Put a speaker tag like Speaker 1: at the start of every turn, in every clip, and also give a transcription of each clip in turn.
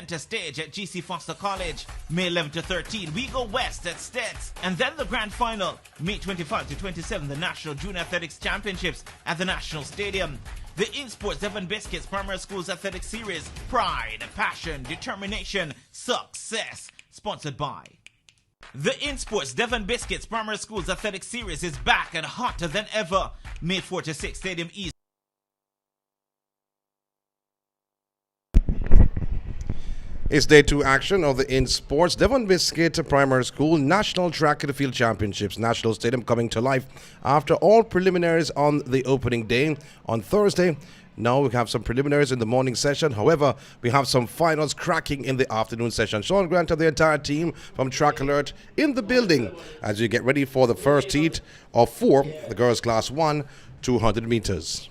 Speaker 1: center stage at GC Foster College, May 11 to 13. We go west at Stets. And then the grand final, May 25 to 27, the National Junior Athletics Championships at the National Stadium. The INSPORTS Devon Biscuits Primary Schools Athletics Series, pride, passion, determination, success. Sponsored by. The INSPORTS Devon Biscuits Primary Schools Athletics Series is back and hotter than ever. May 4 to 6, Stadium East.
Speaker 2: It's day 2 action of the INSPORTS Devon Biscuit Primary School National Track and Field Championships. National Stadium coming to life after all preliminaries on the opening day on Thursday. Now we have some preliminaries in the morning session. However, we have some finals cracking in the afternoon session. Sean Grant and the entire team from Track Alert in the building as you get ready for the first heat of 4, the girls class 1, 200 meters.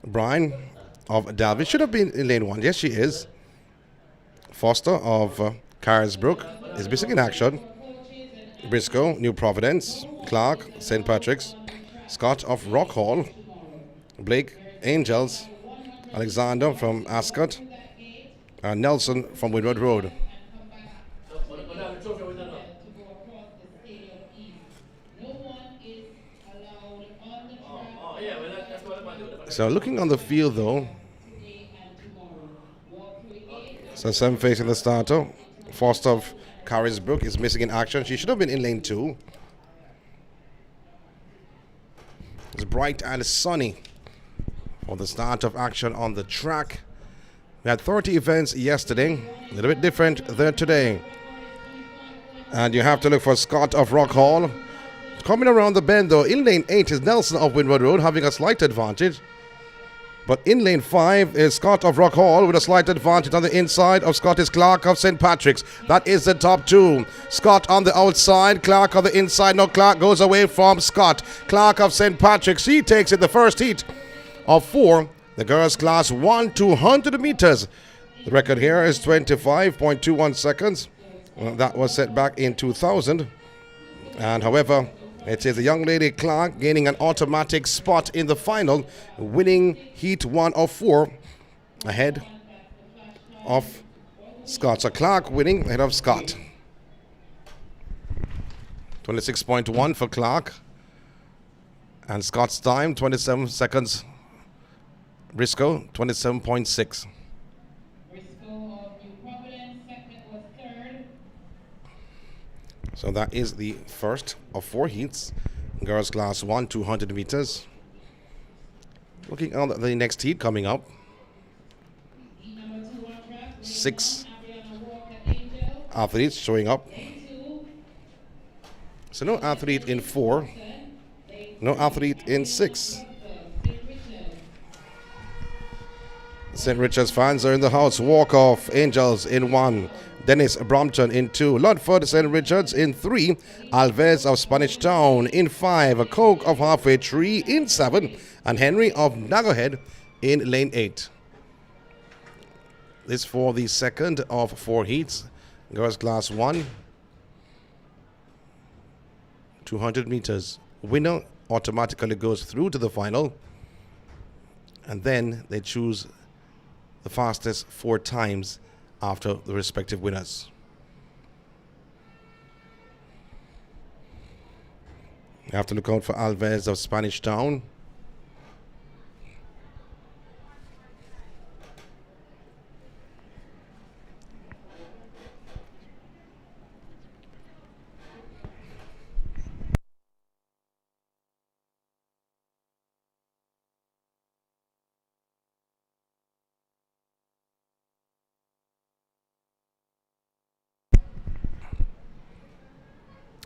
Speaker 2: Brian of Dalvik should have been in lane 1. Yes, she is. Foster of Carisbrook is missing in action. Briscoe, New Providence. Clark, St. Patrick's. Scott of Rock Hall. Blake, Angels. Alexander from Ascot. And Nelson from Windward Road. So looking on the field though, so Sam facing the starter. Foster of Carisbrook is missing in action. She should have been in lane 2. It's bright and sunny for the start of action on the track. We had 30 events yesterday, a little bit different than today. And you have to look for Scott of Rock Hall. Coming around the bend though, in lane 8 is Nelson of Windward Road having a slight advantage. But in lane 5 is Scott of Rock Hall with a slight advantage on the inside of Scott is Clark of St. Patrick's. That is the top 2. Scott on the outside, Clark on the inside. No, Clark goes away from Scott. Clark of St. Patrick's, she takes it the first heat of 4. The girls class 1, 200 meters. The record here is 25.21 seconds. Well, that was set back in 2000. And however, it is the young lady Clark gaining an automatic spot in the final, winning heat 1 of 4 ahead of Scott. So Clark winning ahead of Scott. 26.1 for Clark. And Scott's time, 27 seconds. Briscoe, 27.6. So that is the first of 4 heats. Girls class 1, 200 meters. Looking at the next heat coming up. 6 athletes showing up. So no athlete in 4. No athlete in 6. St. Richard's fans are in the house. Walk off. Angels in 1. Dennis Brompton in 2, Ludford St. Richards in 3, Alves of Spanish Town in 5, a Coke of Halfway Tree in 7, and Henry of Naggerhead in lane 8. This for the second of 4 heats. Girls class 1, 200 meters. Winner automatically goes through to the final, and then they choose the fastest 4 times after the respective winners. You have to look out for Alves of Spanish Town.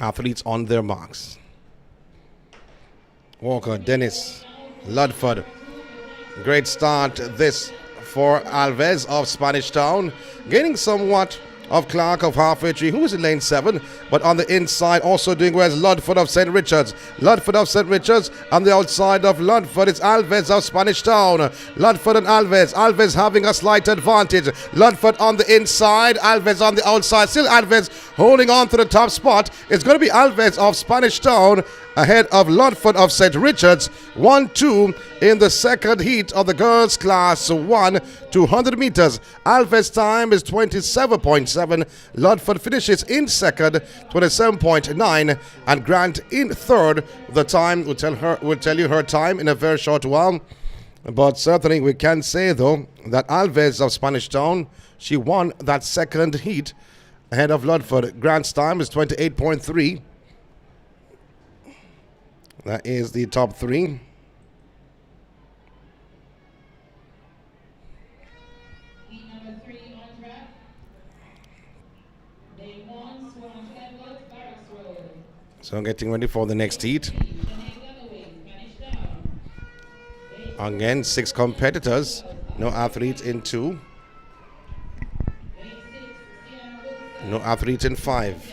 Speaker 2: Athletes on their marks. Walker, Dennis, Ludford. Great start this for Alves of Spanish Town. Gaining somewhat of Clark of Halfway Tree, who is in lane 7, but on the inside also doing well is Ludford of St. Richards. Ludford of St. Richards, on the outside of Ludford is Alves of Spanish Town. Ludford and Alves. Alves having a slight advantage. Ludford on the inside, Alves on the outside. Still Alves holding on to the top spot. It's going to be Alves of Spanish Town ahead of Ludford of St. Richards, 1-2 in the second heat of the girls' class 1, 200 meters. Alves' time is 27.7. Ludford finishes in second, 27.9, and Grant in third. The time will tell you her time in a very short while. But certainly we can say, though, that Alves of Spanish Town, she won that second heat ahead of Ludford. Grant's time is 28.3. That is the top three.
Speaker 3: Heat number 3 on track. Lane 1, Swan Edwards, Barracks Road.
Speaker 2: So getting ready for the next heat. Again, 6 competitors. No athletes in 2. No athletes in 5.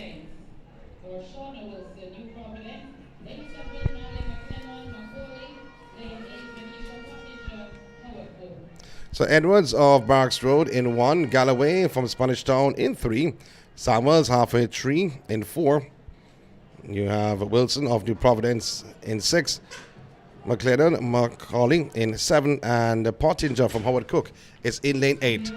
Speaker 2: So Edwards of Barracks Road in 1, Galloway from Spanish Town in 3, Samuels halfway 3 in 4. You have Wilson of New Providence in 6, McLennan, Macaulay in 7, and Pottinger from Howard Cook is in lane 8.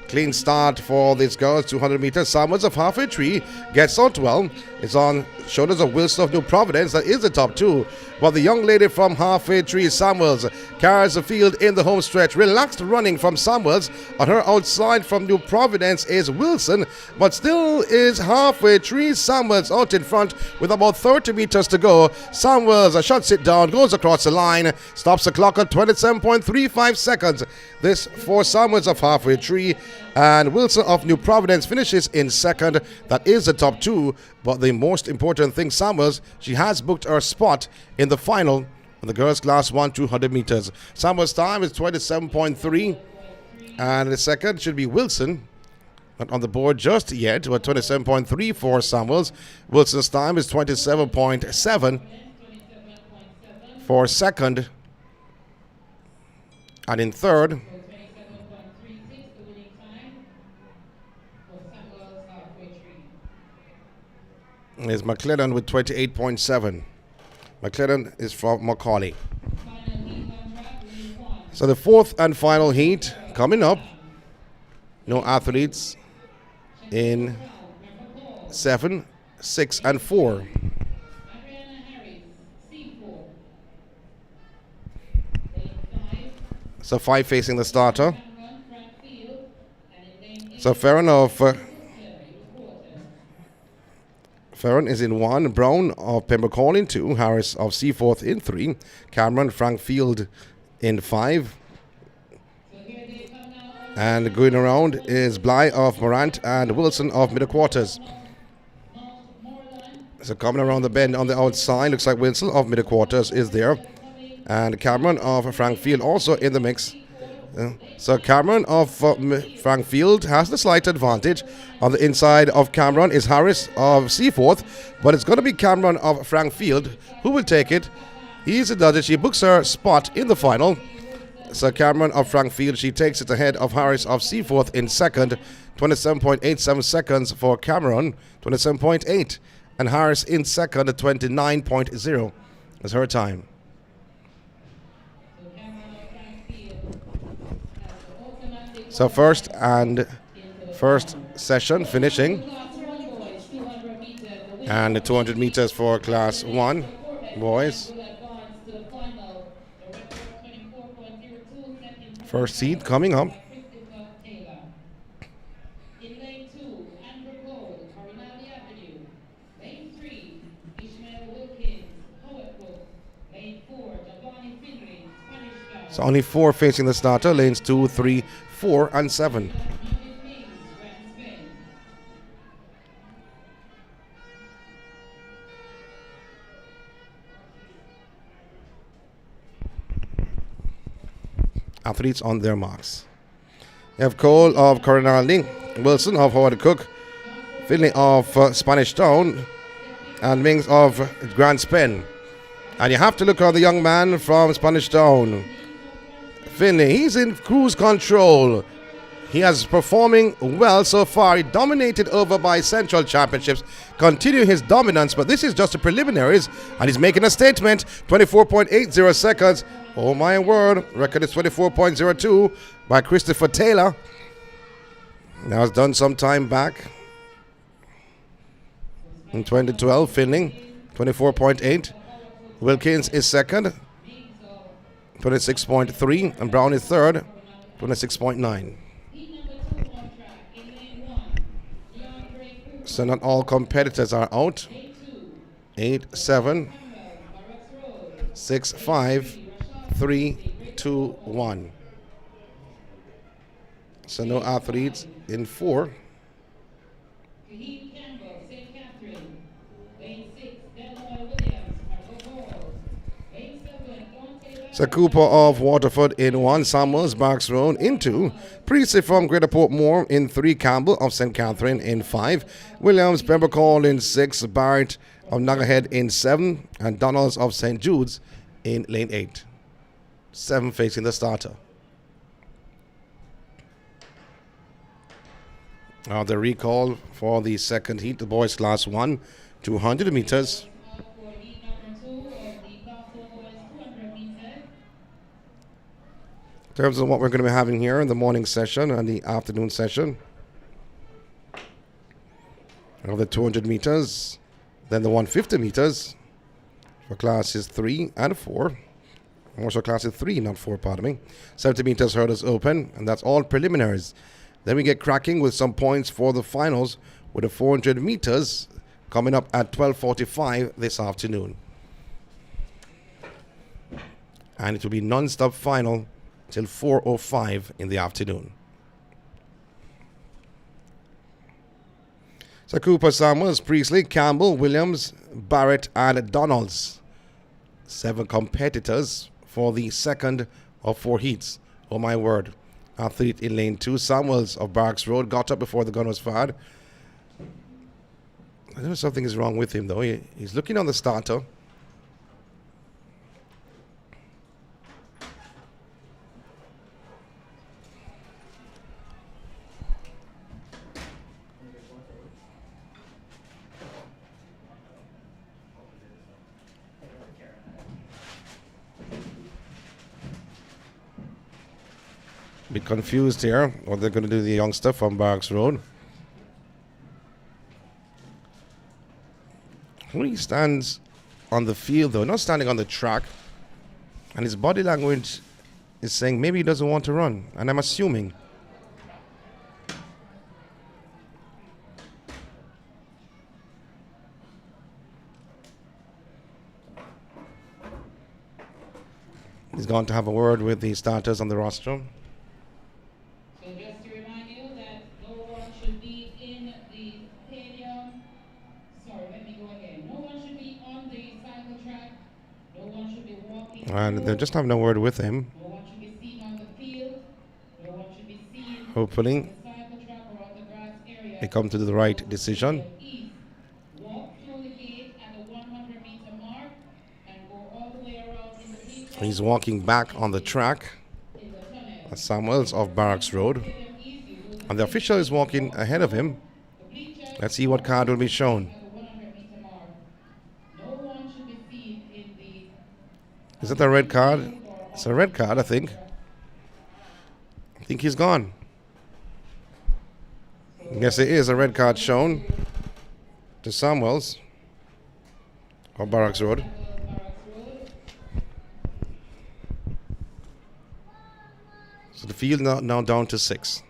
Speaker 2: Clean start for these girls, 200 meters. Samuels of halfway 3 gets on 12. It's on shoulders of Wilson of New Providence. That is the top 2. But the young lady from halfway 3, Samuels, carries the field in the home stretch. Relaxed running from Samuels. On her outside from New Providence is Wilson, but still is halfway 3. Samuels out in front with about 30 meters to go. Samuels shuts it down, goes across the line, stops the clock at 27.35 seconds. This for Samuels of halfway 3. And Wilson of New Providence finishes in second. That is the top 2. But the most important thing, Samuels, she has booked her spot in the final of the girls' class 1, 200 meters. Samuels' time is 27.3. And the second should be Wilson. Not on the board just yet, but 27.3 for Samuels. Wilson's time is 27.7 for second. And in third is McLennan with 28.7. McLennan is from Macaulay. So the fourth and final heat coming up. No athletes in 7, 6, and 4. So 5 facing the starter. So Ferron is in 1, Brown of Pembroke Hall in 2, Harris of Seaforth in 3, Cameron Frankfield in 5. And going around is Bly of Morant and Wilson of Middle Quarters. So coming around the bend on the outside, looks like Wilson of Middle Quarters is there. And Cameron of Frankfield also in the mix. So Cameron of Frankfield has the slight advantage. On the inside of Cameron is Harris of Seaforth, but it's going to be Cameron of Frankfield who will take it. Easy does it. She books her spot in the final. So Cameron of Frankfield, she takes it ahead of Harris of Seaforth in second. 27.87 seconds for Cameron, 27.8. And Harris in second at 29.0 is her time. So first session finishing, and the 200 meters for class 1 boys. First seed coming up. So only 4 facing the starter, lanes 2, 3, 4, and 7. Athletes on their marks. You have Cole of Coronardi, Wilson of Howard Cook, Finley of Spanish Town, and Mings of Grand Spen. And you have to look at the young man from Spanish Town. Finley, he's in cruise control. He is performing well so far. He dominated over by Central Championships, continuing his dominance, but this is just the preliminaries, and he's making a statement. 24.80 seconds. Oh my word. Record is 24.02 by Christopher Taylor. That was done some time back in 2012, Finling, 24.8. Wilkins is second, 26.3, and Brown is third, 26.9. So not all competitors are out. 8, 7, 6, 5, 3, 2, 1. So no athletes in 4. So Cooper of Waterford in 1, Samuels, Barks Road in 2, Priestley from Greater Portmore in 3, Campbell of St. Catherine in 5, Williams, Pembroke Hall in 6, Barrett of Nuggerhead in 7, and Donalds of St. Jude's in lane 8. 7 facing the starter. Now the recall for the second heat, the boys class 1, 200 meters. In terms of what we're going to be having here in the morning session and the afternoon session. Of the 200 meters, then the 150 meters for classes 3 and 4. Also classes 3, not 4, pardon me. 70 meters hurdles open, and that's all preliminaries. Then we get cracking with some points for the finals with the 400 meters coming up at 12:45 this afternoon. And it will be non-stop final till 4:05 in the afternoon. So Cooper, Samuels, Priestley, Campbell, Williams, Barrett, and Donalds. 7 competitors for the second of 4 heats. Oh my word. Athlete in lane 2, Samuels of Barks Road, got up before the gun was fired. I know something is wrong with him though. He's looking on the starter. Bit confused here what they're going to do to the youngster from Barks Road. When he stands on the field though, not standing on the track, and his body language is saying maybe he doesn't want to run, and I'm assuming. He's going to have a word with the starters on the roster.
Speaker 3: Just to remind you that no one should be in the stadium. Sorry, let me go again. No one should be on the cycle track. No one should be walking.
Speaker 2: And they just have no word with him.
Speaker 3: No one should be seen on the field. No one should be seen
Speaker 2: Hopefully,
Speaker 3: on the cycle track or on the grass area.
Speaker 2: they come to the right decision.
Speaker 3: East. Walk through the gate at the 100-meter mark and go all the way around in the bleachers.
Speaker 2: He's walking back on the track. Samuels of Barracks Road, and the official is walking ahead of him. Let's see what card will be shown. Is that a red card? It's a red card, I think. I think he's gone. Yes, it is a red card shown to Samuels of Barracks Road. So the field now down to 6.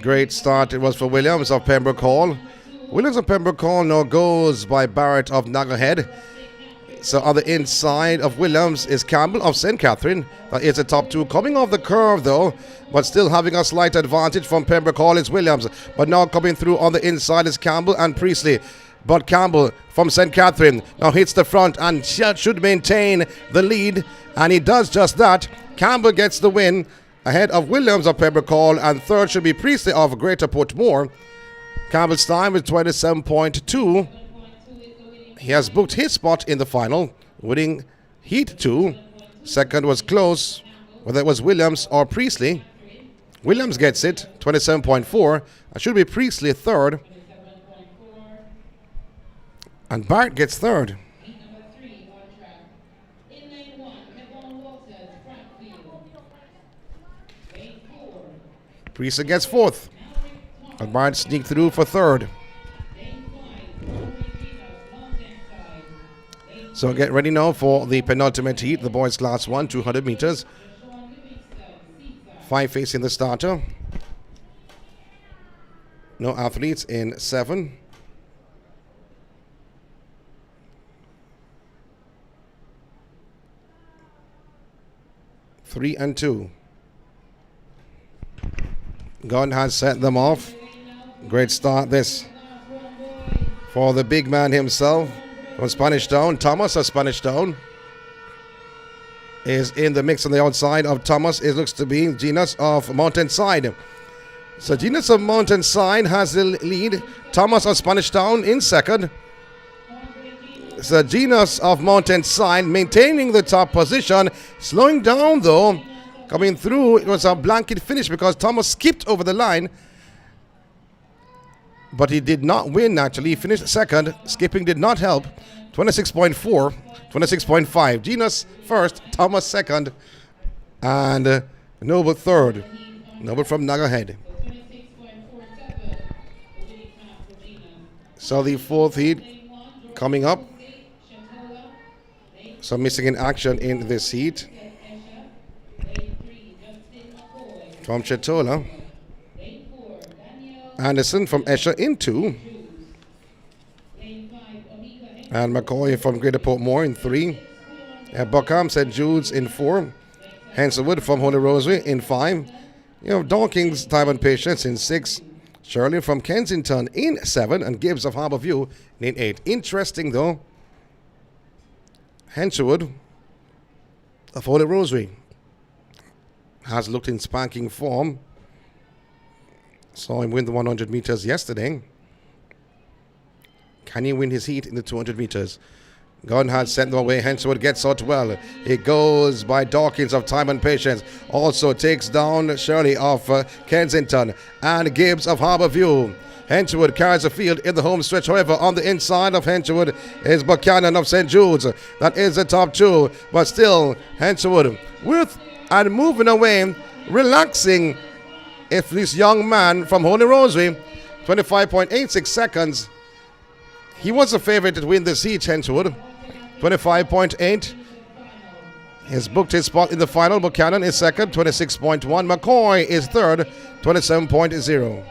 Speaker 2: Great start it was for Williams of Pembroke Hall. Williams of Pembroke Hall now goes by Barrett of Nuggerhead. So on the inside of Williams is Campbell of St. Catherine. That is the top 2. Coming off the curve though, but still having a slight advantage from Pembroke Hall is Williams. But now coming through on the inside is Campbell and Priestley. But Campbell from St. Catherine now hits the front and should maintain the lead. And he does just that. Campbell gets the win ahead of Williams of Pembroke Hall, and third should be Priestley of Greater Portmore. Campbell's time is 27.2. He has booked his spot in the final. winning Heat 2. Second was close, whether it was Williams or Priestley. Williams gets it, 27.4. It should be Priestley third. And Bart gets third.
Speaker 3: Heat number 3 on track. In lane 1, Kevon Walters, Frankfield. Lane 4.
Speaker 2: Priestley gets fourth. And Bart sneaked through for third.
Speaker 3: Lane 5, Norway Venus, Mountain Side. Lane
Speaker 2: So get ready now for the penultimate heat, the boys class 1, 200 meters.
Speaker 3: Sean Livingston, Seaside.
Speaker 2: 5 facing the starter. No athletes in 7. Three and 2. God has set them off. Great start this for the big man himself from Spanish Town. Thomas of Spanish Town is in the mix on the outside of Thomas. It looks to be Genus of Mountainside. So Genus of Mountainside has the lead. Thomas of Spanish Town in second. So Genus of Mountainside maintaining the top position. Slowing down though. Coming through, it was a blanket finish because Thomas skipped over the line. But he did not win actually. He finished second. Skipping did not help. 26.4, 26.5. Genus first, Thomas second, and Noble third. Noble from Nagahead.
Speaker 3: 26.47. The winning time for Venus.
Speaker 2: So the fourth heat
Speaker 3: Lane 1,
Speaker 2: coming up.
Speaker 3: Shatola. Lane
Speaker 2: So missing in action in this heat
Speaker 3: 2, Esha. Lane 3, Justin McCoy.
Speaker 2: from Chetola.
Speaker 3: Lane 4, Daniel
Speaker 2: Anderson from Esher in 2.
Speaker 3: Cruz. Lane 5, Omika Henry.
Speaker 2: And McCoy from Greater Portmore in 3. Buckham, St. Jude's in 4. Hanselwood from Holy Rosary in 5. You know, Dawkins, Time and Patience in 6. Shirley from Kensington in 7. And Gibbs of Harborview in 8. Interesting though, Hanselwood of Holy Rosary has looked in spanking form. Saw him win the 100 meters yesterday. Can he win his heat in the 200 meters? God had sent them away. Hanselwood gets out well. It goes by Dawkins of Time and Patience. Also takes down Shirley of Kensington and Gibbs of Harborview. Henchwood carries the field in the home stretch. However, on the inside of Henchwood is Buchanan of St. Jude's. That is the top 2. But still, Henchwood with and moving away, relaxing. If this young man from Holy Rosary, 25.86 seconds. He was a favorite to win this heat, Henchwood. 25.8. He's booked his spot in the final. Buchanan is second, 26.1. McCoy is third, 27.0.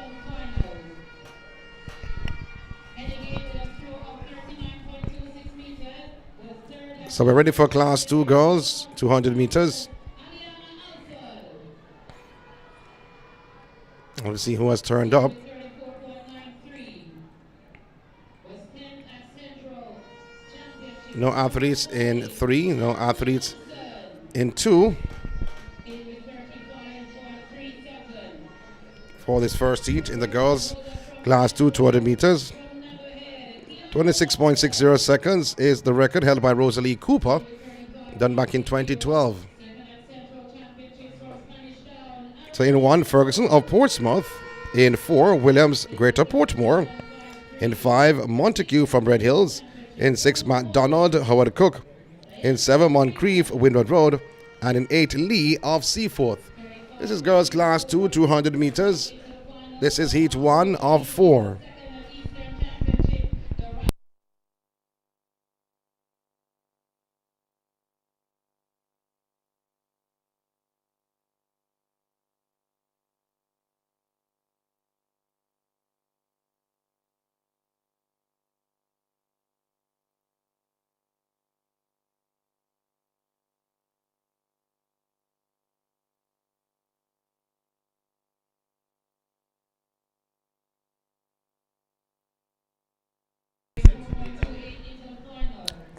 Speaker 2: So we're ready for class 2 girls, 200 meters. Let's see who has turned up. No athletes in 3, no athletes in 2 for this first heat in the girls class 2 200 meters. 26.60 seconds is the record held by Rosalie Cooper, done back in 2012. So in 1, Ferguson of Portsmouth. In 4, Williams, Greater Portmore. In 5, Montague from Red Hills. In 6, MacDonald, Howard Cook. In 7, Moncrief, Windward Road. And in 8, Lee of Seaforth. This is girls class 2 200 meters. This is heat 1 of 4.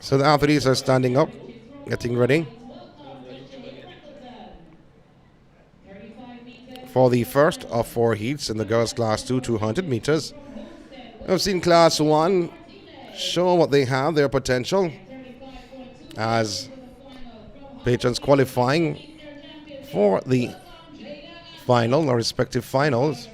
Speaker 2: So the athletes are standing up, getting ready for the first of 4 heats in the girls class 2 200 meters. I've seen class 1 show what they have, their potential. as patrons qualifying for the final or respective finals.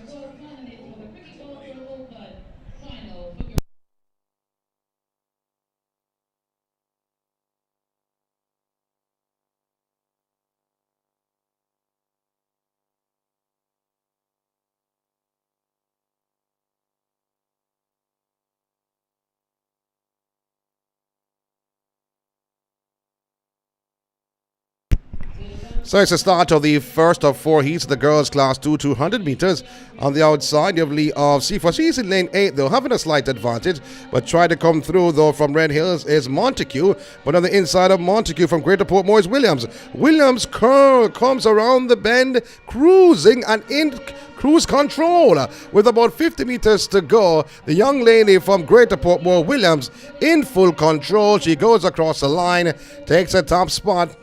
Speaker 2: So it's the start of the first of 4 heats, the girls class 2, 200 meters. On the outside, you have Lee of C4. She's in lane 8, though, having a slight advantage, but trying to come through, though, from Red Hills is Montague. But on the inside of Montague from Greater Portmore is Williams. Williams comes around the bend, cruising and in cruise control. With about 50 meters to go, the young lady from Greater Portmore, Williams, in full control. She goes across the line, takes a top spot.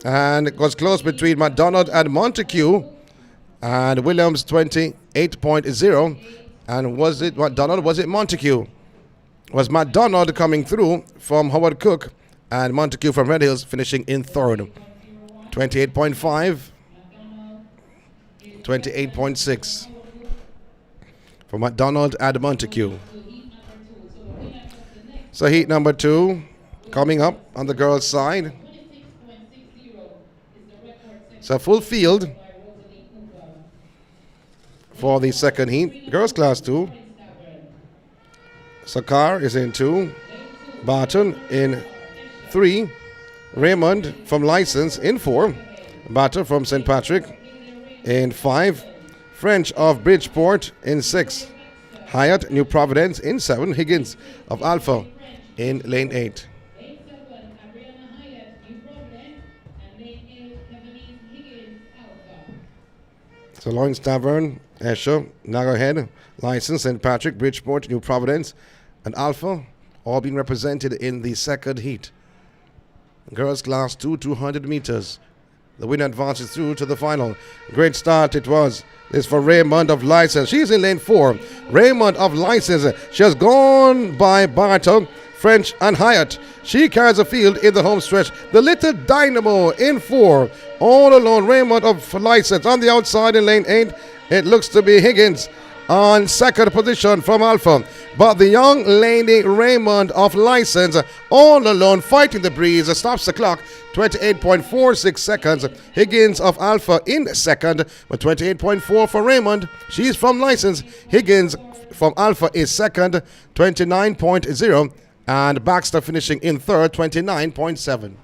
Speaker 2: And it was close between McDonald and Montague. And Williams 28.0. And was it McDonald? Was it Montague? Was McDonald coming through from Howard Cook and Montague from Red Hills finishing in third. 28.5. 28.6 for McDonald and Montague. So heat number 2 coming up on the girls' side. So full field for the second heat. Girls class 2. Sakar is in 2. Barton in 3. Raymond from License in 4. Batter from St. Patrick in 5. French of Bridgeport in 6. Hyatt, New Providence in 7. Higgins of Alpha in lane 8. So Lawrence Tavern, Esher, Narrowhead, License, St. Patrick, Bridgeport, New Providence, and Alpha, all being represented in the second heat. Girls class 2, 200 meters. The winner advances through to the final. Great start it was. This for Raymond of License. She's in lane 4. Raymond of License. She has gone by Bartle, French, and Hyatt. She carries the field in the home stretch. The little Dynamo in 4. All alone, Raymond of License. On the outside in lane 8, it looks to be Higgins on second position from Alpha. But the young lady Raymond of License, all alone, fighting the breeze, stops the clock. 28.46 seconds. Higgins of Alpha in second, but 28.4 for Raymond. She's from License. Higgins from Alpha is second, 29.0. And Baxter finishing in third, 29.7.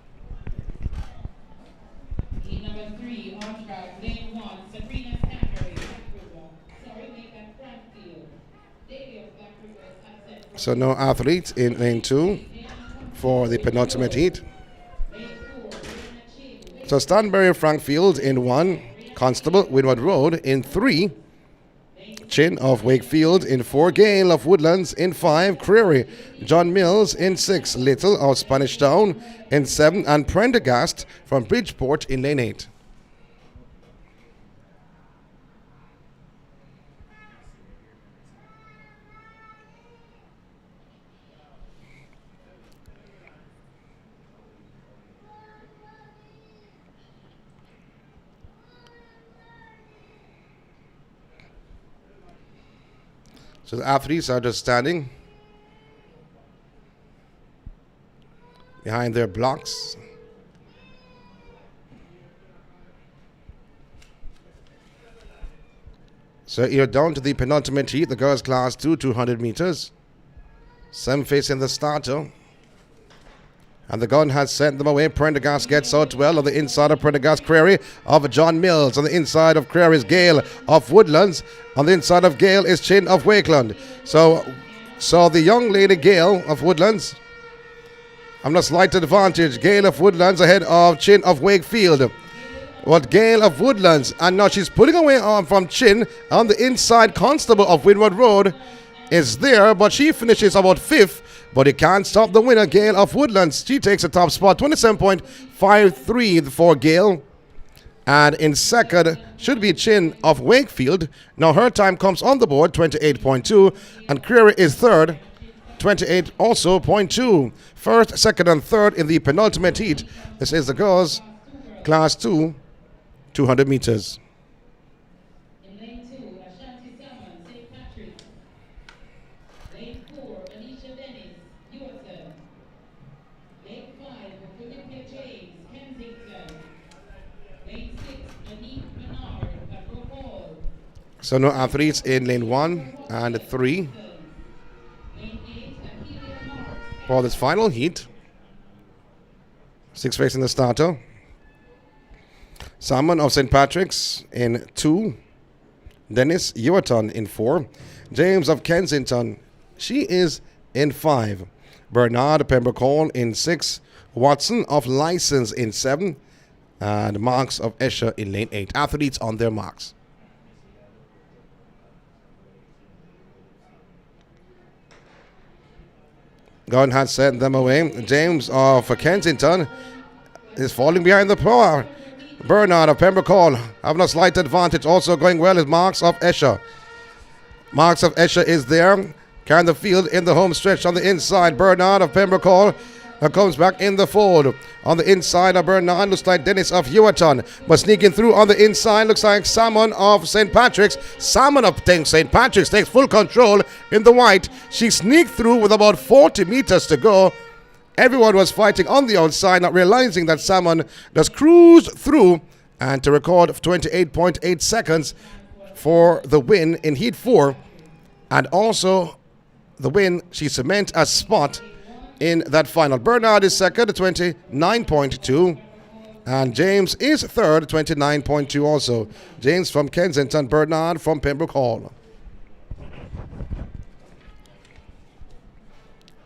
Speaker 2: So no athletes in lane 2 for the penultimate heat. So Stanbury Frankfield in 1, Constable Windward Road in 3, Chin of Wakefield in 4, Gale of Woodlands in 5, Creary, John Mills in 6, Little of Spanish Town in 7, and Prendergast from Bridgeport in lane 8. So the athletes are just standing behind their blocks. So you're down to the penultimate heat, the girls class 2, 200 meters. Some facing the starter. And the gun has sent them away. Prendergast gets out well on the inside of Prendergast. Creary of John Mills. On the inside of Creary's Gale of Woodlands. On the inside of Gale is Chin of Wakeland. So the young lady Gale of Woodlands. I'm not slight advantage. Gale of Woodlands ahead of Chin of Wakefield. What Gale of Woodlands. And now she's pulling away on from Chin on the inside. Constable of Windward Road is there, but she finishes about 5th. But he can't stop the winner, Gale of Woodlands. She takes a top spot, 27.53 for Gale. And in second should be Chin of Wakefield. Now her time comes on the board, 28.2. And Creary is third 28 also, point 2. First, second, and third in the penultimate heat. This is the girls' class 2, 200 meters.
Speaker 3: In lane 2, Ashanti Salmon, St. Patrick's. Lane 4, Alicia Dennis, Ewerton. Lane 5, Philippa James, Kensington. Lane 6, Monique Menard, Patrol.
Speaker 2: So no athletes in lane 1 and 3
Speaker 3: Lane 8, Amelia Marks.
Speaker 2: for this final heat. 6 facing the starter. Salmon of St. Patrick's in 2. Dennis Ewerton in 4. James of Kensington, she is in 5. Bernard Pembroke Hall in 6. Watson of License in 7. And Marks of Esher in lane 8. Athletes on their marks. Gordon has sent them away. James of Kensington is falling behind the power. Bernard of Pembroke Hall having a slight advantage. Also going well is Marks of Esher. Marks of Esher is there. Carrying the field in the home stretch on the inside. Bernard of Pembroke Hall comes back in the fold. On the inside of Bernard looks like Dennis of Ewerton. But sneaking through on the inside looks like Salmon of St. Patrick's. Salmon of St. Patrick's takes full control in the white. She sneaked through with about 40 meters to go. Everyone was fighting on the outside, not realizing that Salmon just cruised through and to record 28.8 seconds for the win in Heat 4. And also the win, she cements a spot in that final. Bernard is second, 29.2. And James is third, 29.2 also. James from Kensington, Bernard from Pembroke Hall.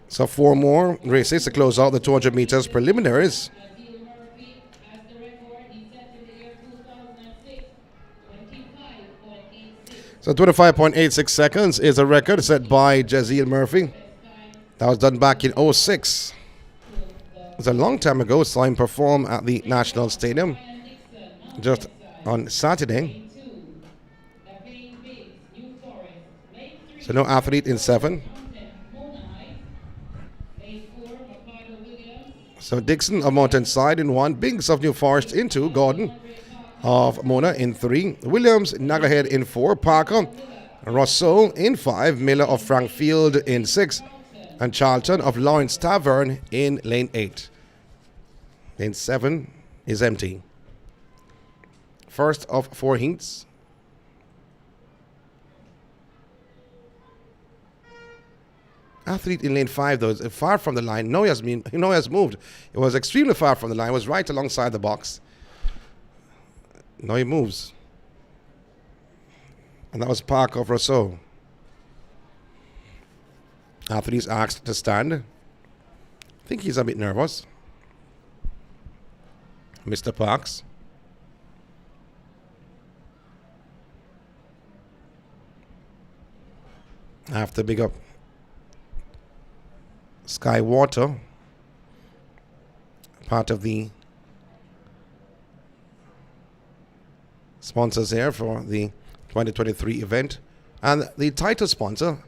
Speaker 2: So 4 more races to close out the 200 meters preliminaries.
Speaker 3: Jazeel Murphy has the record. He set in the year 2006, 25.86.
Speaker 2: So 25.86 seconds is a record set by Jazeel Murphy. That was done back in 06. It was a long time ago. Saw him perform at the National Stadium just on Saturday. So no athlete in 7. So Dixon of Mountainside in 1. Biggs of New Forest in 2. Gordon of Mona in 3. Williams, Nagahead in 4. Parker, Rousseau in 5. Miller of Frankfield in 6. And Charlton of Lawrence Tavern in lane 8. Lane 7 is empty. First of 4 heats. Athlete in lane 5 though is far from the line. No, he has moved. It was extremely far from the line. It was right alongside the box. Now he moves. And that was Park of Rousseau. Athlete is asked to stand. I think he's a bit nervous. Mr. Parks. I have to big up Sky Water, part of the sponsors here for the 2023 event, and the title sponsor,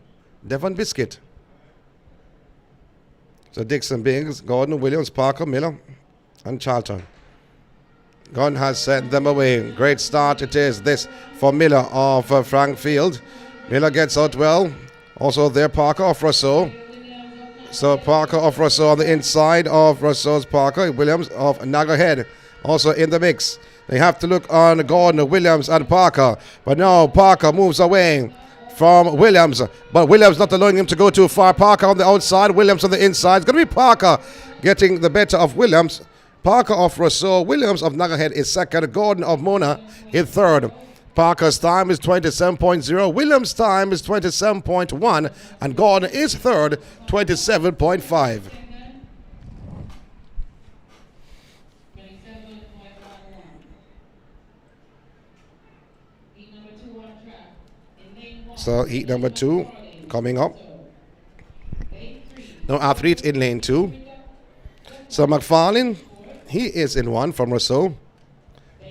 Speaker 2: Devon Biscuit. So Dixon, Biggs, Gordon, Williams, Parker, Miller, and Charlton. Gordon has sent them away. Great start it is this for Miller of Frankfield. Miller gets out well. Also there Parker of Rousseau. So Parker of Rousseau on the inside of Rousseau's Parker. Williams of Nagahead also in the mix. They have to look on Gordon, Williams, and Parker. But now Parker moves away from Williams. But Williams not allowing him to go too far. Parker on the outside, Williams on the inside. It's going to be Parker getting the better of Williams. Parker of Rousseau. Williams of Nagahead is second. Gordon of Mona is third. Parker's time is 27.0. Williams' time is 27.1. And Gordon is third, 27.5. So heat number 2 coming up. No athletes in lane 2. So McFarlane, he is in 1 from Rousseau.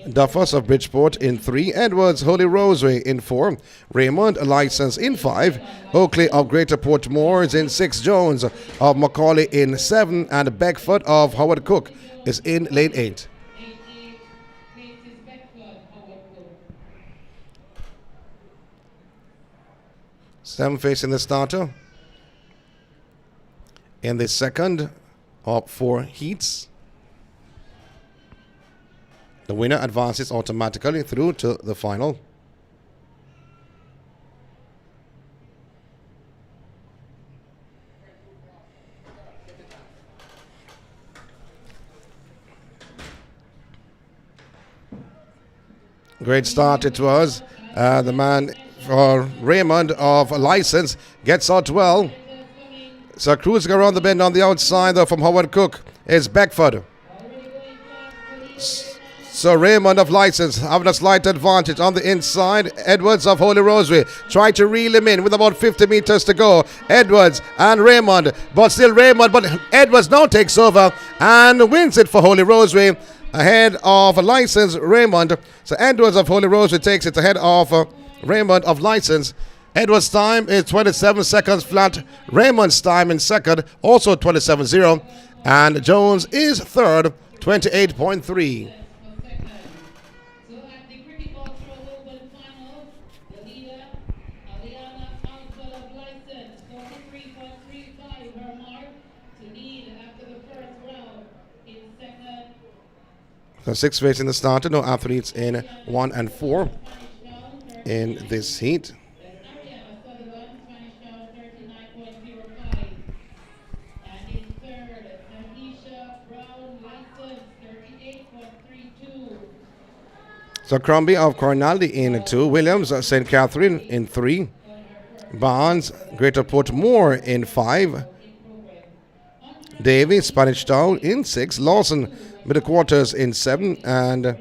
Speaker 2: Duffus of Bridgeport in 3, Edwards Holy Rosary in 4, Raymond License in 5, Oakley of Greater Port Moores in 6, Jones of Macaulay in 7, and Beckford of Howard Cook is in lane 8.
Speaker 3: 8-8 places Beckford, Howard Cook.
Speaker 2: 7 facing the starter in the second of 4 heats. The winner advances automatically through to the final. Great start it was. The man for Raymond of License gets out well. So cruising around the bend on the outside though from Howard Cook is Beckford. So Raymond of License having a slight advantage on the inside. Edwards of Holy Rosary try to reel him in with about 50 meters to go. Edwards and Raymond, but still Raymond, but Edwards now takes over and wins it for Holy Rosary ahead of License Raymond. So Edwards of Holy Rosary takes it ahead of Raymond of License. Edwards' time is 27 seconds flat. Raymond's time in second, also 27.0. And Jones is third, 28.3.
Speaker 3: So at the cricket ball throw oval final, the leader, Aliana Alfred of License, 43.35 her mark to lead after the first round. In second,
Speaker 2: So 6 facing the starter, no athletes in 1 and 4 in this heat.
Speaker 3: then Ariana Sutherland, Spanish down 39.05. And in third, Tanisha Brown, License, 38.32.
Speaker 2: So Crombie of Cornaldy in 2, Williams of St. Catherine in 3, Barnes, Greater Port Moore in 5, Davy, Spanish Town in 6, Lawson, Middle Quarters in 7, and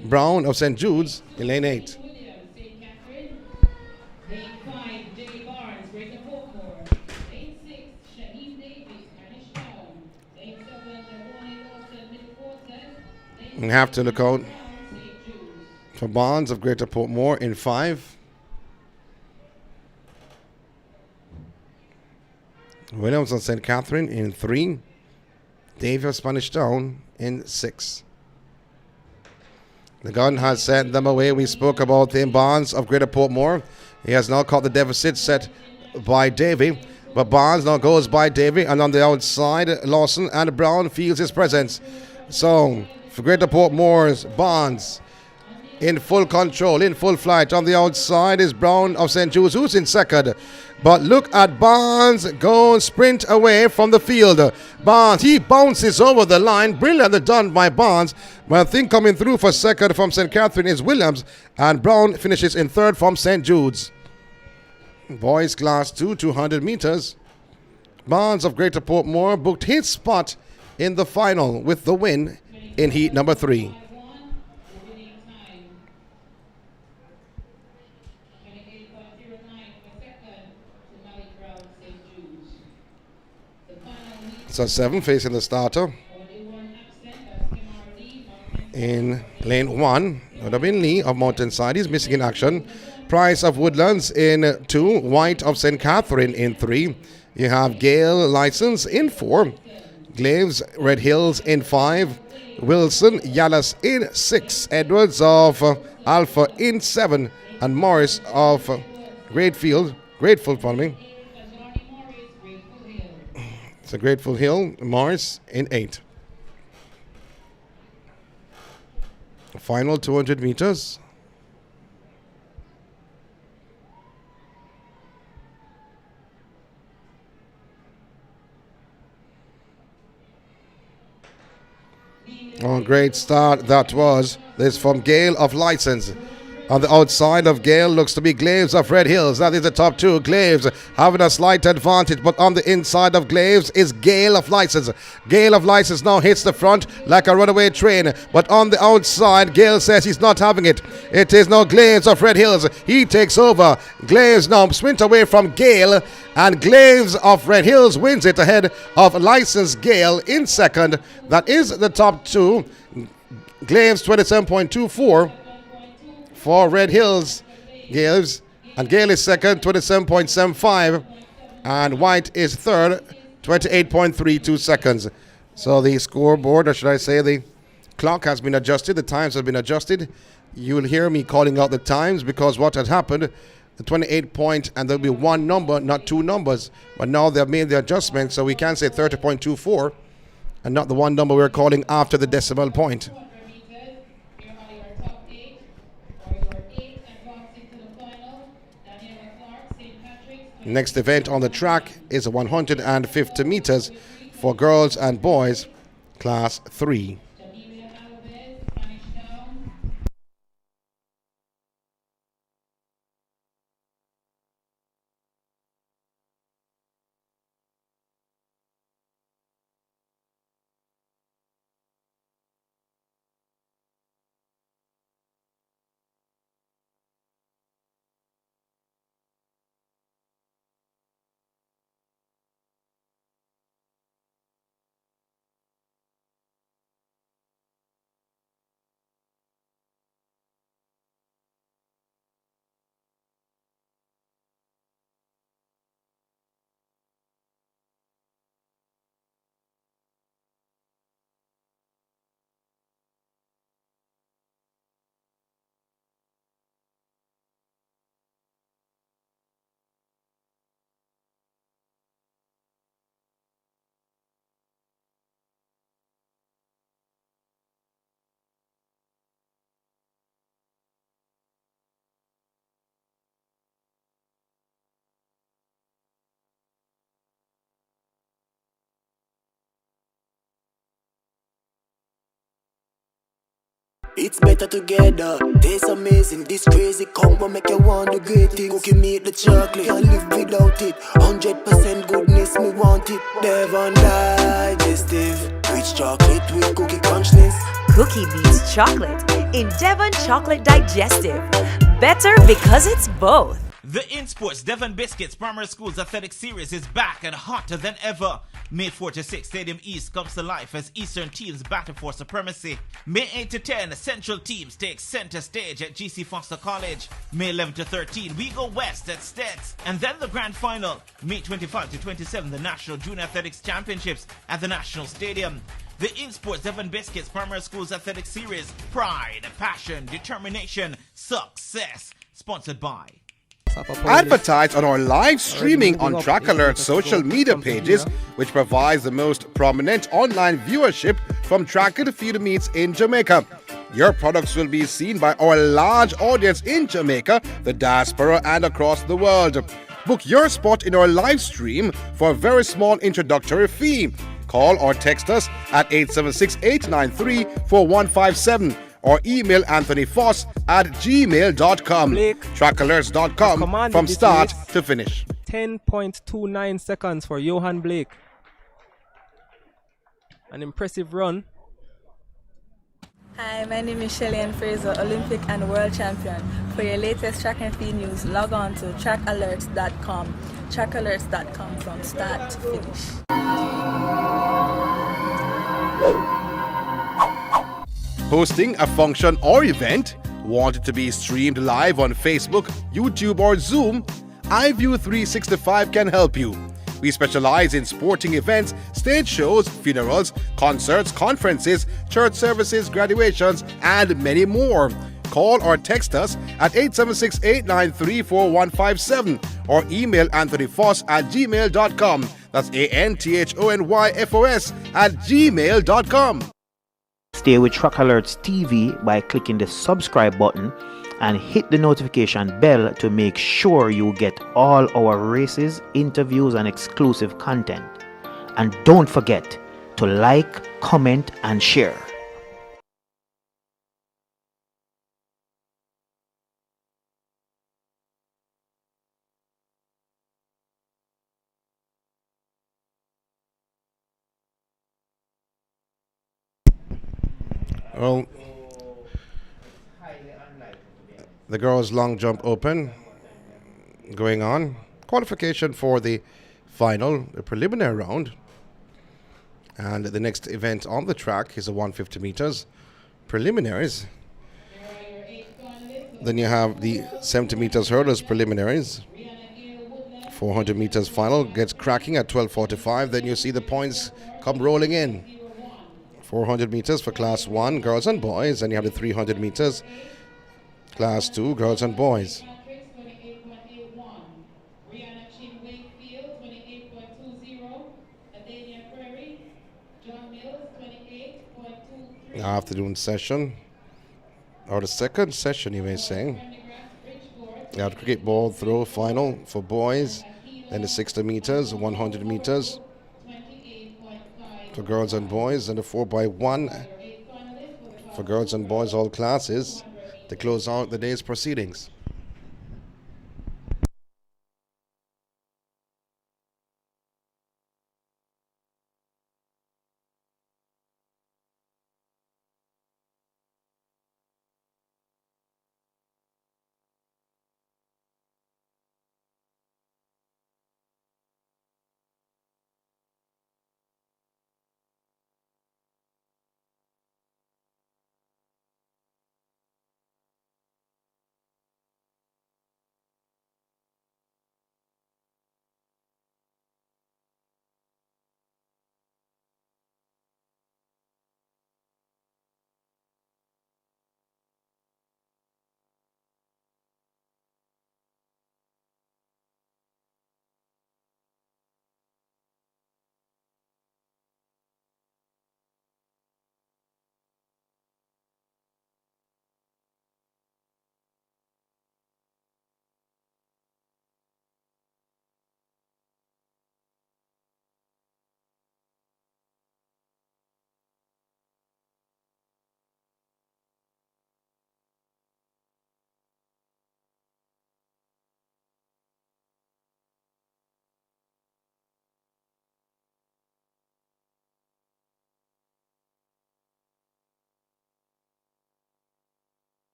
Speaker 2: Brown of St. Jude's in lane 8.
Speaker 3: Williams, St. Catherine. Lane 5, J. Barnes, Greater Portmore. Lane 6, Shaheen Davis, Spanish Town. Lane 7, Ronnie Lawson, Middle Quarters. Lane
Speaker 2: We have to look out
Speaker 3: Brown, St. Jude's.
Speaker 2: for Barnes of Greater Port Moore in 5, Williams of St. Catherine in 3, Davy of Spanish Town in 6. The gun has sent them away. We spoke about him, Barnes of Greater Portmore. He has now caught the deficit set by Davy. But Barnes now goes by Davy. And on the outside, Lawson and Brown feels his presence. So, for Greater Portmore's Barnes in full control, in full flight. On the outside is Brown of St. Jude's, who's in second. But look at Barnes go sprint away from the field. Barnes, he bounces over the line. Brilliantly done by Barnes. One thing coming through for second from St. Catherine is Williams. And Brown finishes in third from St. Jude's. Boys class 2, 200 meters. Barnes of Greater Portmore booked his spot in the final with the win in heat number 3.
Speaker 3: 5-1, the winning time. 28.09 for second to Malik Brown, St. Jude's. The final heat,
Speaker 2: So 7 facing the starter.
Speaker 3: only one absent, that's Kemar Lee,
Speaker 2: In lane 1, would have been Lee of Mountainside. He's missing in action. Price of Woodlands in 2, White of St. Catherine in 3. You have Gale License in 4, Glaves Red Hills in 5, Wilson Yalas in 6, Edwards of Alpha in 7, and Morris of Grateful, pardon me.
Speaker 3: Azarni Morris, Grateful Hill.
Speaker 2: It's a Grateful Hill, Morris in 8. Final 200 meters. Oh, great start that was. This from Gale of License. On the outside of Gale looks to be Glaves of Red Hills. That is the top 2. Glaves having a slight advantage, but on the inside of Glaves is Gale of License. Gale of License now hits the front like a runaway train, but on the outside, Gale says he's not having it. It is now Glaves of Red Hills. He takes over. Glaves now sprint away from Gale, and Glaves of Red Hills wins it ahead of License Gale in second. That is the top 2. Glaves 27.24 for Red Hills. Gales. And Gale is second, 27.75. And White is third, 28.32 seconds. So the scoreboard, or should I say the clock, has been adjusted. The times have been adjusted. You'll hear me calling out the times because what had happened, the 28 point, and there'll be one number, not two numbers. But now they've made the adjustment, so we can say 30.24 and not the one number we're calling after the decimal point. Next event on the track is 150 meters for girls and boys, class 3.
Speaker 4: It's better together, tastes amazing. This crazy combo make you want the great things. Cookie meat the chocolate, can't live without it. 100% goodness, me want it. Devon digestive, rich chocolate with cookie crunchness.
Speaker 5: Cookie beats chocolate in Devon Chocolate Digestive. Better because it's both.
Speaker 1: The INSPORTS Devon Biscuits Primary Schools Athletic Series is back and hotter than ever. May 4 to 6, Stadium East comes to life as Eastern teams battle for supremacy. May 8 to 10, Central teams take center stage at GC Foster College. May 11 to 13, we go west at Stets. And then the grand final, May 25 to 27, the National Junior Athletics Championships at the National Stadium. The INSPORTS Devon Biscuits Primary Schools Athletic Series, pride, passion, determination, success. Sponsored by...
Speaker 2: Advertise on our live streaming on Track Alert's social media pages, which provides the most prominent online viewership from track and field meets in Jamaica. Your products will be seen by our large audience in Jamaica, the diaspora, and across the world. Book your spot in our live stream for a very small introductory fee. Call or text us at 876-893-4157. or email Anthony Foss at gmail.com. Trackalerts.com from start to finish.
Speaker 6: 10.29 seconds for Johan Blake. An impressive run.
Speaker 7: Hi, my name is Shelly-Ann Fraser, Olympic and World Champion. For your latest track and field news, log on to trackalerts.com. Trackalerts.com from start to finish.
Speaker 2: Hosting a function or event? Want it to be streamed live on Facebook, YouTube, or Zoom? iView 365 can help you. We specialize in sporting events, stage shows, funerals, concerts, conferences, church services, graduations, and many more. Call or text us at 876-893-4157 or email anthonyfoss at gmail.com. That's ANTHONYFOS at gmail.com.
Speaker 8: Stay with Track Alerts TV by clicking the subscribe button and hit the notification bell to make sure you get all our races, interviews, and exclusive content. And don't forget to like, comment, and share.
Speaker 2: Well, the girls' long jump open going on. Qualification for the final, the preliminary round. And the next event on the track is a 150 meters preliminaries.
Speaker 3: There are your 8 finalists.
Speaker 2: Then you have the 70 meters hurdles preliminaries. 400 meters final gets cracking at 12:45. Then you see the points come rolling in. 400 meters for class 1, girls and boys. And you have the 300 meters, class 2, girls and boys.
Speaker 3: Matrix 28.81. Brianna Chin Wakefield 28.20. Adania Prairie. John Mills 28.23.
Speaker 2: Afternoon session, or the second session you may say. You have cricket ball throw final for boys. Then the 60 meters, 100 meters for girls and boys, and the 4x1 for girls and boys, all classes, to close out the day's proceedings.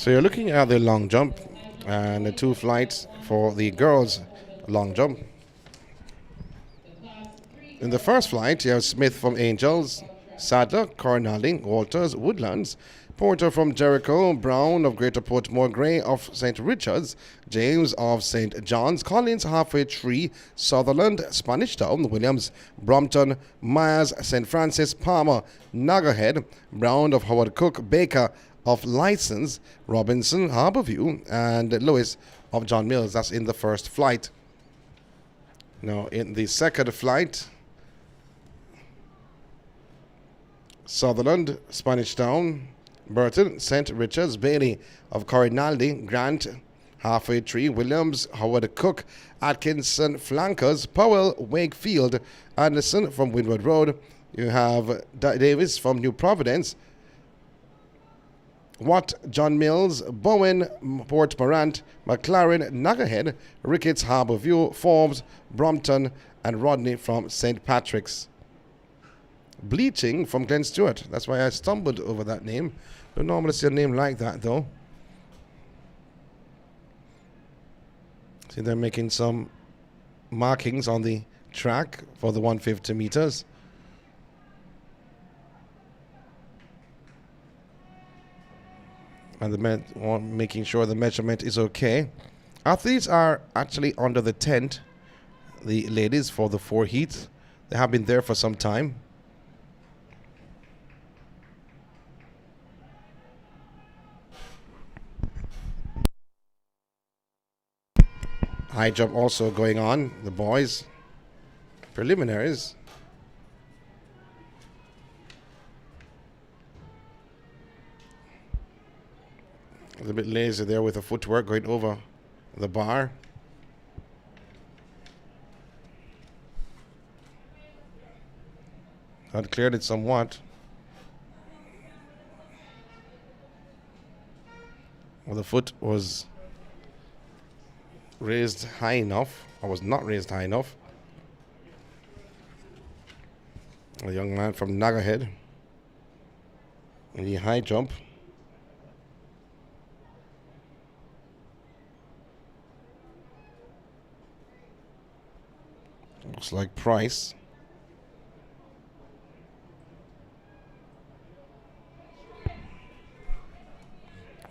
Speaker 2: So you're looking at the long jump and the two flights for the girls' long jump. In the first flight, you have Smith from Angels, Sadler, Cornalding, Walters, Woodlands, Porter from Jericho, Brown of Greater Portmore, Gray of St. Richards, James of St. John's, Collins, Halfway Tree, Sutherland, Spanish Town, Williams, Brompton, Myers, St. Francis, Palmer, Naggerhead, Brown of Howard Cook, Baker of License, Robinson, Harborview, and Lewis of John Mills. That's in the first flight. Now, in the second flight, Sutherland, Spanish Town, Burton, St. Richards, Bailey of Corinaldi, Grant, Halfway Tree, Williams, Howard Cook, Atkinson, Flankers, Powell, Wakefield, Anderson from Windward Road. You have Davis from New Providence, Watt, John Mills, Bowen, Port Morant, McLaren, Naggerhead, Ricketts, Harborview, Forbes, Brompton, and Rodney from St. Patrick's. Bleaching from Glen Stewart. That's why I stumbled over that name. Don't normally see a name like that, though. See, they're making some markings on the track for the 150 meters. And the men making sure the measurement is okay. Athletes are actually under the tent, the ladies, for the 4 heats. They have been there for some time. High jump also going on, the boys. Preliminaries. A little bit lazy there with the footwork going over the bar. Had cleared it somewhat. Well, the foot was raised high enough, or was not raised high enough. A young man from Naggerhead in the high jump. Looks like Price.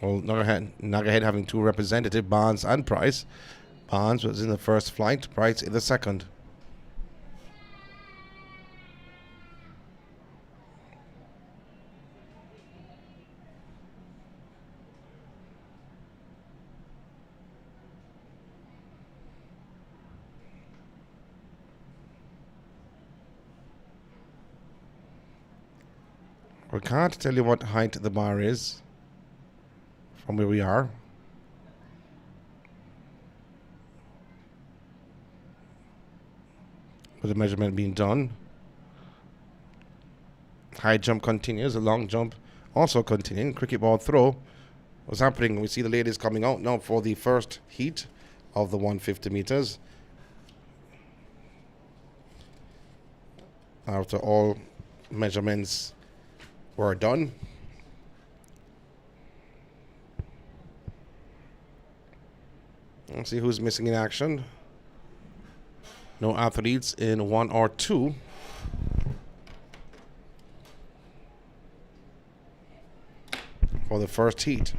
Speaker 2: Well, Naggerhead having two representatives, Barnes and Price. Barnes was in the first flight, Price in the second. We can't tell you what height the bar is from where we are. With the measurement being done. High jump continues, the long jump also continuing. Cricket ball throw was happening. We see the ladies coming out now for the first heat of the 150 meters. After all measurements were done. Let's see who's missing in action. No athletes in 1 or 2. For the first heat.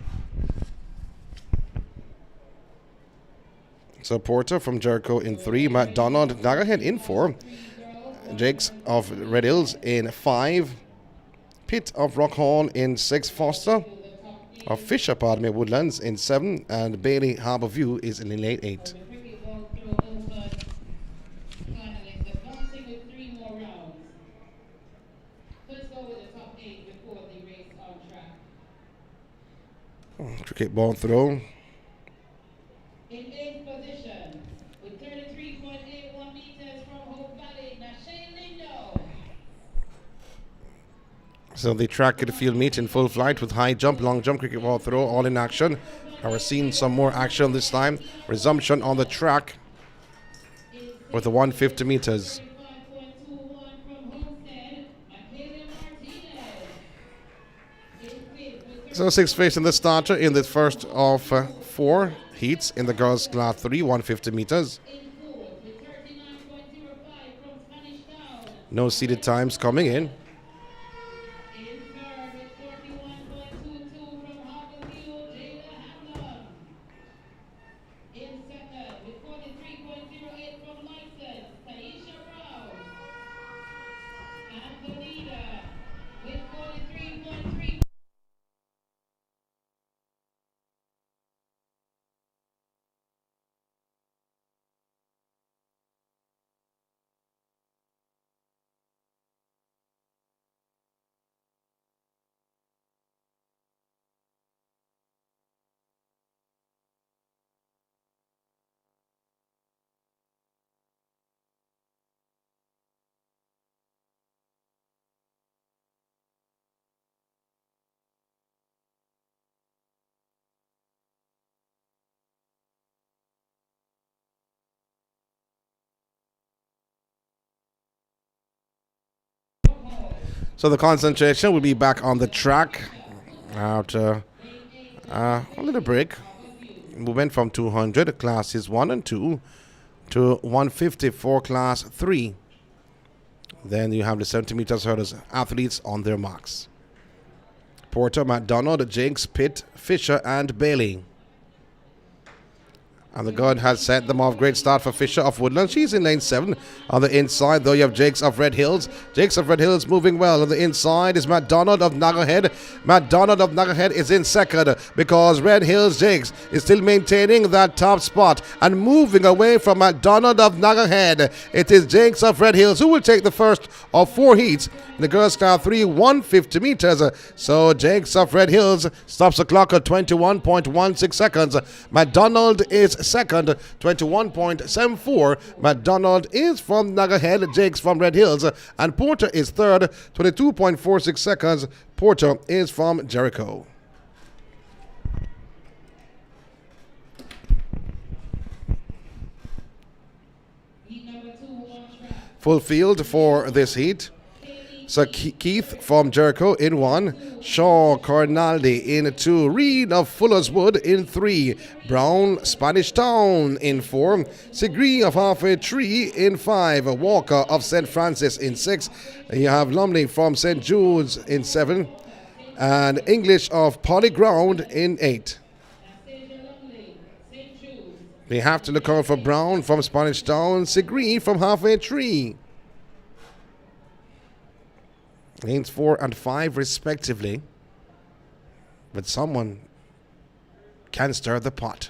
Speaker 2: So Porter from Jericho in 3. Matt Donald, Naggerhead in 4. Jakes of Red Hills in 5. Pitt of Rockhall in 6. Foster of Fisher, Woodlands in 7. And Bailey Harborview is in the late 8. Cricket ball throw.
Speaker 3: In 8th position, with 33.81 meters from Hope Valley, Nashane Lindo.
Speaker 2: So the track and field meet in full flight with high jump, long jump, cricket ball throw, all in action. And we're seeing some more action this time. Resumption on the track with the 150 meters. So 6 facing the starter in the first of 4 heats in the girls class 3, 150 meters. No seeded times coming in. So the concentration will be back on the track after a little break. We went from 200 classes 1 and 2 to 150 for class 3. Then you have the 70 meters hurdles athletes on their marks. Porter, McDonald, Jakes, Pitt, Fisher, and Bailey. And the guard has set them off. Great start for Fisher of Woodland. She's in lane 7. On the inside, though, you have Jakes of Red Hills. Jakes of Red Hills moving well. On the inside is McDonald of Naggerhead. McDonald of Naggerhead is in second because Red Hills Jakes is still maintaining that top spot and moving away from McDonald of Naggerhead. It is Jakes of Red Hills who will take the first of 4 heats in the girls' class 3, 150 meters. So Jakes of Red Hills stops the clock at 21.16 seconds. McDonald is second, 21.74. McDonald is from Naggerhead, Jakes from Red Hills, and Porter is third, 22.46 seconds. Porter is from Jericho. Full field for this heat. So Keith from Jericho in 1, Shaw Cornaldi in 2, Reed of Fullerswood in 3, Brown Spanish Town in 4, Sigree of Halfway Tree in 5, Walker of St. Francis in 6, you have Lumley from St. Jude's in 7, and English of Polyground in 8. We have to look out for Brown from Spanish Town, Sigree from Halfway Tree. Lanes 4 and 5 respectively. But someone can stir the pot.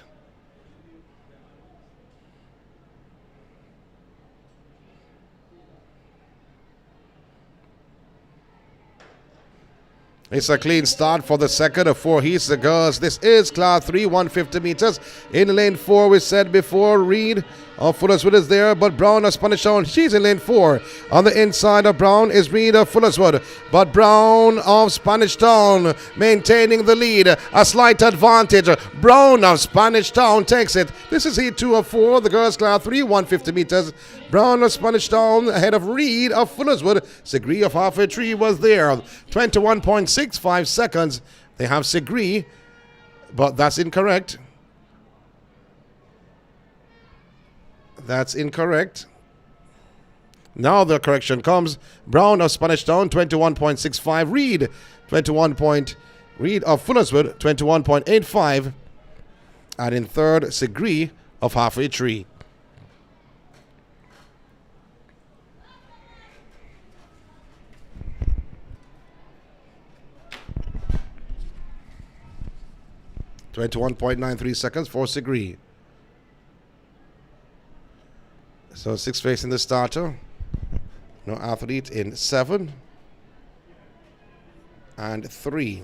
Speaker 2: It's a clean start for the second of 4 heats. The girls, this is class 3, 150 meters. In lane 4, we said before, Reed of Fullerswood is there, but Brown of Spanish Town, she's in lane 4. On the inside of Brown is Reed of Fullerswood, but Brown of Spanish Town maintaining the lead. A slight advantage. Brown of Spanish Town takes it. This is heat 2 of 4, the girls class 3, 150 meters. Brown of Spanish Town ahead of Reed of Fullerswood. Sigree of Halfway Tree was there. 21.65 seconds. They have Sigree, but that's incorrect. That's incorrect. Now the correction comes. Brown of Spanish Town, 21.65. Reed, Reed of Fullerswood, 21.85. And in third, Sigree of Halfway Tree. .93 seconds for Sigree. So 6 facing the starter. No athlete in 7 and 3.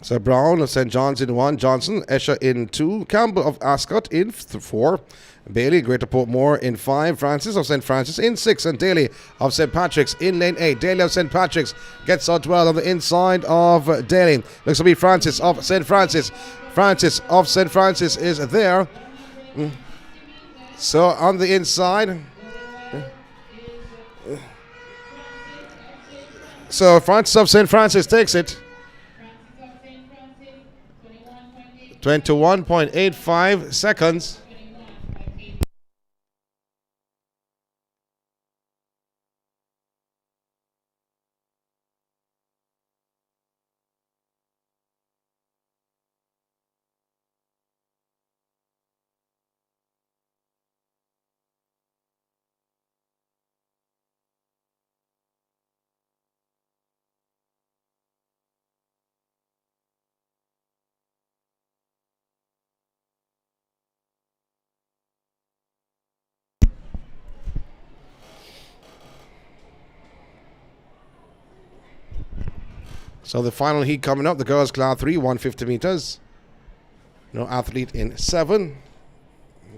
Speaker 2: So Brown of St. John's in 1, Johnson, Escher in 2, Campbell of Ascot in 4, Bailey, Greater Portmore in 5, Francis of St. Francis in 6, and Daly of St. Patrick's in lane 8. Daly of St. Patrick's gets out well on the inside of Daly. Looks to be Francis of St. Francis. Francis of St. Francis is there. So on the inside, So Francis of St. Francis takes it. 21.85 seconds. So the final heat coming up, the girls class 3, 150 meters. No athlete in 7.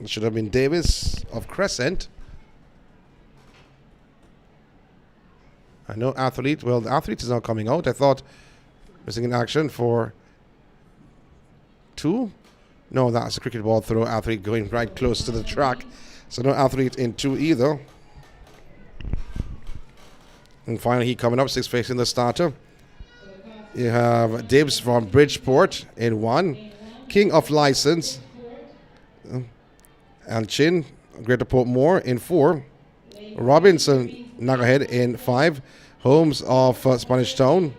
Speaker 2: It should have been Davis of Crescent. And no athlete. Well, the athlete is not coming out. I thought missing in action for 2. No, that's a cricket ball throw. Athlete going right close to the track. So no athlete in 2 either. And finally, heat coming up, 6 facing the starter. You have Dibs from Bridgeport in 1. King of License. And Chin, Greater Portmore in 4. Robinson, Nagahead in 5. Holmes of Spanish Town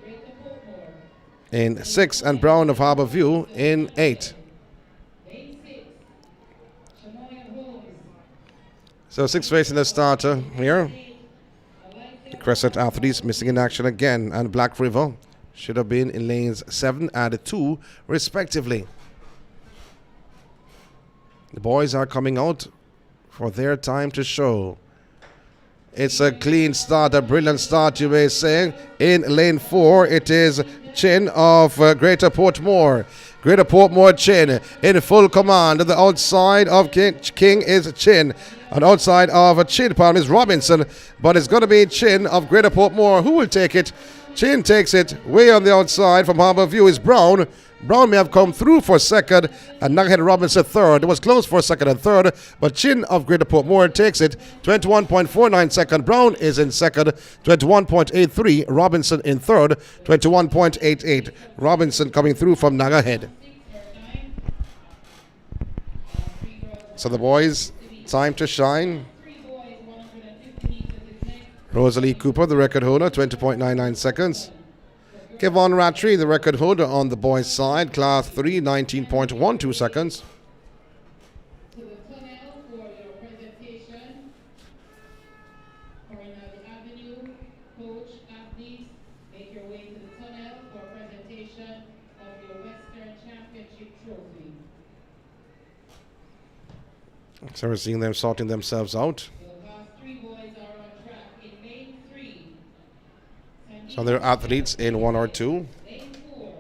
Speaker 2: in 6. And Brown of Harbour View in 8. So 6 facing the starter here. The Crescent athletes missing in action again. And Black River should have been in lanes 7 and 2 respectively. The boys are coming out for their time to show. It's a clean start, a brilliant start, you may say. In lane 4, it is Chin of Greater Portmore. Greater Portmore Chin in full command. The outside of King is Chin. And outside of Chin, pardon, is Robinson. But it's going to be Chin of Greater Portmore who will take it. Chin takes it way on the outside from Harbour View is Brown. Brown may have come through for second, and Nagahead Robinson third. It was close for second and third, but Chin of Greater Portmore takes it. 21.49 second. Brown is in second. 21.83. Robinson in third. 21.88. Robinson coming through from Nagahead. So the boys, time to shine. Rosalie Cooper, the record holder, 20.99 seconds. Kevon Rattray, the record holder on the boys' side, class 3, 19.12 seconds.
Speaker 3: To the tunnel for your presentation. Coronado Avenue, coach, athletes, make your way to the tunnel for presentation of your Western Championship trophy.
Speaker 2: So we're seeing them sorting themselves out.
Speaker 3: The last 3 boys are on track in lane 3.
Speaker 2: So they're athletes in 1 or 2.
Speaker 3: Lane 4,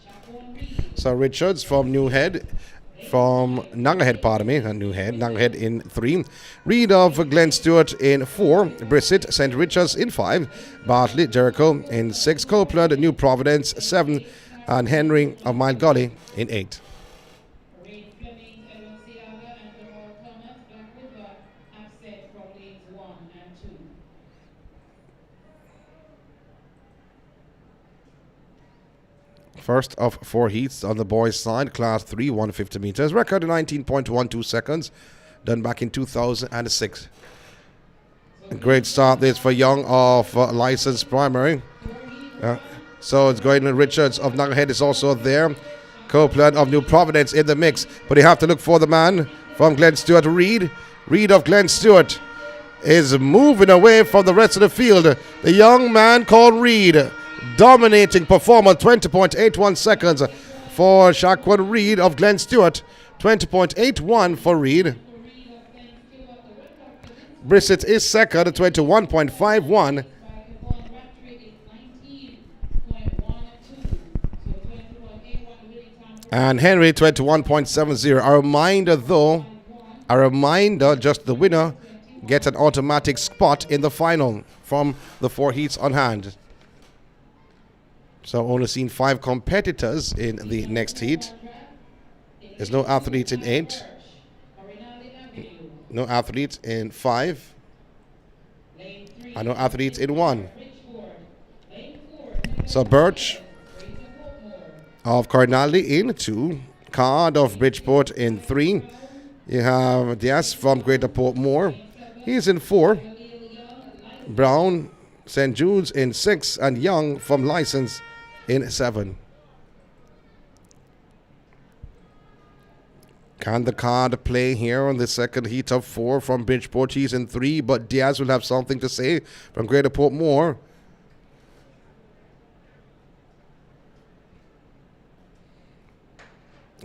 Speaker 3: Chaperon Reed.
Speaker 2: So Richards from Newhead, from Nagahead, pardon me, not Newhead, Nagahead in 3. Reed of Glen Stewart in 4. Brissett, St. Richards in 5. Bartley, Jericho in 6. Copeland, New Providence 7. And Henry of Mile Gully in 8.
Speaker 3: Reed Fleming, Edwin Seaga, and Jamal Thomas, Black River, absent from lanes 1 and 2.
Speaker 2: First of 4 heats on the boys' side, class 3, 150 meters. Record 19.12 seconds, done back in 2006. A great start this for Young of License Primary. So it's going with Richards of Nagahead is also there. Copeland of New Providence in the mix. But you have to look for the man from Glen Stewart, Reed. Reed of Glen Stewart is moving away from the rest of the field. The young man called Reed. Dominating performer, 20.81 seconds for Shaquan Reed of Glen Stewart. 20.81 for Reed. Brissett is second, 21.51. And Henry, 21.70. A reminder, just the winner gets an automatic spot in the final from the 4 heats on hand. So only seen 5 competitors in the next heat. There's no athlete in 8. No athlete in 5. and no athletes in 1. So Birch of Cardinality in 2. Card of Bridgeport in 3. You have Diaz from Greater Portmore. He's in 4. Brown, St. Jude's in 6. And Young from License in 7. Can the card play here on the second heat of 4 from Bridgeport? He's in 3, but Diaz will have something to say from Greater Portmore.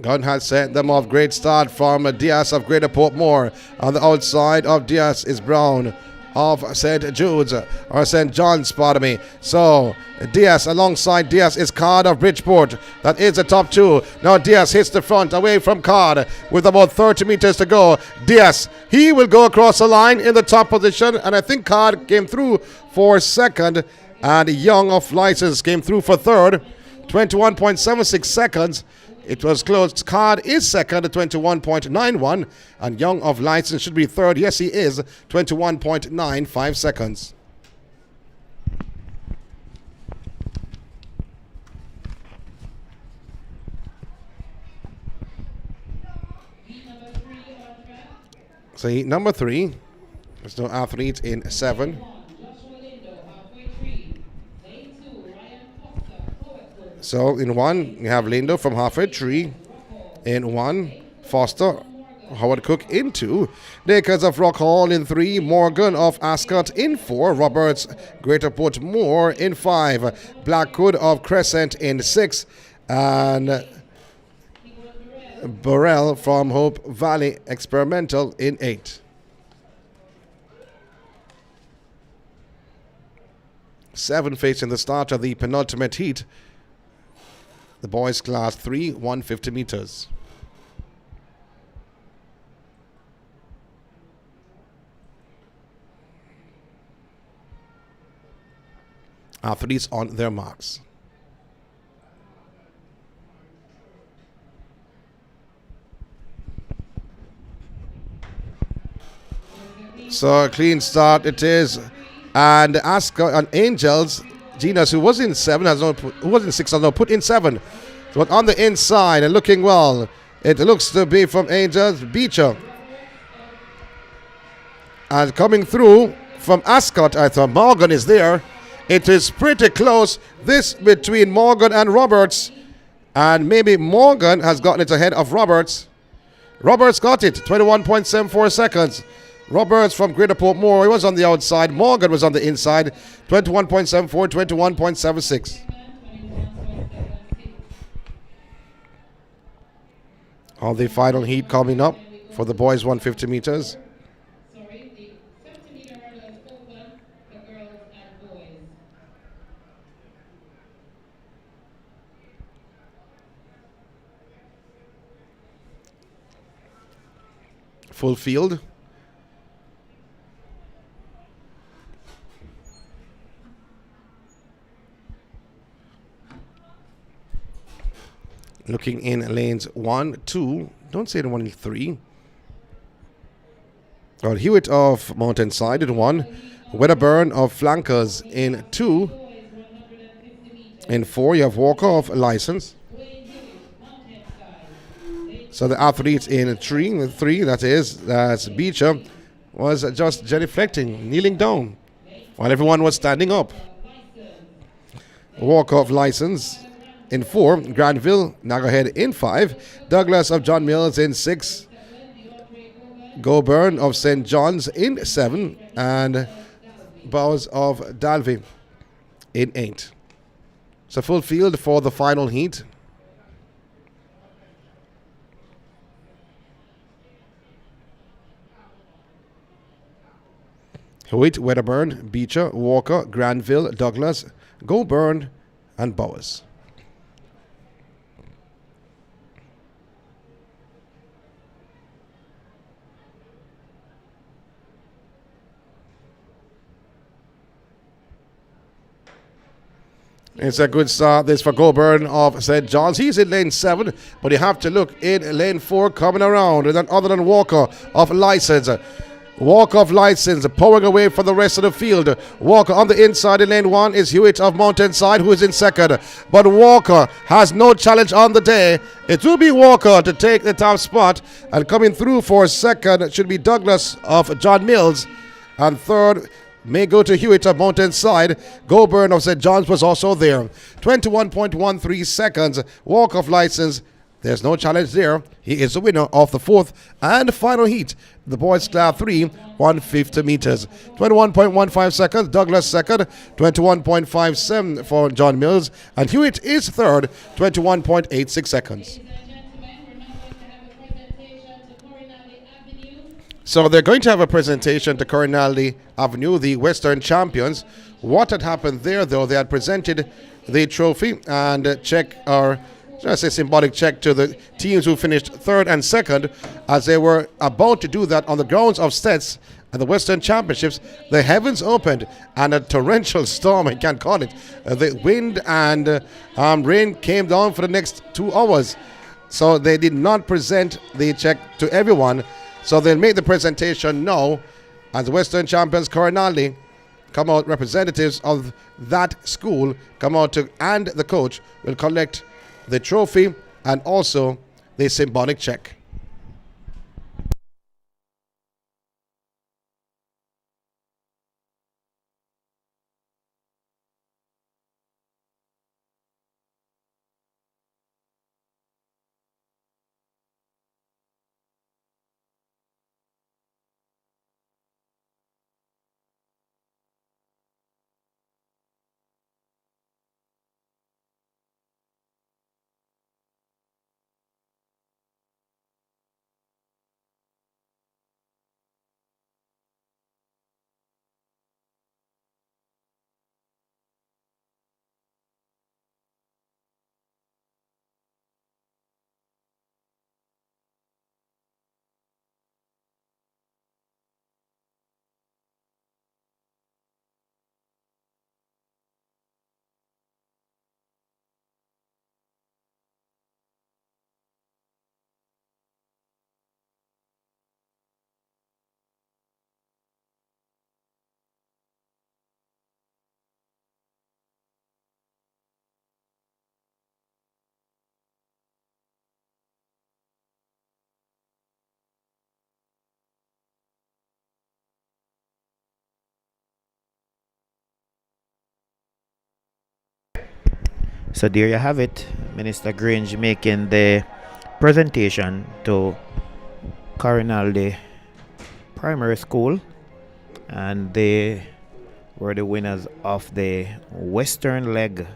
Speaker 2: Gunn has sent them off. Great start from Diaz of Greater Portmore. On the outside of Diaz is Brown of St. Jude's, or St. John's, pardon me. So Diaz, alongside Diaz is Card of Bridgeport. That is the top 2. Now Diaz hits the front away from Card with about 30 meters to go. Diaz, he will go across the line in the top position, and I think Card came through for second, and Young of License came through for third. 21.76 seconds. It was close. Card is second at 21.91, and Young of License should be third. Yes, he is. 21.95 seconds. So heat number 3. There's no athlete in 7. So in 1, you have Lindo from Halfway Tree. In 1, Foster, Howard Cook in 2. Dakers of Rock Hall in 3. Morgan of Ascot in 4. Roberts, Greater Portmore in 5. Blackwood of Crescent in 6. And Burrell from Hope Valley Experimental in 8. Seven facing the start of the penultimate heat. The boys class 3, 150 meters. Athletes on their marks. So a clean start it is. And Ascot and Angels, Genius, who was in 7, who was in 6, has now put in 7. But on the inside and looking well, it looks to be from Angels, Beecher. And coming through from Ascot, I thought Morgan is there. It is pretty close, this between Morgan and Roberts. And maybe Morgan has gotten it ahead of Roberts. Roberts got it, 21.74 seconds. Roberts from Greater Portmore, he was on the outside. Morgan was on the inside. 21.74, 21.76. On the final heat coming up for the boys 150 meters. Full field. Looking in lanes 1, 2, don't say the 1 in 3. Got Hewitt of Mountainside in 1. Wedderburn of Flankers in 2. In 4, you have Walker of License. So the athletes in 3, that's Beecher, was just genuflecting, kneeling down, while everyone was standing up. Walker of License in 4, Granville, Nagahead in 5, Douglas of John Mills in 6, Goburn of St. John's in 7, and Bowes of Dalvey in 8. So full field for the final heat. Hewitt, Wedderburn, Beecher, Walker, Granville, Douglas, Goburn, and Bowes. It's a good start, this for Goburn of St. John's. He's in lane 7, but you have to look in lane 4 coming around. And then other than Walker of License. Walker of License powering away for the rest of the field. Walker on the inside in lane 1 is Hewitt of Mountainside, who is in second. But Walker has no challenge on the day. It will be Walker to take the top spot. And coming through for second should be Douglas of John Mills. And third may go to Hewitt of Mountainside. Goburn of St. John's was also there. 21.13 seconds. Walker of License. There's no challenge there. He is the winner of the fourth and final heat. The boys class 3, 150 meters. 21.15 seconds. Douglas second. 21.57 for John Mills. And Hewitt is third. 21.86 seconds. So they're going to have a presentation to Corinaldi Avenue, the Western champions. What had happened there, though, they had presented the trophy and check, or should I say symbolic check, to the teams who finished third and second, as they were about to do that on the grounds of Stets at the Western Championships. The heavens opened and a torrential storm, I can't call it. The wind and rain came down for the next 2 hours. So they did not present the check to everyone. So they'll make the presentation now as the Western champions Corinaldi come out, representatives of that school come out to, and the coach will collect the trophy and also the symbolic check.
Speaker 8: So there you have it, Minister Grange making the presentation to Corinaldi Primary School, and they were the winners of the western leg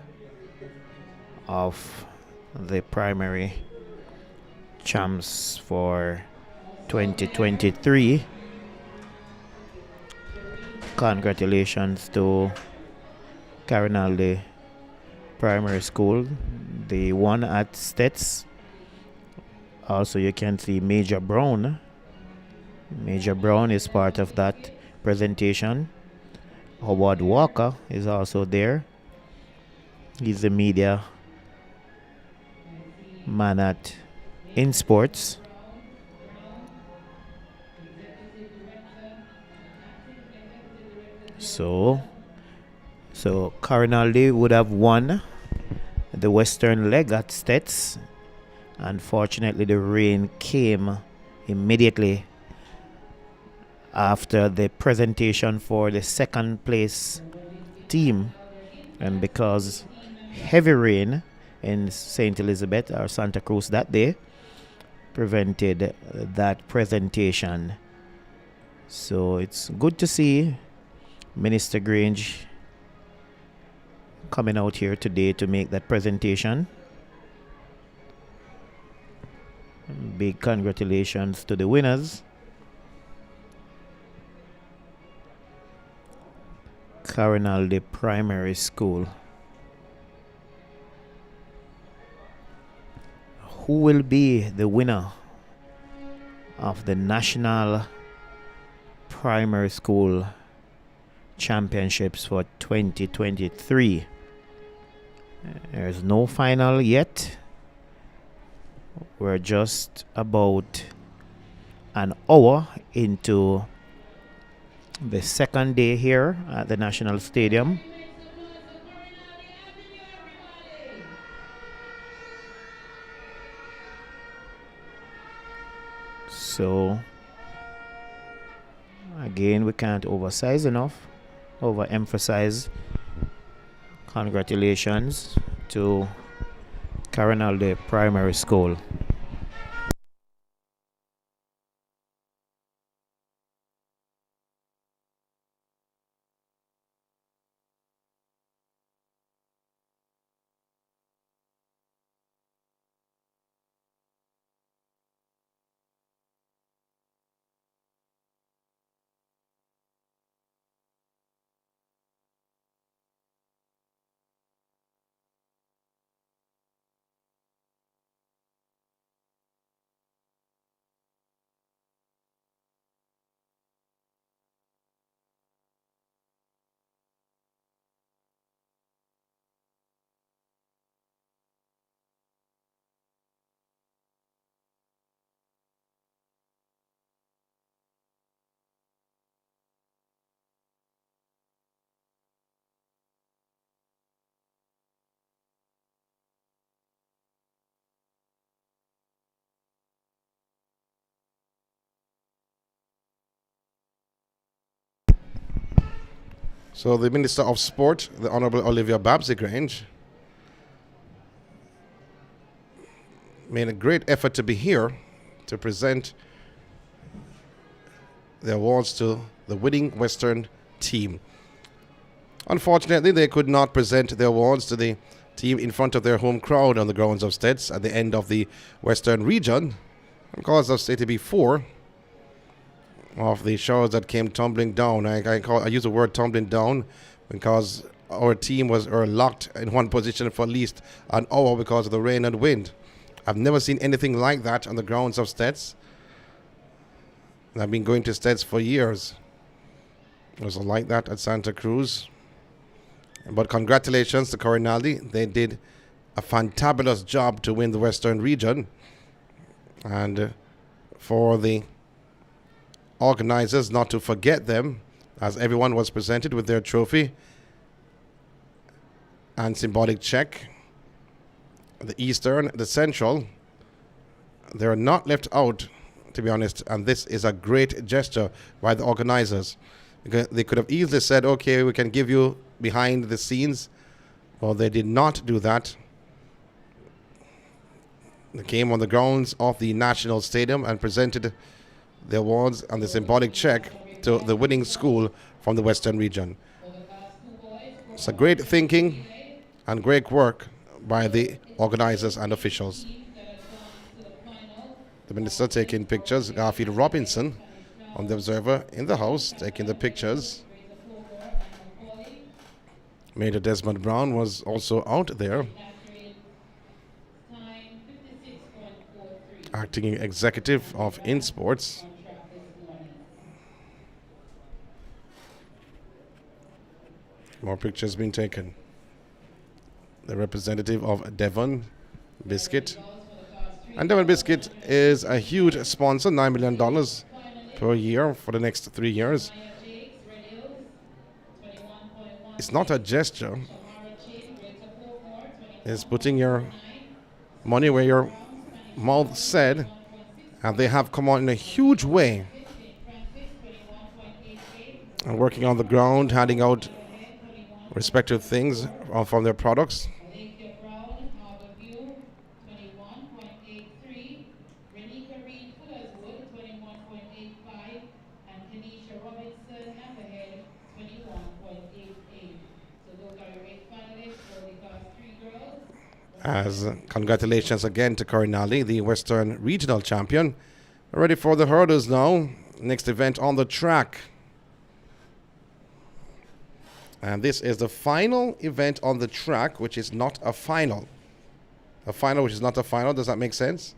Speaker 8: of the primary champs for 2023. Congratulations to Corinaldi Primary School, the one at Stets. Also, you can see Major Brown. Major Brown is part of that presentation. Howard Walker is also there. He's the media man at INSPORTS. So Corinaldi would have won the western leg at Stets. Unfortunately, the rain came immediately after the presentation for the second place team, and because heavy rain in St. Elizabeth or Santa Cruz that day prevented that presentation. So it's good to see Minister Grange coming out here today to make that presentation. Big congratulations to the winners. Corinaldi Primary School. Who will be the winner of the National Primary School Championships for 2023? There's no final yet. We're just about an hour into The second day here at the National Stadium. So again, we can't overemphasize enough. Congratulations to Carinaldi Primary School.
Speaker 2: So the Minister of Sport, the Honourable Olivia Babsy-Grange, made a great effort to be here to present the awards to the winning Western team. Unfortunately, they could not present the awards to the team in front of their home crowd on the grounds of Stets at the end of the Western region because of stated before of the showers that came tumbling down. I use the word tumbling down because our team was locked in one position for at least an hour because of the rain and wind. I've never seen anything like that on the grounds of Stets. And I've been going to Stets for years. It was like that at Santa Cruz. But congratulations to Carinaldi. They did a fantabulous job to win the Western region. And for the organizers not to forget them, as everyone was presented with their trophy and symbolic check. The Eastern, the Central, they're not left out, to be honest, and this is a great gesture by the organizers. Because they could have easily said, okay, we can give you behind the scenes. Well, they did not do that. They came on the grounds of the National Stadium and presented the awards and the symbolic check to the winning school from the Western region. It's a great thinking and great work by the organizers and officials. The minister taking pictures, Garfield Robinson on the observer in the house taking the pictures. Major Desmond Brown was also out there, acting executive of INSPORTS. More pictures being taken. The representative of Devon Biscuit. And Devon Biscuit is a huge sponsor, $9 million per year for the next 3 years. It's not a gesture. It's putting your money where your mouth said, and they have come on in a huge way and working on the ground, handing out respective things from their products. As congratulations again to Carinaldi, the Western Regional Champion. Ready for the hurdles now. Next event on the track. And this is the final event on the track, which is not a final. A final which is not a final, does that make sense?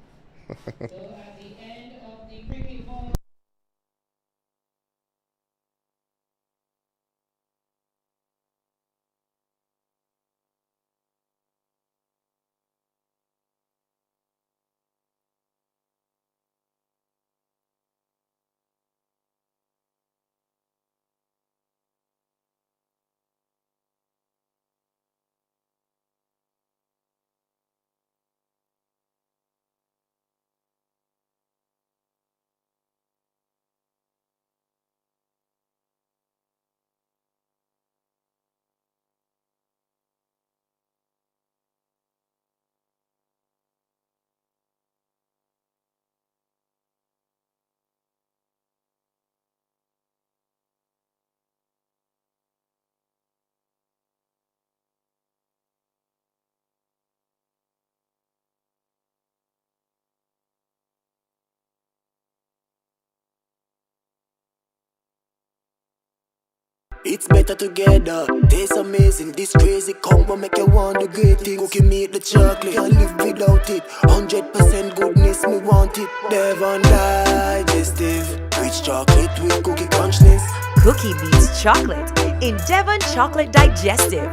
Speaker 4: It's better together. Tastes amazing. This crazy combo make you want the great things. Cookie meat the chocolate, can't live without it. 100% goodness, me want it. Devon Digestive. Rich chocolate with cookie crunchness.
Speaker 5: Cookie beats chocolate in Devon Chocolate Digestive.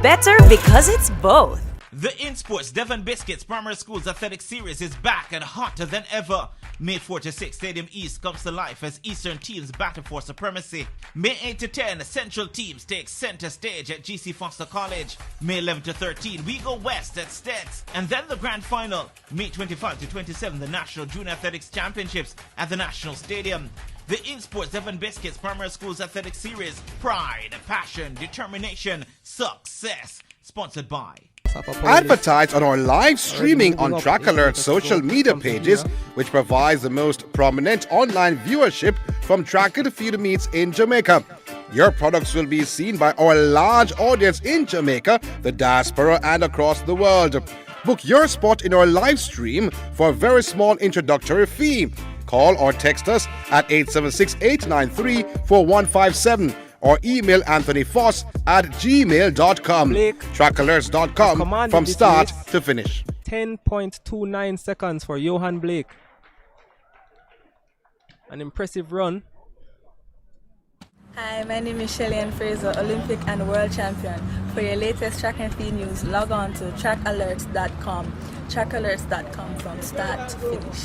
Speaker 5: Better because it's both.
Speaker 1: The INSPORTS Devon Biscuits Primary Schools Athletic Series is back and hotter than ever. May 4 to 6, Stadium East comes to life as Eastern teams battle for supremacy. May 8 to 10, Central teams take center stage at GC Foster College. May 11 to 13, we go west at Stets. And then the grand final, May 25 to 27, the National Junior Athletics Championships at the National Stadium. The INSPORTS Devon Biscuits Primary Schools Athletic Series, pride, passion, determination, success. Sponsored by...
Speaker 2: Advertise on our live streaming on Track Alert's social media pages, which provides the most prominent online viewership from tracker to field meets in Jamaica. Your products will be seen by our large audience in Jamaica, the diaspora, and across the world. Book your spot in our live stream for a very small introductory fee. Call or text us at 876-893-4157. or email anthonyfoss@gmail.com. Trackalerts.com from start to finish.
Speaker 6: 10.29 seconds for Johan Blake. An impressive run.
Speaker 7: Hi, my name is Shelly-Ann Fraser, Olympic and World Champion. For your latest track and field news, log on to trackalerts.com. Trackalerts.com from start to finish.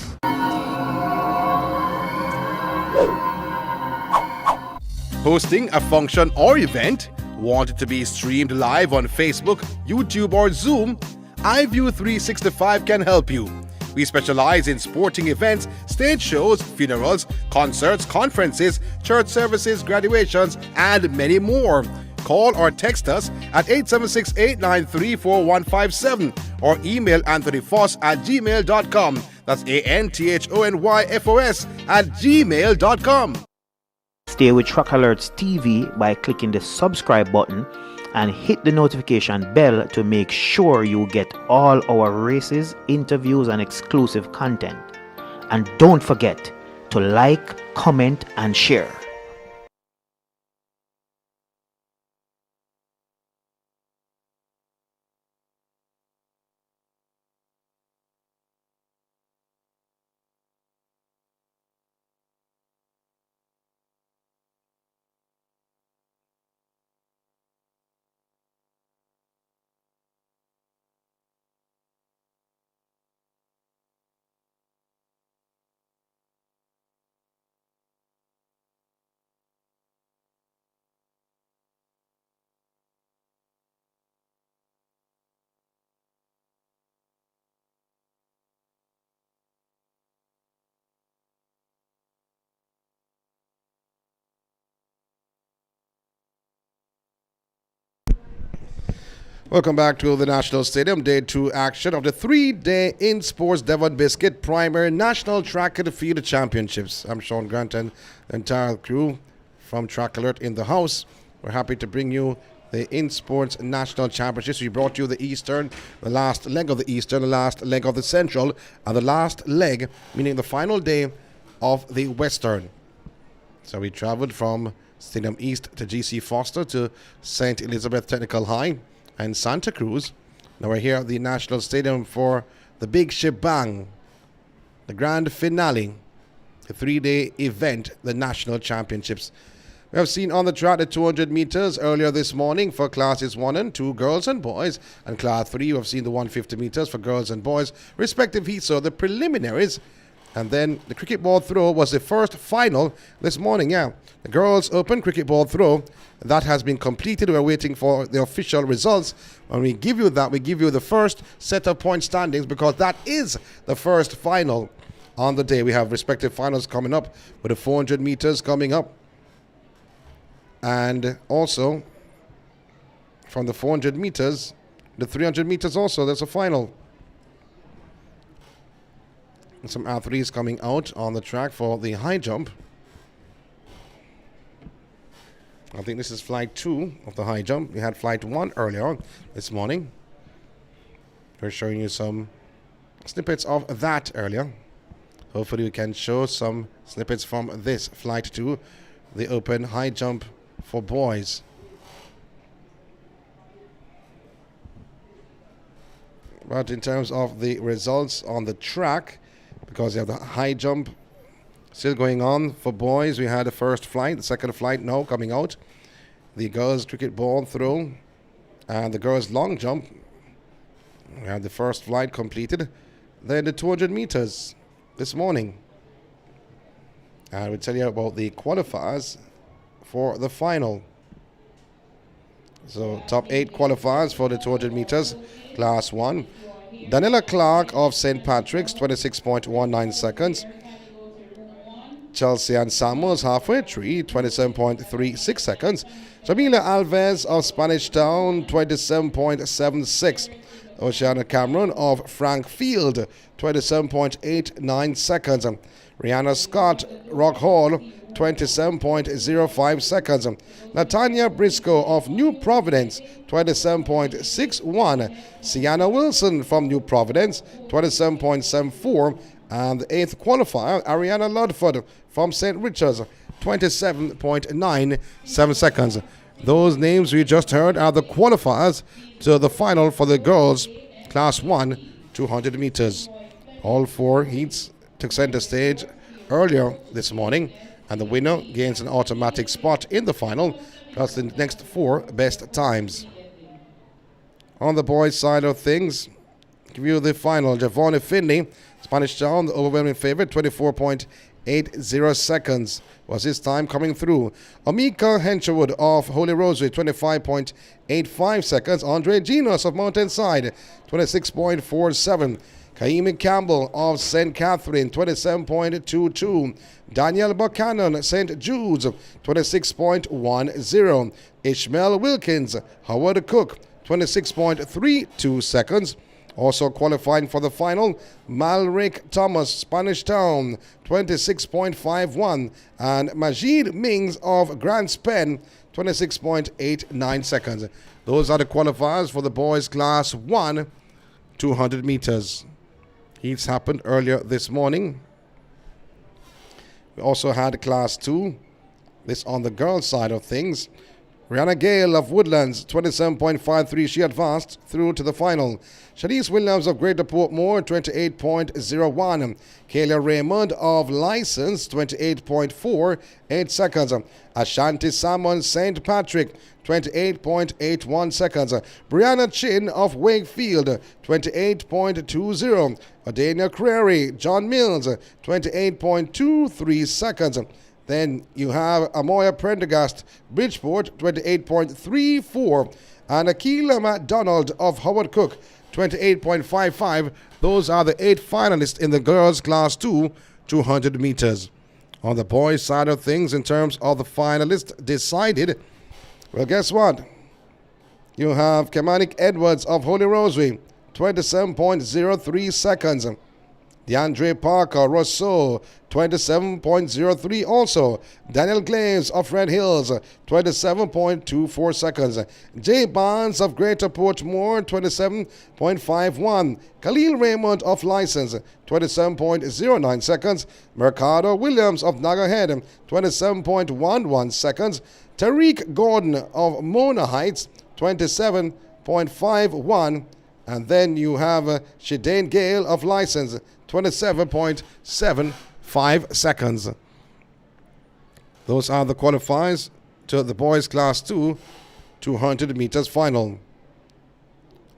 Speaker 2: Hosting a function or event? Want it to be streamed live on Facebook, YouTube, or Zoom? iView 365 can help you. We specialize in sporting events, stage shows, funerals, concerts, conferences, church services, graduations, and many more. Call or text us at 876-893-4157 or email anthonyfoss@gmail.com. That's ANTHONYFOS@gmail.com.
Speaker 8: Stay with Track Alerts TV by clicking the subscribe button and hit the notification bell to make sure you get all our races, interviews, and exclusive content. And don't forget to like, comment, and share.
Speaker 2: Welcome back to the National Stadium, Day 2 action of the 3-day INSPORTS Devon Biscuit Primary National Track and Field Championships. I'm Sean Grant and the entire crew from Track Alert in the house. We're happy to bring you the INSPORTS National Championships. We brought you the Eastern, the last leg of the Eastern, the last leg of the Central, and the last leg, meaning the final day of the Western. So we traveled from Stadium East to GC Foster to St. Elizabeth Technical High and Santa Cruz. Now we're here at the National Stadium for the big shebang, the grand finale, the 3-day event, the National Championships. We have seen on the track the 200 meters earlier this morning for classes 1 and 2, girls and boys, and class 3 you have seen the 150 meters for girls and boys, respective heats, so the preliminaries. And then the cricket ball throw was the first final this morning, the girls open cricket ball throw. That has been completed. We're waiting for the official results. When we give you that, we give you the first set of point standings because that is the first final on the day. We have respective finals coming up with the 400 meters coming up. And also, from the 400 meters, the 300 meters also, there's a final. And some athletes coming out on the track for the high jump. I think this is flight 2 of the high jump. We had flight 1 earlier on this morning. We're showing you some snippets of that earlier. Hopefully we can show some snippets from this flight 2, the open high jump for boys. But in terms of the results on the track, because you have the high jump still going on for boys, we had the first flight, the second flight now coming out. The girls' cricket ball throw and the girls' long jump. We had the first flight completed. Then the 200 meters this morning. And we'll tell you about the qualifiers for the final. So top 8 qualifiers for the 200 meters, class 1. Daniela Clark of St. Patrick's, 26.19 seconds. Chelsea Ann Samuels, halfway tree, 27.36 seconds. Jamila Alves of Spanish Town, 27.76. Oceana Cameron of Frank Field, 27.89 seconds. Rihanna Scott, Rock Hall, 27.05 seconds. Natanya Briscoe of New Providence, 27.61. Sienna Wilson from New Providence, 27.74. And the 8th qualifier, Ariana Ludford from St. Richard's, 27.97 seconds. Those names we just heard are the qualifiers to the final for the girls, Class 1, 200 meters. All 4 heats took center stage earlier this morning, and the winner gains an automatic spot in the final, plus the next 4 best times. On the boys' side of things, give you the final. Javon Finley, Spanish Town, the overwhelming favorite, 24.80 seconds was his time coming through. Amika Hencherwood of Holy Rosary, 25.85 seconds. Andre Genos of Mountainside, 26.47. Kaimi Campbell of St. Catherine, 27.22. Daniel Buchanan, St. Jude's, 26.10. Ishmael Wilkins, Howard Cook, 26.32 seconds. Also qualifying for the final, Malric Thomas, Spanish Town, 26.51. And Majid Mings of Grants Pen, 26.89 seconds. Those are the qualifiers for the boys' Class 1, 200 meters. Heats happened earlier this morning. We also had Class 2. This on the girls' side of things. Rihanna Gale of Woodlands, 27.53. She advanced through to the final. Shanice Williams of Greater Portmore, 28.01. Kayla Raymond of License, 28.48 seconds. Ashanti Salmon St. Patrick, 28.81 seconds. Brianna Chin of Wakefield, 28.20. Adania Crary, John Mills, 28.23 seconds. Then you have Amoya Prendergast, Bridgeport, 28.34. And Akila MacDonald of Howard Cook, 28.55. Those are the 8 finalists in the girls' Class 2, 200 meters. On the boys' side of things, in terms of the finalists decided, well, guess what? You have Kemanik Edwards of Holy Rosary, 27.03 seconds. DeAndre Parker Rousseau, 27.03 also. Daniel Glaves of Red Hills, 27.24 seconds. Jay Barnes of Greater Portmore, 27.51. Khalil Raymond of License, 27.09 seconds. Mercado Williams of Nagahead, 27.11 seconds. Tariq Gordon of Mona Heights, 27.51. And then you have Shadane Gale of License, 27.75 seconds. Those are the qualifiers to the boys' Class 2, 200 meters final.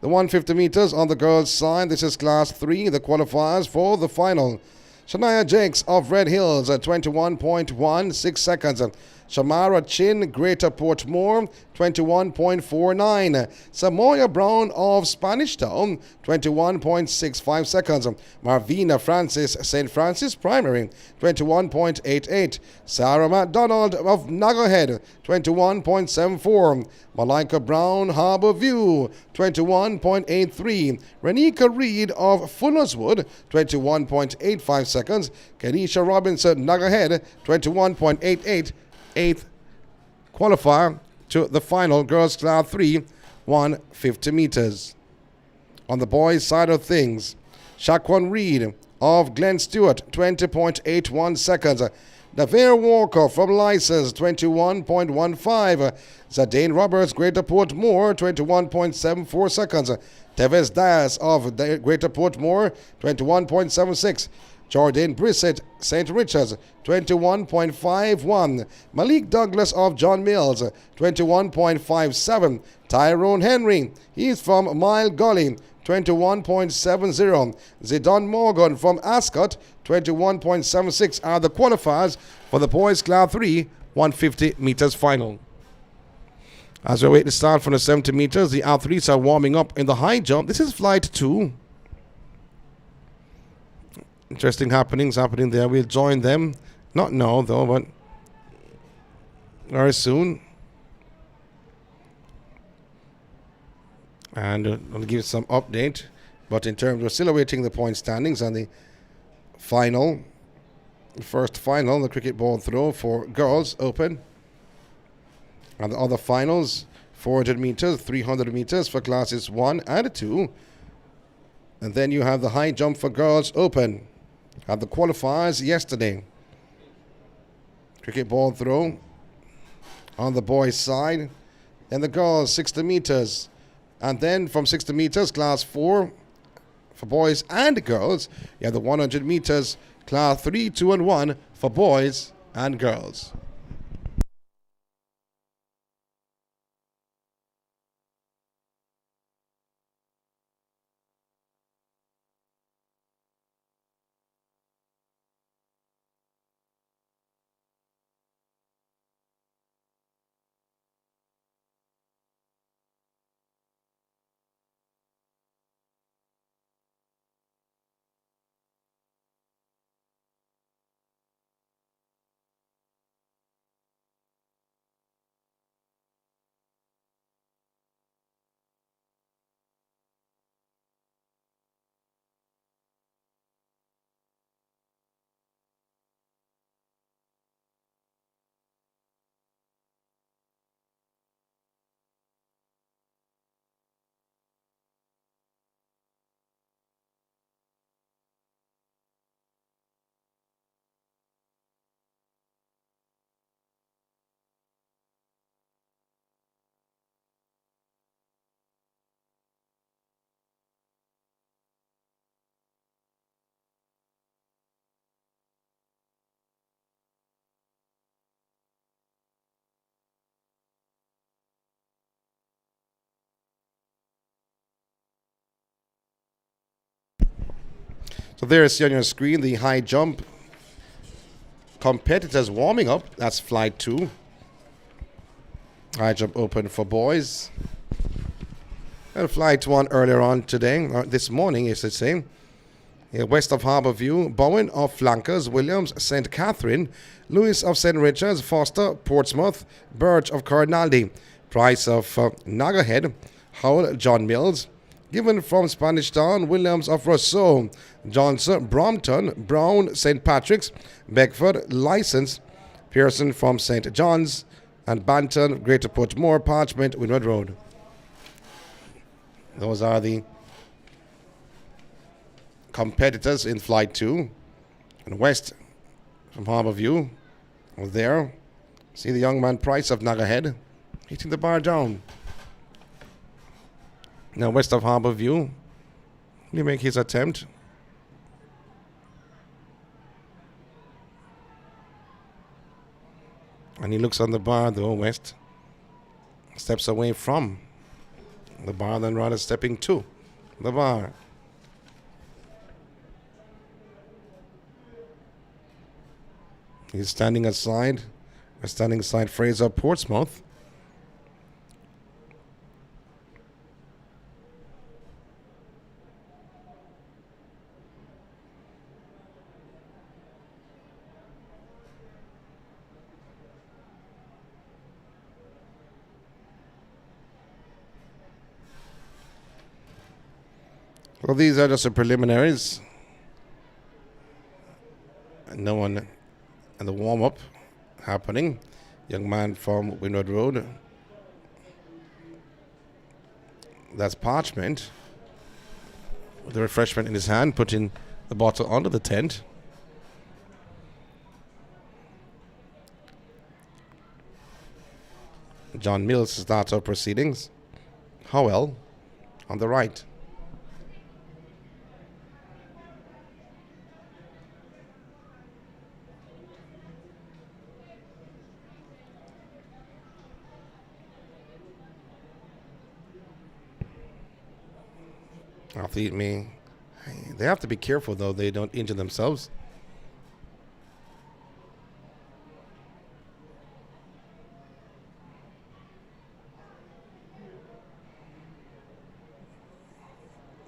Speaker 2: The 150 meters on the girls' side, this is Class 3, the qualifiers for the final. Shania Jakes of Red Hills at 21.16 seconds. Shamara Chin, Greater Portmore, 21.49. Samoya Brown of Spanish Town, 21.65 seconds. Marvina Francis, St. Francis Primary, 21.88. Sarah MacDonald of Nagahead, 21.74. Malika Brown, Harbour View, 21.83. Renika Reed of Fullerswood, 21.85 seconds. Kenisha Robinson, Nagahead, 21.88. 8th qualifier to the final, girls Class 3, 150 meters. On the boys' side of things, Shaquan Reed of Glen Stewart, 20.81 seconds. Davere Walker from License, 21.15. Zadain Roberts, Greater Portmore, 21.74 seconds. Teves Dias of Greater Portmore, 21.76. Jordan Brissett, St. Richards, 21.51. Malik Douglas of John Mills, 21.57. Tyrone Henry, he's from Mile Gully, 21.70. Zidon Morgan from Ascot, 21.76 are the qualifiers for the boys Class 3 150 meters final. As we wait to start from the 70 meters, the athletes are warming up in the high jump. This is flight 2. Interesting happenings happening there. We'll join them. Not now, though, but very soon. And I'll give some update. But in terms, we're still awaiting the point standings and the final, the first final, the cricket ball throw for girls open. And the other finals, 400 meters, 300 meters for classes 1 and 2. And then you have the high jump for girls open. At the qualifiers yesterday. Cricket ball throw on the boys' side. And the girls, 60 meters. And then from 60 meters, class 4 for boys and girls. You have the 100 meters, class 3, 2 and 1 for boys and girls. So there you see on your screen the high jump competitors warming up. That's flight 2. High jump open for boys. And flight 1 earlier on today, or this morning, I should say. West of Harbourview, Bowen of Flankers, Williams, St. Catherine, Lewis of St. Richards, Foster, Portsmouth, Birch of Cardinaldy, Price of Nagahead, Howell, John Mills, Given from Spanish Town, Williams of Rousseau, Johnson, Brompton, Brown, St. Patrick's, Beckford, License, Pearson from St. John's, and Banton, Greater Portmore, Parchment, Windward Road. Those are the competitors in Flight 2. And west from Harbourview, there, see the young man Price of Nagahead hitting the bar down. Now west of Harbourview, he make his attempt. And he looks on the bar though, west. Steps away from the bar, then rather stepping to the bar. He's standing aside Fraser Portsmouth. Well, these are just the preliminaries. No one, and the warm-up happening. Young man from Windward Road. That's Parchment. With the refreshment in his hand, putting the bottle onto the tent. John Mills starts our proceedings. Howell on the right. Athlete they have to be careful though they don't injure themselves.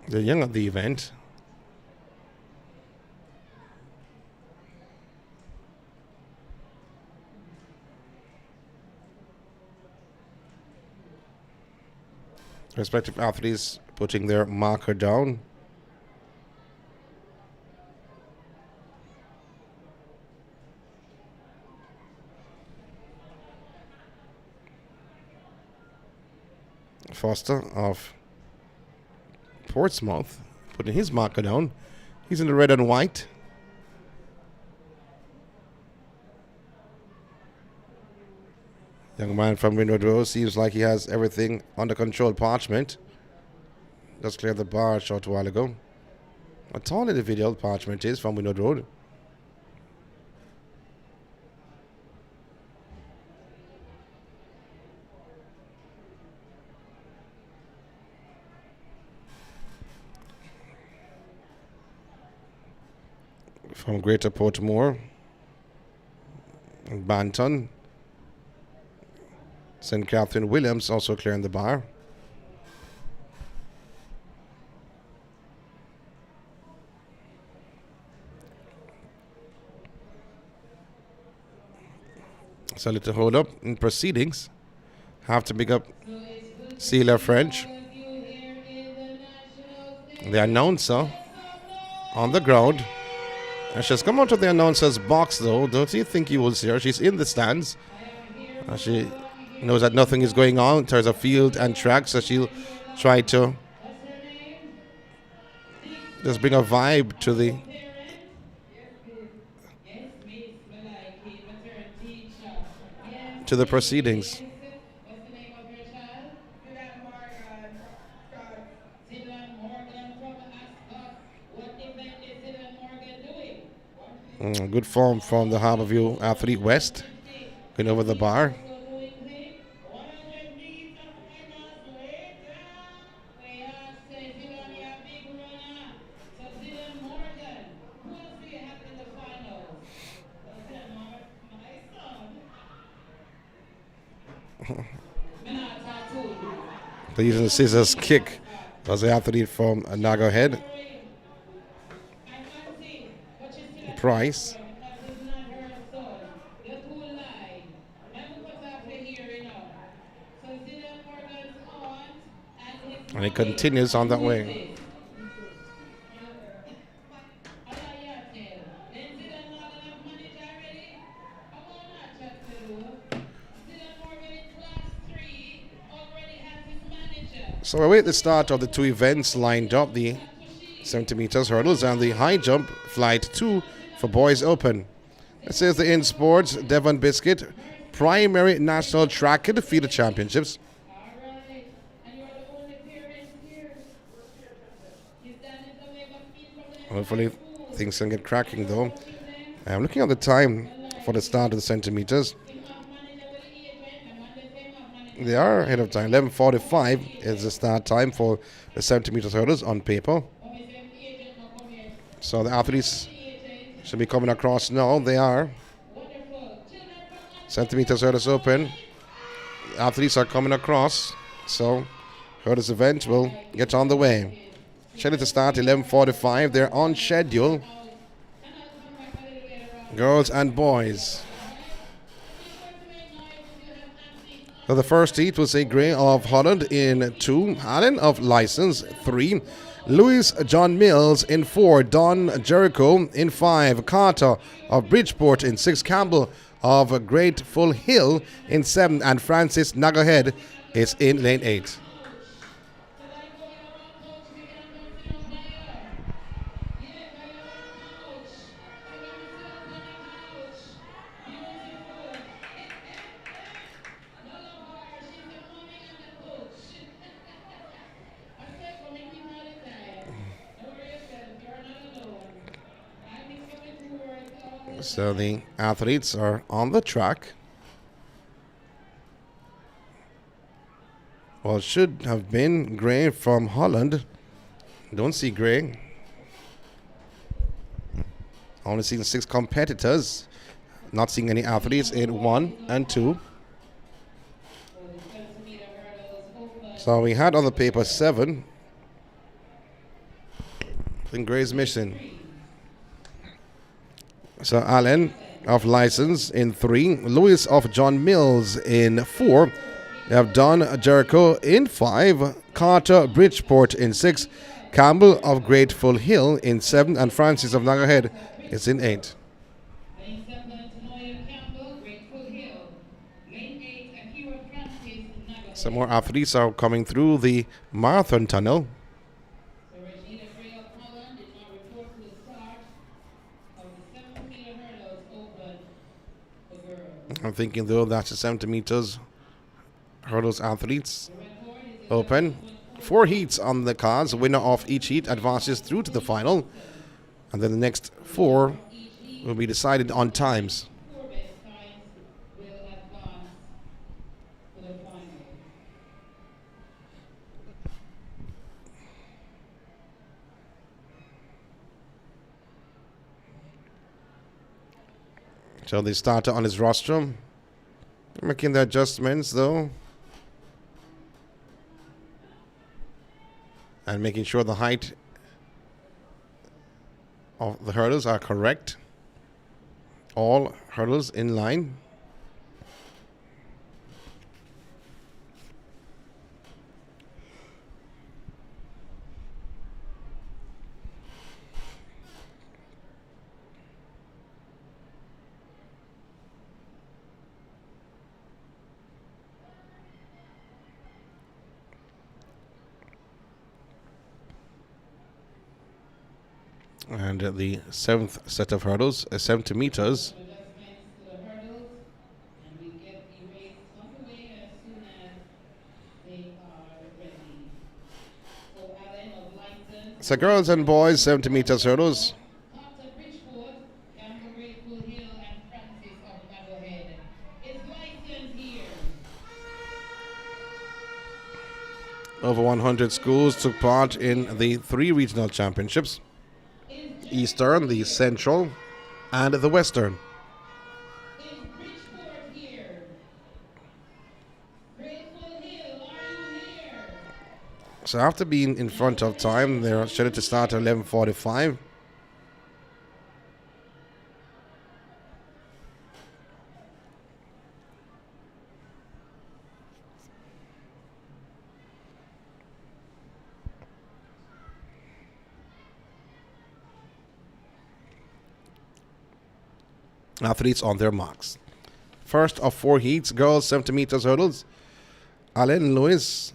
Speaker 2: They're young at the event. Respective athletes putting their marker down. Foster of Portsmouth putting his marker down. He's in the red and white. Young man from Windward Road seems like he has everything under control. Parchment just cleared the bar a short while ago. A tall individual Parchment is from Windward Road. From Greater Portmore, Banton, St. Catherine Williams also clearing the bar. So a little hold up in proceedings. Have to pick up Celia French. The announcer on the ground. And she's come out of the announcer's box though. Don't you think you will see her? She's in the stands. She knows that nothing is going on in terms of field and track, so she'll try to just bring a vibe to the proceedings. Good form from the Harborview athlete West. Going over the bar. They're using the scissors kick. That's the athlete from Nago Head. Price. And it continues on that way. So we await the start of the two events lined up, the 70 meters hurdles and the high jump flight 2 for boys open. It says the INSPORTS Devon Biscuit primary national track and feeder championships. Hopefully things can get cracking though. I'm looking at the time for the start of the centimeters. They are ahead of time. 11:45 is the start time for the 70 meters hurdles on paper. So the athletes should be coming across now. They are. Centimeters hurdles open. Athletes are coming across. So hurdles event will get on the way. Scheduled to start 11:45. They're on schedule. Girls and boys. So the first heat was a Gray of Holland in 2, Allen of License 3, Louis John Mills in 4, Don Jericho in 5, Carter of Bridgeport in 6, Campbell of Grateful Hill in 7, and Francis Nagahead is in lane 8. So the athletes are on the track. Well, it should have been Gray from Holland. Don't see Gray. Only seeing 6 competitors. Not seeing any athletes in 1 and 2. So we had on the paper 7. I think Gray's missing. So Allen of License in 3. Lewis of John Mills in 4. They have Don Jericho in 5. Carter Bridgeport in 6. Campbell of Grateful Hill in 7. And Francis of Nagahead is in 8. Some more athletes are coming through the marathon tunnel. I'm thinking though that's the 70 meters hurdles athletes open. 4 heats on the cards. The winner of each heat advances through to the final. And then the next 4 will be decided on times. So the starter on his rostrum, making the adjustments though, and making sure the height of the hurdles are correct. All hurdles in line. And the 7th set of hurdles, 70 meters. So girls and boys, 70 meters hurdles. Over 100 schools took part in the 3 regional championships. Eastern, the Central, and the Western. So after being in front of time, they're scheduled to start at 11:45. Athletes on their marks. First of 4 heats, girls 70 meters hurdles. Allen, Lewis,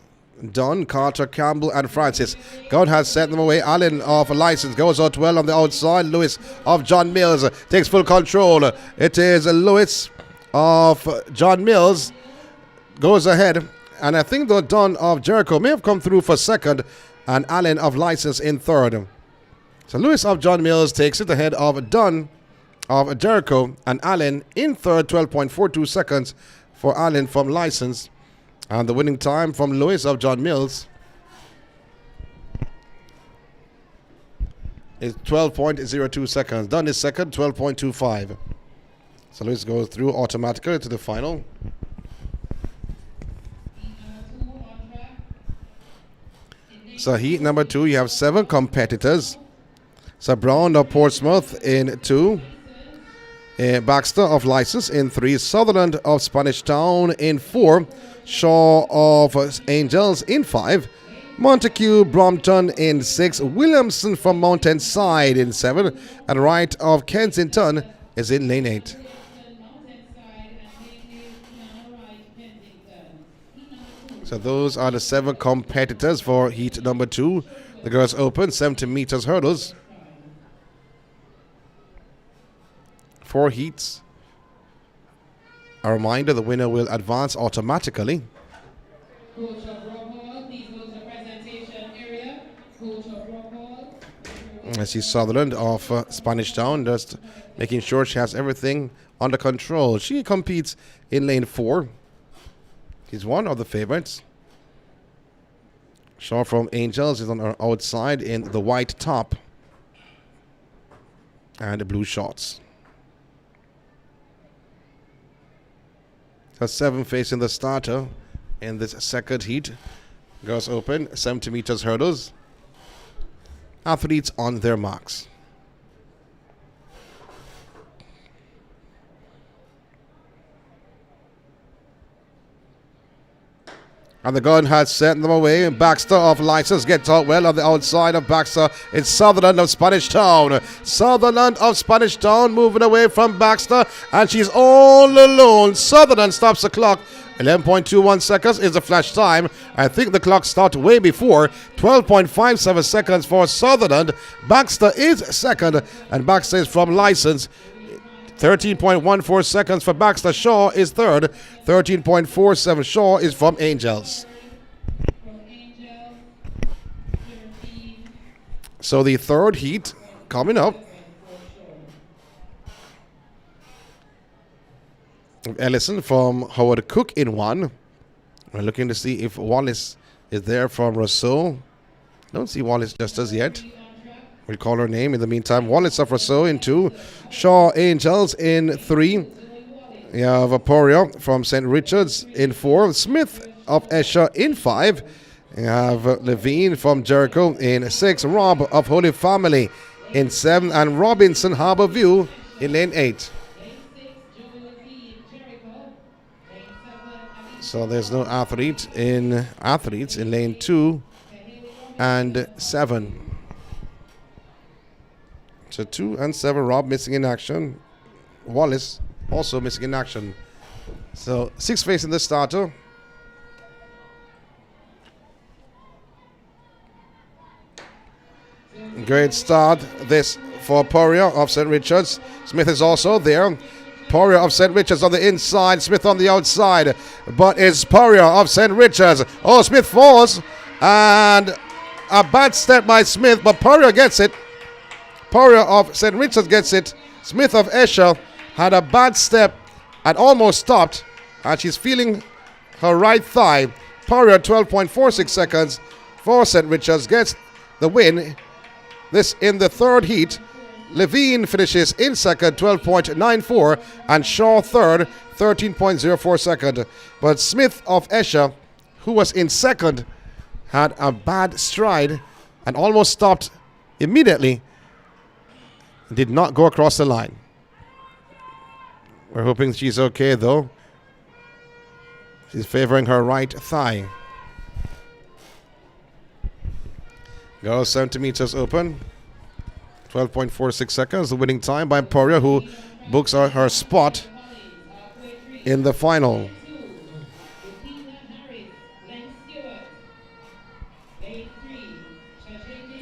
Speaker 2: Dunn, Carter, Campbell, and Francis. God has sent them away. Allen of License goes out well on the outside. Lewis of John Mills takes full control. It is Lewis of John Mills goes ahead. And I think the Dunn of Jericho may have come through for second. And Allen of License in third. So Lewis of John Mills takes it ahead of Dunn of Jericho, and Allen in third, 12.42 seconds for Allen from License. And the winning time from Lewis of John Mills is 12.02 seconds. Dunn is second, 12.25. So Lewis goes through automatically to the final. So heat number 2, you have 7 competitors. So Brown of Portsmouth in 2. Baxter of License in 3. Sutherland of Spanish Town in 4. Shaw of Angels in 5. Montague Brompton in 6. Williamson from Mountainside in 7. And Wright of Kensington is in lane 8. So those are the 7 competitors for heat number 2. The girls open 70 meters hurdles. 4 heats. A reminder, the winner will advance automatically. I see Sutherland of Spanish Town just making sure she has everything under control. She competes in lane 4. She's one of the favorites. Shaw from Angels is on her outside in the white top and the blue shorts. Her 7 facing the starter in this second heat. Girls Open, 70 meters hurdles. Athletes on their marks. And the gun has sent them away. Baxter of License gets out well on the outside of Baxter. It's Sutherland of Spanish Town. Sutherland of Spanish Town moving away from Baxter. And she's all alone. Sutherland stops the clock. 11.21 seconds is the flash time. I think the clock starts way before. 12.57 seconds for Sutherland. Baxter is second. And Baxter is from License. 13.14 seconds for Baxter. Shaw is third. 13.47 Shaw is from Angels. So the third heat coming up. Ellison from Howard Cook in 1. We're looking to see if Wallace is there from Rousseau. Don't see Wallace just as yet. We'll call her name. In the meantime, Wallace of Rousseau in 2. Shaw Angels in 3. You have Vaporia from St. Richards in 4. Smith of Esher in 5. You have Levine from Jericho in 6. Rob of Holy Family in 7. And Robinson Harbour View in lane 8. So there's no athletes in lane 2 and 7. So 2 and 7, Rob missing in action. Wallace also missing in action. So 6 facing the starter. Great start this for Poirier of St. Richards. Smith is also there. Poirier of St. Richards on the inside, Smith on the outside. But it's Poirier of St. Richards. Oh, Smith falls. And a bad step by Smith, but Poirier gets it. Poirier of St. Richards gets it. Smith of Esher had a bad step and almost stopped. And she's feeling her right thigh. Poirier 12.46 seconds for St. Richards gets the win. This in the third heat. Levine finishes in second, 12.94, and Shaw third, 13.04 second. But Smith of Esher, who was in second, had a bad stride and almost stopped immediately. Did not go across the line. We're hoping she's okay, though. She's favoring her right thigh. Girls 70 meters open. 12.46 seconds, the winning time by Poirier, who books her spot in the final.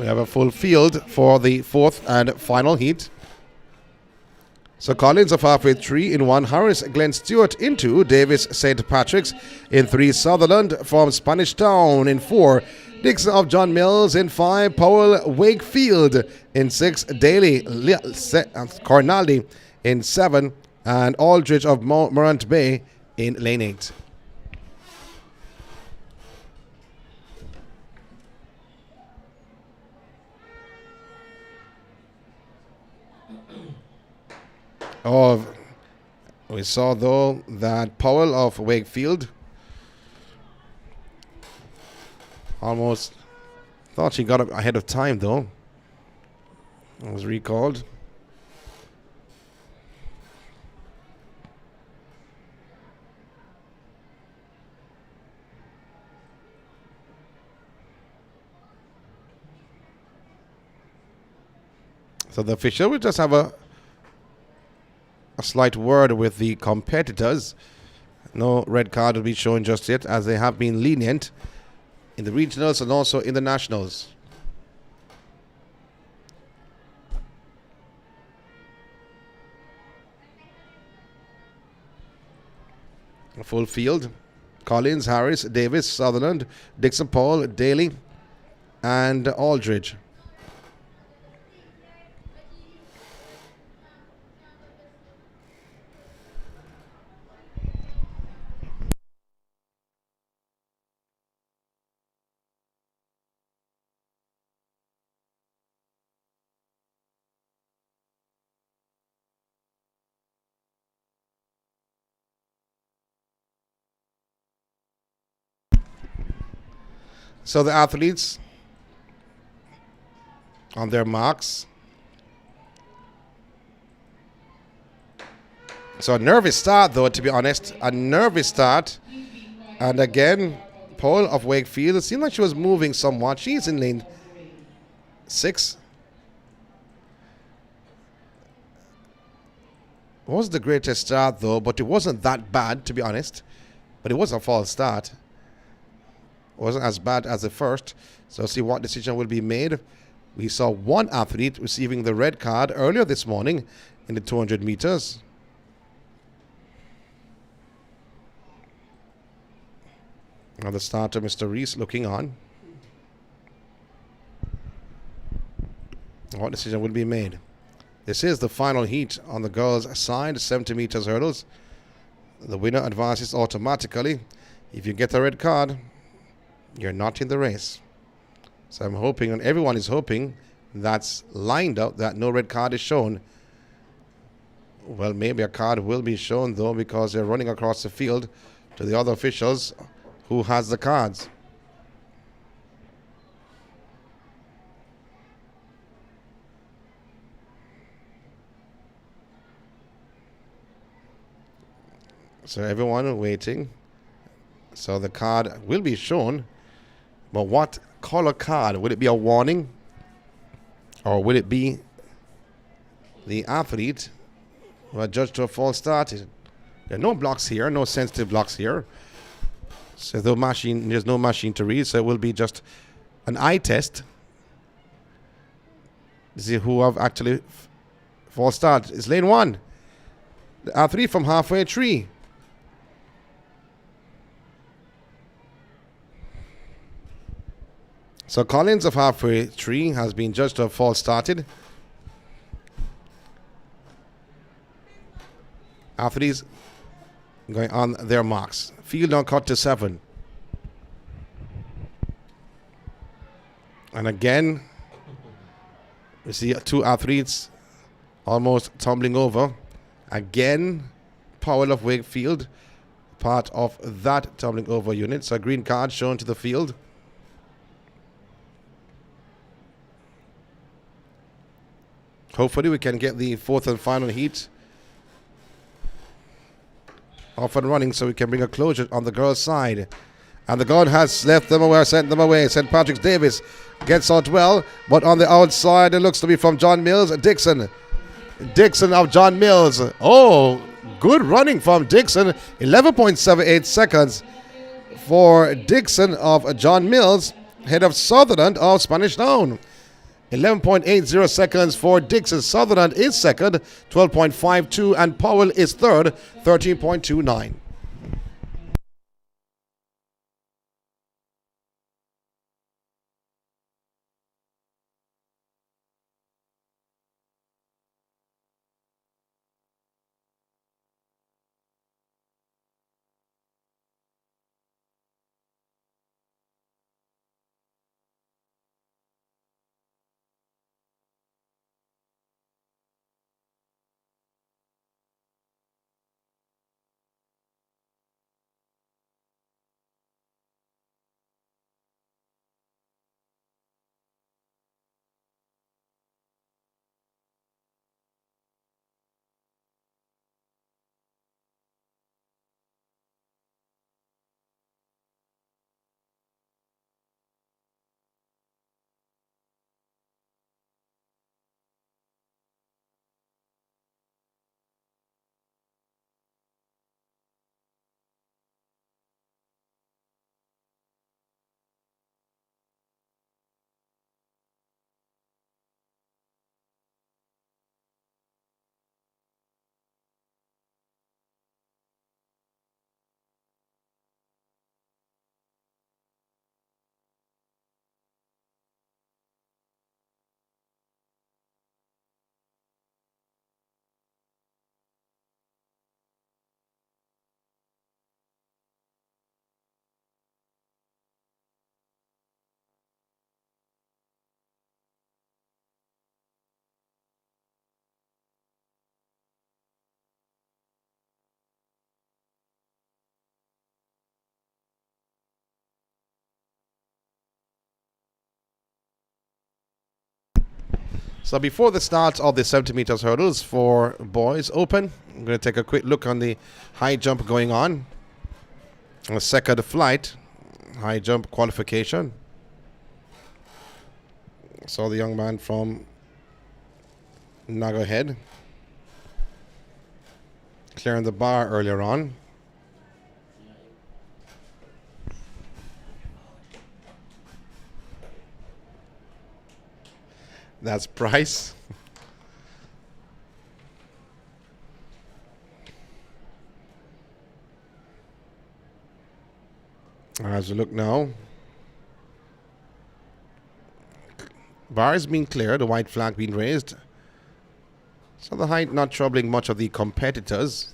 Speaker 2: We have a full field for the fourth and final heat. So Collins of halfway 3 in 1, Harris Glenn Stewart in 2, Davis St. Patrick's in 3, Sutherland from Spanish Town in 4, Dixon of John Mills in 5, Powell Wakefield in 6, Daly Cornaldi in 7, and Aldridge of Morant Bay in lane 8. Oh, we saw though that Powell of Wakefield almost thought she got ahead of time though. It was recalled. So the official will just have a slight word with the competitors. No red card will be shown just yet, as they have been lenient in the regionals and also in the nationals. A full field. Collins, Harris, Davis, Sutherland, Dixon, Paul, Daly, and Aldridge. So the athletes on their marks. So a nervous start, though, to be honest. A nervous start. And again, Paul of Wakefield, it seemed like she was moving somewhat. She's in lane 6. Was the greatest start, though, but it wasn't that bad, to be honest. But it was a false start. It wasn't as bad as the first. So see what decision will be made. We saw one athlete receiving the red card earlier this morning in the 200 meters. Now the starter, Mr. Reese, looking on. What decision will be made? This is the final heat on the girls' side, 70 meters hurdles. The winner advances automatically. If you get a red card, you're not in the race. So I'm hoping, and everyone is hoping, that's lined up, that no red card is shown. Well, maybe a card will be shown, though, because they're running across the field to the other officials who has the cards. So everyone waiting. So the card will be shown. But what color card? Will it be a warning? Or will it be the athlete who are judged to a false start? There are no blocks here, no sensitive blocks here. So there's no machine to read, so it will be just an eye test. See who have actually false start. It's lane 1. The athlete from halfway tree. So Collins of halfway tree has been judged to have false started. Athletes going on their marks. Field on cut to 7. And again, we see 2 athletes almost tumbling over. Again, Powell of Wakefield, part of that tumbling over unit. So a green card shown to the field. Hopefully we can get the 4th and final heat off and running so we can bring a closure on the girls' side. And the gun has left them away, sent them away. St. Patrick's Davis gets out well, but on the outside it looks to be from John Mills. Dixon of John Mills. Oh, good running from Dixon. 11.78 seconds for Dixon of John Mills, head of Sutherland of Spanish Town. 11.80 seconds for Dixon. Sutherland is second, 12.52, and Powell is third, 13.29. So before the start of the 70 meters hurdles for boys open, I'm going to take a quick look on the high jump going on. A second flight, high jump qualification. Saw the young man from Nagahead clearing the bar earlier on. That's Price. As we look now, bar is being cleared, the white flag being raised. So the height not troubling much of the competitors.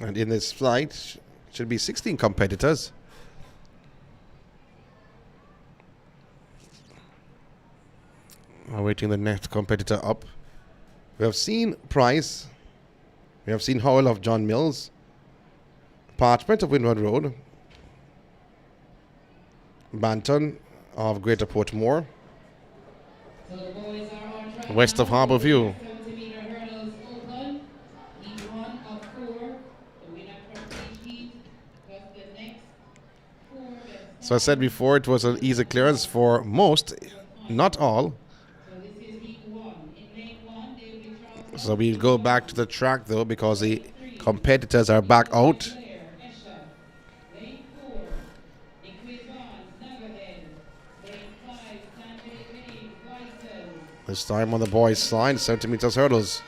Speaker 2: And in this flight, should be 16 competitors. Awaiting the next competitor up. We have seen Price. We have seen Howell of John Mills. Parchment of Windward Road. Banton of Greater Portmore.
Speaker 3: So the boys are on track
Speaker 2: West of
Speaker 3: now.
Speaker 2: Harbour View.
Speaker 3: 70-meter hurdles open. Heat 1 of 4. The winner from each heat. Plus the next 4 that
Speaker 2: So I said before it was an easy clearance for most, not all.
Speaker 3: So this is heat 1. In lane 1, David Charles.
Speaker 2: So we'll go back to the track though because the competitors are back out.
Speaker 3: Blair, Esha. Lane 4, Nicholas Barnes, Nagahead. Lane 5, Sanjay Hayes, License.
Speaker 2: This time on the boys' side, 70 meters hurdles.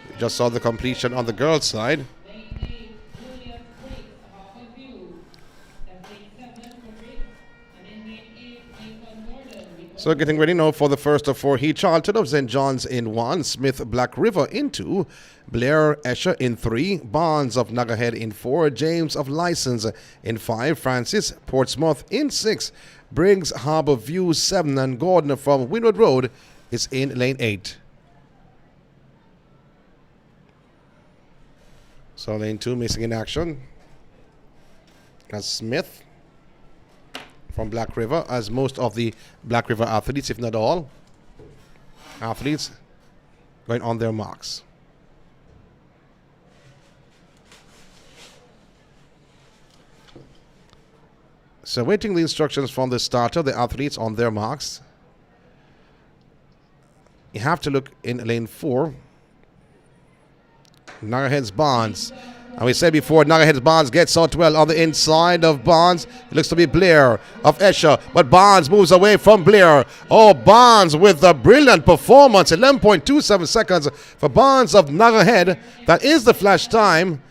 Speaker 2: We just saw the completion on the girls' side.
Speaker 3: Lane 8, Julius Briggs, Harbour View. That's lane 7 for Briggs. And then lane 8, Nathan Gordon.
Speaker 2: So getting ready now for the first of 4 heat. Charlton of St. John's in 1, Smith Black River in 2, Blair Escher in 3, Barnes of Nagahead in 4, James of License in 5, Francis Portsmouth in 6, Briggs Harbour View 7, and Gordon from Windward Road is in lane 8. So lane 2 missing in action. That's Smith from Black River, as most of the Black River athletes, if not all, athletes going on their marks. So waiting the instructions from the starter, the athletes on their marks. You have to look in lane 4. Nagahead's Barnes. And we said before, Nagahead's Barnes gets out well on the inside of Barnes. It looks to be Blair of Escher, but Barnes moves away from Blair. Oh, Barnes with a brilliant performance. 11.27 seconds for Barnes of Nagahead. That is the flash time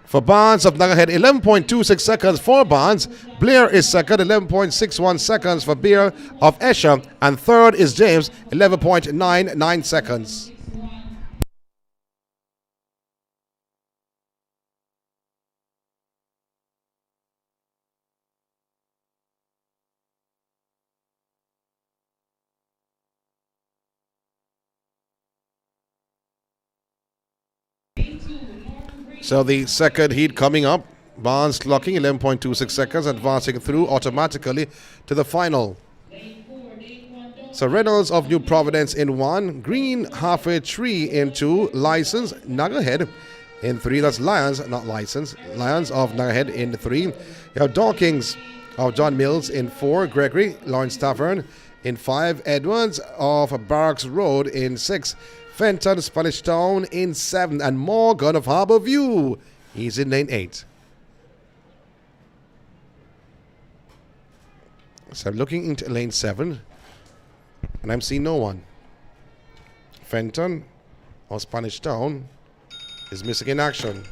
Speaker 2: for Barnes of Nagahead. 11.26 seconds for Barnes. Blair is second, 11.61 seconds for Blair of Escher. And third is James, 11.99 seconds. So the second heat coming up. Barnes clocking 11.26 seconds, advancing through automatically to the final. So Reynolds of New Providence in 1, Green halfway tree in 2, License Nagahead in 3. That's Lions, not License. Lions of Nagahead in 3. You have Dawkins of John Mills in 4, Gregory Lawrence Tavern in 5, Edwards of Barracks Road in 6, Fenton Spanish Town in 7, and Morgan of Harbour View. He's in lane 8. So I'm looking into lane 7, and I'm seeing no one. Fenton of Spanish Town is missing in action.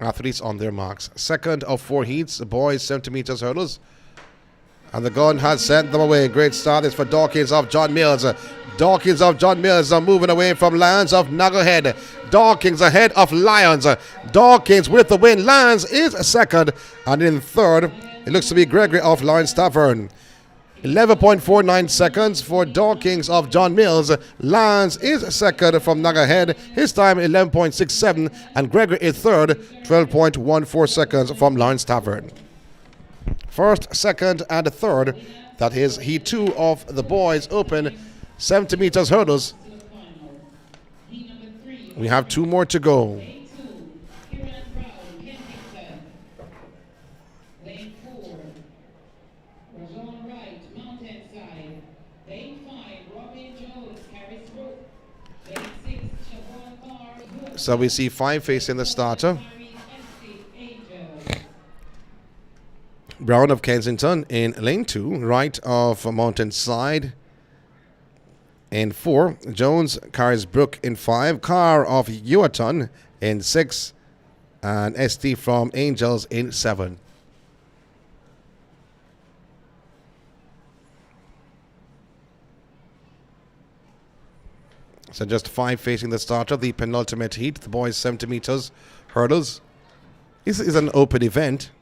Speaker 2: Athletes on their marks. Second of 4 heats, the boys 70 meters hurdles. And the gun has sent them away. Great start is for Dawkins of John Mills. Dawkins of John Mills are moving away from Lions of Nagahead. Dawkins ahead of Lions. Dawkins with the win. Lions is second. And in third, it looks to be Gregory of Lawrence Tavern. 11.49 seconds for Dawkins of John Mills. Lance is second from Nagahead. His time 11.67. And Gregory is third, 12.14 seconds from Lawrence Tavern. First, second, and third. That is Heat 2 of the Boys Open 70 meters hurdles. We have 2 more to go. So we see 5 facing the starter. Brown of Kensington in lane 2, right of Mountainside in 4. Jones, Carisbrook in 5. Carr of Ewaton in 6. And ST from Angels in 7. So just 5 facing the starter, the penultimate heat, the boys 70 meters hurdles. This is an open event.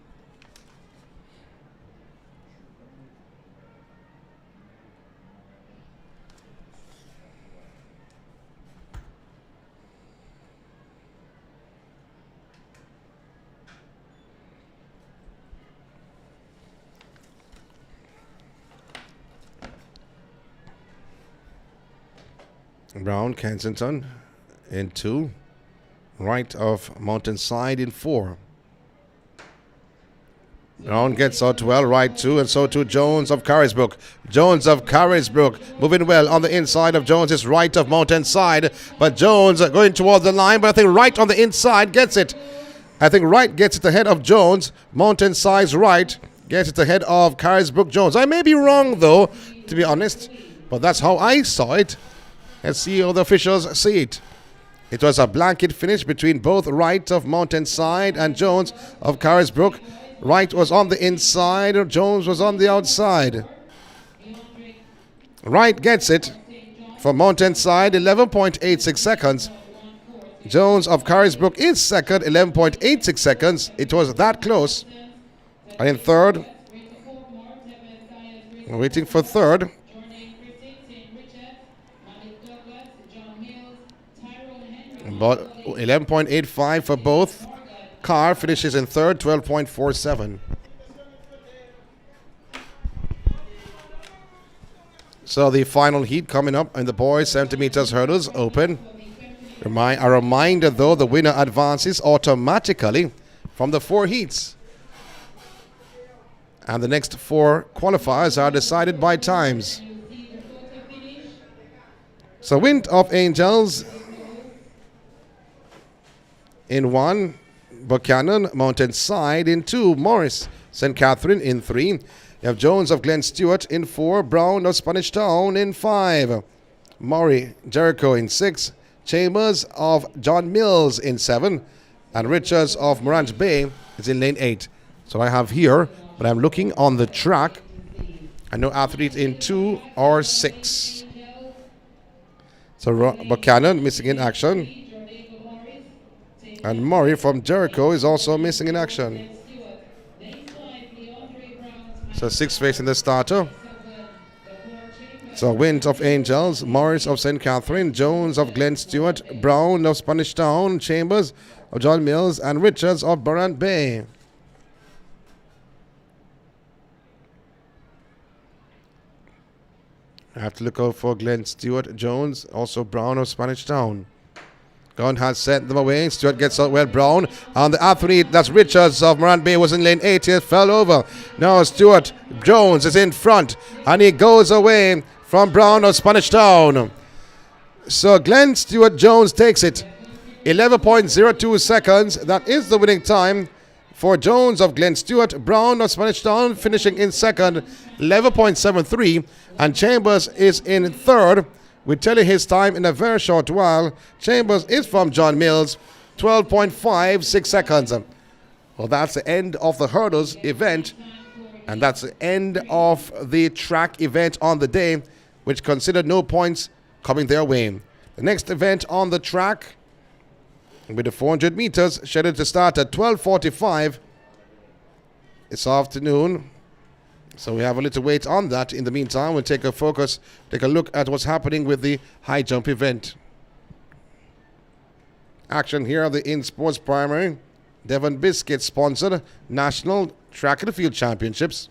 Speaker 2: Brown, Kensington in 2. Right of Mountainside in 4. Brown gets out well, right 2, and so too Jones of Carisbrook. Jones of Carisbrook moving well on the inside of Jones is right of Mountainside, but Jones going towards the line, but I think right on the inside gets it. I think right gets it ahead of Jones. Mountainside's right gets it ahead of Carisbrook Jones. I may be wrong though, to be honest, but that's how I saw it. Let's see how the officials see it. It was a blanket finish between both right of Mountainside and Jones of Carisbrook. Right was on the inside, Jones was on the outside. Right gets it for Mountainside, 11.86 seconds. Jones of Carisbrook is second, 11.86 seconds. It was that close. And in third, we're waiting for third. About 11.85 for both. Carr finishes in third, 12.47. So the final heat coming up in the boys 70 meters hurdles open. A reminder though, the winner advances automatically from the 4 heats. And the next 4 qualifiers are decided by times. So Wind of Angels in 1, Buchanan, Mountainside in 2, Morris, St. Catherine in 3. You have Jones of Glen Stewart in 4, Brown of Spanish Town in 5, Murray, Jericho in 6, Chambers of John Mills in 7, and Richards of Morant Bay is in lane 8. So I have here, but I'm looking on the track. I know athletes in 2 or 6. So Buchanan missing in action. And Murray from Jericho is also missing in action. So 6 facing the starter. So Wind of Angels, Morris of St. Catherine, Jones of Glen Stewart, Brown of Spanish Town, Chambers of John Mills, and Richards of Morant Bay. I have to look out for Glen Stewart, Jones, also Brown of Spanish Town. Gunn has sent them away. Stewart gets out well. Brown. And the athlete, that's Richards of Morant Bay, was in lane 8. He fell over. Now Stewart Jones is in front. And he goes away from Brown of Spanish Town. So Glenn Stewart Jones takes it. 11.02 seconds. That is the winning time for Jones of Glen Stewart. Brown of Spanish Town finishing in second. 11.73. And Chambers is in third. We'll tell you his time in a very short while. Chambers is from John Mills, 12.56 seconds. Well, that's the end of the hurdles event, and that's the end of the track event on the day, which considered no points coming their way. The next event on the track, with the 400 meters, scheduled to start at 12:45 this afternoon. So we have a little wait on that. In the meantime, we'll take a look at what's happening with the high jump event. Action here at the INSPORTS Primary Devon Biscuit sponsored National Track and Field Championships.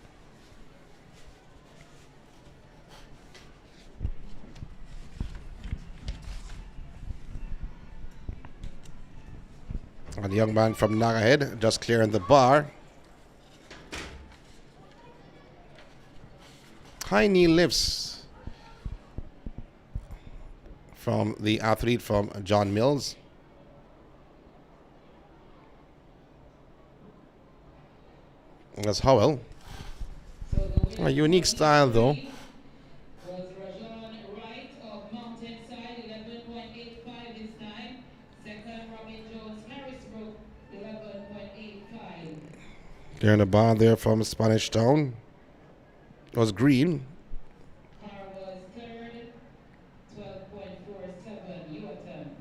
Speaker 2: And the young man from Nagahead just clearing the bar. High knee lifts from the athlete from John Mills. That's Howell. A unique style though. Clearing the bar there from Spanish Town. It was Green.
Speaker 3: Car was third, 12.47, your turn.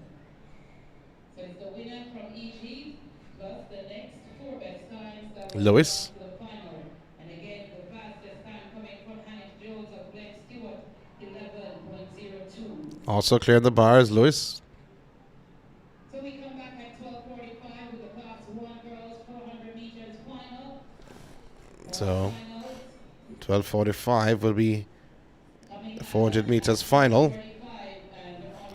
Speaker 3: So it's the winner from each heat, plus the next 4 best times that will
Speaker 2: Lewis.
Speaker 3: go to the final. And again, the fastest time coming from Hannah Jones of Glenn Stewart, 11.02.
Speaker 2: Also cleared the bar is Lewis.
Speaker 3: So we come back at 12:45 with the Class 1 girls 400 meters final.
Speaker 2: So 12:45 will be the 400 meters final.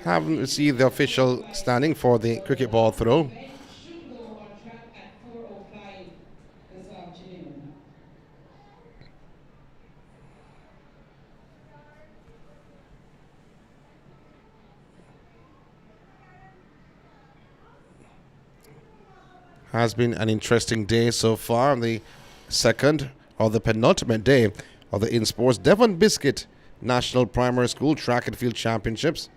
Speaker 2: Haven't received the official standing for the cricket ball throw.
Speaker 3: Should go on track at 4:05 this afternoon.
Speaker 2: Has been an interesting day so far on the second or the penultimate day of the INSPORTS Devon Biscuit National Primary School Track and Field Championships.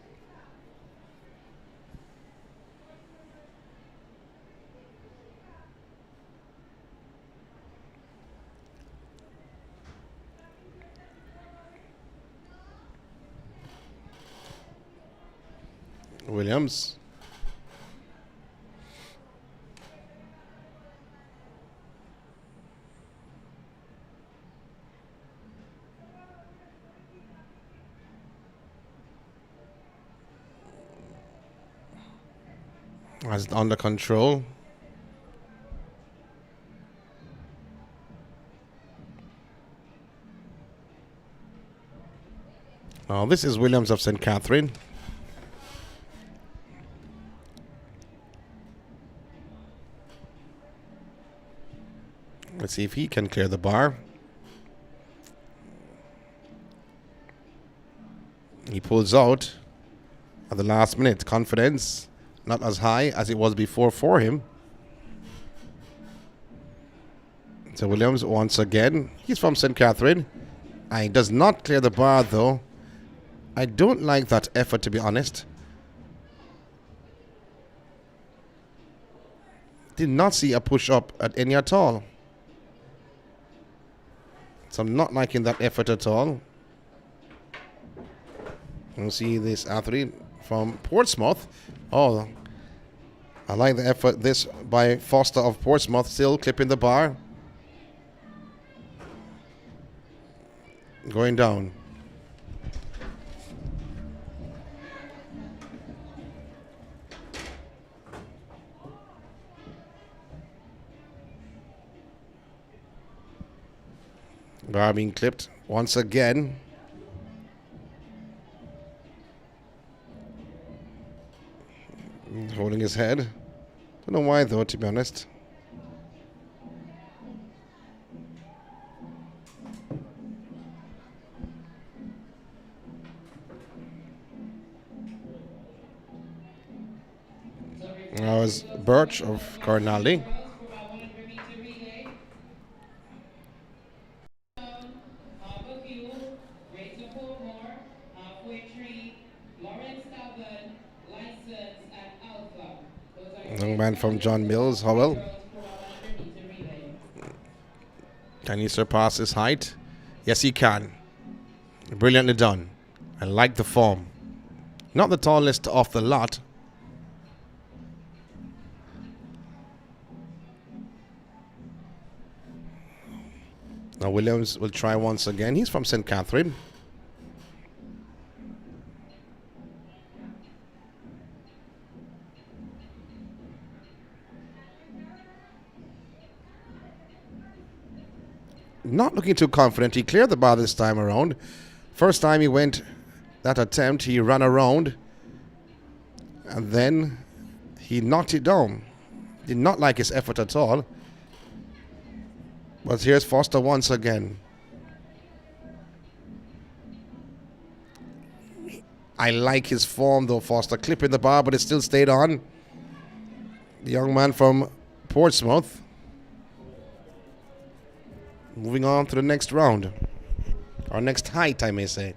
Speaker 2: Williams. Has it under control. Now this is Williams of St. Catherine. Let's see if he can clear the bar. He pulls out at the last minute. Confidence not as high as it was before for him. So Williams once again. He's from St. Catherine. And he does not clear the bar though. I don't like that effort, to be honest. Did not see a push up at any at all. So I'm not liking that effort at all. You see this athlete from Portsmouth. Oh, I like the effort this by Foster of Portsmouth, still clipping the bar. Going down. Bar being clipped once again. Holding his head. Don't know why though, to be honest. That was Birch of Cornally. Young man from John Mills, Howell. Can he surpass his height? Yes, he can. Brilliantly done. I like the form. Not the tallest off the lot. Now Williams will try once again. He's from St. Catherine. Not looking too confident. He cleared the bar this time around. First time he went that attempt, he ran around and then he knocked it down. Did not like his effort at all. But here's Foster once again. I like his form though, Foster. Clipping the bar, but it still stayed on. The young man from Portsmouth. Moving on to the next round. Or next height, I may say.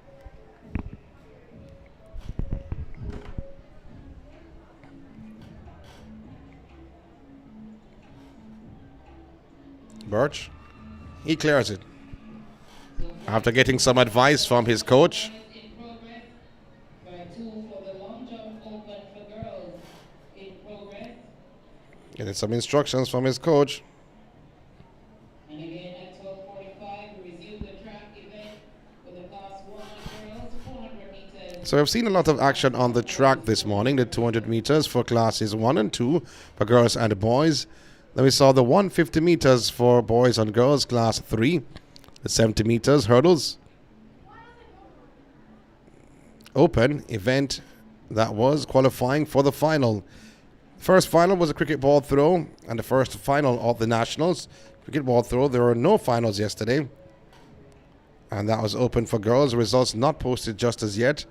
Speaker 2: Birch. He clears it. After getting some advice from his coach. Getting some instructions from his coach.
Speaker 3: And again at 12:45, we resume the track event with the class 100 girls, 400 meters.
Speaker 2: So I've seen a lot of action on the track this morning. The 200 meters for classes 1 and 2 for girls and boys. Then we saw the 150 meters for boys and girls, class 3. The 70 meters hurdles. Open event that was qualifying for the final. First final was a cricket ball throw, and the first final of the nationals. Cricket ball throw, there were no finals yesterday. And that was open for girls. Results not posted just as yet.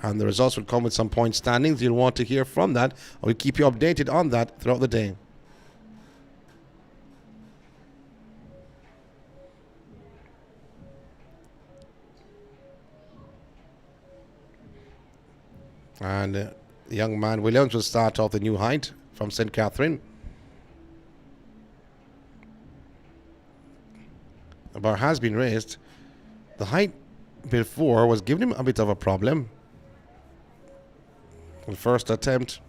Speaker 2: And the results will come with some point standings. You'll want to hear from that. I will keep you updated on that throughout the day. And the young man Williams will start off the new height from St. Catherine. The bar has been raised. The height before was giving him a bit of a problem. The first attempt,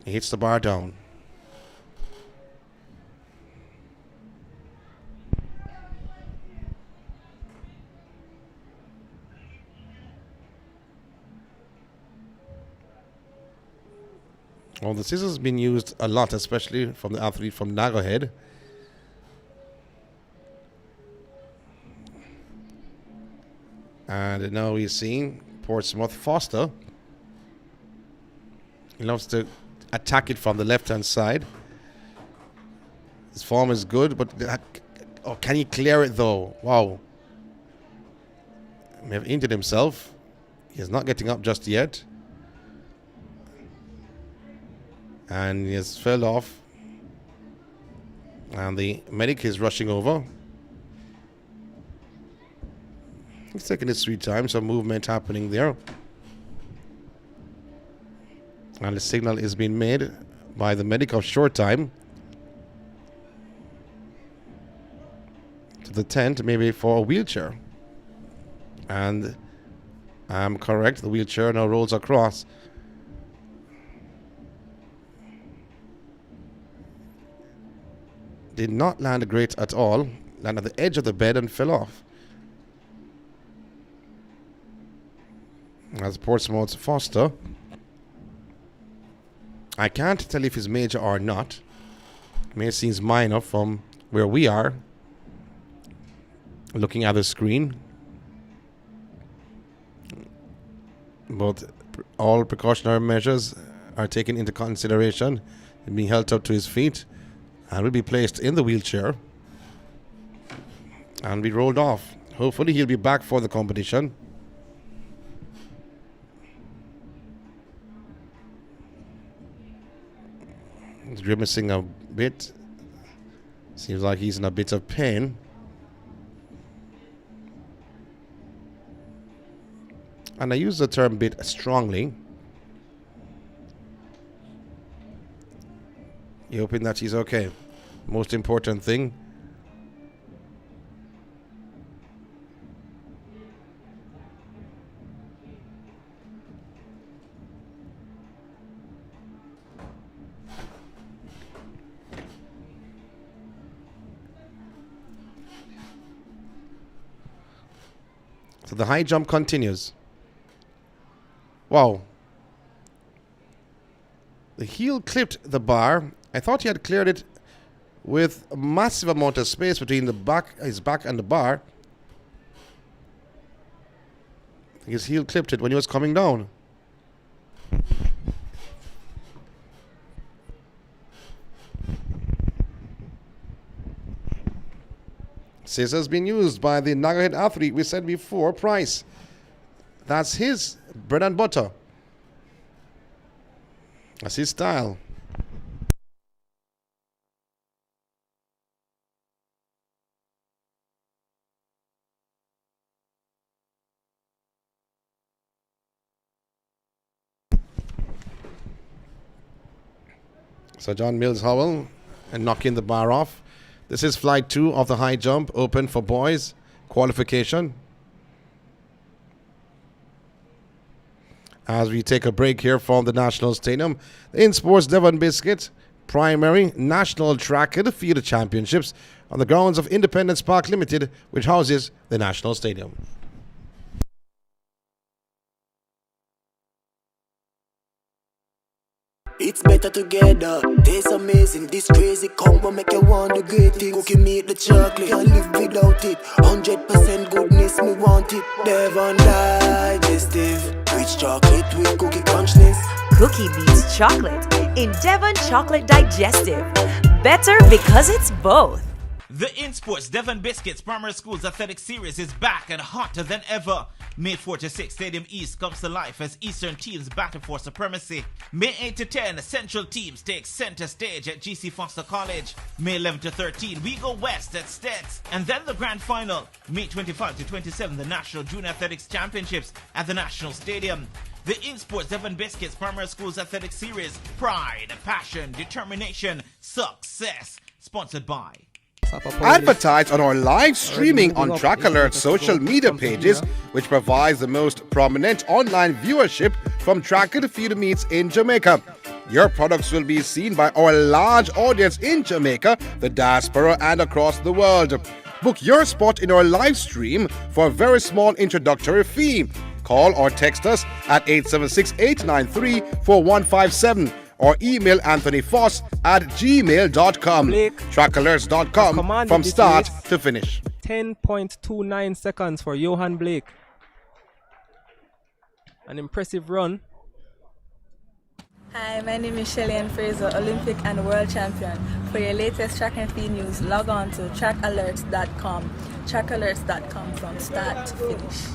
Speaker 2: he hits the bar down. Well, the scissors have been used a lot, especially from the athlete from Nagahead. And now we're seeing Portsmouth Foster. He loves to attack it from the left-hand side. His form is good, but can he clear it though? Wow. He may have injured himself. He is not getting up just yet. And he has fell off. And the medic is rushing over. He's taking his sweet time, some movement happening there. And the signal is being made by the medic of short time to the tent, maybe for a wheelchair. And I'm correct, the wheelchair now rolls across. Did not land great at all. Landed at the edge of the bed and fell off. As Portsmouth's Foster. I can't tell if he's major or not. It may seem minor from where we are. Looking at the screen. But all precautionary measures are taken into consideration. He's being held up to his feet. And will be placed in the wheelchair and be rolled off. Hopefully he'll be back for the competition. He's grimacing a bit. Seems like he's in a bit of pain. And I use the term bit strongly. You're hoping that he's okay. Most important thing. So the high jump continues. Wow. The heel clipped the bar. I thought he had cleared it with a massive amount of space between his back and the bar. I think his heel clipped it when he was coming down. Scissors being used by the Nagahead athlete we said before, Price. That's his bread and butter. That's his style. So John Mills Howell and knocking the bar off. This is flight 2 of the high jump, open for boys, qualification. As we take a break here from the National Stadium, the INSPORTS Devon Biscuit primary national track and field championships on the grounds of Independence Park Limited, which houses the National Stadium.
Speaker 4: It's better together. Taste amazing. This crazy combo make you want the great things. Cookie meat the chocolate. Can't live without it. 100% goodness, me want it. Devon digestive. Rich chocolate with cookie crunchness.
Speaker 5: Cookie beats chocolate in Devon Chocolate Digestive. Better because it's both.
Speaker 1: The INSPORTS Devon Biscuits Primary Schools Athletic Series is back and hotter than ever. May 4 to 6, Stadium East comes to life as Eastern teams battle for supremacy. May 8 to 10, Central teams take center stage at GC Foster College. May 11 to 13, we go west at Stets. And then the grand final, May 25 to 27, the National Junior Athletics Championships at the National Stadium. The INSPORTS Devon Biscuits Primary Schools Athletic Series, pride, passion, determination, success. Sponsored by...
Speaker 2: Advertise on our live streaming on Track Alert's social media pages, which provides the most prominent online viewership from track and field meets in Jamaica. Your products will be seen by our large audience in Jamaica, the diaspora, and across the world. Book your spot in our live stream for a very small introductory fee. Call or text us at 876-893-4157. or email Anthony Foss at gmail.com. Trackalerts.com from start to finish.
Speaker 6: 10.29 seconds for Johan Blake. An impressive run.
Speaker 7: Hi, my name is Shelly-Ann Fraser, Olympic and World Champion. For your latest track and field news, log on to trackalerts.com. Trackalerts.com from start to finish.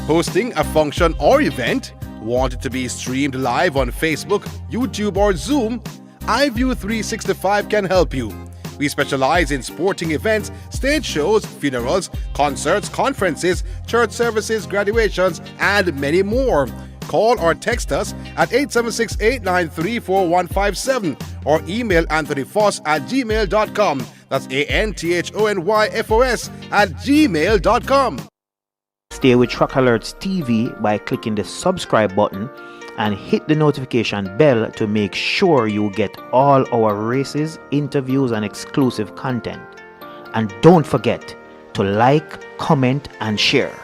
Speaker 2: Hosting a function or event? Want it to be streamed live on Facebook, YouTube, or Zoom? iView 365 can help you. We specialize in sporting events, stage shows, funerals, concerts, conferences, church services, graduations, and many more. Call or text us at 876-893-4157 or email Anthony Foss at gmail.com. That's ANTHONYFOS at gmail.com.
Speaker 8: Stay with Track Alerts TV by clicking the subscribe button and hit the notification bell to make sure you get all our races, interviews, and exclusive content. And don't forget to like, comment, and share.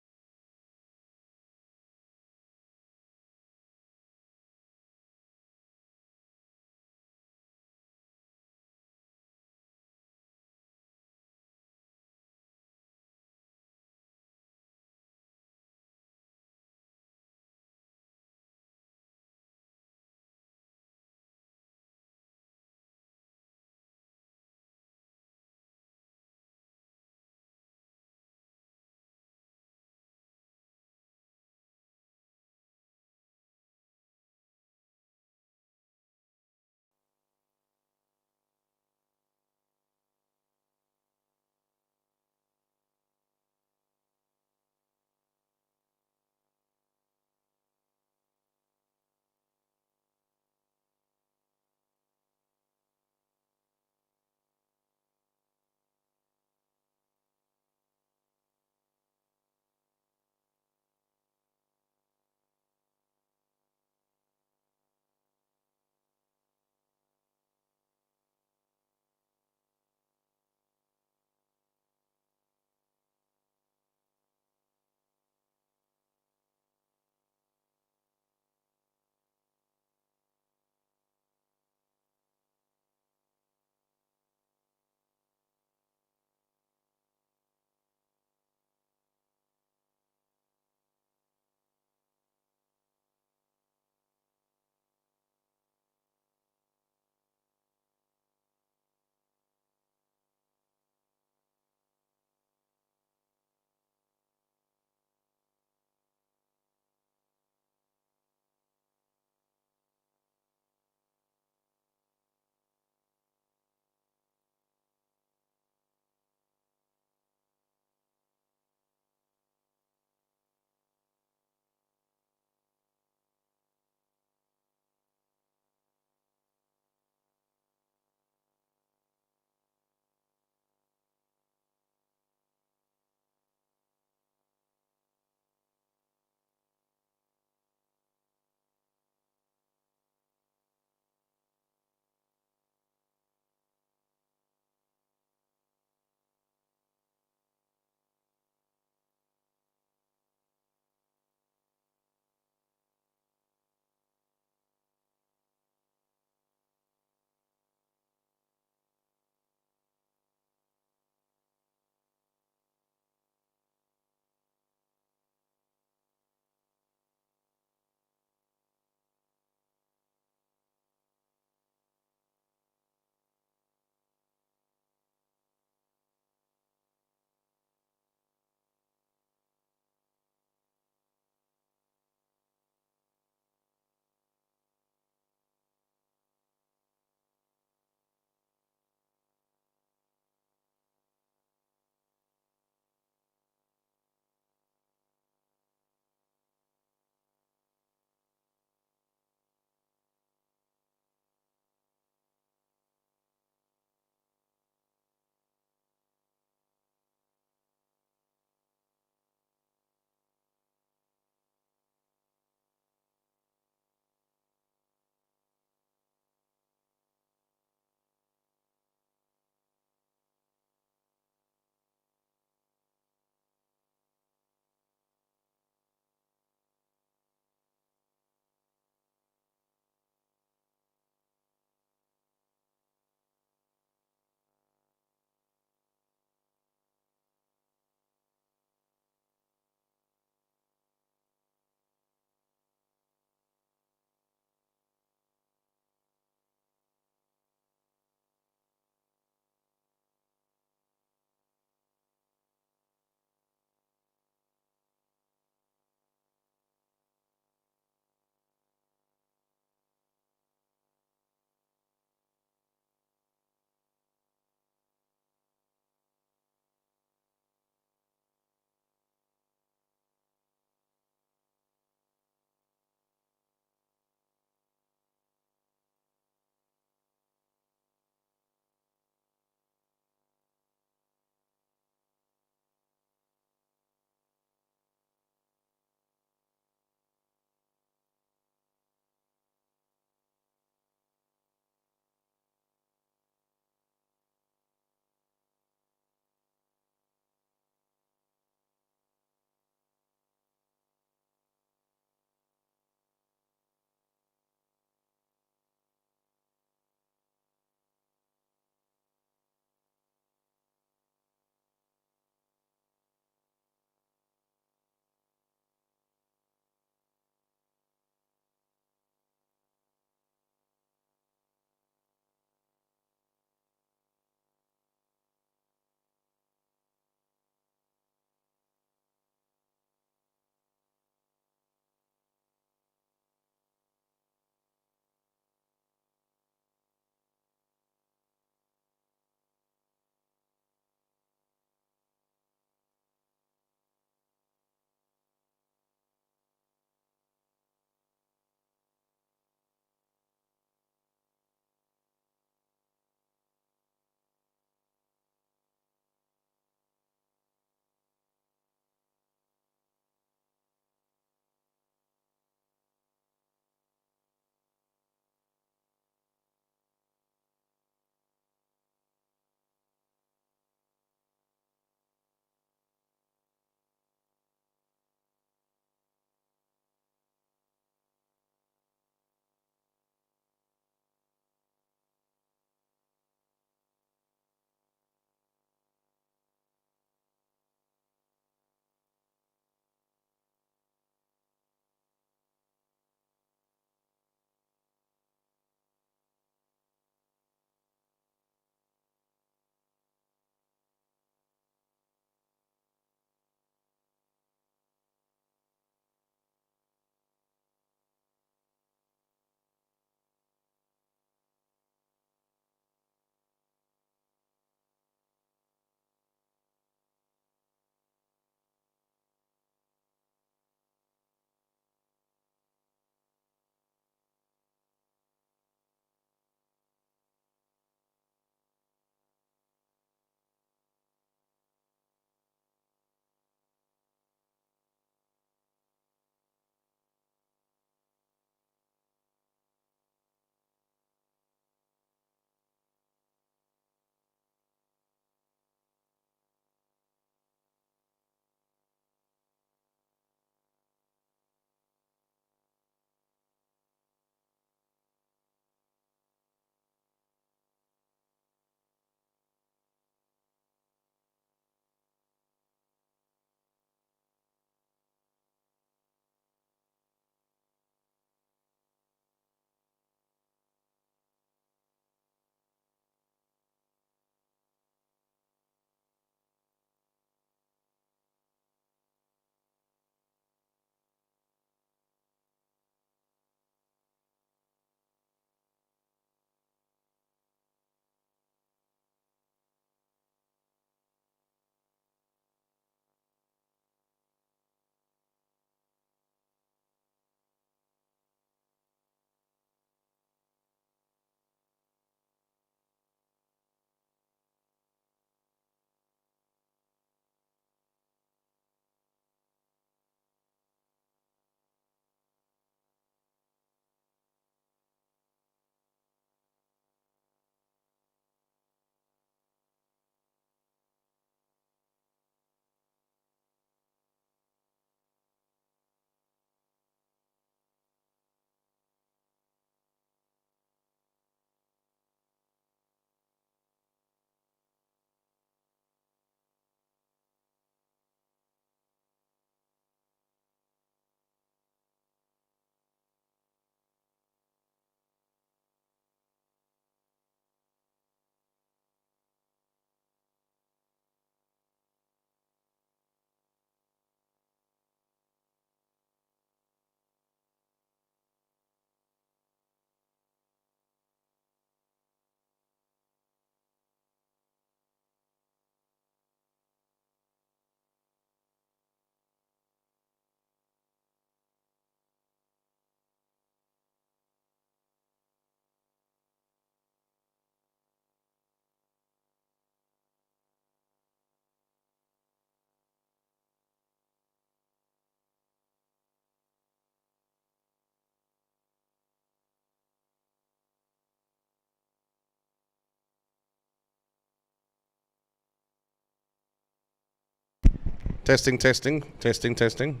Speaker 2: Testing, testing, testing, testing.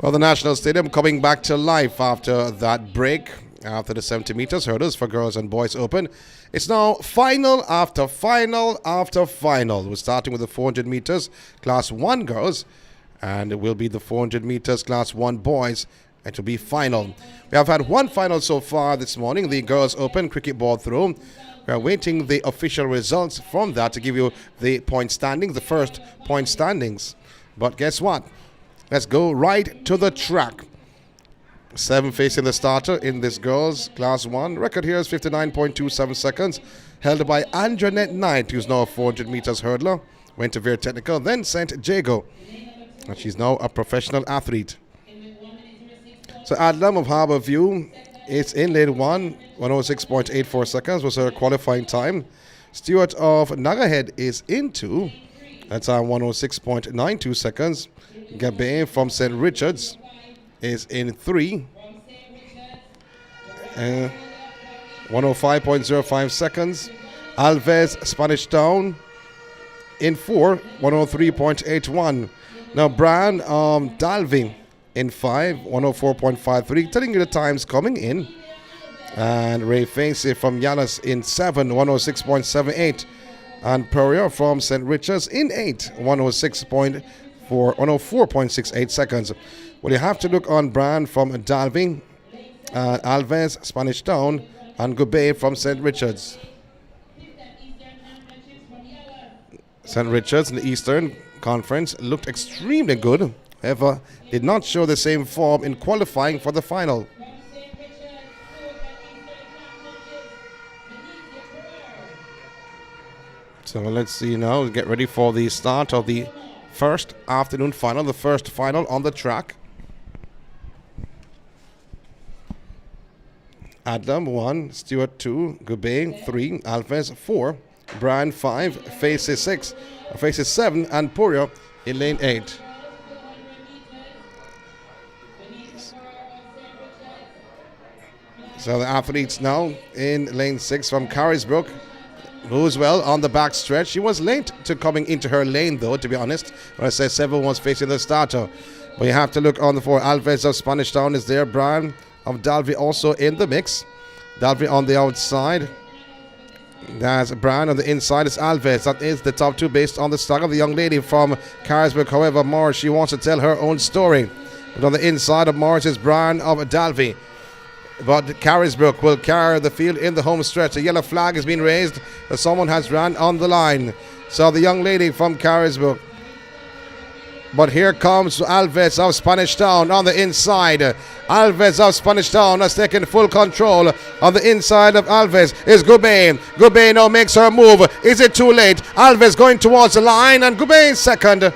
Speaker 2: Well, the National Stadium coming back to life after that break, after the 70 meters hurdles for girls and boys open. It's now final after final after final. We're starting with the 400 meters class 1 girls, and it will be the 400 meters class 1 boys, and to be final. We have had one final so far this morning, the girls open cricket ball throw. We are waiting the official results from that to give you the point standings, the first point standings. But guess what? Let's go right to the track. 7 facing the starter in this girls class 1. Record here is 59.27 seconds. Held by Anjanette Knight, who's now a 400 meters hurdler. Went to Veer Technical, then St. Jago. And she's now a professional athlete. So Adlam of Harbourview is in lane 1. 106.84 seconds was her qualifying time. Stewart of Nagahead is in 2. That's 106.92 seconds. Gabay from St. Richards is in 3. 105.05 seconds. Alves, Spanish Town in 4. 103.81. Now Bran Dalving in 5. 104.53. Telling you the times coming in. And Ray Facey from Yalas in 7. 106.78. And Peria from St. Richards in 8. 104.68 seconds. Well, you have to look on Brand from Dalving, Alves, Spanish Town, and Gubay from St. Richards. St. Richards in the Eastern Conference looked extremely good, however, did not show the same form in qualifying for the final. So let's see now, get ready for the start of the first afternoon final, the first final on the track. Adlam 1, Stewart 2, Gubay 3, Alves 4, Brian 5, Faces 6, Faces 7, and Purio in lane 8. So the athletes now in lane 6 from Carisbrook. Moves well on the back stretch. She was late to coming into her lane, though, to be honest. When I say 7 was facing the starter. But you have to look on the 4. Alves of Spanish Town is there. Brian of Dalvey also in the mix. Dalvey on the outside. That's Brian on the inside. It's Alves. That is the top 2 based on the start of the young lady from Carisbrook. However, Morris, she wants to tell her own story. But on the inside of Morris is Brian of Dalvey. But Carisbrook will carry the field in the home stretch. A yellow flag has been raised that someone has ran on the line. So the young lady from Carisbrook. But here comes Alves of Spanish Town on the inside. Alves of Spanish Town has taken full control. On the inside of Alves is Gubay. Gubay now makes her move. Is it too late? Alves going towards the line and Gubay second.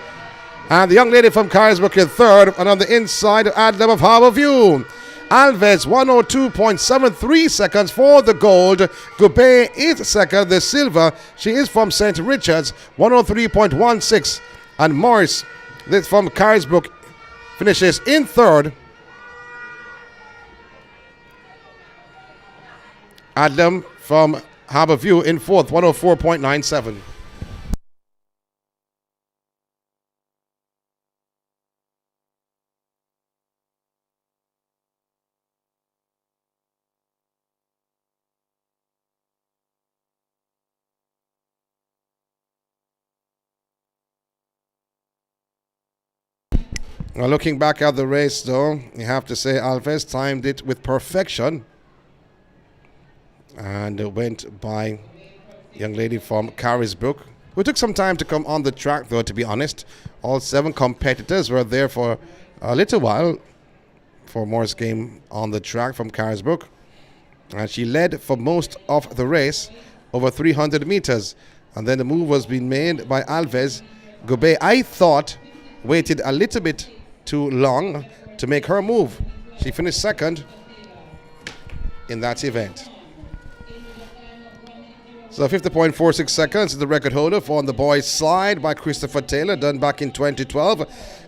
Speaker 2: And the young lady from Carisbrook in third. And on the inside, Adlam of Harbourview. Alves 102.73 seconds for the gold. Gubay is second. The silver, she is from St. Richards, 103.16. And Morris, this from Carisbrook, finishes in third. Adlam from Harbourview in fourth, 104.97. Well, looking back at the race, though, you have to say Alves timed it with perfection. And it went by young lady from Carisbrook, who took some time to come on the track, though, to be honest. All 7 competitors were there for a little while for Morris game on the track from Carisbrook. And she led for most of the race, over 300 meters. And then the move was being made by Alves. Gubay, I thought, waited a little bit too long to make her move. She finished second in that event. So 50.46 seconds is the record holder for the boys' slide by Christopher Taylor, done back in 2012.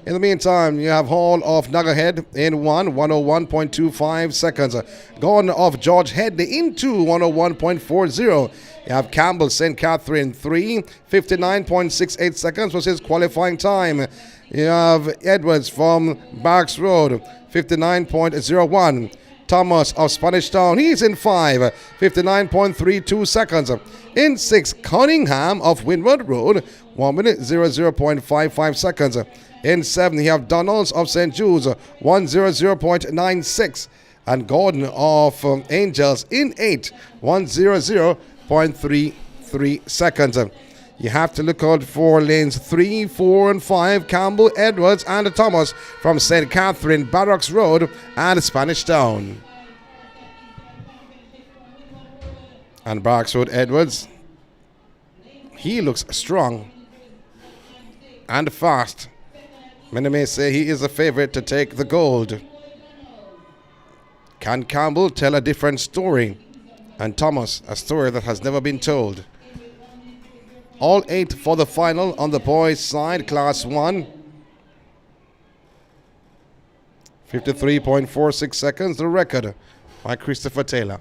Speaker 2: In the meantime, you have Hall of Nuggerhead in 101.25 seconds. Gordon of George Headley in 101.40. You have Campbell St. Catherine 59.68 seconds was his qualifying time. You have Edwards from Barks Road, 59.01. Thomas of Spanish Town, he's in 59.32 seconds. In 6, Cunningham of Windward Road, 1 minute 00.55 seconds. In 7, you have Donalds of St. Jude's, 100.96. And Gordon of Angels in 8, 100.33 seconds. You have to look out for lanes 3, 4, and 5. Campbell, Edwards, and Thomas from St. Catherine, Barracks Road, and Spanish Town. And Barracks Road, Edwards. He looks strong and fast. Many may say he is a favorite to take the gold. Can Campbell tell a different story? And Thomas, a story that has never been told. All 8 for the final on the boys' side, Class 1. 53.46 seconds, the record by Christopher Taylor.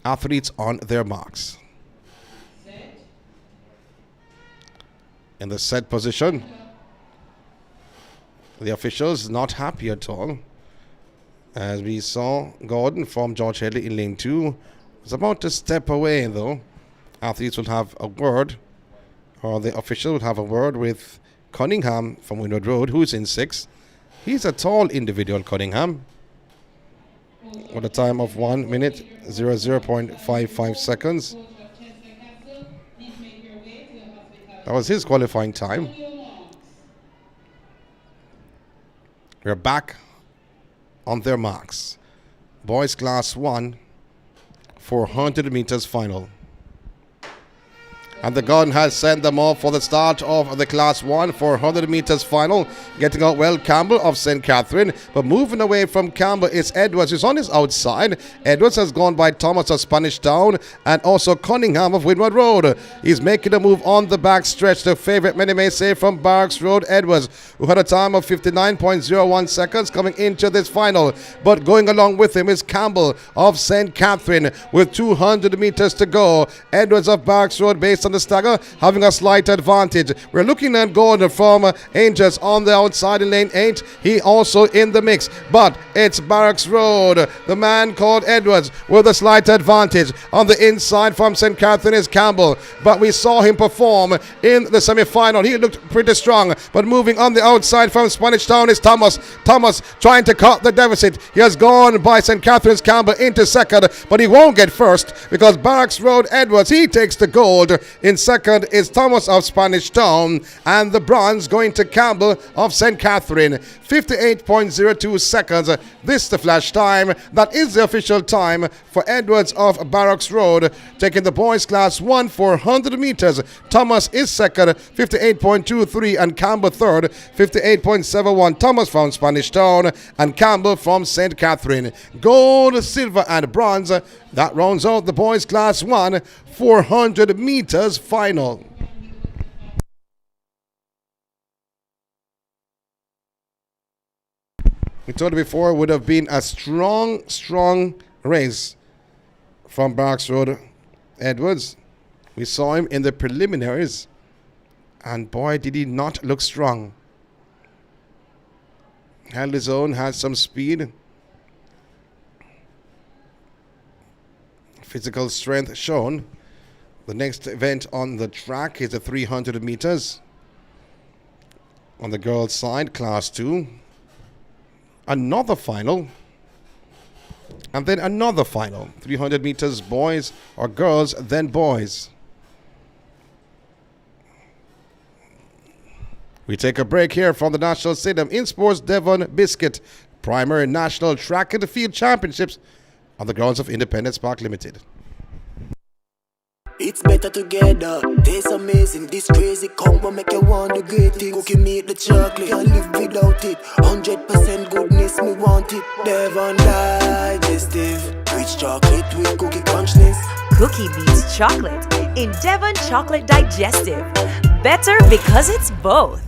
Speaker 2: Athletes on their marks. In the set position, the officials not happy at all. As we saw Gordon from George Headley in lane 2 was about to step away, though. Athletes will have a word, or the official will have a word with Cunningham from Windward Road, who's in 6. He's a tall individual, Cunningham, with a time of 1 minute 00.55 seconds. That was his qualifying time. We're back on their marks. Boys Class 1, 400 meters final. And the gun has sent them off for the start of the Class 1 400 meters final. Getting out well, Campbell of St. Catherine. But moving away from Campbell is Edwards, who's on his outside. Edwards has gone by Thomas of Spanish Town and also Cunningham of Windward Road. He's making a move on the back stretch. The favorite, many may say, from Barracks Road, Edwards, who had a time of 59.01 seconds coming into this final. But going along with him is Campbell of St. Catherine with 200 meters to go. Edwards of Barracks Road, based on the stagger, having a slight advantage. We're looking at Gordon from Angels on the outside in lane 8. He also in the mix, but it's Barracks Road. The man called Edwards with a slight advantage. On the inside from St. Catherine is Campbell, but we saw him perform in the semi-final. He looked pretty strong, but moving on the outside from Spanish Town is Thomas. Thomas trying to cut the deficit. He has gone by St. Catherine's Campbell into second, but he won't get first because Barracks Road Edwards, he takes the gold. In second is Thomas of Spanish Town, and the bronze going to Campbell of St. Catherine. 58.02 seconds. This the flash time. That is the official time for Edwards of Barracks Road, taking the boys Class 1 400 meters. Thomas is second, 58.23, and Campbell third, 58.71. Thomas from Spanish Town and Campbell from St. Catherine. Gold, silver, and bronze. That rounds out the boys Class 1 400 meters final. We told you before it would have been a strong race from Barracks Road Edwards. We saw him in the preliminaries, and boy, did he not look strong. Held his own, had some speed. Physical strength shown. The next event on the track is the 300 meters. On the girls' side, Class 2. Another final. And then another final. 300 meters, boys or girls, then boys. We take a break here from the National Stadium. INSPORTS Devon Biscuit, primary national track and field championships on the grounds of Independence Park Limited.
Speaker 4: It's better together. Tastes amazing. This crazy combo make you want the great things. Cookie meat, the chocolate, can't live without it. 100% goodness, me want it. Devon digestive. Rich chocolate with cookie crunchness.
Speaker 5: Cookie beats chocolate in Devon Chocolate Digestive. Better because it's both.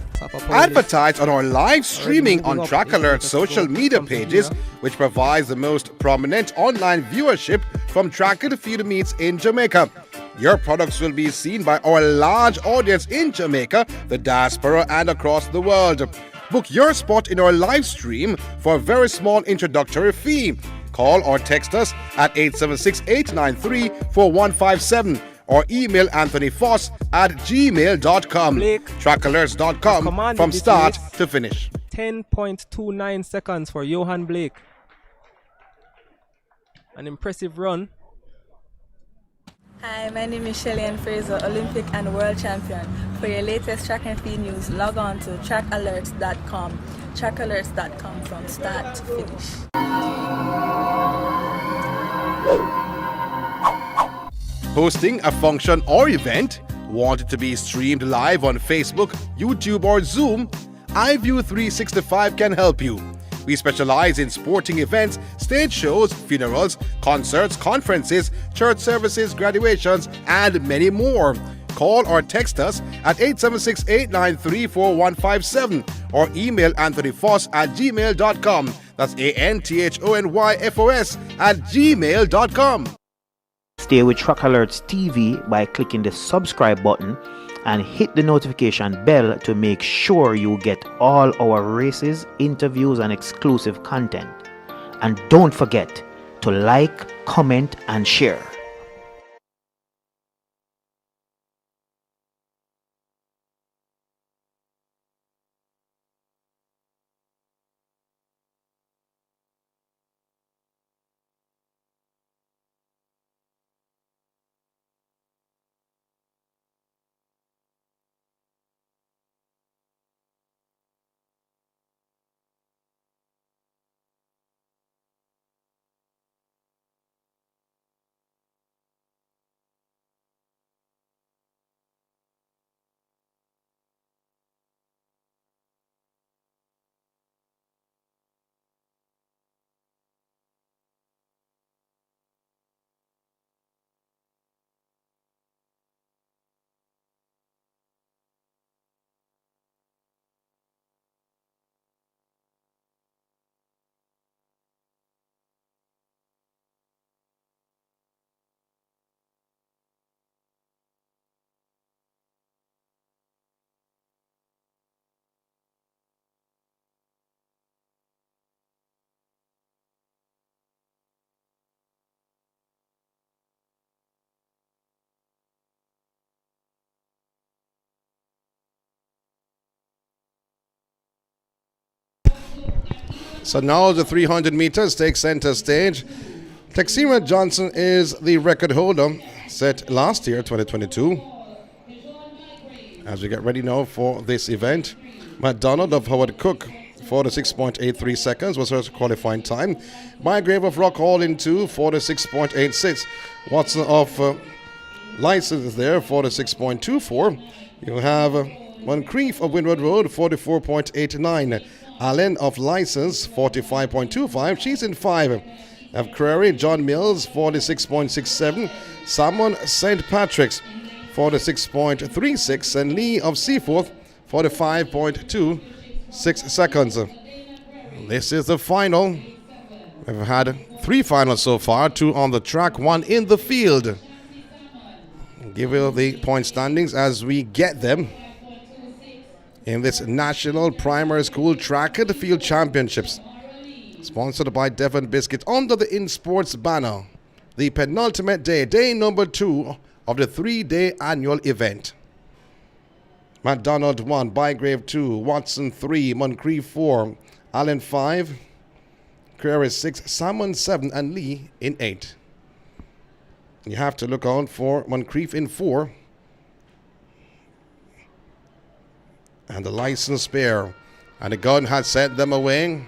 Speaker 2: Advertise on our live streaming on Track Alert's social media pages, which provides the most prominent online viewership from track and field meets in Jamaica. Your products will be seen by our large audience in Jamaica, the diaspora, and across the world. Book your spot in our live stream for a very small introductory fee. Call or text us at 876-893-4157 or email Anthony Foss at gmail.com. Trackalerts.com from start to finish.
Speaker 6: 10.29 seconds for Johan Blake. An impressive run.
Speaker 7: Hi, my name is Shelly-Ann Fraser, Olympic and World Champion. For your latest track and field news, log on to trackalerts.com. Trackalerts.com from start to finish.
Speaker 2: Hosting a function or event? Want it to be streamed live on Facebook, YouTube, or Zoom? iView 365 can help you. We specialize in sporting events, stage shows, funerals, concerts, conferences, church services, graduations, and many more. Call or text us at 876-893-4157 or email anthonyfoss at gmail.com. That's ANTHONYFOS at gmail.com.
Speaker 8: Stay with Track Alerts TV by clicking the subscribe button and hit the notification bell to make sure you get all our races, interviews, and exclusive content. And don't forget to like, comment, and share.
Speaker 2: So now the 300 meters take center stage. Texera Johnson is the record holder set last year, 2022. As we get ready now for this event, McDonald of Howard Cook, 46.83 seconds was her qualifying time. Bygrave of Rock Hall in 2, 46.86. Watson of License there, 46.24. You have Moncrief of Windward Road, 44.89. Allen of License, 45.25. She's in 5. You have Crary, John Mills, 46.67. Salmon St. Patrick's, 46.36. And Lee of Seaforth, 45.26 seconds. This is the final. We've had 3 finals so far, 2 on the track, 1 in the field. Give you the point standings as we get them in this National Primary School Track and Field Championships, sponsored by Devon Biscuit under the INSPORTS banner. The penultimate day, day number 2 of the 3-day annual event. McDonald 1, Bygrave 2, Watson 3, Moncrief 4, Allen 5, Crary 6, Salmon 7, and Lee in 8. You have to look out for Moncrief in 4. And the license spare. And the gun has sent them away.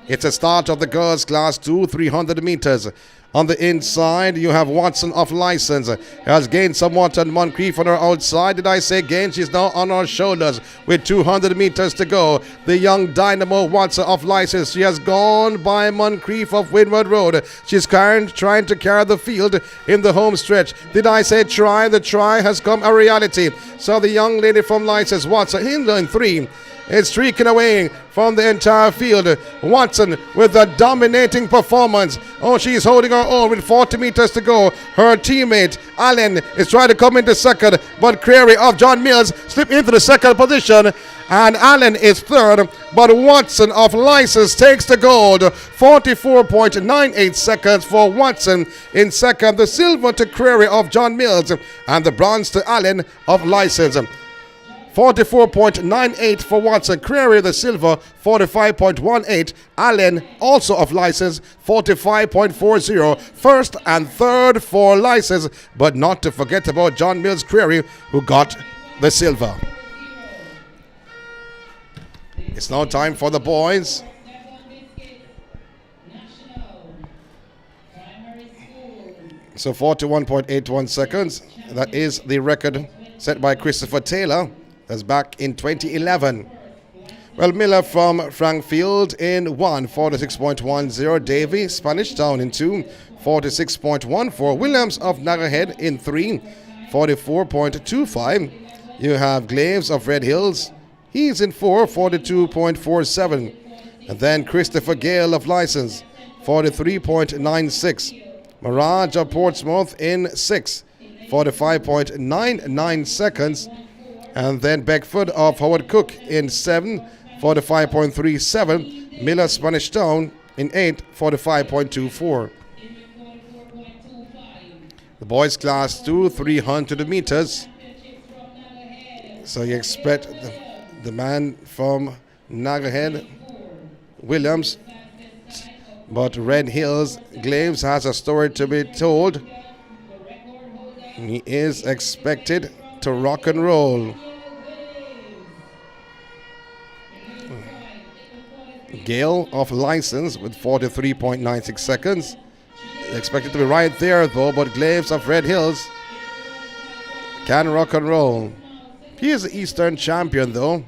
Speaker 2: It's a start of the girls' class 2, 300 meters. On the inside, you have Watson of License. Has gained somewhat on Moncrief on her outside. Did I say gain? She's now on her shoulders with 200 meters to go. The young dynamo Watson of License. She has gone by Moncrief of Windward Road. She's trying to carry the field in the home stretch. Did I say try? The try has come a reality. So the young lady from License, Watson, in 3. It's streaking away from the entire field. Watson with a dominating performance. Oh, she's holding her own with 40 meters to go. Her teammate, Allen, is trying to come into second, but Crary of John Mills slipped into the second position, and Allen is third, but Watson of License takes the gold. 44.98 seconds for Watson in second. The silver to Crary of John Mills, and the bronze to Allen of License. 44.98 for Watson. Crary the silver, 45.18. Allen, also of License, 45.40. First and third for License, but not to forget about John Mills Crary, who got the silver. It's now time for the boys. So 41.81 seconds. That is the record set by Christopher Taylor. That's back in 2011. Well, Miller from Frankfield in 1, 46.10. Davy, Spanish Town in 2, 46.14. Williams of Naggerhead in 3, 44.25. You have Glaves of Red Hills. He's in 4, 42.47. And then Christopher Gale of License, 43.96. Mirage of Portsmouth in 6, 45.99 seconds. And then Beckford of Howard Cook in 7, 45.37. Miller Spanish Town in 8, 45.24. The boys class 2, 300 meters. So you expect the man from Naggerhead, Williams, but Red Hills, Glaves has a story to be told. He is expected to rock and roll. Gale of License with 43.96 seconds. Expected to be right there though, but Glaves of Red Hills can rock and roll. He is the Eastern champion though.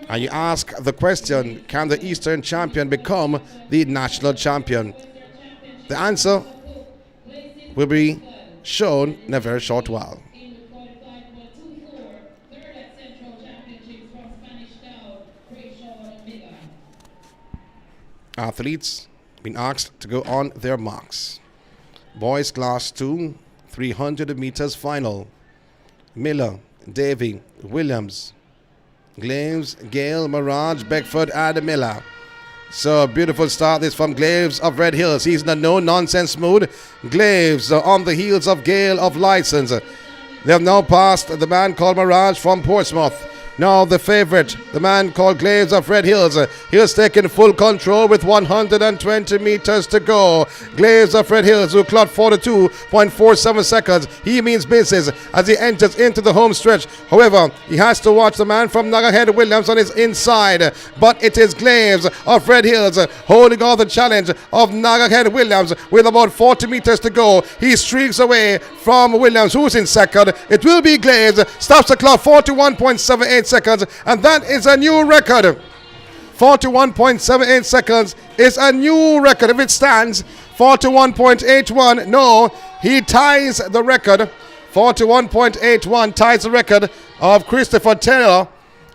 Speaker 2: And you ask the question, can the Eastern champion become the national champion? The answer will be shown in a very short while. Athletes been asked to go on their marks. Boys class 2, 300 meters final. Miller, Davy, Williams, Glaves, Gale, Mirage, Beckford, and Miller. So a beautiful start this from Glaves of Red Hills. He's in a no-nonsense mood. Glaves on the heels of Gale of License. They have now passed the man called Mirage from Portsmouth. Now the favorite, the man called Glaves of Red Hills. He has taken full control with 120 meters to go. Glaves of Red Hills, who clocked 42.47 seconds. He means business as he enters into the home stretch. However, he has to watch the man from Naggerhead, Williams, on his inside. But it is Glaves of Red Hills holding on the challenge of Naggerhead, Williams with about 40 meters to go. He streaks away from Williams, who's in second. It will be Glaves. Stops the clock, 41.78 seconds, and that is a new record. 41.78 seconds is a new record. If it stands 41.81, no, he ties the record. 41.81 ties the record of Christopher Taylor.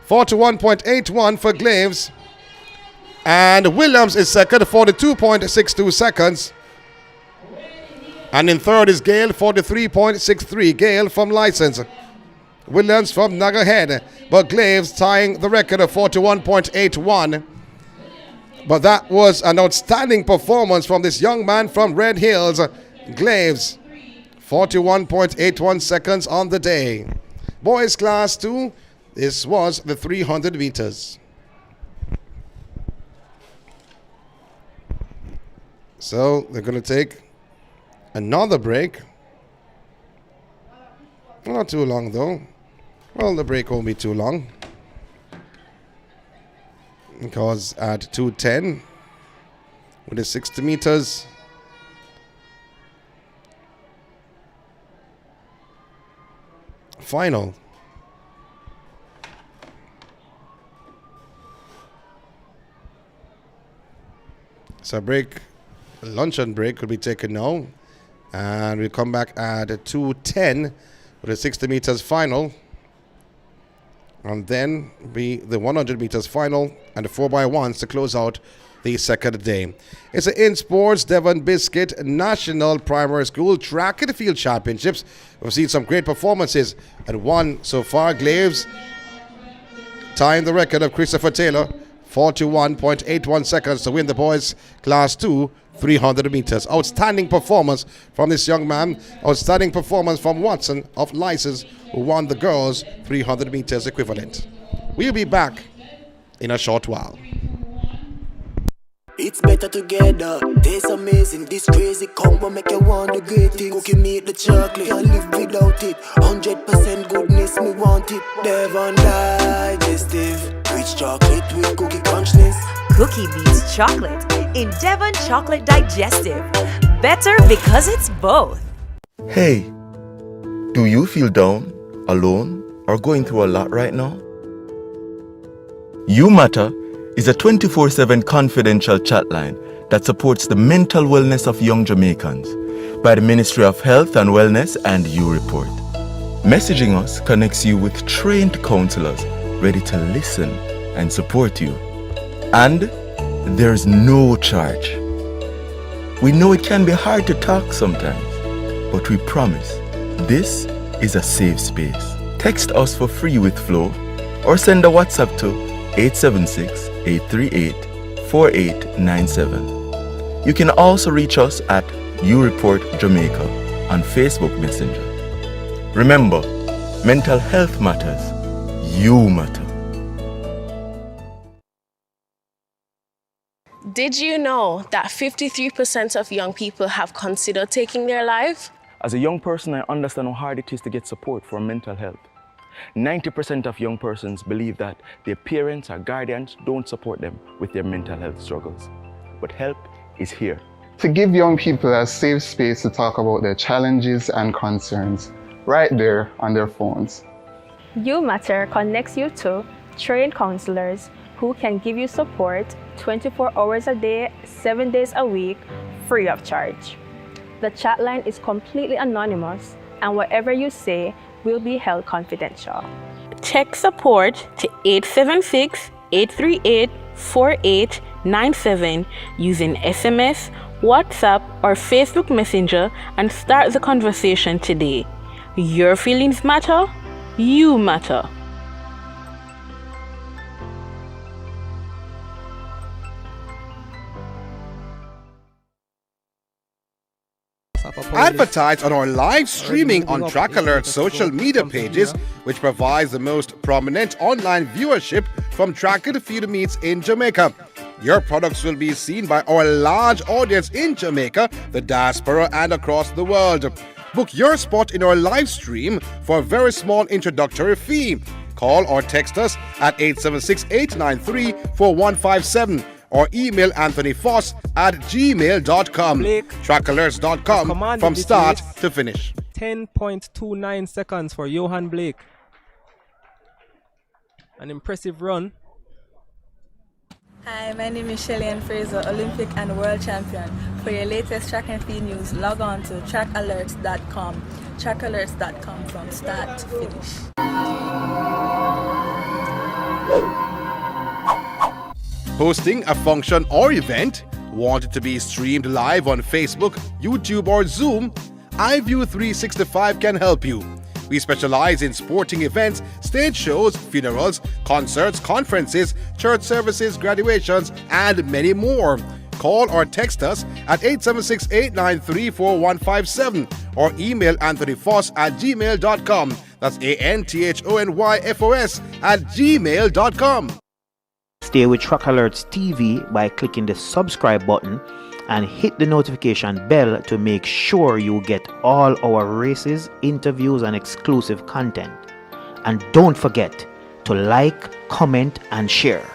Speaker 2: 41.81 for Glaves, and Williams is second, 42.62 seconds. And in third is Gale, 43.63. Gale from License. Williams from Naggerhead, but Glaves tying the record of 41.81. But that was an outstanding performance from this young man from Red Hills. Glaves, 41.81 seconds on the day. Boys class 2, this was the 300 meters. So they're going to take another break. Not too long though. Well, the break won't be too long, because at 2:10 with the 60 meters, final. So luncheon break could be taken now. And we'll come back at 2:10 with the 60 meters final. And then be the 100 meters final and the 4x1s to close out the second day. It's the INSPORTS Devon Biscuit National Primary School Track and Field Championships. We've seen some great performances and one so far. Glaves tying the record of Christopher Taylor, 41.81 seconds to win the boys class 2 300 meters. Outstanding performance from this young man. Outstanding performance from Watson of License, who won the girls 300 meters equivalent. We'll be back in a short while.
Speaker 4: It's better together, tastes amazing. This crazy combo make you want the great things. Cookie meat, the chocolate, can't live without it. 100% goodness, me want it. Devon Digestive, rich chocolate with cookie crunchness.
Speaker 5: Cookie beats chocolate in Devon Chocolate Digestive. Better because it's both.
Speaker 9: Hey, do you feel down, alone, or going through a lot right now? You Matter is a 24/7 confidential chatline that supports the mental wellness of young Jamaicans by the Ministry of Health and Wellness and You Report. Messaging us connects you with trained counselors ready to listen and support you. And there's no charge. We know it can be hard to talk sometimes, but we promise this is a safe space. Text us for free with Flow or send a WhatsApp to 876-838-4897. You can also reach us at You Report Jamaica on Facebook Messenger. Remember, mental health matters. You matter.
Speaker 10: Did you know that 53% of young people have considered taking their life?
Speaker 9: As a young person, I understand how hard it is to get support for mental health. 90% of young persons believe that their parents or guardians don't support them with their mental health struggles. But help is here.
Speaker 11: To give young people a safe space to talk about their challenges and concerns right there on their phones.
Speaker 12: You Matter connects you to trained counselors who can give you support 24 hours a day, 7 days a week, free of charge. The chat line is completely anonymous, and whatever you say will be held confidential.
Speaker 13: Text support to 876-838-4897 using SMS, WhatsApp, or Facebook Messenger and start the conversation today. Your feelings matter. You matter.
Speaker 2: Advertise on our live streaming on Track Alert's social media pages, which provides the most prominent online viewership from track and field meets in Jamaica. Your products will be seen by our large audience in Jamaica, the diaspora, and across the world. Book your spot in our live stream for a very small introductory fee. Call or text us at 876-893-4157. or email Anthony Foss at gmail.com. Trackalerts.com from start to finish.
Speaker 6: 10.29 seconds for Johan Blake. An impressive run.
Speaker 7: Hi, my name is Shelly-Ann Fraser, Olympic and World Champion. For your latest track and field news, log on to trackalerts.com. Trackalerts.com from start to finish.
Speaker 2: Hosting a function or event? Want it to be streamed live on Facebook, YouTube, or Zoom? iView 365 can help you. We specialize in sporting events, stage shows, funerals, concerts, conferences, church services, graduations, and many more. Call or text us at 876-893-4157 or email Anthony Foss at gmail.com. That's ANTHONYFOS at gmail.com.
Speaker 8: Stay with Track Alerts TV by clicking the subscribe button and hit the notification bell to make sure you get all our races, interviews, and exclusive content. And don't forget to like, comment, and share.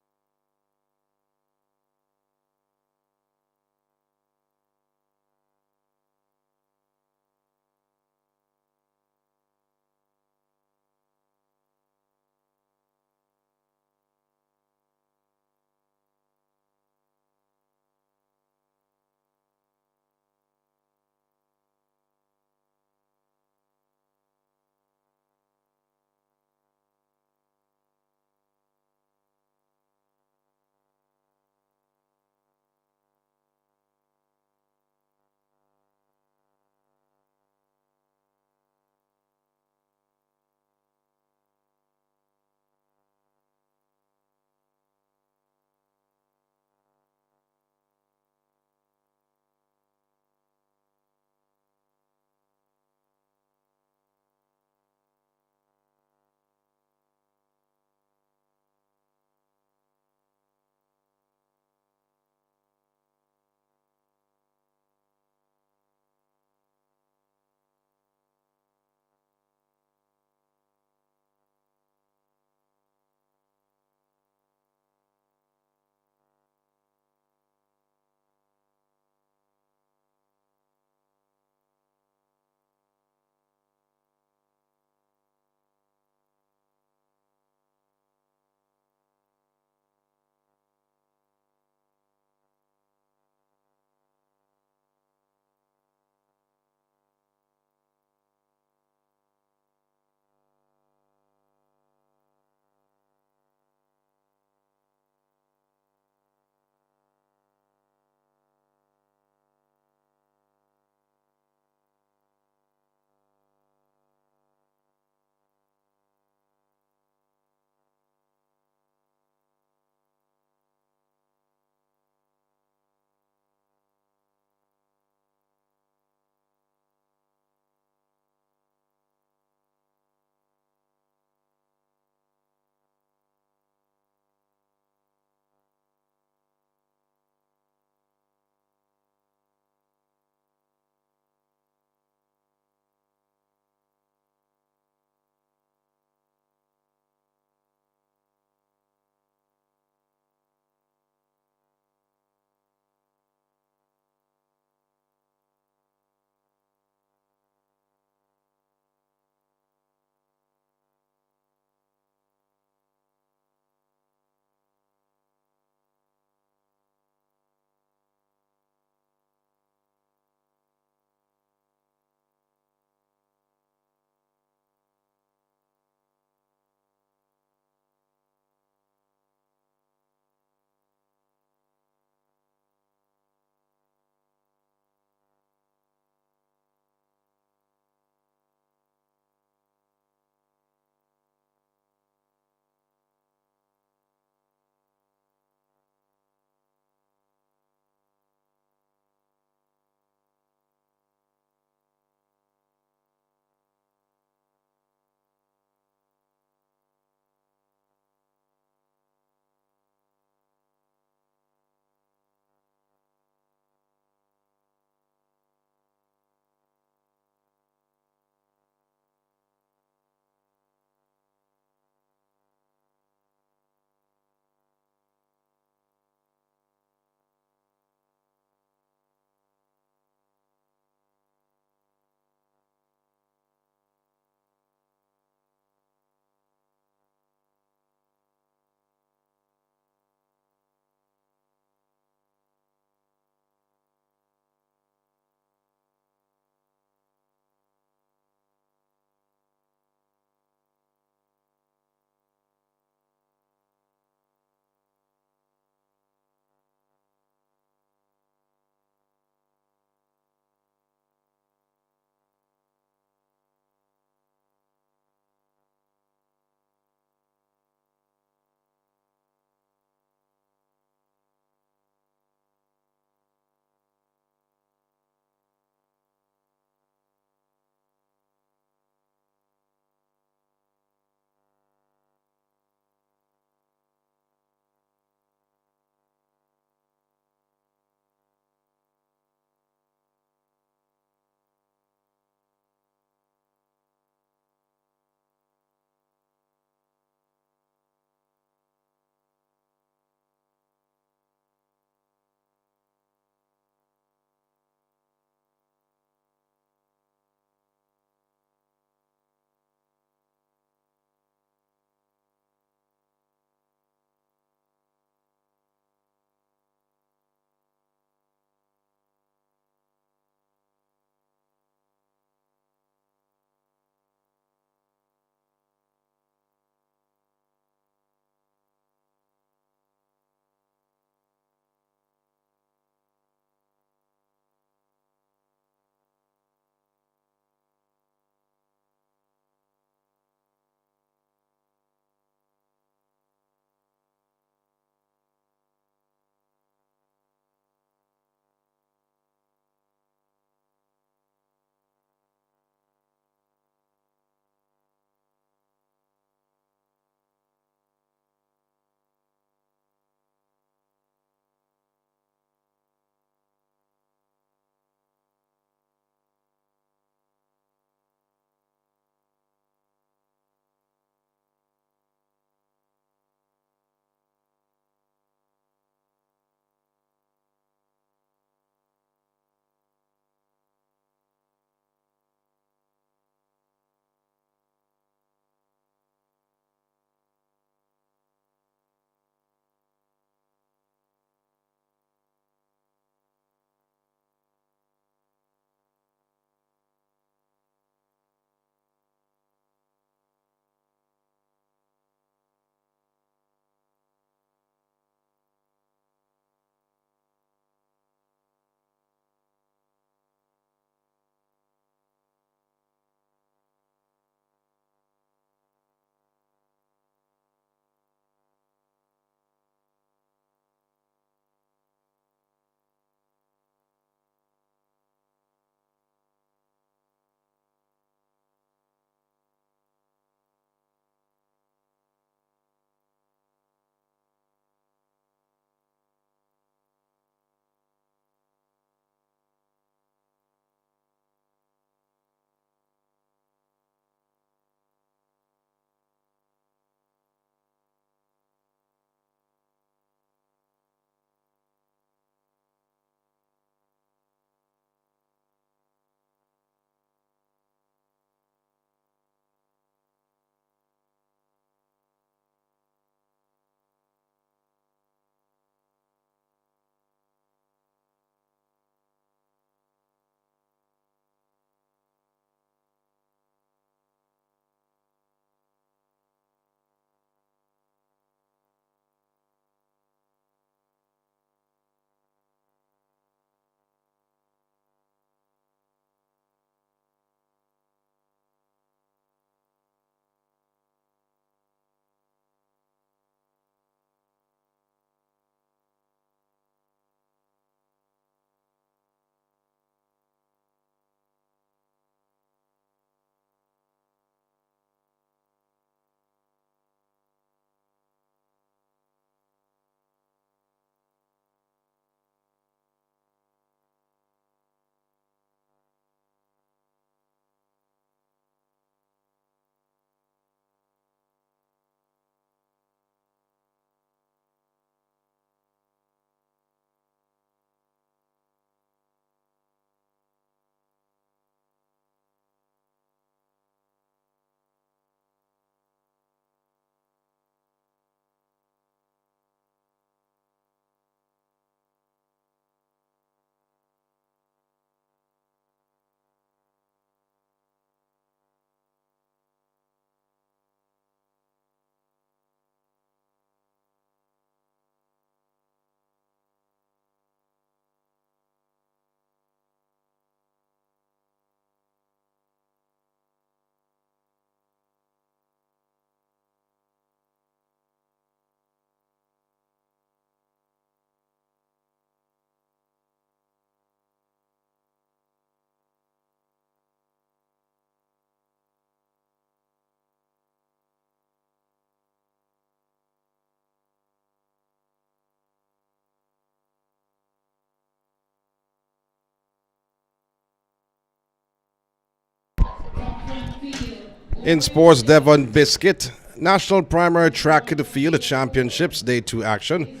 Speaker 2: INSPORTS Devon Biscuit National Primary Track and Field Championships Day 2 action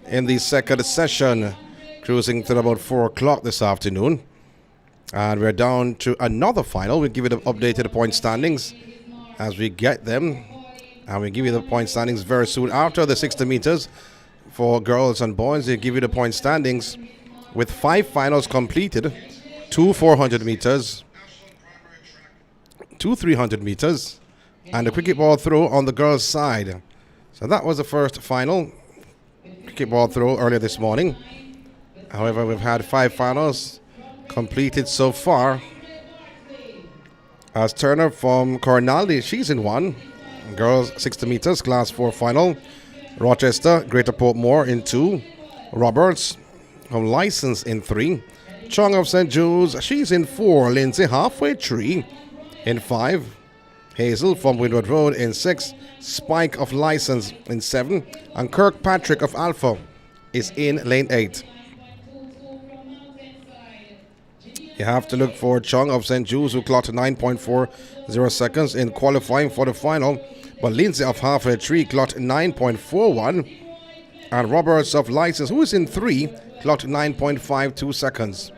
Speaker 2: in the second session, cruising till about 4 o'clock this afternoon. And we're down to another final. We'll give you the updated point standings as we get them. And we'll give you the point standings very soon. After the 60 meters for girls and boys, we'll give you the point standings with 5 finals completed. 2 400 meters, 2 300 meters, and a cricket ball throw on the girls' side. So that was the first final cricket ball throw earlier this morning. However, we've had 5 finals completed so far. As Turner from Cornwall, she's in 1. Girls 60 meters, class 4 final. Rochester, Greater Portmore in 2. Roberts from License in 3. Chung of St. Jude's, she's in 4. Lindsay, halfway 3 in 5. Hazel from Windward Road in 6. Spike of License in 7. And Kirkpatrick of Alpha is in lane 8. You have to look for Chung of St. Jude's, who clocked 9.40 seconds in qualifying for the final. But Lindsay of Halfway 3 clocked 9.41. And Roberts of License, who is in 3, clocked 9.52 seconds.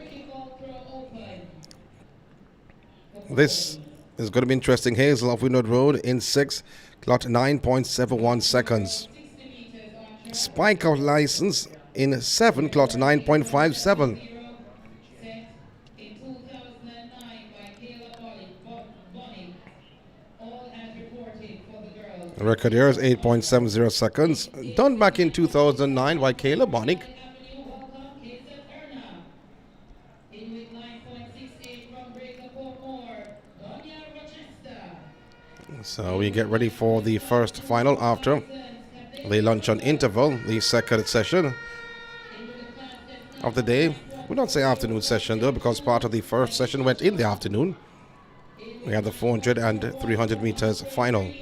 Speaker 2: This is going to be interesting. Hazel of Windward Road in 6, clocked 9.71 seconds. Spike of License in 7, clocked 9.57. Record here is 8.70 seconds. Done back in 2009 by Kayla Bonnick. So we get ready for the first final after the luncheon interval, the second session of the day. We'll not say afternoon session though, because part of the first session went in the afternoon. We have the 400 and 300 meters final.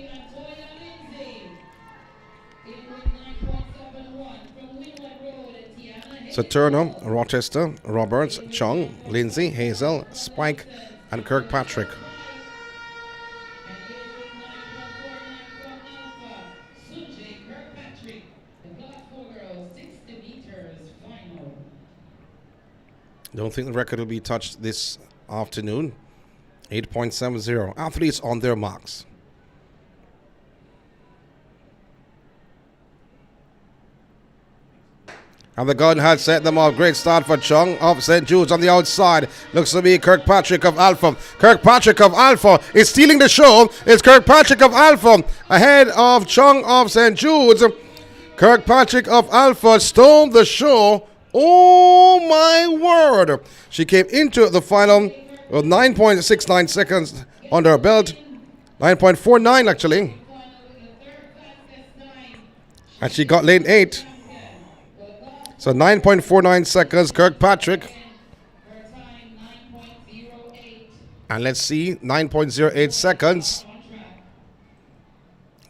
Speaker 2: So Turner, Rochester, Roberts, Chung, Lindsay, Hazel, Spike, and Kirkpatrick. Don't think the record will be touched this afternoon. 8.70. Athletes on their marks. And the gun had set them off. Great start for Chung of St. Jude's on the outside. Looks to be Kirkpatrick of Alpha. Kirkpatrick of Alpha is stealing the show. It's Kirkpatrick of Alpha ahead of Chung of St. Jude's. Kirkpatrick of Alpha stole the show. Oh my word. She came into the final with 9.69 seconds under her belt. 9.49 actually. And she got lane 8. So 9.49 seconds, Kirkpatrick. And let's see, 9.08 seconds.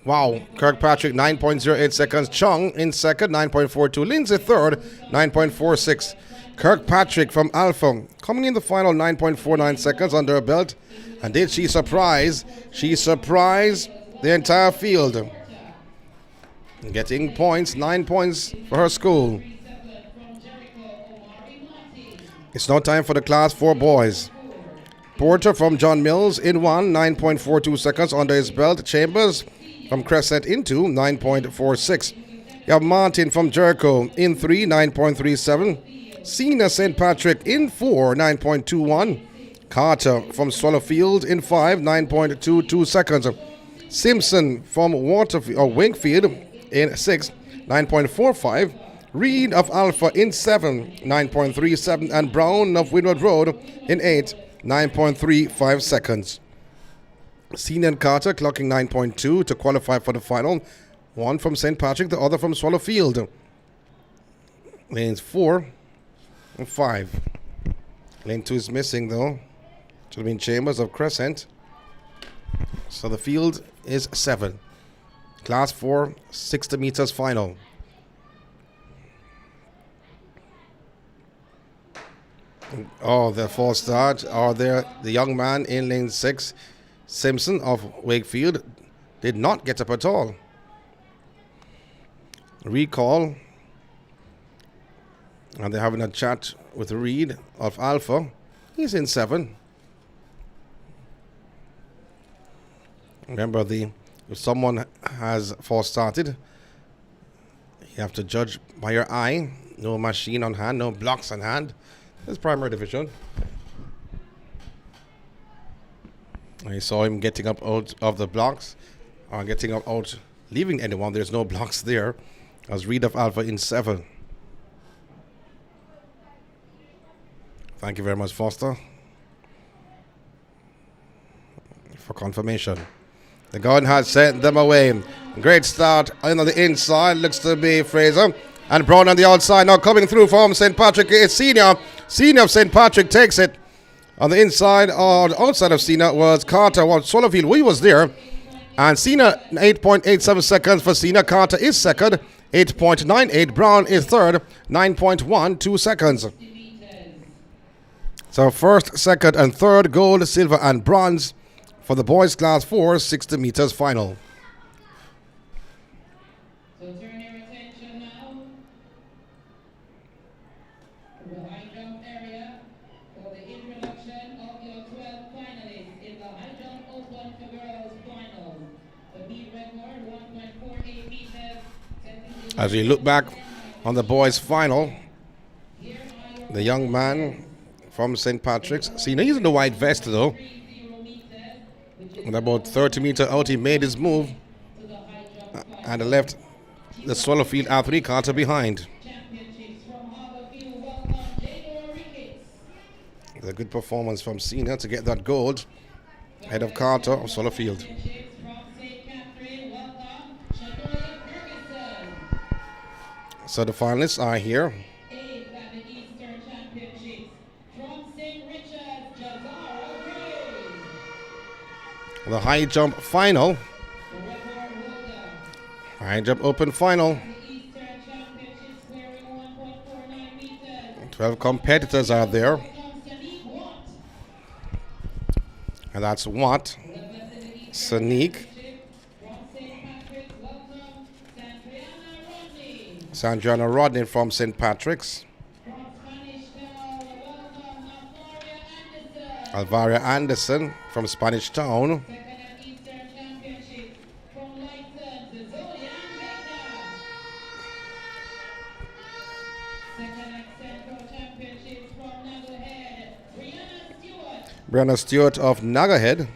Speaker 2: Wow, Kirkpatrick, 9.08 seconds. Chung in second, 9.42. Lindsay third, 9.46. Kirkpatrick from Alpha coming in the final, 9.49 seconds under her belt. And did she surprise? She surprised the entire field. Getting points, 9 points for her school. It's now time for the class 4 boys. Porter from John Mills in 1, 9.42 seconds under his belt. Chambers from Crescent in 2, 9.46. You have Martin from Jericho in 3, 9.37. Cena St. Patrick in 4, 9.21. Carter from Swallowfield in 5, 9.22 seconds. Simpson from Wingfield in 6, 9.45. Reed of Alpha in 7, 9.37, and Brown of Windward Road in 8, 9.35 seconds. Cena and Carter clocking 9.2 to qualify for the final. One from St. Patrick, the other from Swallowfield. Lanes 4 and 5. Lane 2 is missing though. Should have been Chambers of Crescent. So the field is 7. Class 4, 60 meters final. Oh, the false start. Oh, there, the young man in lane 6 Simpson of Wakefield did not get up at all. Recall. And they're having a chat with Reed of Alpha. He's in 7. Remember, if someone has false started, you have to judge by your eye. No machine on hand, no blocks on hand. This is primary division. I saw him getting up out of the blocks, or getting up out, leaving anyone. There's no blocks there. As Reed of Alpha in 7. Thank you very much, Foster, for confirmation. The gun has sent them away. Great start on the inside. Looks to be Fraser. And Brown on the outside. Now coming through from St. Patrick. It's Senior. Senior of St. Patrick takes it. On the inside or the outside of Senior was Carter. Well, Solofield, he was there. And Senior, 8.87 seconds for Senior. Carter is second, 8.98. Brown is third, 9.12 seconds. So first, second, and third, gold, silver, and bronze for the boys class 4 60 meters final.
Speaker 3: So turn your attention now to the high jump area for the introduction of your 12 finalists in the high jump open for girls finals. The beat record 1.48 meters.
Speaker 2: As we look back on the boys final, the young man from St. Patrick's, see, he's in the white vest though. And about 30 meters out, he made his move and left the Swallowfield athlete Carter behind. It's a good performance from Senior to get that gold ahead of Carter of Swallowfield. So the finalists are here. The high jump final. High jump open final. 12 competitors are there. And that's Watt, Sanique, Sandriana Rodney from St. Patrick's, Alvaria Anderson from Spanish Town, Brianna Stewart of Nagahead,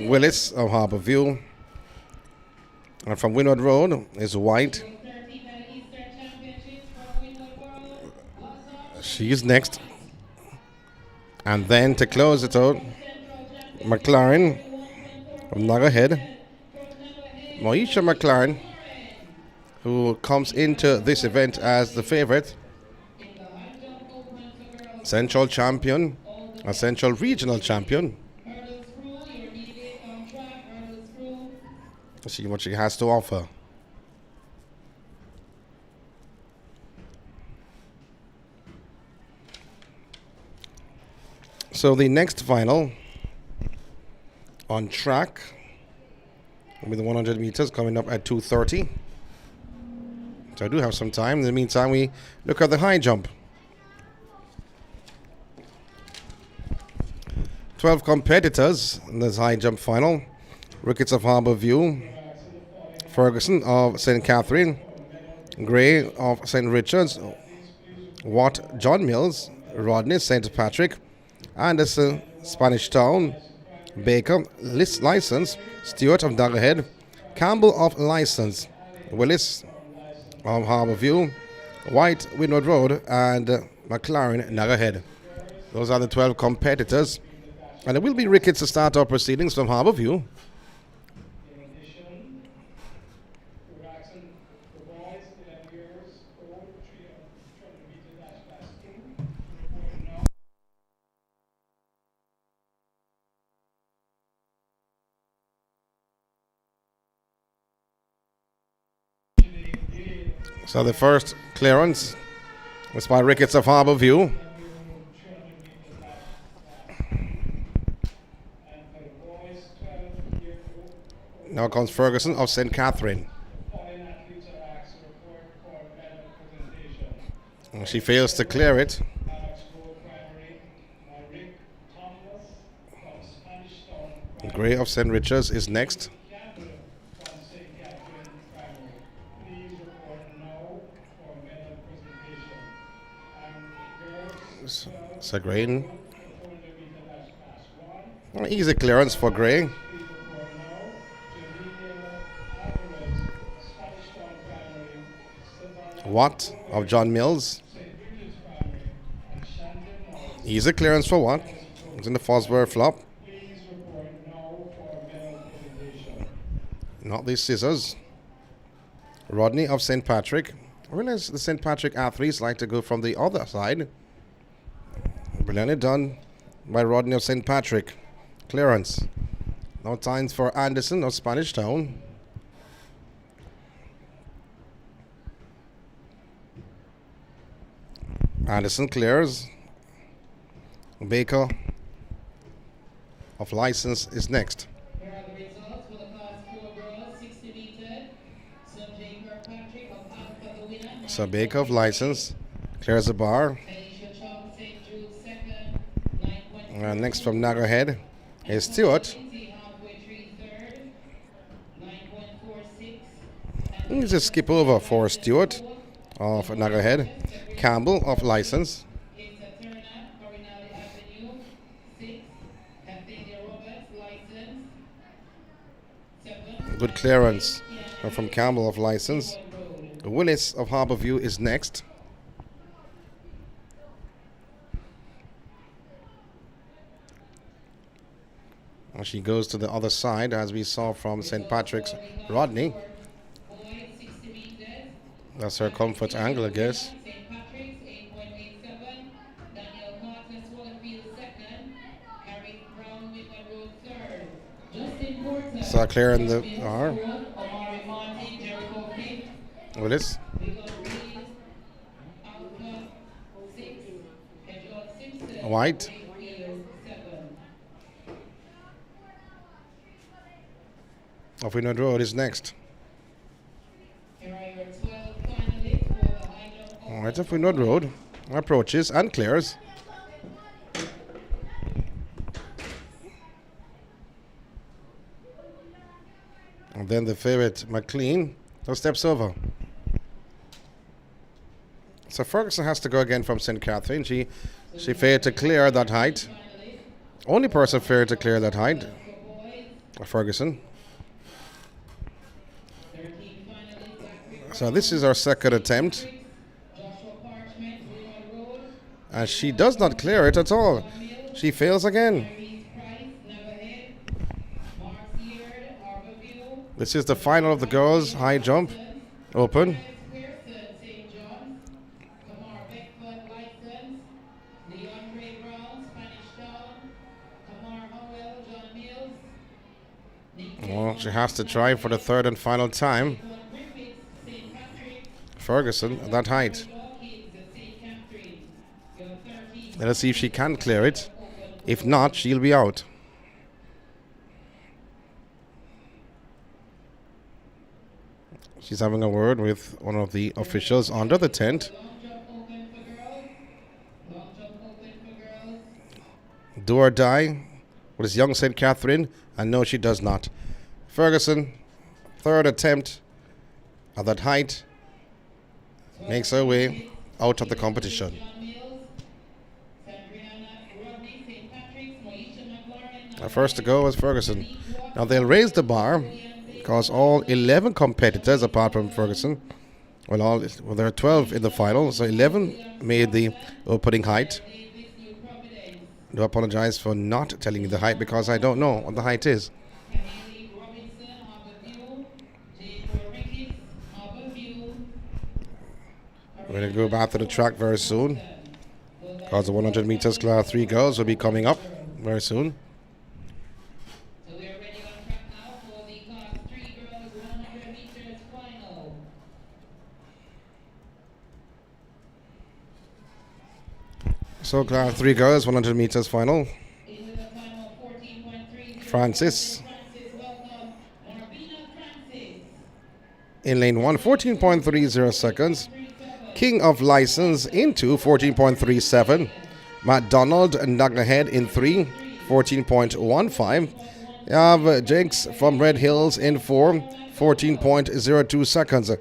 Speaker 2: Willis of Harborview, and from Windward Road is White. She's next. And then to close it out, McLaren from Nagahead. Moesha McLaren, who comes into this event as the favorite. Central champion, a Central regional champion. Let's see what she has to offer. So the next final on track with the 100 meters coming up at 2:30. So I do have some time. In the meantime, we look at the high jump. 12 competitors in this high jump final. Ricketts of Harborview, Ferguson of St. Catherine, Gray of St. Richards, Watt John Mills, Rodney St. Patrick, Anderson Spanish Town, Baker License, Stewart of Nagahead, Campbell of License, Willis of Harborview, White Windward Road, and McLaren Nagahead. Those are the 12 competitors. And it will be Ricketts to start our proceedings from Harborview. So the first clearance was by Ricketts of Harbourview. Now comes Ferguson of St. Catherine. She fails to clear it. Gray of St. Richards is next. So Gray. Easy clearance for Gray. Watt of John Mills. Easy clearance for Watt. It's in the Fosbury flop. Not these scissors. Rodney of St. Patrick. I realize the St. Patrick athletes like to go from the other side. Brilliantly done by Rodney of St. Patrick. Clearance. No times for Anderson of Spanish Town. Anderson clears. Baker of License is next.
Speaker 3: Here are the results for the class 4 girls, 60 meters. Sunjay Kirkpatrick of Alpha, the winner.
Speaker 2: So Baker of License clears the bar. And next from Naggerhead is Stewart. You just skip over for Stewart of Naggerhead. Campbell of License. Good clearance from Campbell of License. Willis of Harbourview is next. She goes to the other side, as we saw from St. Patrick's Rodney. That's her comfort angle, I guess. So clearing the R. Willis. White. Off Winwood Road is next. Alright, off Winwood Road. Approaches and clears. And then the favorite McLean steps over. So Ferguson has to go again from St. Catherine. She failed to clear that height. Only person failed to clear that height. Ferguson. So this is our second attempt. And she does not clear it at all. She fails again. This is the final of the girls' high jump open. Well, she has to try for the third and final time. Ferguson at that height. Let us see if she can clear it. If not, she'll be out. She's having a word with one of the officials under the tent. Do or die with this young St. Catherine? And no, she does not. Ferguson, third attempt at that height, makes her way out of the competition. First to go was Ferguson. Now they'll raise the bar because all 11 competitors, apart from Ferguson, well, there are 12 in the final, so 11 made the opening height. I do apologize for not telling you the height because I don't know what the height is. We're going to go back to the track very soon because the 100 meters class 3 girls will be coming up very soon. So class 3 girls, 100 meters final. Francis. In lane 1, 14.30 seconds. King of License in 2, 14.37. McDonald Knucklehead in 3, 14.15. You have Jakes from Red Hills in 4, 14.02 seconds.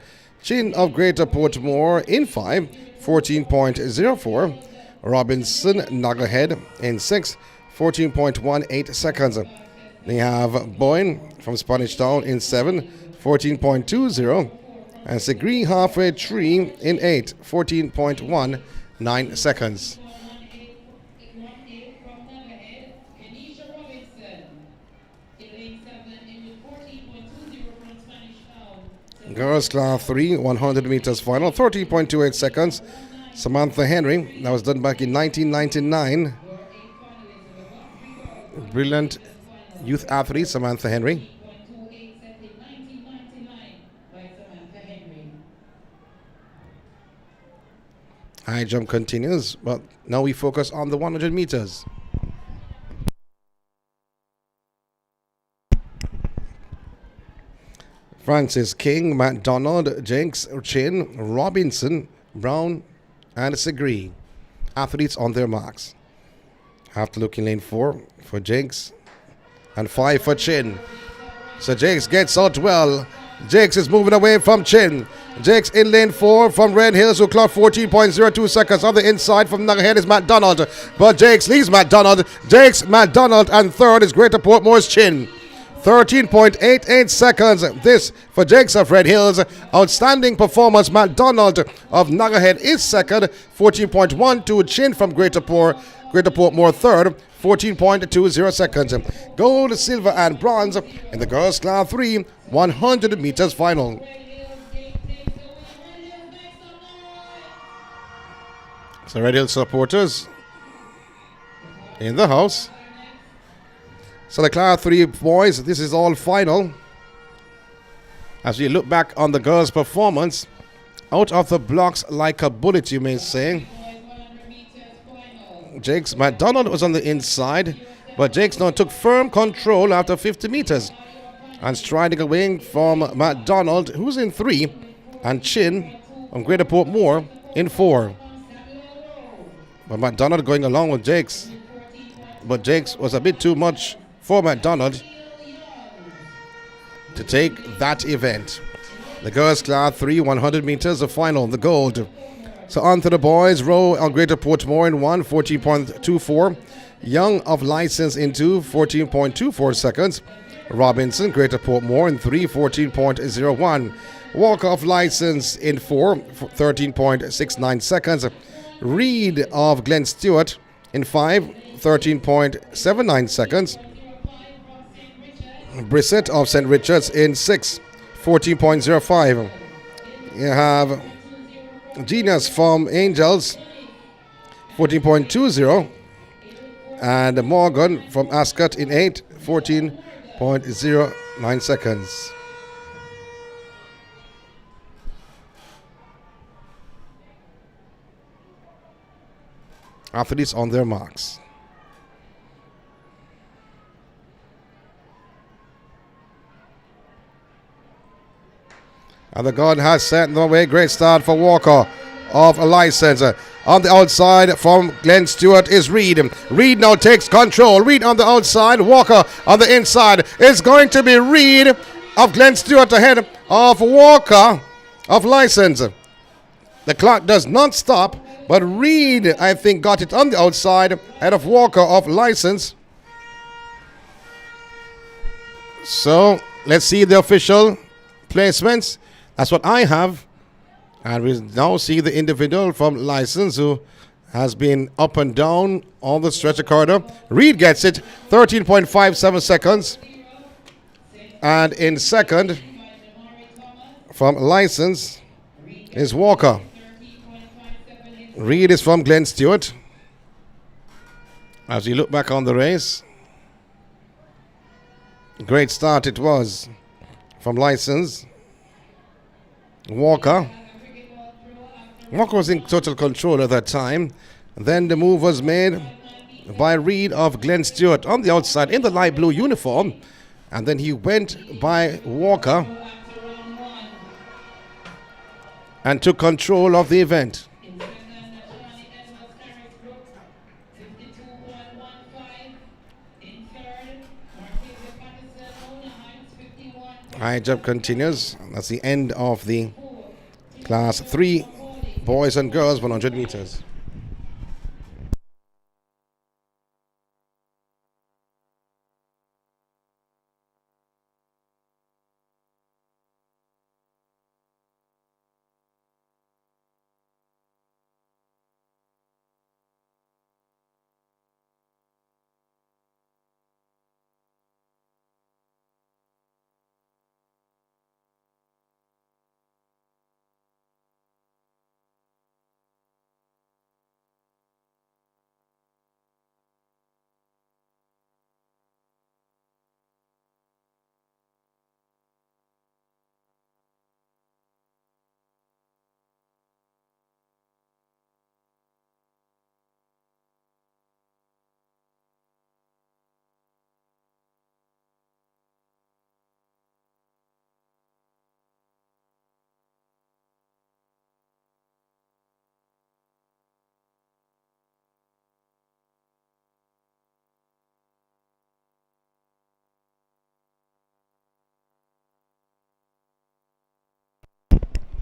Speaker 2: Chin of Greater Portmore in 5, 14.04. Robinson Knucklehead in 6, 14.18 seconds. They have Boyne from Spanish Town in 7, 14.20. And Segree Halfway Tree in 8, 14.19 seconds. Girls Class 3, 100 meters final, 13.28 seconds. Samantha Henry, that was done back in 1999. Brilliant youth athlete, Samantha Henry. High jump continues, but now we focus on the 100 meters. Francis King, McDonald, Jenks, Chin, Robinson, Brown, and Segree. Athletes on their marks. Have to look in lane 4 for Jenks and 5 for Chin. So Jenks gets out well. Jenks is moving away from Chin. Jenks in lane 4 from Red Hills, who clocked 14.02 seconds. On the inside from Knucklehead is McDonald. But Jenks leaves McDonald. Jenks, McDonald, and third is Greater Portmore's Chin. 13.88 seconds. This for Jakes of Red Hills. Outstanding performance. McDonald of Knucklehead is second. 14.12. Chin from Greater Portmore third. 14.20 seconds. Gold, silver, and bronze in the girls' class 3 100 meters final. So Red Hills supporters in the house. So the class 3 boys, this is all final. As we look back on the girls' performance, out of the blocks like a bullet, you may say. Jakes McDonald was on the inside, but Jakes now took firm control after 50 meters. And striding away from McDonald, who's in 3, and Chin from Greater Portmore in 4. But McDonald going along with Jakes. But Jakes was a bit too much for McDonald to take that event. The girls' class 3 100 meters, the final, the gold. So on to the boys. Rowe on Greater Portmore in 1, 14.24. Young of License in 2, 14.24 seconds. Robinson, Greater Portmore in 3, 14.01. Walker of License in 4, 13.69 seconds. Reed of Glen Stewart in 5, 13.79 seconds. Brissett of St. Richards in 6, 14.05. You have Genius from Angels, 14.20. And Morgan from Ascot in 8, 14.09 seconds. Athletes on their marks. And the gun has set the way. Great start for Walker of a License. On the outside from Glen Stewart is Reed. Reed now takes control. Reed on the outside. Walker on the inside. It's going to be Reed of Glen Stewart ahead of Walker of License. The clock does not stop, but Reed, I think, got it on the outside ahead of Walker of License. So let's see the official placements. That's what I have. And we now see the individual from License who has been up and down on the stretcher corridor. Reed gets it, 13.57 seconds. And in second, from License, is Walker. Reed is from Glen Stewart. As we look back on the race, great start it was from License. Walker was in total control at that time, Then the move was made by Reed of Glen Stewart on the outside in the light blue uniform. And then he went by Walker and took control of the event. High jump continues. That's the end of the Class 3 boys and girls 100 meters.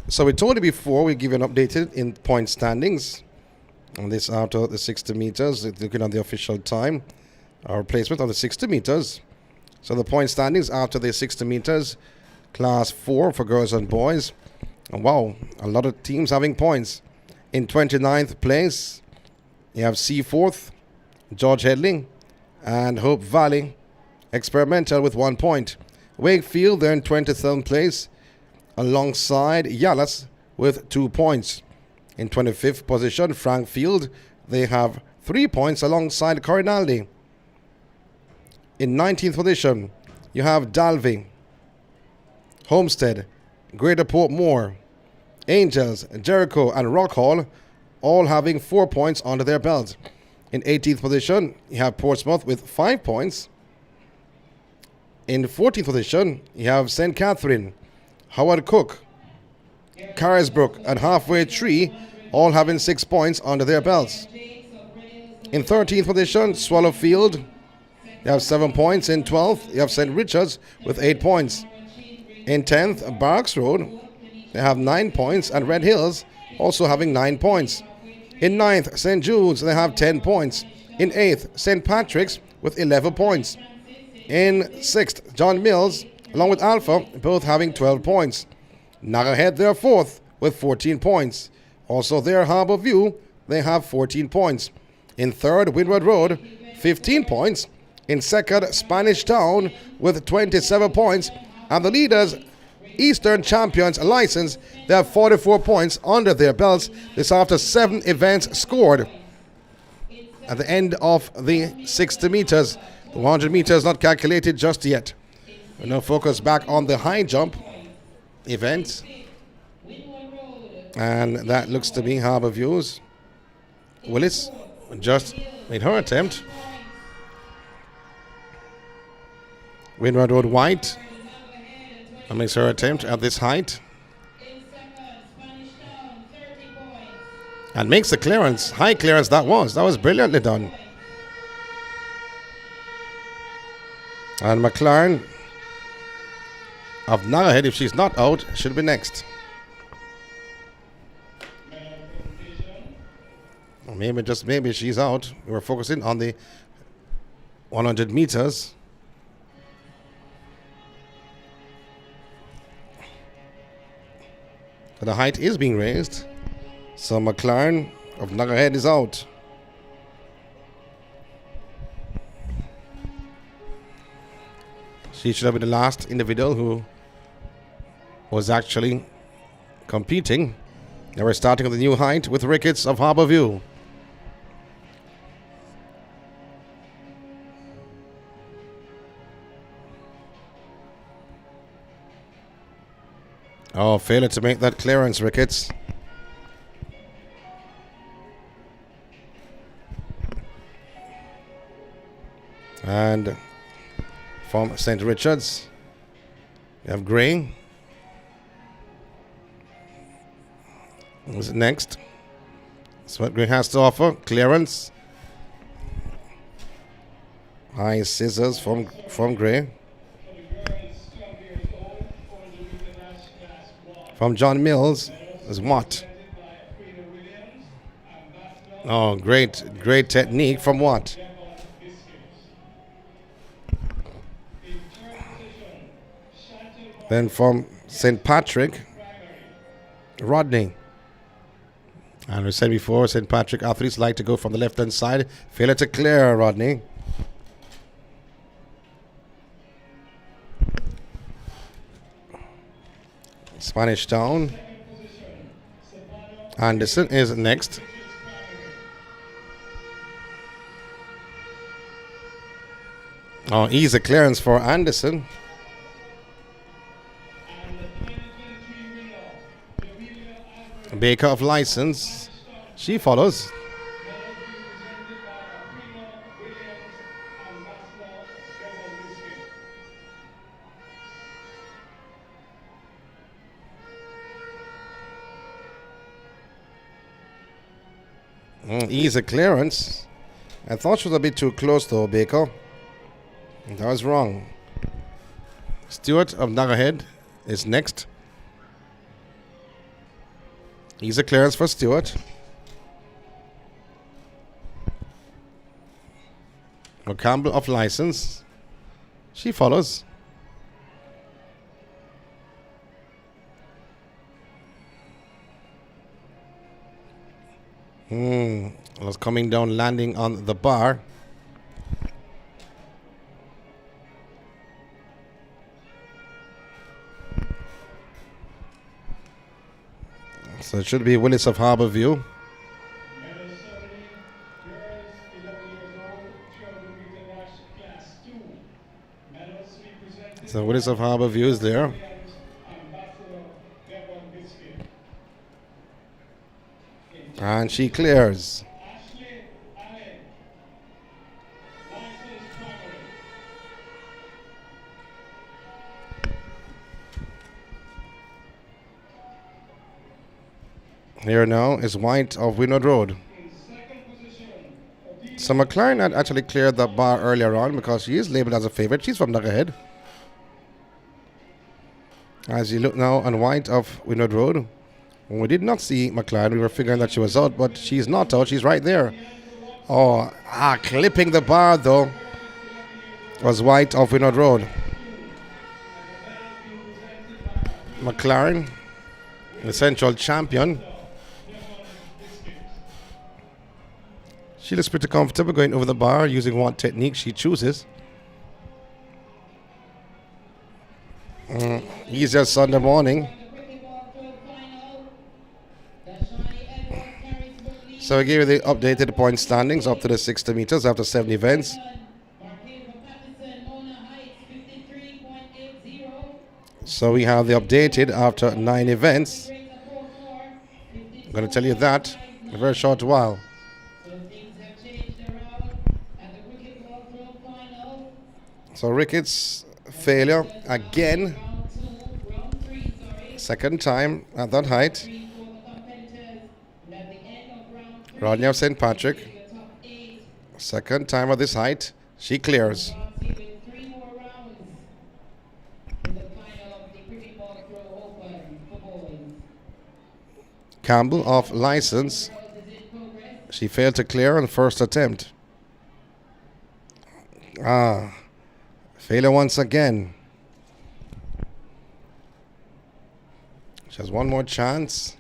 Speaker 2: So we told you before, we give you an updated in point standings. And this after the 60 meters, looking at the official time, our placement on the 60 meters. So the point standings after the 60 meters, class 4 for girls and boys. And wow, a lot of teams having points. In 29th place, you have Seaforth, George Headley, and Hope Valley Experimental with 1 point. Wakefield, they're in 27th place, alongside Yalas with 2 points. In 25th position, Frankfield, they have 3 points alongside Corinaldi. In 19th position, you have Dalvey, Homestead, Greater Portmore, Angels, Jericho, and Rockhall, all having 4 points under their belt. In 18th position, you have Portsmouth with 5 points. In 14th position, you have St. Catherine, Howard Cook, Carisbrook, and Halfway Tree, all having 6 points under their belts. In 13th position, Swallowfield, you have 7 points. In 12th, you have St. Richards with 8 points. In 10th, Barracks Road, they have 9 points, and Red Hills also having 9 points. In 9th, St. Jude's, they have 10 points. In 8th, St. Patrick's with 11 points. In 6th, John Mills, along with Alpha, both having 12 points. Nagahead, they're 4th with 14 points. Also there, Harbour View, they have 14 points. In 3rd, Windward Road, 15 points. In 2nd, Spanish Town with 27 points. And the leaders, Eastern Champions License, they have 44 points under their belts. This after 7 events scored. At the end of the 60 meters, the 100 meters not calculated just yet. We now focus back on the high jump event. And that looks to be Harbour View's Willis just made her attempt. Windward Road White makes her attempt at this height. And makes the clearance. High clearance that was. That was brilliantly done. And McLaren of Nagahead, if she's not out, should be next. Or maybe, just maybe, she's out. We're focusing on the 100 meters. The height is being raised. So McLaren of Nagahead is out. She should have been the last individual who was actually competing. Now we're starting at the new height with Ricketts of Harbour View. Oh, failure to make that clearance, Ricketts. And from St. Richards, we have Gray. Who's next? That's what Gray has to offer. Clearance. High scissors from Gray. From John Mills is Watt. Oh, great technique from Watt. Then from St. Patrick, Rodney. And we said before, St. Patrick athletes like to go from the left-hand side. Failure to clear, Rodney. Spanish Town. Anderson is next. Oh, easy clearance for Anderson. Baker of license. She follows. Easy clearance. I thought she was a bit too close though, Baker. That was wrong. Stewart of Nagahead is next. Easy clearance for Stewart. Campbell of license. She follows. Was coming down, landing on the bar. So it should be Willis of Harborview. So Willis of Harborview is there. And she clears. Here now is White of Winwood Road. So McLaren had actually cleared the bar earlier on because she is labeled as a favorite. She's from Nagahead. As you look now on White of Winwood Road, when we did not see McLaren, we were figuring that she was out, but she's not out. She's right there. Oh, clipping the bar though was White of Winwood Road. McLaren, the central champion. She looks pretty comfortable going over the bar using what technique she chooses. Easier Sunday morning. So I gave you the updated point standings up to the 60 meters after 7 events. So we have the updated after 9 events. I'm going to tell you that in a very short while. So Ricketts failure again. Second time at that height. Rodney of St. Patrick. Second time at this height. She clears. Campbell of license. She failed to clear on first attempt. Failure once again. She has one more chance.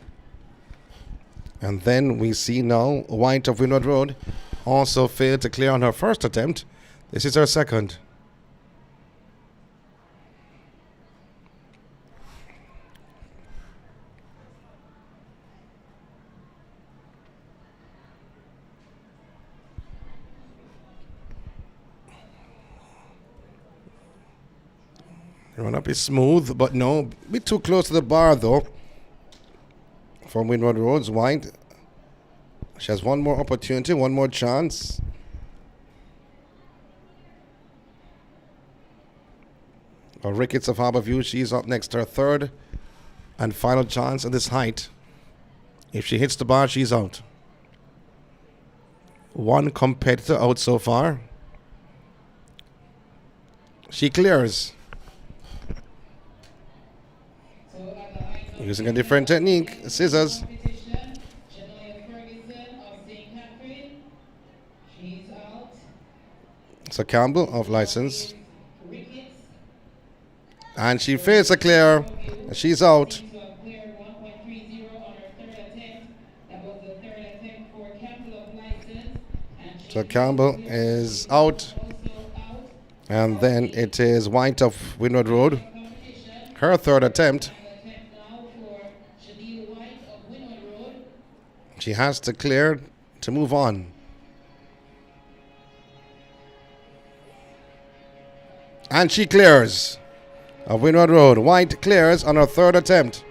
Speaker 2: And then we see now White of Winwood Road also failed to clear on her first attempt. This is her second. Run up is smooth, but no, a bit too close to the bar though. From Winwood Road's White. She has one more opportunity, one more chance. For Ricketts of Harborview, she's up next, her third and final chance at this height. If she hits the bar, she's out. One competitor out so far. She clears. Using a different technique, scissors. So Campbell of license. And she fails a clear. She's out. So Campbell is out. And then it is White of Windward Road. Her third attempt. She has to clear to move on. And she clears. Of Windward Road. White clears on her third attempt.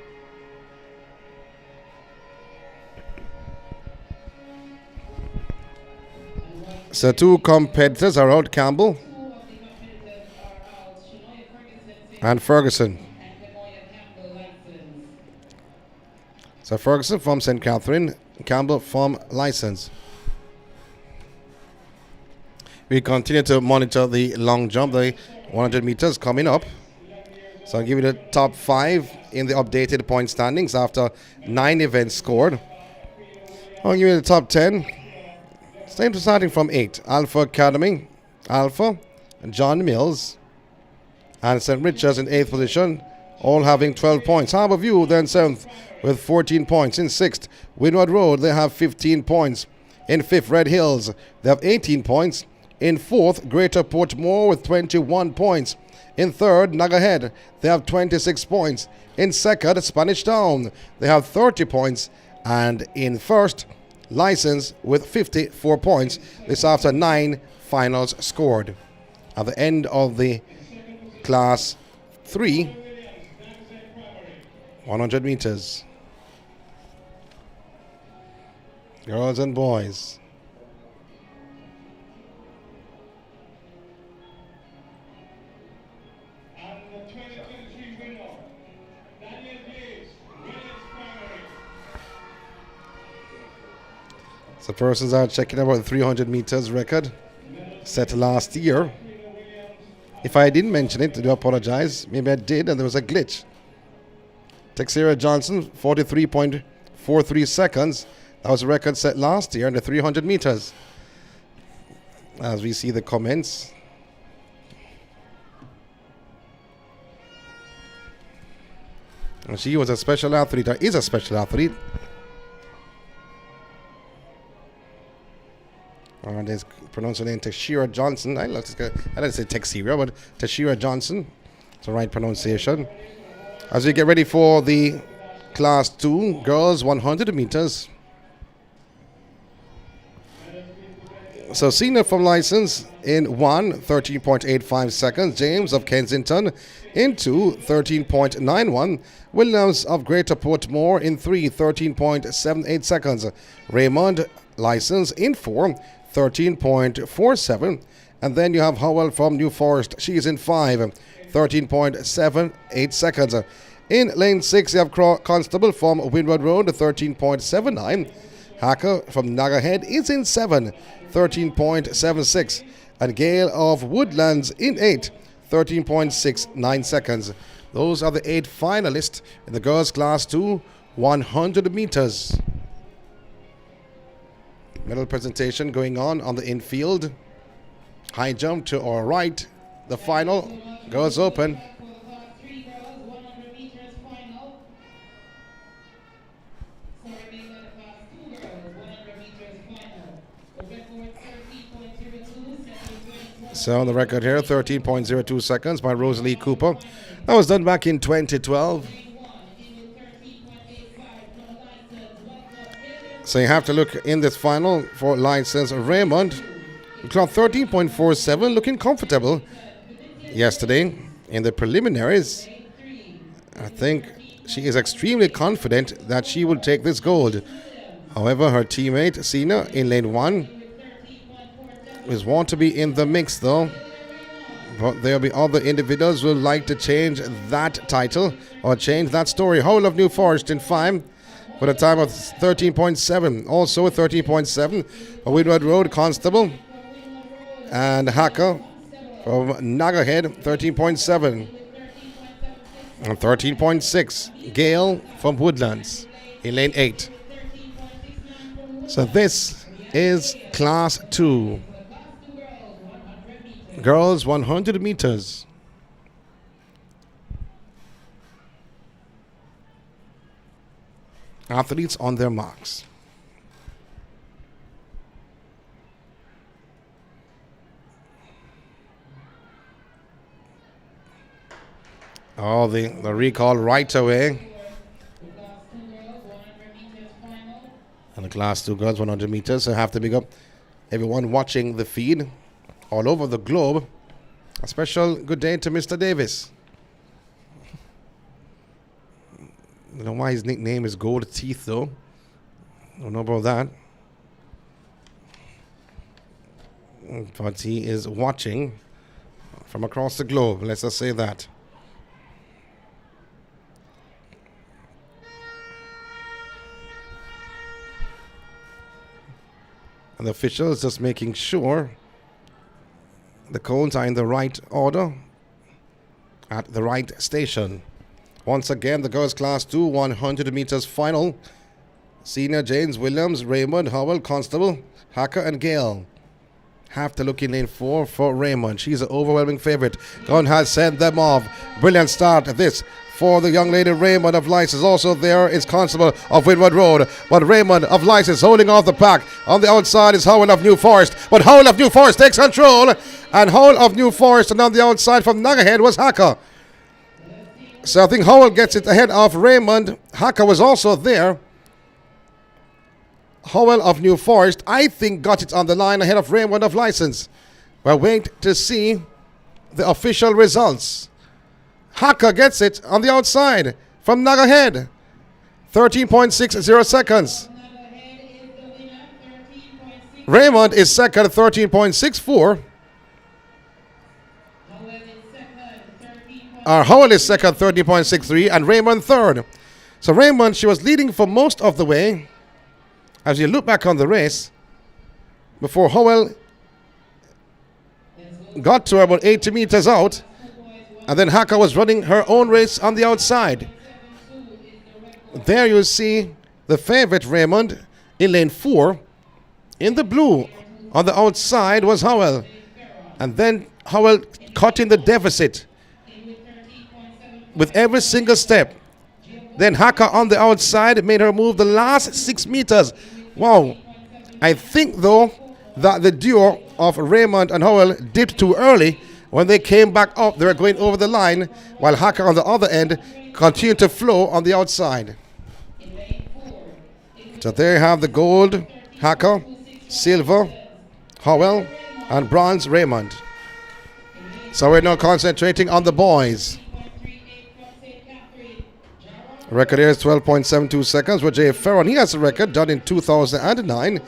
Speaker 2: So two competitors are out, Campbell and Ferguson. So Ferguson from St. Catherine, Campbell from license. We continue to monitor the long jump, the 100 meters coming up. So I'll give you the top 5 in the updated point standings after 9 events scored. I'll give you the top 10. Starting from 8. Alpha Academy, Alpha, John Mills, and St. Richard's in 8th position, all having 12 points. Harborview then 7th with 14 points. In 6th, Windward Road, they have 15 points. In 5th, Red Hills, they have 18 points. In 4th, Greater Portmore with 21 points. In 3rd, Nagahead, they have 26 points. In 2nd, Spanish Town, they have 30 points. And in 1st, License with 54 points. This after 9 finals scored. At the end of the class 3, 100 meters. Girls and boys. So persons are checking about the 300 meters record set last year. If I didn't mention it, I do apologize. Maybe I did and there was a glitch. Texera Johnson, 43.43 seconds. That was a record set last year in the 300 meters. As we see the comments. And she was a special athlete, or is a special athlete. There's pronounced her name Texera Johnson. I didn't say Texera, but Texera Johnson. It's the right pronunciation. As we get ready for the class 2 girls 100 meters. So Cena from license in 1, 13.85 seconds. James of Kensington in 2, 13.91. Williams of Greater Portmore in 3, 13.78 seconds. Raymond license in 4, 13.47. And then you have Howell from New Forest. She's in 5, 13.78 seconds. In lane 6, you have Constable from Windward Road, 13.79. Hacker from Nagahead is in 7, 13.76. And Gale of Woodlands in 8, 13.69 seconds. Those are the 8 finalists in the girls' class 2, 100 meters. Medal presentation going on the infield. High jump to our right. The final goes open. So on the record here, 13.02 seconds by Rosalie Cooper. That was done back in 2012. So you have to look in this final for license Raymond. Clock 13.47, looking comfortable yesterday in the preliminaries. I think she is extremely confident that she will take this gold. However, her teammate Cena in lane 1 is want to be in the mix though. But there'll be other individuals who would like to change that title or change that story. Whole of New Forest in 5 with a time of 13.7. Also 13.7 for Windward Road Constable. And Hacker from Nagahead, 13.7. And 13.6. Gale from Woodlands in lane 8. So this is Class 2. Girls 100 meters. Athletes on their marks. Oh, the recall right away. And the Class 2 girls 100 meters. So I have to big up everyone watching the feed all over the globe. A special good day to Mr. Davis. I don't know why his nickname is Gold Teeth, though. I don't know about that. But he is watching from across the globe. Let's just say that. And the officials just making sure the cones are in the right order at the right station. Once again, the girls Class 2 100 meters final. Senior James Williams, Raymond, Howell, Constable, Hacker, and Gale have to look in lane 4 for Raymond. She's an overwhelming favorite. Gun has sent them off. Brilliant start this for the young lady Raymond of License. Also there is Constable of Windward Road. But Raymond of License holding off the pack. On the outside is Howell of New Forest. But Howell of New Forest takes control. And Howell of New Forest, and on the outside from Nagahead was Hacker. So I think Howell gets it ahead of Raymond. Hacker was also there. Howell of New Forest, I think, got it on the line ahead of Raymond of License. We'll wait to see the official results. Hacker gets it on the outside from Nagahead. 13.60 seconds. Raymond is second, 13.64. Howell is second, 30.63, and Raymond third. So Raymond, she was leading for most of the way. As you look back on the race, before Howell got to her about 80 meters out, and then Hacker was running her own race on the outside. There you see the favorite Raymond in lane 4. In the blue, on the outside was Howell. And then Howell cut in the deficit with every single step. Then Hacker on the outside made her move the last 6 meters. Wow. I think, though, that the duo of Raymond and Howell dipped too early. When they came back up, they were going over the line, while Hacker on the other end continued to flow on the outside. So there you have the gold, Hacker, silver, Howell, and bronze, Raymond. So we're now concentrating on the boys. Record here is 12.72 seconds with Jay Ferron. He has a record done in 2009.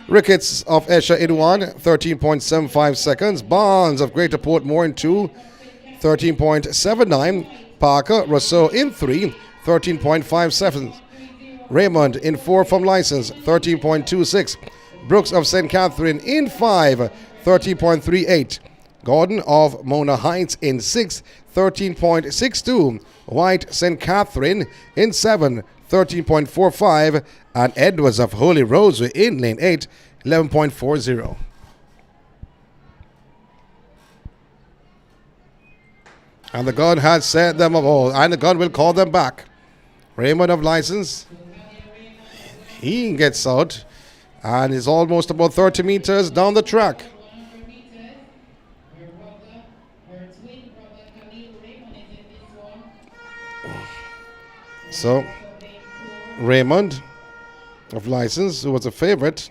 Speaker 2: Ricketts of Esher in 1, 13.75 seconds. Barnes of Greater Portmore in 2, 13.79. Parker Rousseau in 3, 13.57. Raymond in 4 from License, 13.26. Brooks of St. Catherine in 5, 13.38. Gordon of Mona Heights in 6, 13.62. White St. Catherine in 7, 13.45. And Edwards of Holy Rosary in lane 8, 11.40. And the gun has set them of all, and the gun will call them back. Raymond of License, he gets out and is almost about 30 meters down the track. So, Raymond of License, who was a favorite,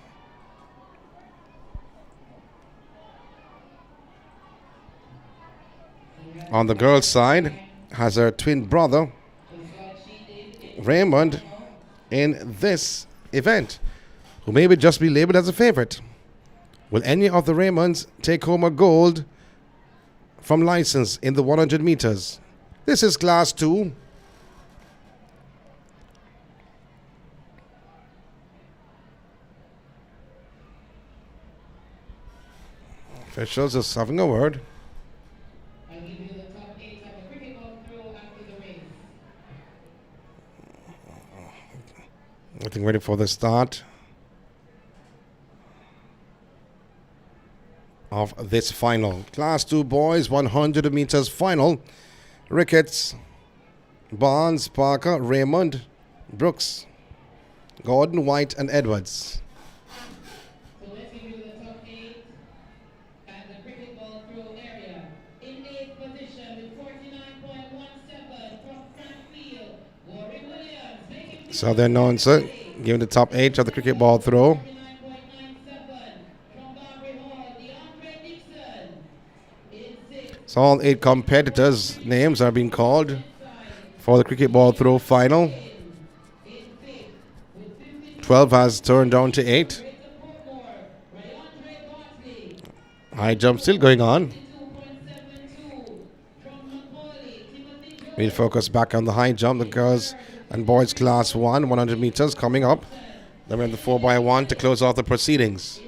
Speaker 2: on the girls' side, has her twin brother, Raymond, in this event, who maybe just be labeled as a favorite. Will any of the Raymonds take home a gold from license in the 100 meters. This is class 2. Officials just having a word.
Speaker 3: I'll give you the top 8 of the cricket ball throw after the race.
Speaker 2: Getting ready for the start of this final. Class 2 boys, 100 meters final. Ricketts, Barnes, Parker, Raymond, Brooks, Gordon, White, and Edwards.
Speaker 3: So let's give you the top 8 at the cricket ball throw area. In 8th position with 49.17 from Cranfield, Warren Williams.
Speaker 2: So the announcer giving the top 8 of the cricket ball throw. So all 8 competitors' names are being called for the cricket ball throw final. 12 has turned down to 8. High jump still going on. We'll focus back on the high jump, the girls and boys class 1, 100 meters coming up. Then we have the 4x1 to close off the proceedings.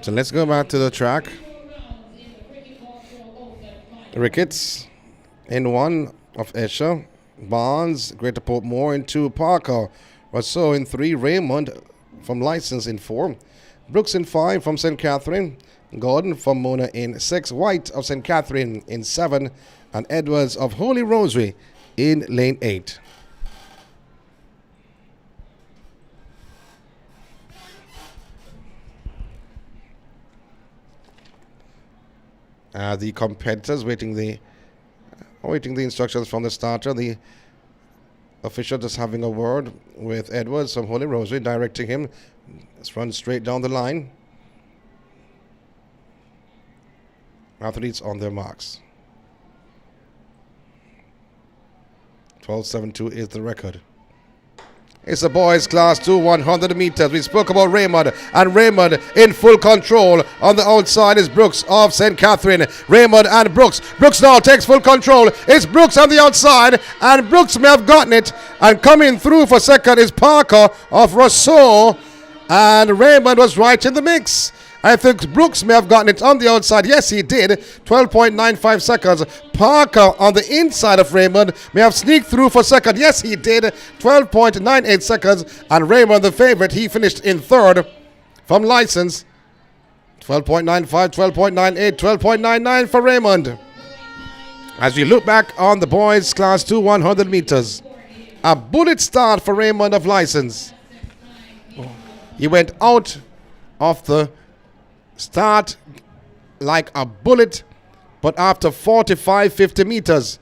Speaker 2: So let's go back to the track. Ricketts in 1 of Esher, Barnes, Greater Portmore in 2, Parker, Rousseau in 3, Raymond from license in 4, Brooks in 5 from St. Catherine, Gordon from Mona in 6, White of St. Catherine in 7, and Edwards of Holy Rosary in lane 8. The competitors waiting the instructions from the starter. The official just having a word with Edwards from Holy Rosary, directing him. Let's run straight down the line. Athletes on their marks. 12.72 is the record. It's the boys class 2, 100 meters. We spoke about Raymond, and Raymond in full control. On the outside is Brooks of St. Catherine. Raymond and Brooks. Brooks now takes full control. It's Brooks on the outside, and Brooks may have gotten it. And coming through for second is Parker of Rousseau, and Raymond was right in the mix. I think Brooks may have gotten it on the outside. Yes, he did. 12.95 seconds. Parker on the inside of Raymond may have sneaked through for second. Yes, he did. 12.98 seconds. And Raymond, the favorite, he finished in third from license. 12.95, 12.98, 12.99 for Raymond. As we look back on the boys' class 2, 100 meters. A bullet start for Raymond of license. He went out of the start like a bullet, but after 50 meters,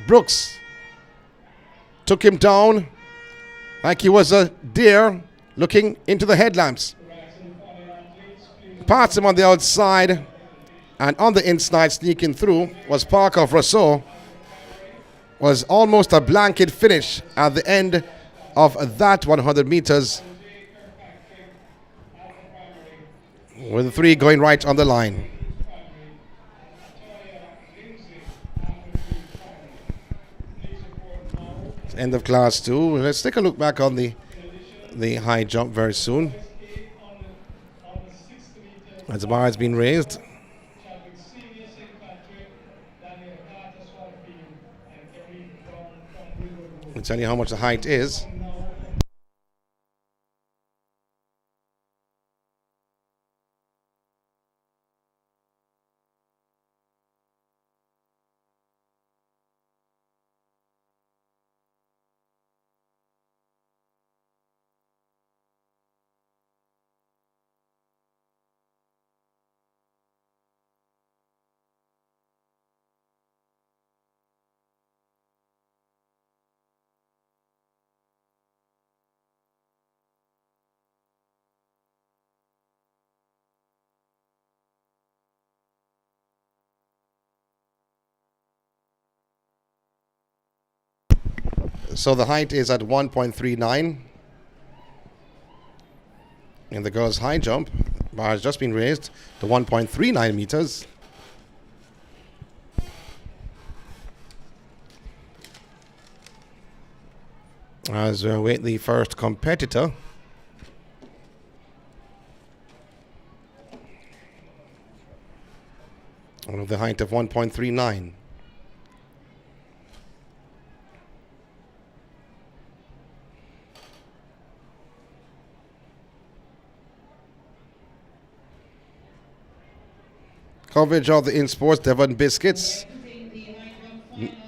Speaker 2: Brooks took him down like he was a deer looking into the headlamps. Passed him on the outside, and on the inside sneaking through was Parker of Rousseau. Was almost a blanket finish at the end of that 100 meters. With the 3 going right on the line. End of class 2. Let's take a look back on the high jump very soon. As the bar has been raised. I'll tell you how much the height is. So the height is at 1.39. In the girls' high jump, bar has just been raised to 1.39 meters. As we await the first competitor. Of the height of 1.39. Coverage of the INSPORTS Devon Biscuits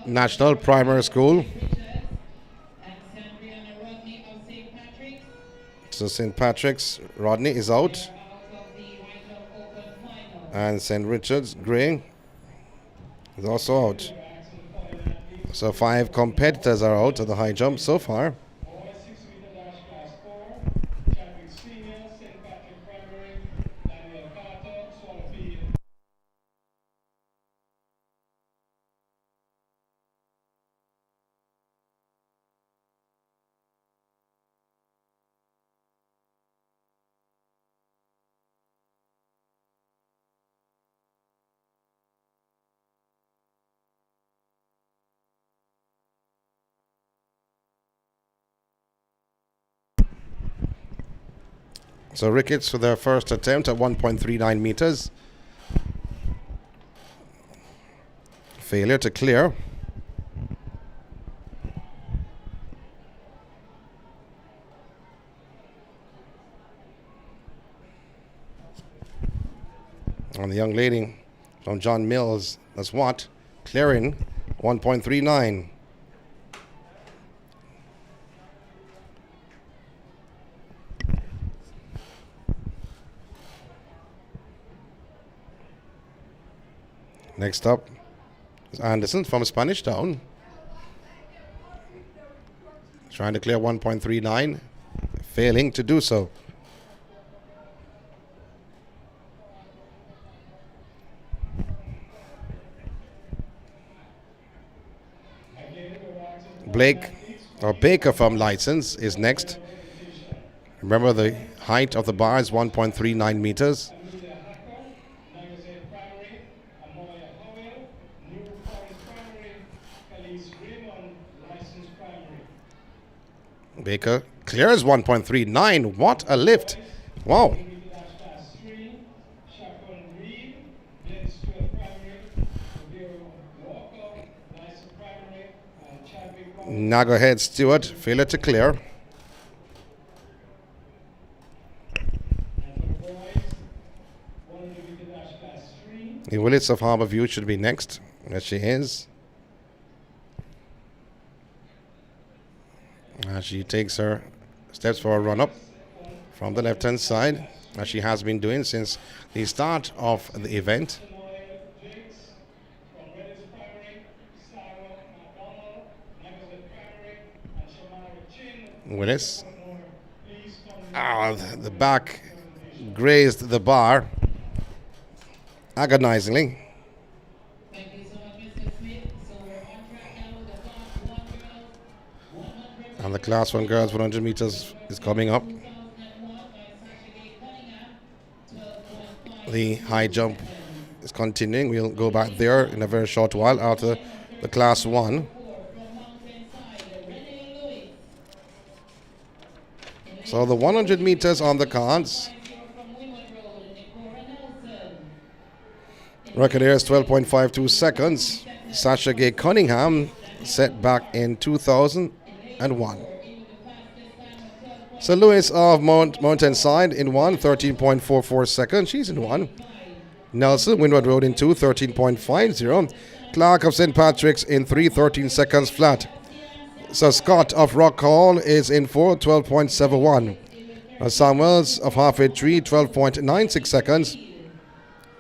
Speaker 2: National Primary School. So St. Patrick's, Rodney is out. And St. Richard's, Gray, is also out. So 5 competitors are out of the high jump so far. So Ricketts for their first attempt at 1.39 meters. Failure to clear. And the young lady from John Mills, that's what? Clearing 1.39. Next up is Anderson from Spanish Town. Trying to clear 1.39, failing to do so. Baker from License is next. Remember, the height of the bar is 1.39 meters. Baker clears 1.39. What a lift. Wow. Now go ahead, Stewart. Failure to clear. The Willis of Harborview should be next. There she is. As she takes her steps for a run-up from the left-hand side, as she has been doing since the start of the event. Willis. The back grazed the bar agonizingly. And the Class 1 girls 100 meters is coming up. The high jump is continuing. We'll go back there in a very short while after the Class 1. So the 100 meters on the cards. Record here is 12.52 seconds. Sasha Gay Cunningham set back in 2001. So Lewis of Mountainside in 1, 13.44 seconds. She's in 1. Nelson, Windward Road in 2, 13.50. Clark of St. Patrick's in 3, 13 seconds flat. So Scott of Rock Hall is in 4, 12.71. Samuels of Halfway Tree, 12.96 seconds.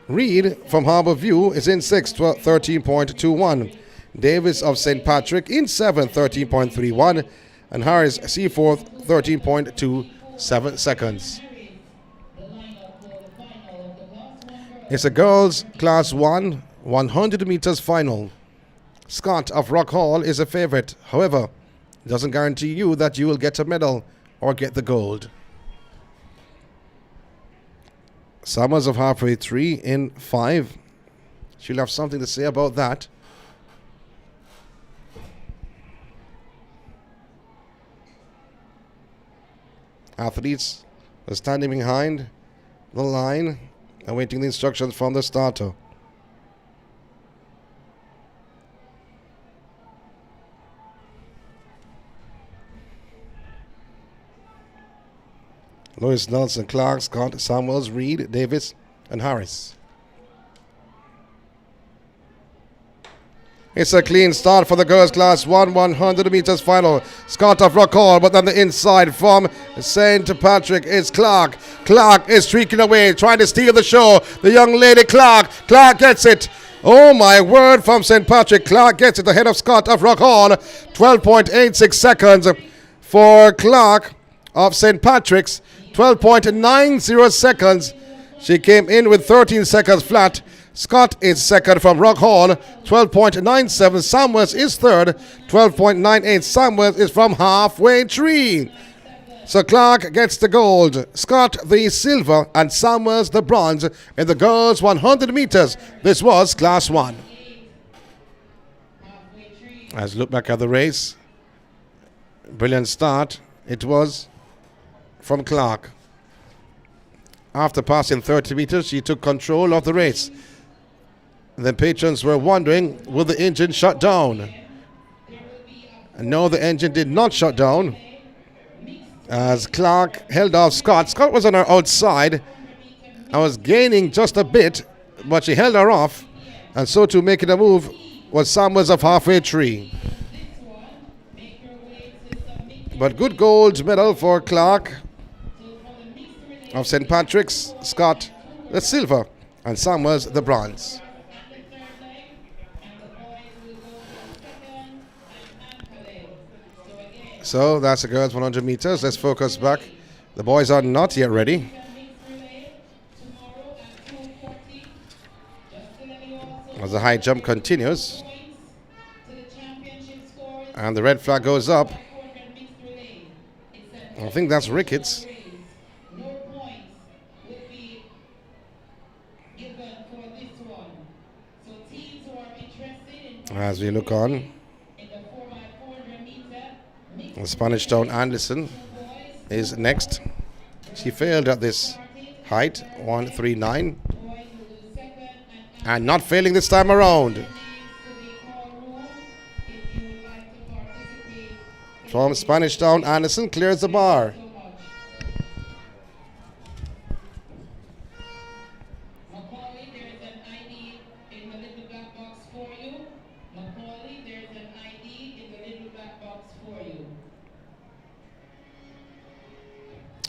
Speaker 2: Reed from Harbour View is in 6, 13.21. Davis of St. Patrick in 7, 13.31. And Harris Seaforth, 13.27 seconds. It's a girls' Class 1, 100 meters final. Scott of Rock Hall is a favorite. However, doesn't guarantee you that you will get a medal or get the gold. Summers of halfway 3 in 5. She'll have something to say about that. Athletes are standing behind the line, awaiting the instructions from the starter. Lewis, Nelson, Clark, Scott, Samuels, Reed, Davis, and Harris. It's a clean start for the girls' class 100 meters final. Scott of Rock Hall, but on the inside from St. Patrick is Clark. Clark is streaking away, trying to steal the show. The young lady Clark. Clark gets it. Oh my word, from St. Patrick. Clark gets it ahead of Scott of Rock Hall. 12.86 seconds for Clark of St. Patrick's. 12.90 seconds. She came in with 13 seconds flat. Scott is second from Rock Hall, 12.97. Samuels is third, 12.98. Samuels is from halfway tree. So Clark gets the gold, Scott the silver, and Samuels the bronze in the girls 100 meters. This was class 1. As we look back at the race, brilliant start. It was from Clark. After passing 30 meters, she took control of the race. The patrons were wondering, will the engine shut down? And no, the engine did not shut down, as Clark held off Scott. Scott was on her outside and was gaining just a bit, but she held her off, and so to making a move was Samuels of halfway tree. But good gold medal for Clark of St. Patrick's, Scott the silver, and Samuels the bronze. So that's the girls 100 meters. Let's focus back. The boys are not yet ready. As the high jump continues, and the red flag goes up. I think that's Ricketts. As we look on, the Spanish Town Anderson is next. She failed at this height, 139, and not failing this time around. From Spanish Town Anderson clears the bar.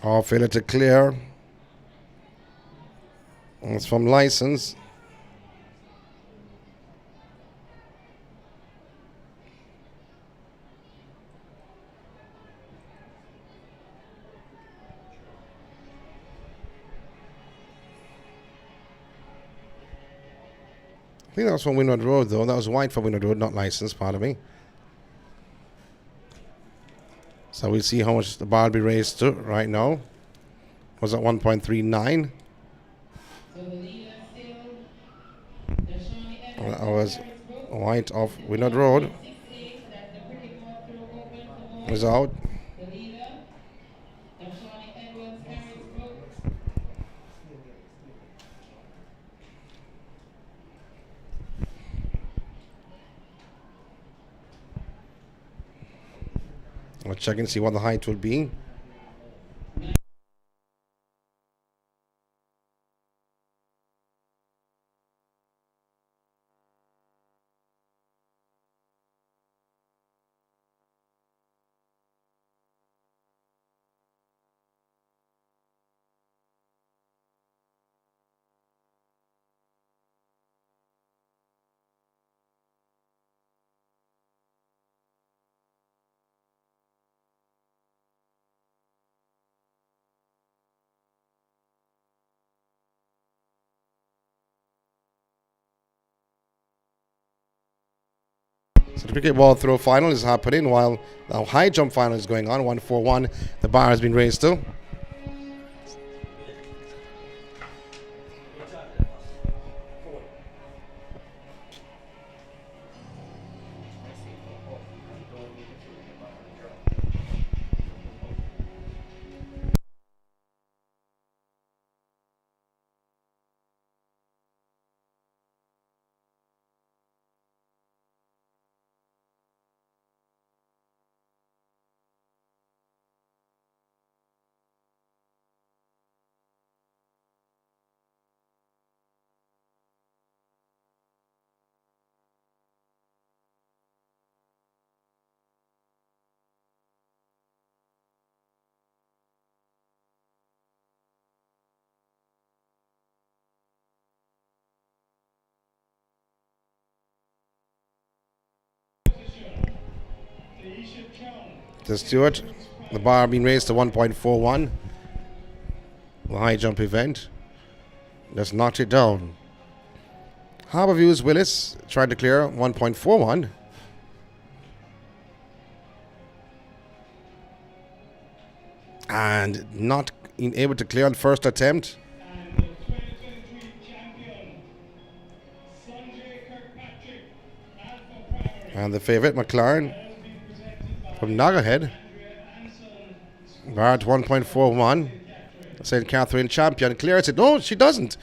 Speaker 2: Or failure to clear. It's from license. I think that was from Windward Road, though. That was white for Windward Road, not license, pardon me. So we'll see how much the bar will be raised to right now. Was at 1.39. That was white off Windward Road. Was out. I'll check and see what the height will be. So the cricket ball throw final is happening while the high jump final is going on. 1-4-1. The bar has been raised to. To Stewart, the bar being raised to 1.41. The high jump event. Just knocked it down. Harborview's Willis tried to clear 1.41. And not able to clear on first attempt. And the favourite, McLaren, from Nagahead, bar at 1.41. St. Catherine champion clears it. No, she doesn't.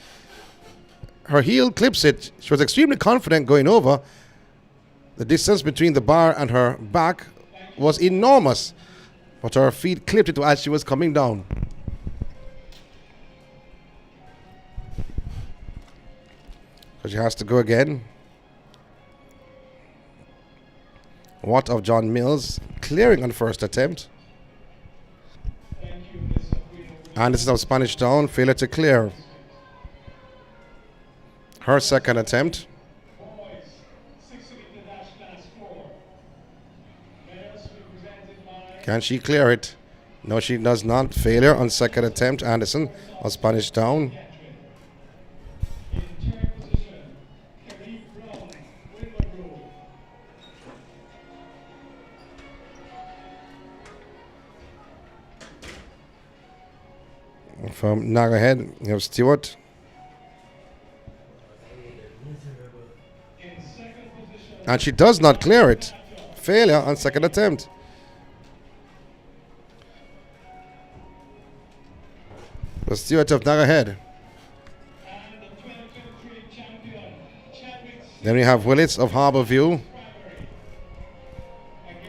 Speaker 2: Her heel clips it. She was extremely confident going over. The distance between the bar and her back was enormous, but her feet clipped it as she was coming down. So she has to go again. What of John Mills clearing on first attempt? Anderson of Spanish Town, failure to clear. Her second attempt. Can she clear it? No, she does not. Failure on second attempt. Anderson of Spanish Town. From Nagahead, you have Stewart. And she does not clear it. Failure on second attempt. The Stewart of Nagahead. Then we have Willis of Harborview,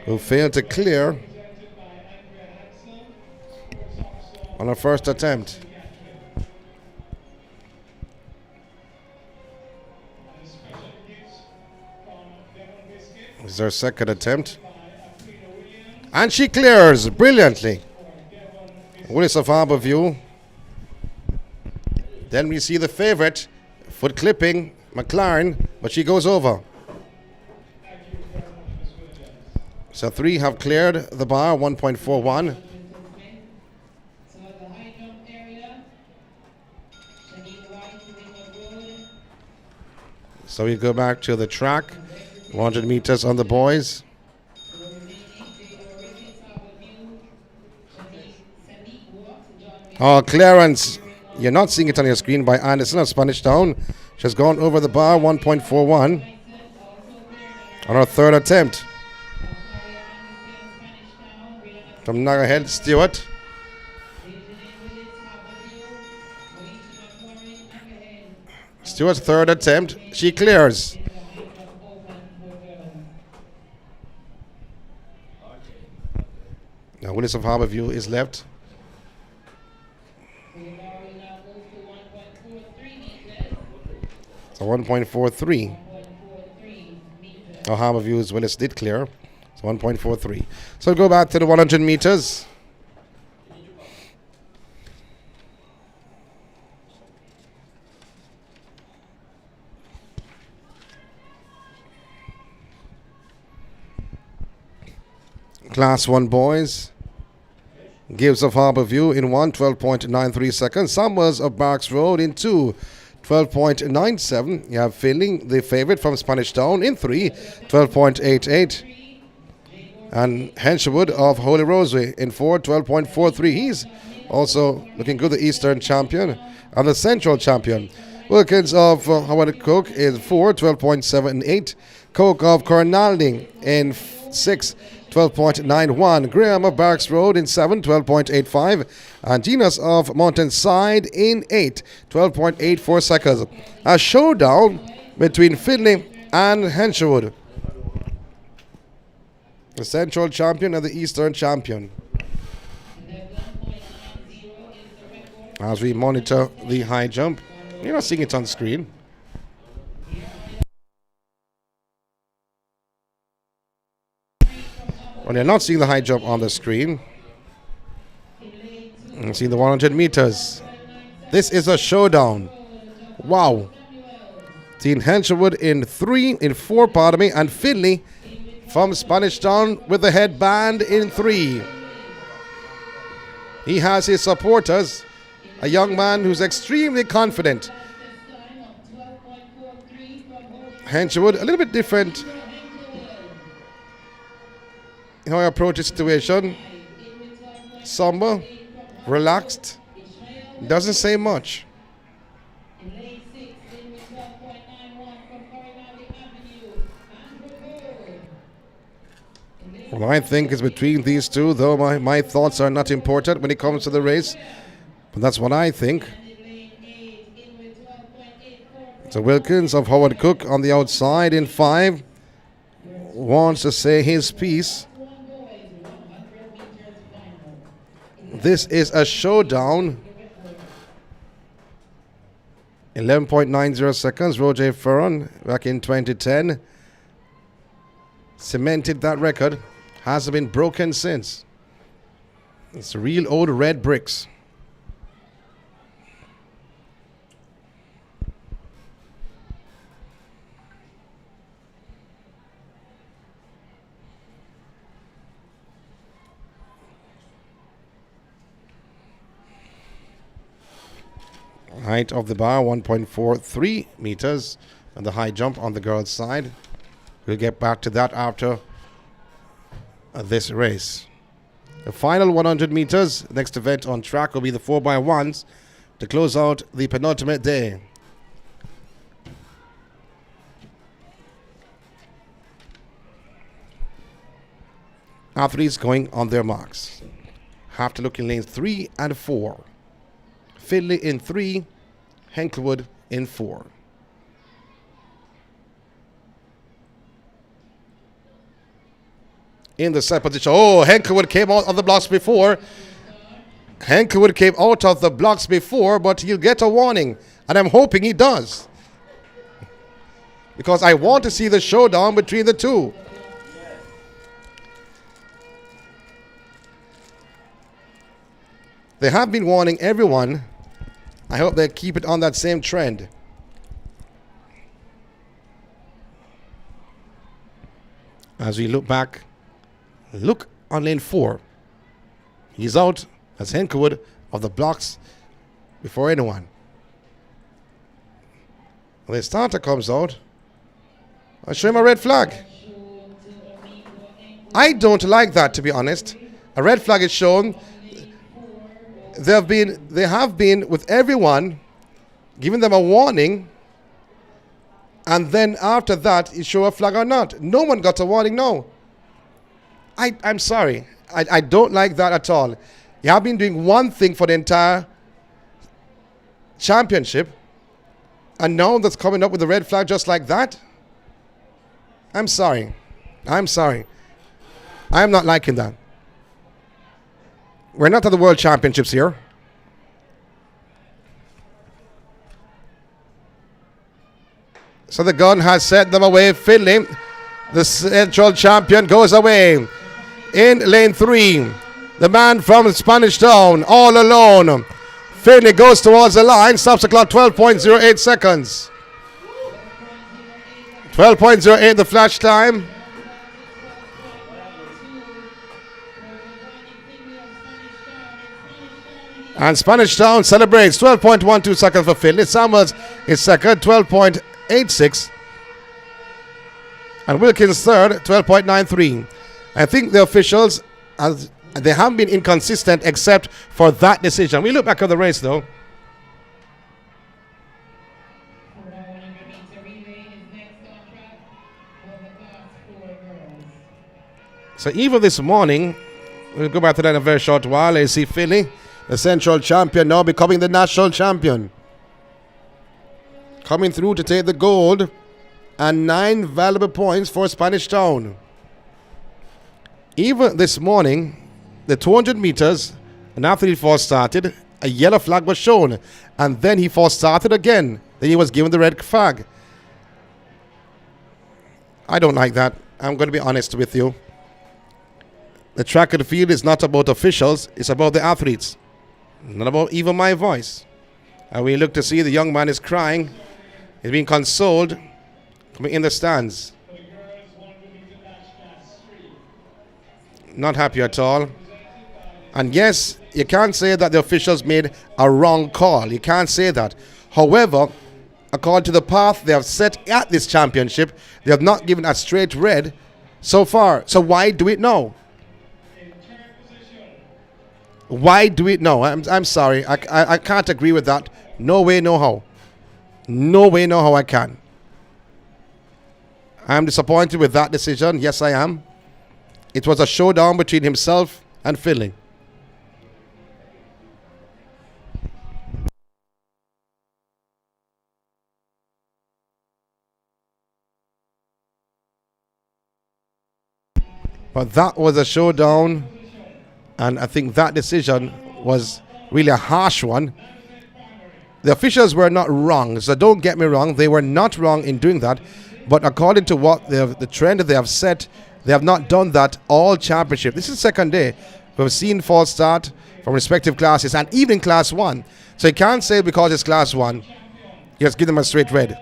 Speaker 2: who failed to clear on her first attempt. This is her second attempt. And she clears brilliantly. Willis of Harborview. Then we see the favorite, foot clipping, McLaren, but she goes over. So three have cleared the bar, 1.41. So we go back to the track, 100 meters on the boys. Oh, clearance. You're not seeing it on your screen by Anderson of Spanish Town. She has gone over the bar, 1.41 on her third attempt. From Nagahead, Stewart. Stewart's third attempt, she clears. Now Willis of Harborview is left. So 1.43. Now Harborview's Willis did clear. So 1.43. So we'll go back to the 100 meters. Class 1 boys. Gibbs of Harborview in 1, 12.93 seconds. Summers of Barks Road in 2, 12.97. You have Finley, the favorite from Spanish Town, in 3, 12.88. And Henshwood of Holy Rosary in 4, 12.43. He's also looking good, the Eastern champion and the Central champion. Wilkins of Howard Cook in 4, 12.78. Coke of Cornalding in 6, 12.91. Graham of Barracks Road in 7, 12.85. And Genus of Mountainside in 8, 12.84 seconds. A showdown between Finley and Henshwood, the Central champion and the Eastern champion. As we monitor the high jump, you're not seeing it on the screen. Well, you're not seeing the high jump on the screen. You're seeing the 100 meters. This is a showdown. Wow. Seeing Henshwood in 4, pardon me, and Finley from Spanish Town with the headband in 3. He has his supporters, a young man who's extremely confident. Henshwood, a little bit different in how he approaches the situation. Somber, relaxed, doesn't say much. Well, I think it's between these two, though my thoughts are not important when it comes to the race. But that's what I think. So Wilkins of Howard Cook on the outside in 5 wants to say his piece. This is a showdown. 11.90 seconds. Roger Ferron back in 2010 cemented that record. Hasn't been broken since. It's real old red bricks. Height of the bar 1.43 meters, and the high jump on the girls' side. We'll get back to that after this race. The final 100 meters, next event on track, will be the 4x1s to close out the penultimate day. Athletes going on their marks. Have to look in lanes 3 and 4. Finley in 3, Henshwood in 4. In the set position. Oh, Henshwood came out of the blocks before. Henshwood came out of the blocks before, but he'll get a warning. And I'm hoping he does. Because I want to see the showdown between the two. They have been warning everyone. I hope they keep it on that same trend. As we look back, look on lane 4. He's out as Henshwood of the blocks before anyone. When the starter comes out, I'll show him a red flag. I don't like that, to be honest. A red flag is shown. They have been with everyone, giving them a warning, and then after that, you show a flag or not. No one got a warning, no. I'm sorry. I don't like that at all. You have been doing one thing for the entire championship, and now that's coming up with a red flag just like that. I'm sorry. I'm sorry. I'm not liking that. We're not at the World Championships here. So the gun has sent them away. Finley, the Central champion, goes away. In lane 3, the man from Spanish Town, all alone. Finley goes towards the line, stops the clock, 12.08 seconds. 12.08 the flash time. And Spanish Town celebrates 12.12 seconds for Finley. Samuels is second, 12.86. And Wilkins third, 12.93. I think the officials, they haven't been inconsistent except for that decision. We look back at the race though. So even this morning, we'll go back to that in a very short while. AC Philly, the central champion, now becoming the national champion. Coming through to take the gold and 9 valuable points for Spanish Town. Even this morning, the 200 meters, an athlete false started, a yellow flag was shown, and then he false started again. Then he was given the red flag. I don't like that. I'm going to be honest with you. The track and field is not about officials, it's about the athletes. Not about even my voice. And we look to see the young man is crying. He's being consoled coming in the stands. Not happy at all. And yes, you can't say that the officials made a wrong call. You can't say that. However, according to the path they have set at this championship, they have not given a straight red so far. So why do it now? Why do it now? I'm sorry. I can't agree with that. No way, no how. No way, no how I can. I'm disappointed with that decision. Yes, I am. It was a showdown between himself and Finley. But that was a showdown, and I think that decision was really a harsh one. The officials were not wrong, so don't get me wrong. They were not wrong in doing that. But according to what the trend that they have set, they have not done that all championship. This is the second day. We've seen false start from respective classes, and even class 1. So you can't say because it's class 1, you just give them a straight red.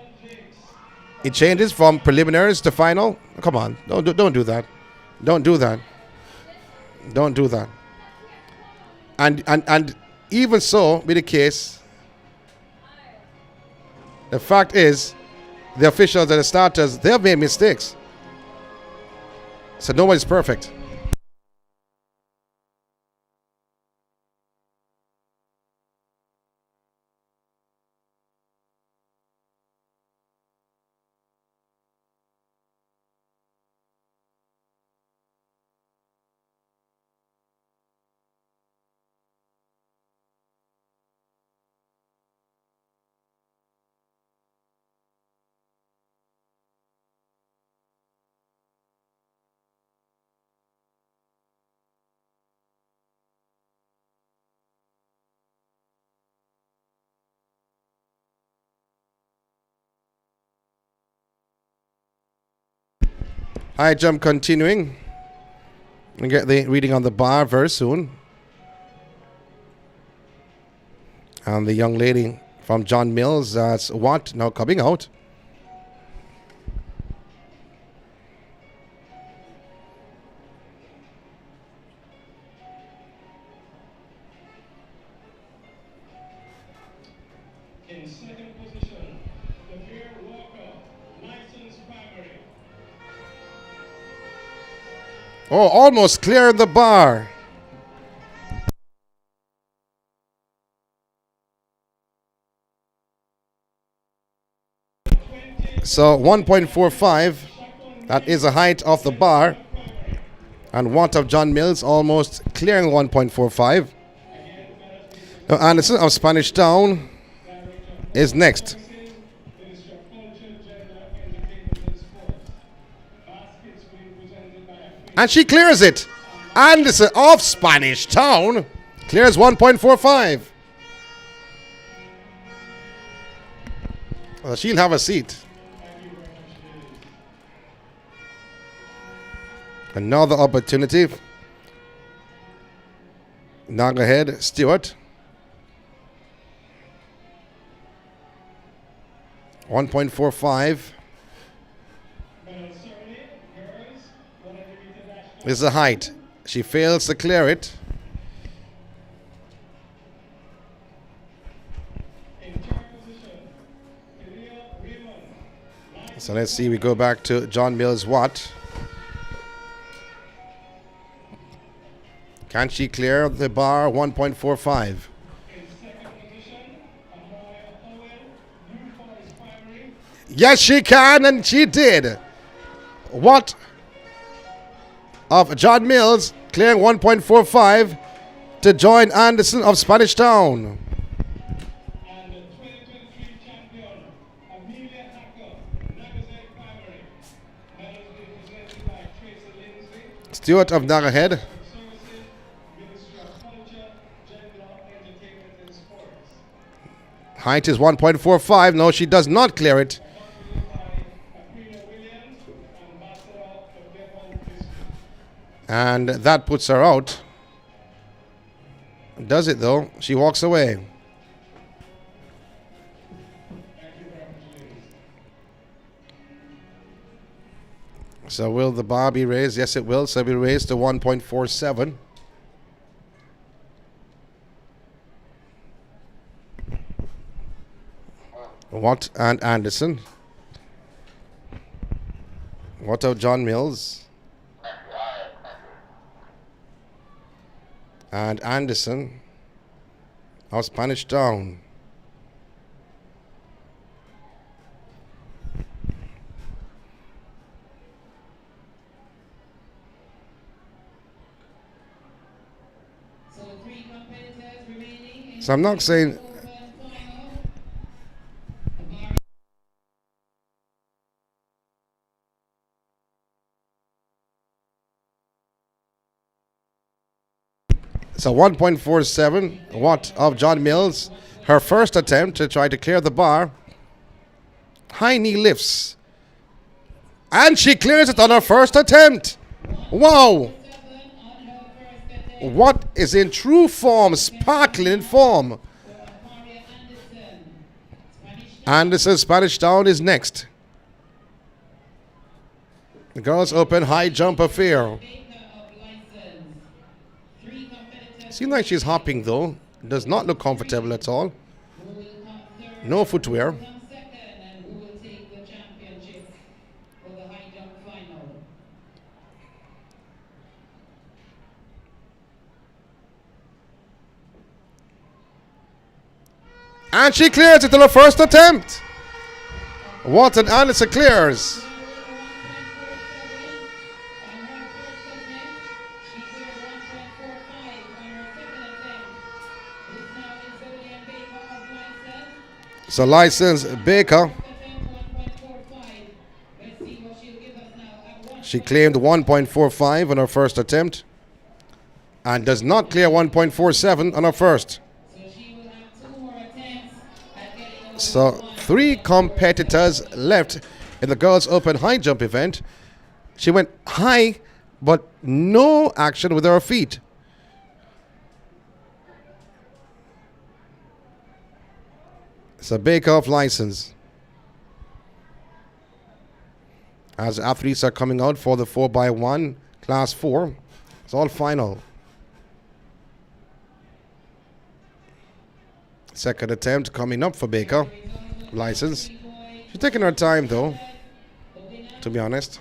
Speaker 2: It changes from preliminaries to final. Come on, don't do that. Don't do that. Don't do that. And even so be the case, the fact is, the officials and the starters, they have made mistakes. So nobody's perfect. High jump continuing. We'll get the reading on the bar very soon. And the young lady from John Mills, that's Watt, now coming out.
Speaker 14: In second position, the Beer Walker, licensed primary.
Speaker 2: Oh, almost clearing the bar. So 1.45, that is the height of the bar. And Watt of John Mills almost clearing 1.45. Now Anderson of Spanish Town is next. And she clears it. Anderson of Spanish Town clears 1.45. Well, she'll have a seat. Another opportunity. Now go ahead, Stewart. 1.45. Is the height. She fails to clear it. So let's see, we go back to John Mills Watt. Can she clear the bar? 1.45. Yes, she can, and she did. Watt of John Mills clearing 1.45 to join Anderson of Spanish Town. Stewart of Narrowhead. Height is 1.45. No, she does not clear it. And that puts her out. Does it though? She walks away. So will the bar be raised? Yes, it will. So it will be raised to 1.47. Watt and Anderson. Watt of John Mills. And Anderson of Spanish Town. So I'm not saying so 1.47 Watt of John Mills. Her first attempt to try to clear the bar. High knee lifts. And she clears it on her first attempt. Wow. What is in true form, sparkling form. Anderson Spanish Town is next. The girls open high jump affair. Seems like she's hopping though. Does not look comfortable at all. No footwear. And she clears it in her first attempt. What an Anderson clears. So license Baker. She claimed 1.45 on her first attempt and does not clear 1.47 on her first. So 3 competitors left in the girls open high jump event. She went high but no action with her feet. So Baker off license. As athletes are coming out for the 4x1 class 4. It's all final. Second attempt coming up for Baker. License. She's taking her time though, to be honest.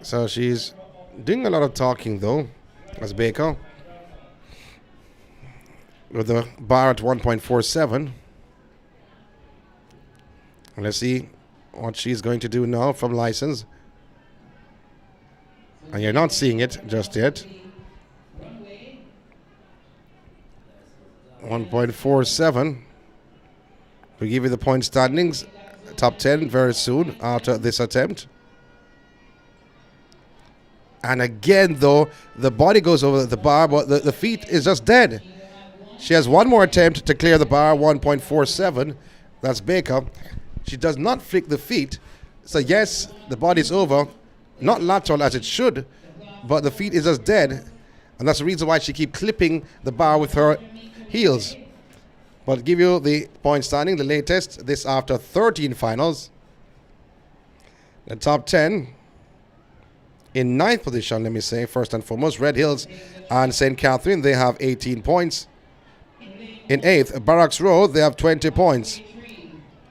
Speaker 2: So she's doing a lot of talking though, as Baker. With the bar at 1.47. Let's see what she's going to do now from license. And you're not seeing it just yet. 1.47. We'll give you the point standings. Top 10 very soon after this attempt. And again, though, the body goes over the bar, but the feet is just dead. She has one more attempt to clear the bar, 1.47. That's Baker. She does not flick the feet. So yes, the body's over. Not lateral as it should, but the feet is just dead. And that's the reason why she keeps clipping the bar with her heels. But give you the point standing, the latest, this after 13 finals. The top 10. In ninth position, let me say, first and foremost, Red Hills and St. Catherine, they have 18 points. In eighth, Barracks Road, they have 20 points.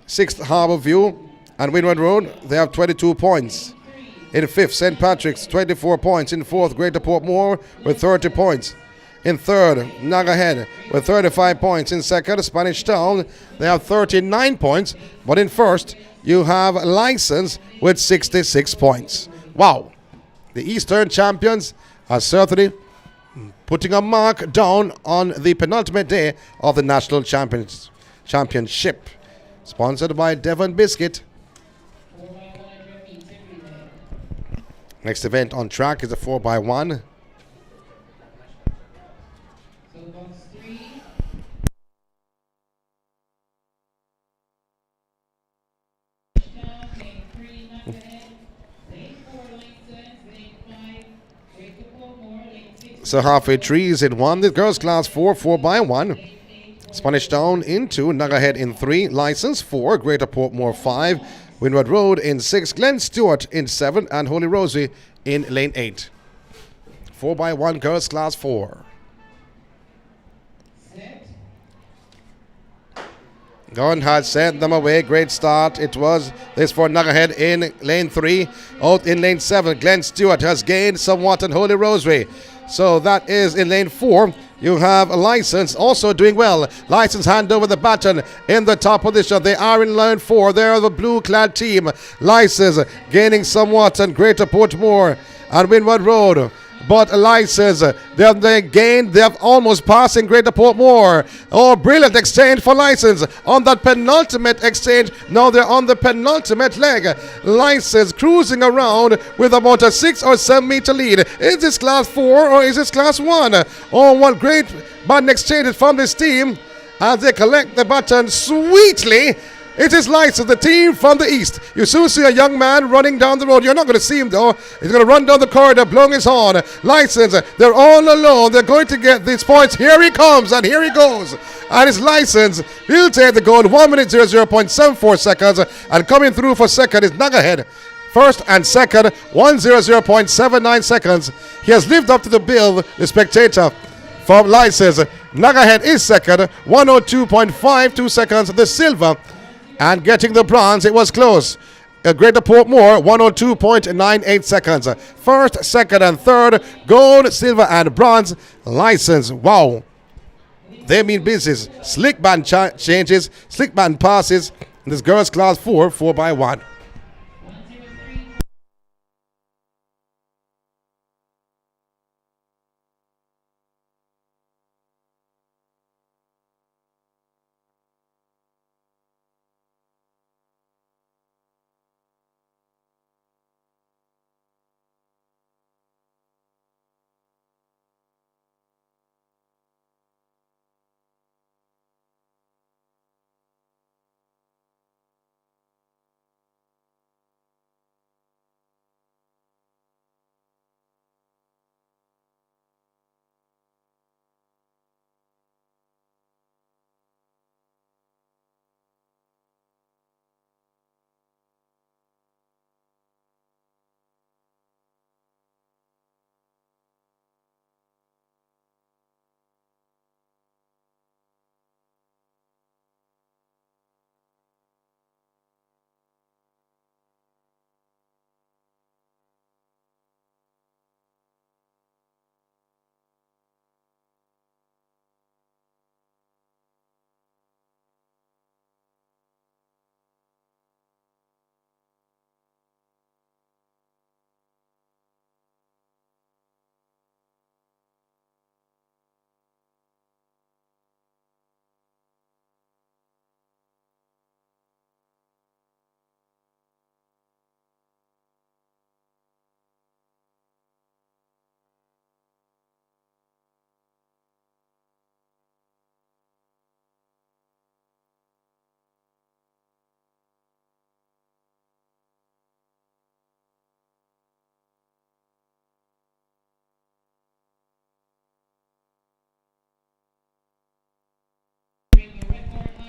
Speaker 2: Sixth, Harbour View and Windward Road, they have 22 points. In fifth, St. Patrick's, 24 points. In fourth, Greater Portmore with 30 points. In third, Nagahead with 35 points. In second, Spanish Town, they have 39 points. But in first, you have License with 66 points. Wow. The Eastern champions are certainly putting a mark down on the penultimate day of the National Championship. Sponsored by Devon Biscuit. Next event on track is a 4x1. So halfway trees in 1. The girls class 4x1. Spanish Town in 2. Nagahead in 3. License 4. Greater Portmore 5. Windward Road in 6. Glen Stewart in 7. And Holy Rosary in lane 8. 4x1 girls class 4. Gun had sent them away. Great start. It was this for Nagahead in lane 3. Out in lane 7. Glen Stewart has gained somewhat on Holy Rosary. So that is in lane 4. You have License also doing well. License hand over the baton in the top position. They are in lane 4. They are the blue-clad team. License gaining somewhat on Greater Portmore and Windward Road. But License, they gained, they have almost passing Greater Portmore. Oh, brilliant exchange for License on that penultimate exchange. Now they're on the penultimate leg. License cruising around with about a 6 or 7 meter lead. Is this class 4 or is this class 1? Oh, what great button exchange from this team as they collect the button sweetly. It is License, the team from the east. You soon see a young man running down the road. You're not going to see him though. He's going to run down the corridor, blowing his horn. License, they're all alone. They're going to get these points. Here he comes and here he goes. And his License, he'll take the goal. 1 minute 00.74 seconds. And coming through for second is Nagahead. First and second, 100.79 seconds. He has lived up to the bill, the spectator. From License, Nagahead is second, 102.52 seconds. The silver. And getting the bronze, it was close. Greater Portmore, 102.98 seconds. First, second, and third, gold, silver, and bronze. License, wow. They mean business. Slick band changes, slick band passes. This girls class 4, 4x1.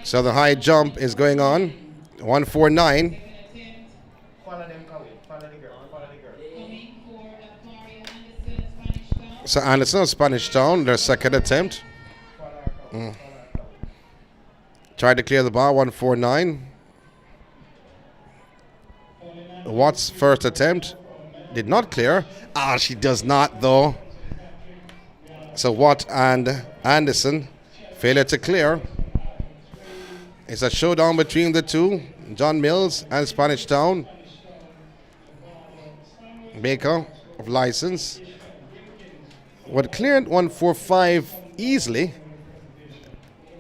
Speaker 2: So the high jump is going on. 149. So Anderson of Spanish Town, their second attempt. Tried to clear the bar, 149. Watt's first attempt did not clear. She does not though. So Watt and Anderson failure to clear. It's a showdown between the two, John Mills and Spanish Town. Baker of license would clear 145 easily.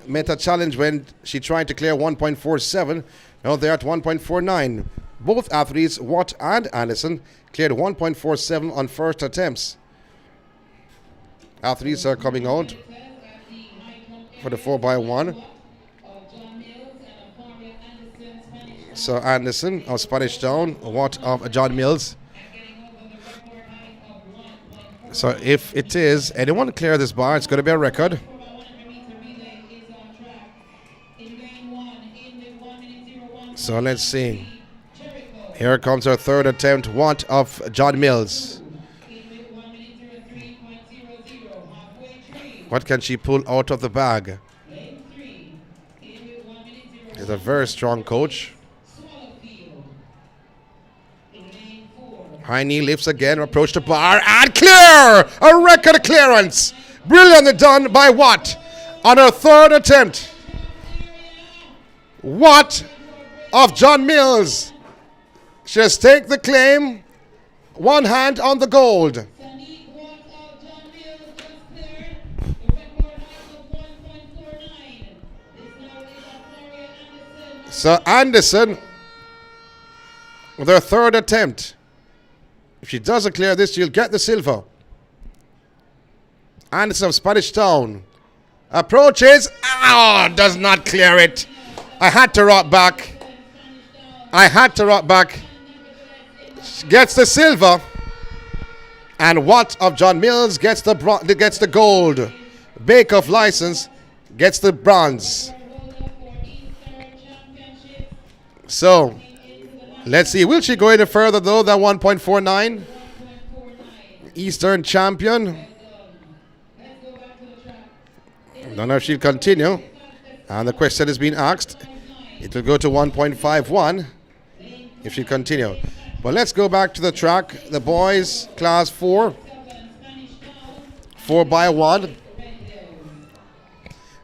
Speaker 2: Met a challenge when she tried to clear 1.47. Now they're at 1.49. Both athletes, Watt and Anderson, cleared 1.47 on first attempts. Athletes are coming out for the 4x1. So Anderson of Spanish Town, Watt of John Mills. So if it is anyone clear this bar, it's going to be a record. So let's see. Here comes our third attempt, Watt of John Mills. What can she pull out of the bag? He's a very strong coach. High knee lifts again, approach the bar, and clear! A record clearance! Brilliantly done by Watt on her third attempt. Watt of John Mills. She has taken the claim, one hand on the gold. So Anderson, with her third attempt. If she doesn't clear this, she'll get the silver. Anderson of Spanish Town approaches. Does not clear it. I had to rock back. She gets the silver. And Watt of John Mills gets the gold. Baker of license gets the bronze. So let's see. Will she go any further though than 1.49? Eastern champion. Don't know if she'll continue. And the question is being asked. It will go to 1.51 if she continue. But let's go back to the track. The boys, class 4. 4x1.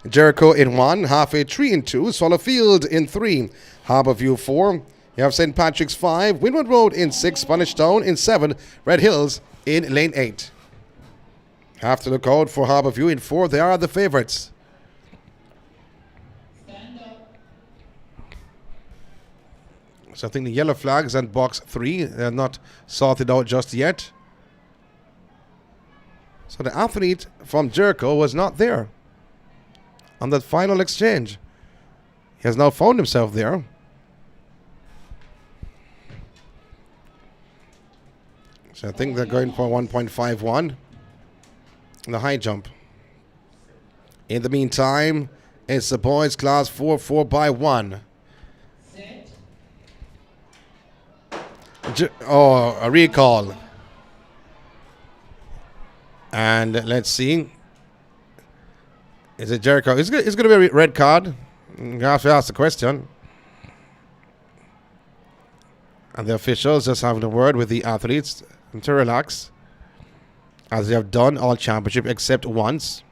Speaker 2: Jericho in 1. Halfway 3 in 2. Swallowfield in 3. Harborview 4. You have St. Patrick's 5. Windward Road in 6. Spanish Town in 7. Red Hills in lane 8. Have to look out for Harborview in 4. They are the favorites. So I think the yellow flags and box 3, they're not sorted out just yet. So the athlete from Jericho was not there on that final exchange. He has now found himself there. So I think they're going for 1.51 the high jump. In the meantime, it's the boys class 4, 4x1. A recall. And let's see. Is it Jericho? It's going to be a red card. You have to ask the question. And the officials just having a word with the athletes to relax, as they have done all championship except once.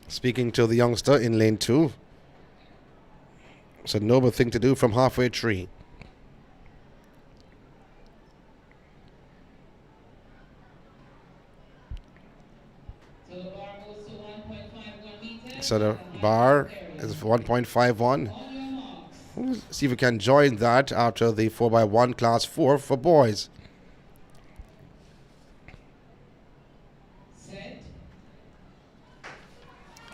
Speaker 2: Speaking to the youngster in lane 2. It's a noble thing to do from halfway tree. So the bar is 1.51. We'll see if we can join that after the 4x1 class 4 for boys.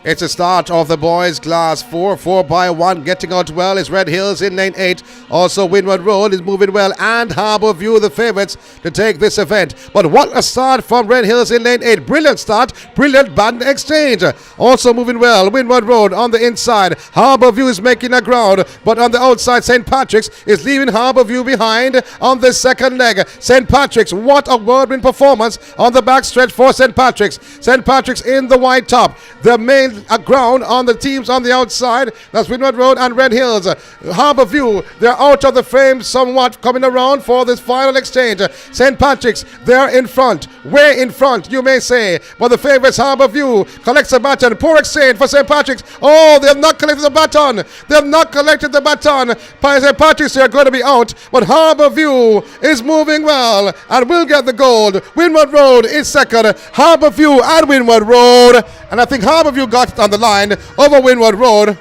Speaker 2: It's the start of the boys class 4 by 1. Getting out well is Red Hills in lane 8. Also Windward Road is moving well, and Harbour View the favourites to take this event. But what a start from Red Hills in lane 8. Brilliant start, brilliant band exchange. Also moving well, Windward Road on the inside. Harbour View is making a ground, but on the outside St. Patrick's is leaving Harbour View behind on the second leg. St. Patrick's, what a whirlwind performance on the backstretch for St. Patrick's. St. Patrick's in the white top. The main ground on the teams on the outside. That's Windward Road and Red Hills. Harbour View, they're out of the frame somewhat, coming around for this final exchange. St. Patrick's, they're in front. Way in front, you may say. But the favourites, Harbour View, collects a baton. Poor exchange for St. Patrick's. Oh, they have not collected the baton. They have not collected the baton. St. Patrick's are going to be out. But Harbour View is moving well and will get the gold. Windward Road is second. Harbour View and Windward Road. And I think Harbour View got it on the line over Windward Road.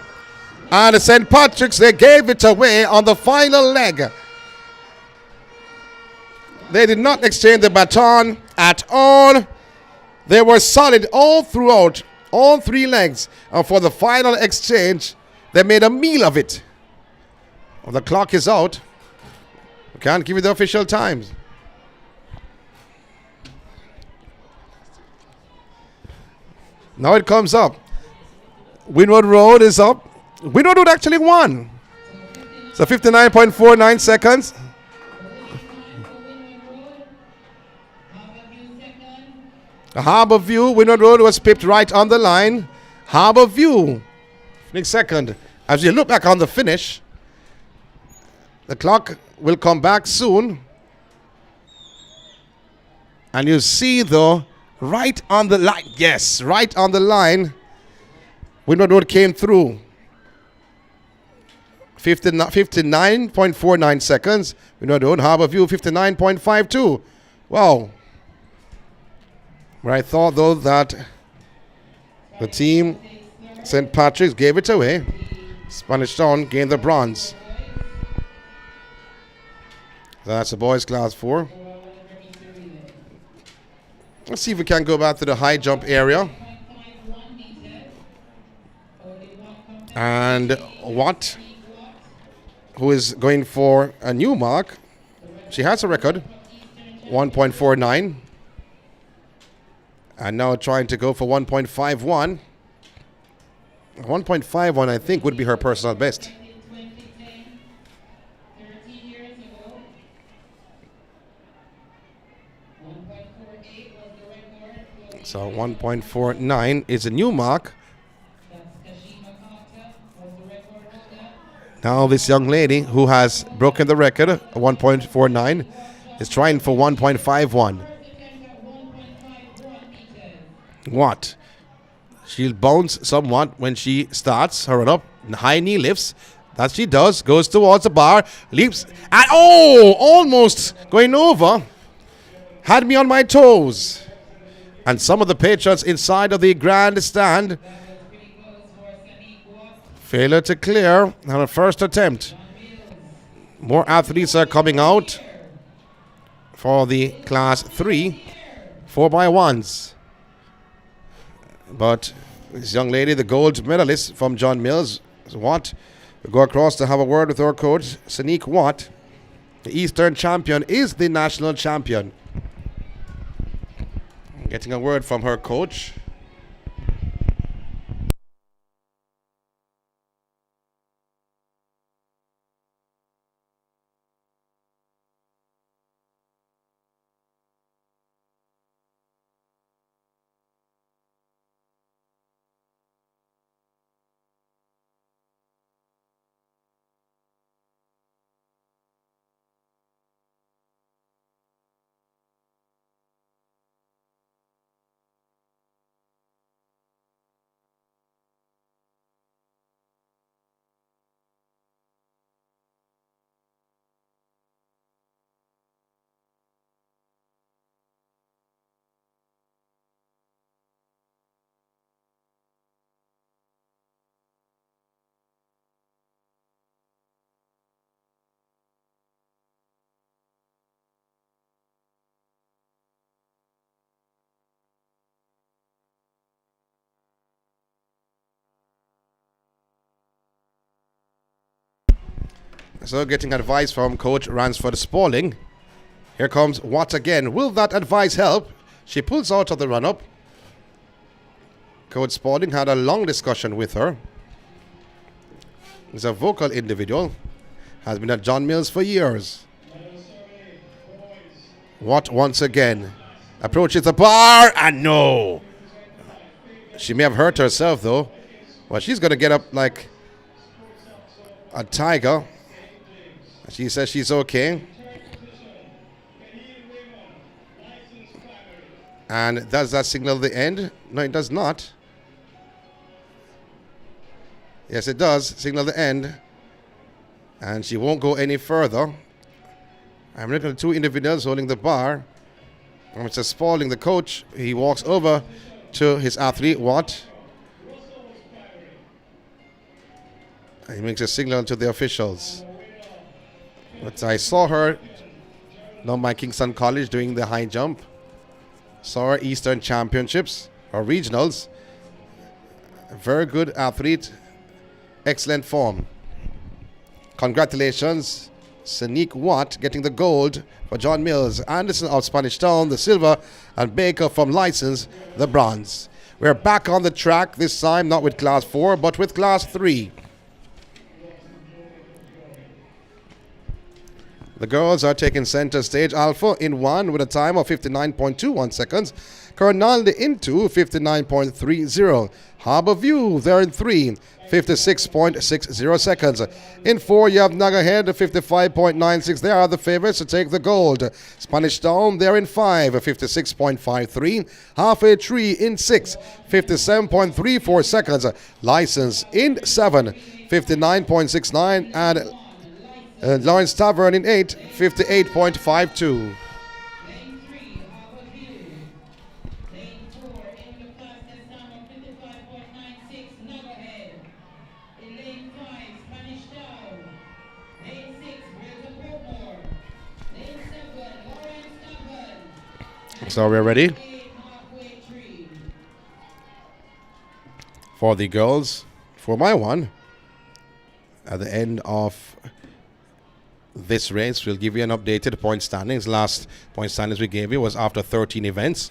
Speaker 2: And St. Patrick's, they gave it away on the final leg. They did not exchange the baton at all. They were solid all throughout, all three legs. And for the final exchange, they made a meal of it. Well, the clock is out. We can't give you the official times. Now it comes up. Windward Road is up. Windward Road actually won. So 59.49 seconds. Harbour View, Windward Road was pipped right on the line. Harbour View, next second. As you look back on the finish, the clock will come back soon. And you see though, right on the line, yes, right on the line, Windward Road came through. 59.49 seconds. Windward Road, Harbour View, 59.52. Wow. Where I thought though that the team, St. Patrick's, gave it away. Spanish Town gained the bronze. That's the boys class 4. Let's see if we can go back to the high jump area. And Watt, who is going for a new mark. She has a record, 1.49. And now trying to go for 1.51. 1.51, I think, would be her personal best. So 1.49 is a new mark. Now this young lady who has broken the record, 1.49, is trying for 1.51. What? She'll bounce somewhat when she starts her run up. High knee lifts. That she does. Goes towards the bar. Leaps. And almost going over. Had me on my toes. And some of the patrons inside of the grandstand. Failure to clear on a first attempt. More athletes are coming out for the class 3 4x1s. But this young lady, the gold medalist from John Mills, Watt, will go across to have a word with our coach, Sanique Watt. The Eastern champion is the national champion. Getting a word from her coach. So getting advice from Coach Ransford Spaulding. Here comes Watt again. Will that advice help? She pulls out of the run-up. Coach Spaulding had a long discussion with her. He's a vocal individual. Has been at John Mills for years. Watt once again approaches the bar, and no. She may have hurt herself though. Well, she's going to get up like a tiger. She says she's okay. And does that signal the end? No, it does not. Yes, it does signal the end. And she won't go any further. I'm looking at two individuals holding the bar. And Mr. Spaulding, the coach, he walks over to his athlete, Watt. And he makes a signal to the officials. But I saw her down by Kingston College doing the high jump. Saw her Eastern Championships or regionals. Very good athlete. Excellent form. Congratulations, Sanique Watt getting the gold for John Mills. Anderson of Spanish Town, the silver, and Baker from License, the bronze. We're back on the track this time, not with Class 4, but with Class 3. The girls are taking center stage. Alpha in 1 with a time of 59.21 seconds. Colonel in 2, 59.30. Harbor View, they're in 3, 56.60 seconds. In 4, you have Naga Head, 55.96. They are the favorites to take the gold. Spanish Town, they're in 5, 56.53. Halfway Tree in 6, 57.34 seconds. License in 7, 59.69. And Lawrence Tavern in 8, 58.52. So we're ready for the girls. For my one, at the end of this race, we'll give you an updated point standings. Last point standings we gave you was after 13 events.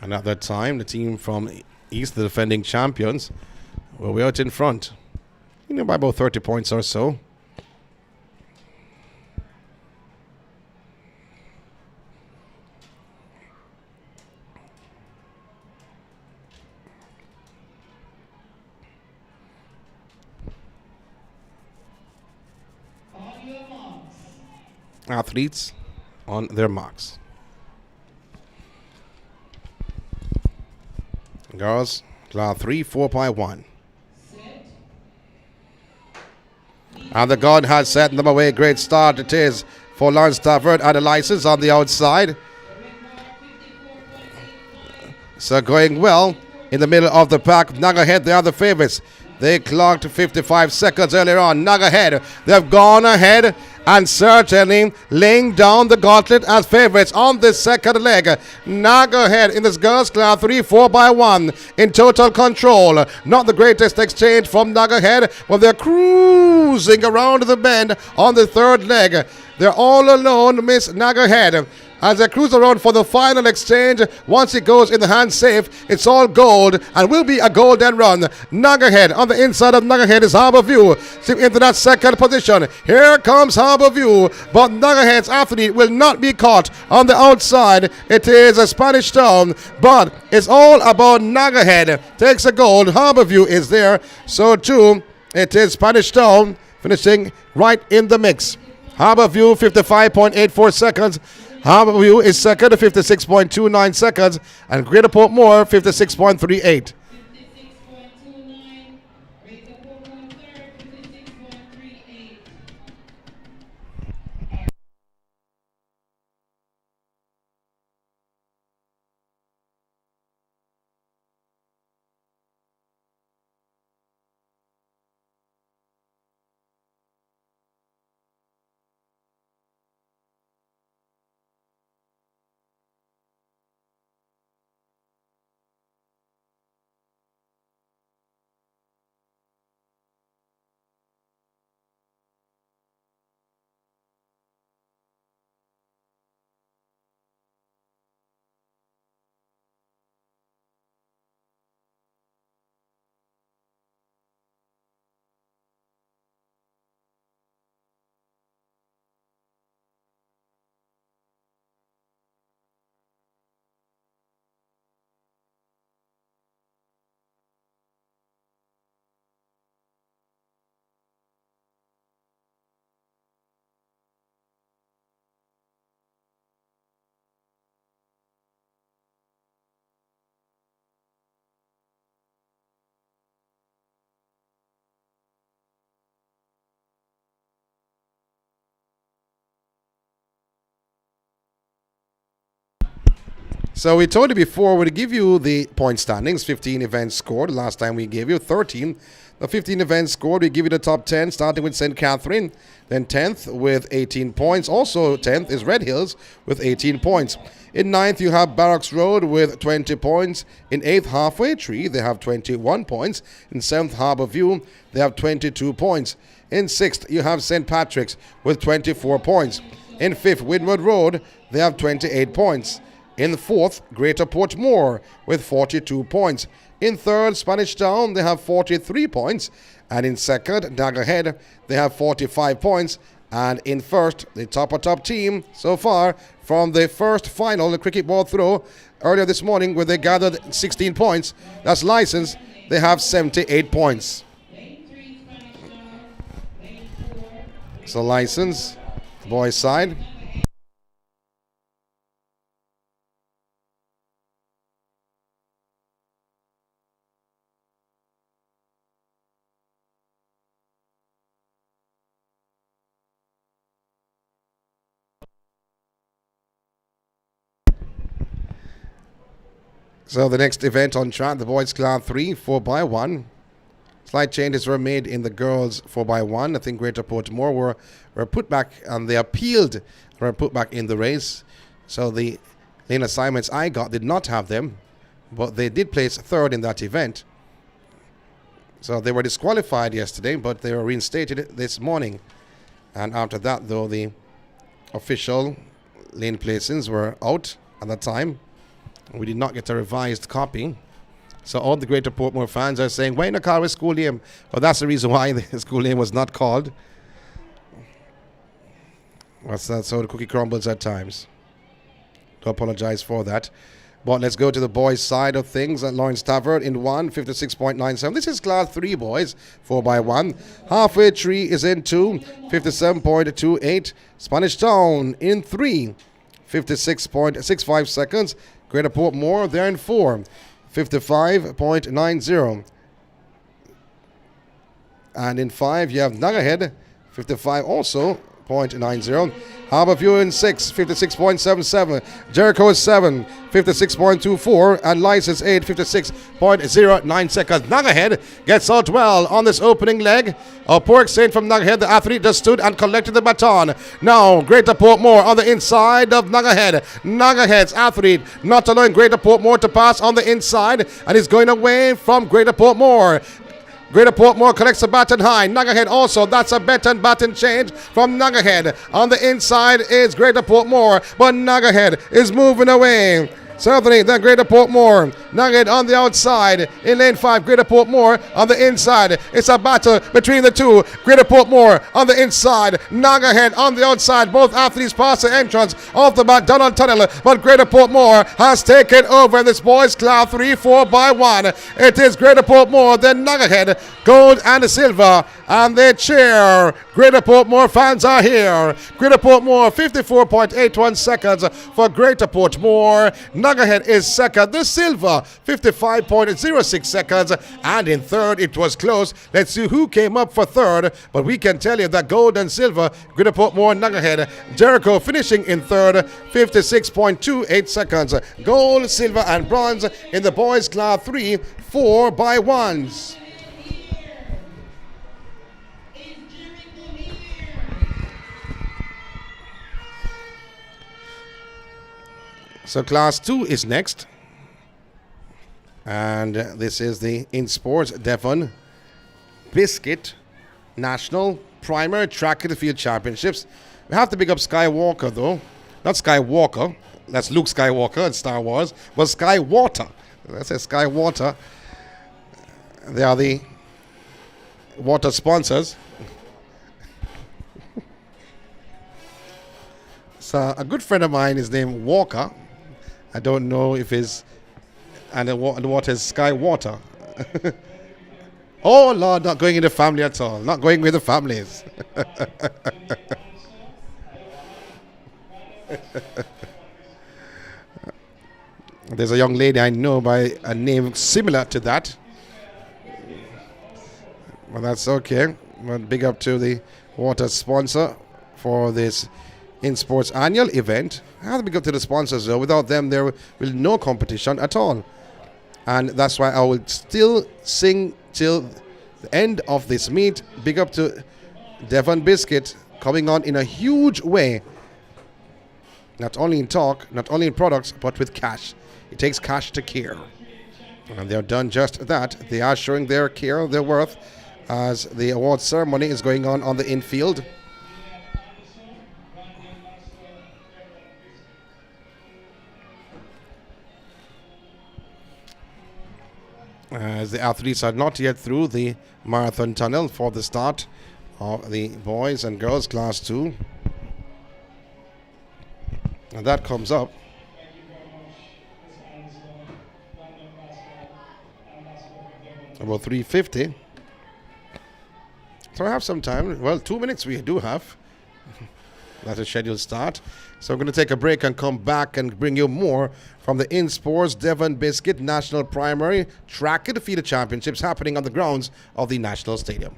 Speaker 2: And at that time, the team from East, the defending champions, were way out in front. By about 30 points or so. Athletes on their marks. Girls, Class 3, 4.1. And the gun has set them away. Great start it is for Lawrence Tavern and the license on the outside. So going well in the middle of the pack. Naga Head, they are the favorites. They clocked 55 seconds earlier on. Naga Head, they've gone ahead and certainly laying down the gauntlet as favorites on this second leg. Naga Head in this girls class 3, 4x1 in total control. Not the greatest exchange from Naga Head, but they're cruising around the bend on the third leg. They're all alone, Miss Naga Head. As they cruise around for the final exchange, once it goes in the hand safe, it's all gold and will be a golden run. Naga Head on the inside of Naga Head is Harbor View. Into that second position. Here comes Harbor View, but Naga Head's athlete will not be caught on the outside. It is a Spanish Town, but it's all about Naga Head. Takes a gold. Harbor View is there. So too, it is Spanish Town finishing right in the mix. Harbor View 55.84 seconds. Harbor View is second, 56.29 seconds, and Greater Portmore 56.38. So we told you before, we'd give you the point standings. 15 events scored. Last time we gave you 13. The 15 events scored, we give you the top 10, starting with St. Catherine. Then 10th with 18 points. Also 10th is Red Hills with 18 points. In 9th, you have Barracks Road with 20 points. In 8th, Halfway Tree, they have 21 points. In 7th, Harbour View, they have 22 points. In 6th, you have St. Patrick's with 24 points. In 5th, Windward Road, they have 28 points. In 4th, Greater Portmore with 42 points. In 3rd, Spanish Town, they have 43 points. And in 2nd, Daggerhead, they have 45 points. And in 1st, the top team so far from the first final, the cricket ball throw earlier this morning, where they gathered 16 points. That's License. They have 78 points. So License, boys side. So the next event on track, the boys class 3, 4x1. Slight changes were made in the girls 4x1. I think Greater Portmore were put back, and they appealed, were put back in the race. So the lane assignments I got did not have them, but they did place 3rd in that event. So they were disqualified yesterday, but they were reinstated this morning. And after that, though, the official lane placings were out at that time. We did not get a revised copy. So all the Greater Portmore fans are saying, why not call a school name? Well, that's the reason why the school name was not called. What's that? So the cookie crumbles at times. Do apologize for that. But let's go to the boys' side of things. Lawrence Tavern in 1, 56.97. This is class 3, boys, 4x1. Halfway Tree is in 2, 57.28. Spanish Town in 3, 56.65 seconds. Greater Portmore, they're in 4, 55.90. And in 5, you have Nuggerhead, 55 also, 0.90. Harbour View in 6, 56.77. Jericho is 7, 56.24. And License 8, 56.09 seconds. Nuggerhead gets out well on this opening leg. A poor exchange from Nuggerhead. The athlete just stood and collected the baton. Now, Greater Portmore on the inside of Nuggerhead. Nuggerhead's athlete not allowing Greater Portmore to pass on the inside. And he's going away from Greater Portmore. Greater Portmore collects the baton high. Nuggerhead also, that's a baton change from Nuggerhead. On the inside is Greater Portmore, but Nuggerhead is moving away. Certainly, then Greater Portmore. Nugget on the outside. In lane 5, Greater Portmore on the inside. It's a battle between the two. Greater Portmore on the inside. Nugget on the outside. Both athletes pass the entrance off the McDonald Tunnel. But Greater Portmore has taken over this boys' class 3, 4x1. It is Greater Portmore, then Nugget, gold and silver. And they cheer. Greater Portmore fans are here. Greater Portmore, 54.81 seconds for Greater Portmore. Nuggerhead is second. The silver, 55.06 seconds. And in third, it was close. Let's see who came up for third. But we can tell you that gold and silver, Greater Portmore, Nuggerhead. Jericho finishing in third, 56.28 seconds. Gold, silver, and bronze in the boys' class 3, 4x1s. So class 2 is next. And this is the INSPORTS Devon Biscuit National Primer Track and Field Championships. We have to pick up Skywalker though. Not Skywalker. That's Luke Skywalker in Star Wars. But Skywater. That's a Skywater. They are the water sponsors. So a good friend of mine is named Walker. I don't know if it's, and the water is Skywater. Oh Lord, not going in the family at all. Not going with the families. There's a young lady I know by a name similar to that. Well, that's okay. But big up to the water sponsor for this INSPORTS annual event. I have to big up to the sponsors though. Without them, there will be no competition at all. And that's why I will still sing till the end of this meet. Big up to Devon Biscuit coming on in a huge way. Not only in talk, not only in products, but with cash. It takes cash to care. And they're done just that. They are showing their care, their worth, as the award ceremony is going on the infield. As the athletes are not yet through the marathon tunnel for the start of the boys and girls class 2. And that comes up about 3:50. So I have some time. Well, 2 minutes we do have. That's a scheduled start. So I'm going to take a break and come back and bring you more from the INSPORTS Devon Biscuit National Primary Track and Feeder Championships happening on the grounds of the National Stadium.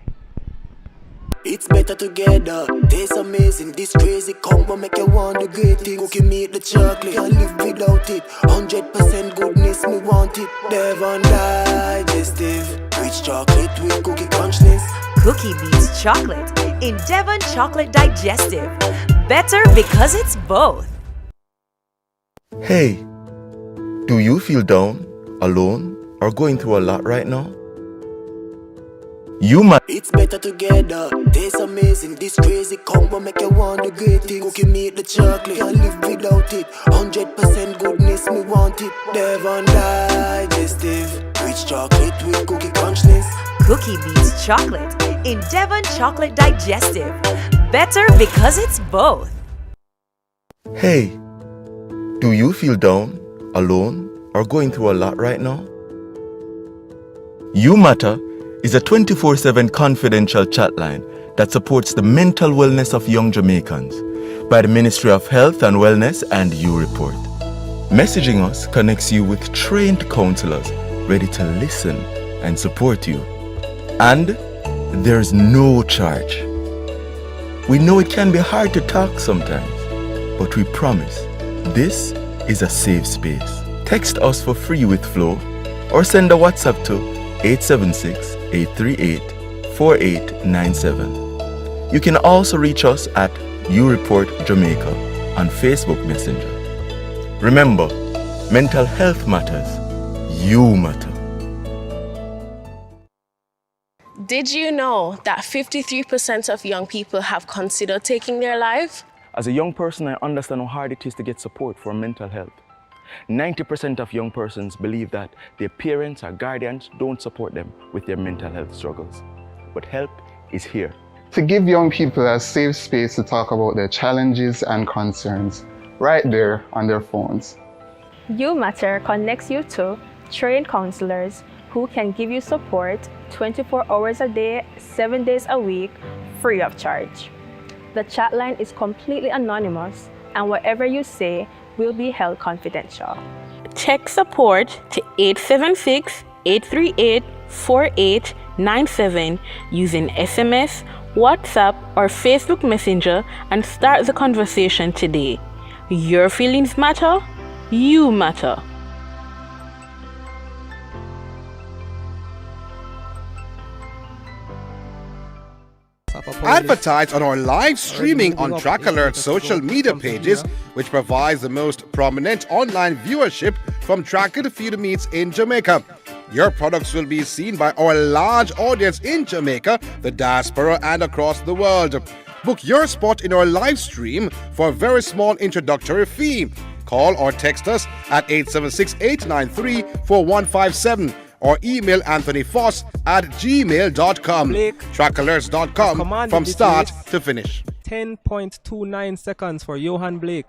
Speaker 4: It's better together. Tastes amazing. This crazy combo make you want the great things. Cookie meat the chocolate. Can't live without it. 100% goodness, me want it. Devon digestive. Rich chocolate with cookie crunchness.
Speaker 5: Cookie beats chocolate in Devon Chocolate Digestive. Better because it's both.
Speaker 9: Hey, do you feel down, alone, or going through a lot right now? You might.
Speaker 4: It's better together. Tastes amazing. This crazy combo make you want the great things. Cookie meat the chocolate. Can't live without it. 100% goodness, me want it. Devon digestive. Rich chocolate with cookie crunchness.
Speaker 5: Cookie beats chocolate in Devon Chocolate Digestive. Better because it's both.
Speaker 9: Hey, do you feel down, alone, or going through a lot right now? You Matter is a 24/7 confidential chatline that supports the mental wellness of young Jamaicans by the Ministry of Health and Wellness and You Report. Messaging us connects you with trained counselors ready to listen and support you. And there's no charge. We know it can be hard to talk sometimes, but we promise this is a safe space. Text us for free with Flow or send a WhatsApp to 876-838-4897. You can also reach us at You Report Jamaica on Facebook Messenger. Remember, mental health matters. You matter.
Speaker 10: Did you know that 53% of young people have considered taking their life?
Speaker 15: As a young person, I understand how hard it is to get support for mental health. 90% of young persons believe that their parents or guardians don't support them with their mental health struggles. But help is here.
Speaker 11: To give young people a safe space to talk about their challenges and concerns, right there on their phones.
Speaker 12: You Matter connects you to trained counselors who can give you support 24 hours a day, 7 days a week, free of charge. The chat line is completely anonymous, and whatever you say will be held confidential.
Speaker 13: Text support to 876-838-4897 using SMS, WhatsApp, or Facebook Messenger and start the conversation today. Your feelings matter. You matter.
Speaker 2: Advertise on our live streaming on Track Alert's social media pages, which provides the most prominent online viewership from track and field meets in Jamaica. Your products will be seen by our large audience in Jamaica, the diaspora, and across the world. Book your spot in our live stream for a very small introductory fee. Call or text us at 876-893-4157. or email anthonyfoss@gmail.com. Trackalerts.com from start to finish.
Speaker 6: 10.29 seconds for Johan Blake.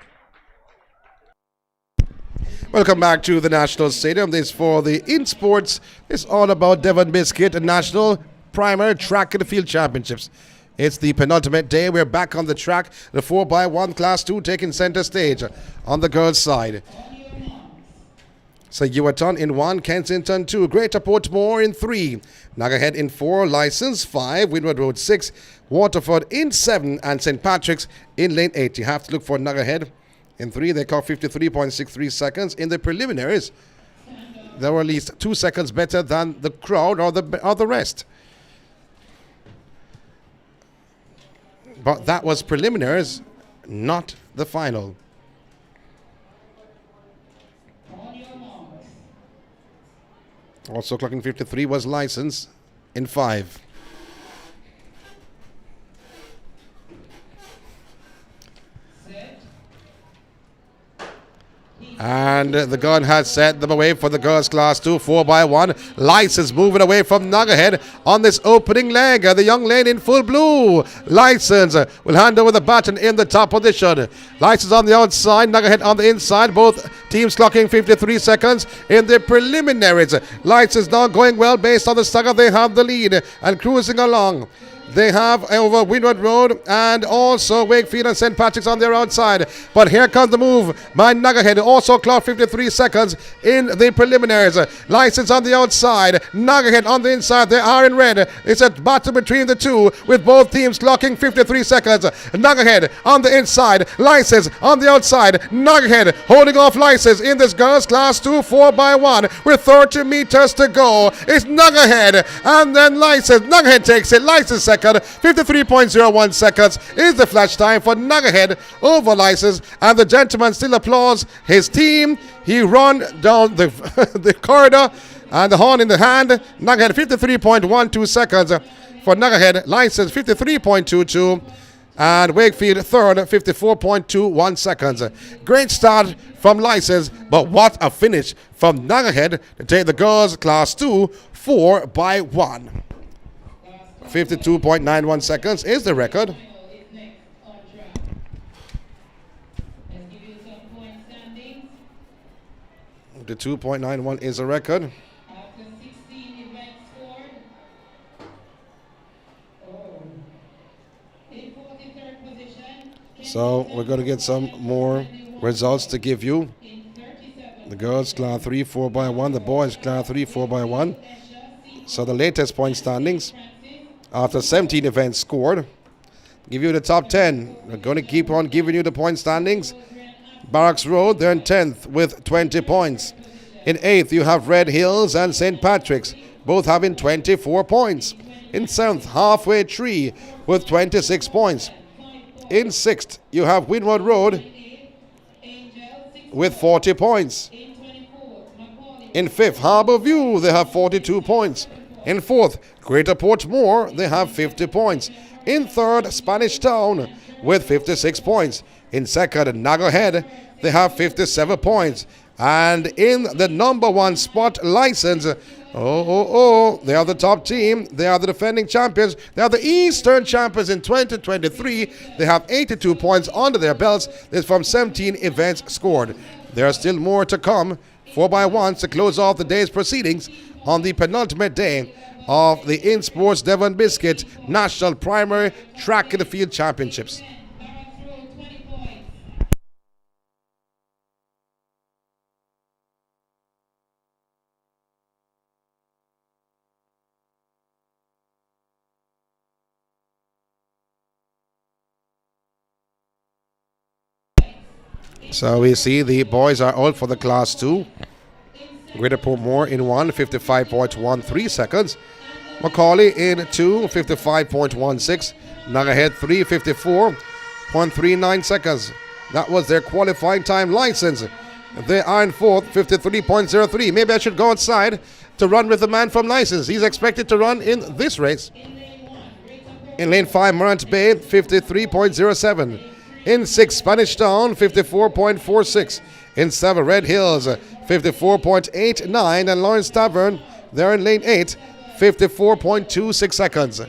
Speaker 2: Welcome back to the National Stadium. This is for the INSPORTS. It's all about Devon Biscuit and National Primary Track and Field Championships. It's the penultimate day. We're back on the track. The 4x1 Class 2 taking center stage on the girls' side. So Ewaton in 1, Kensington 2, Greater Portmore in 3, Nuggerhead in 4, License 5, Windward Road 6, Waterford in 7, and St. Patrick's in lane 8. You have to look for Nuggerhead In 3, they clocked 53.63 seconds. In the preliminaries, they were at least 2 seconds better than the crowd or the rest. But that was preliminaries, not the final. Also clocking 53 was License in 5. And the gun has set them away for the girls class 2, 4x1. License moving away from Nuggerhead on this opening leg. The young lady in full blue. License will hand over the baton in the top position. License on the outside, Nuggerhead on the inside. Both teams clocking 53 seconds in the preliminaries. License now going well based on the stagger. They have the lead and cruising along. They have over Windward Road and also Wakefield and St. Patrick's on their outside. But here comes the move by Nuggerhead. Also clocked 53 seconds in the preliminaries. License on the outside. Nuggerhead on the inside. They are in red. It's a battle between the two with both teams clocking 53 seconds. Nuggerhead on the inside. License on the outside. Nuggerhead holding off License in this girls class 2 4x1 with 30 meters to go. It's Nuggerhead and then License. Nuggerhead takes it. License second. 53.01 seconds is the flash time for Nuggerhead over License, and the gentleman still applauds his team. He run down the the corridor and the horn in the hand. Nuggerhead 53.12 seconds for Nuggerhead. License 53.22. And Wakefield third, 54.21 seconds. Great start from License, but what a finish from Nuggerhead to take the girls class 2 4x1. 52.91 seconds is the record. The 2.91 is a record. So we're going to get some more results to give you. The girls class 3 4x1, the boys class 3 4x1. So the latest point standings after 17 events scored. Give you the top 10. We're going to keep on giving you the point standings. Barracks Road, they're in 10th with 20 points. In 8th, you have Red Hills and St. Patrick's, both having 24 points. In 7th, Halfway Tree with 26 points. In 6th, you have Windward Road with 40 points. In 5th, Harbour View, they have 42 points. In 4th, Greater Portmore, they have 50 points. In 3rd, Spanish Town with 56 points. In 2nd, Nuggerhead, they have 57 points. And in the number 1 spot, License, they are the top team. They are the defending champions. They are the Eastern champions in 2023. They have 82 points under their belts. This from 17 events scored. There are still more to come. 4x1 to close off the day's proceedings on the penultimate day of the INSPORTS Devon Biscuit National Primary Track in the Field Championships. So we see the boys are out for the class 2. Greater Portmore in 1, 55.13 seconds. Macaulay in 2, 55.16. Nuggerhead 3, 54.39 seconds. That was their qualifying time. License, they are in 4th, 53.03. Maybe I should go outside to run with the man from License. He's expected to run in this race. In lane 5, Morant Bay, 53.07. In 6, Spanish Town, 54.46. In 7, Red Hills, 54.89. And Lawrence Tavern, they're in lane 8, 54.26 seconds.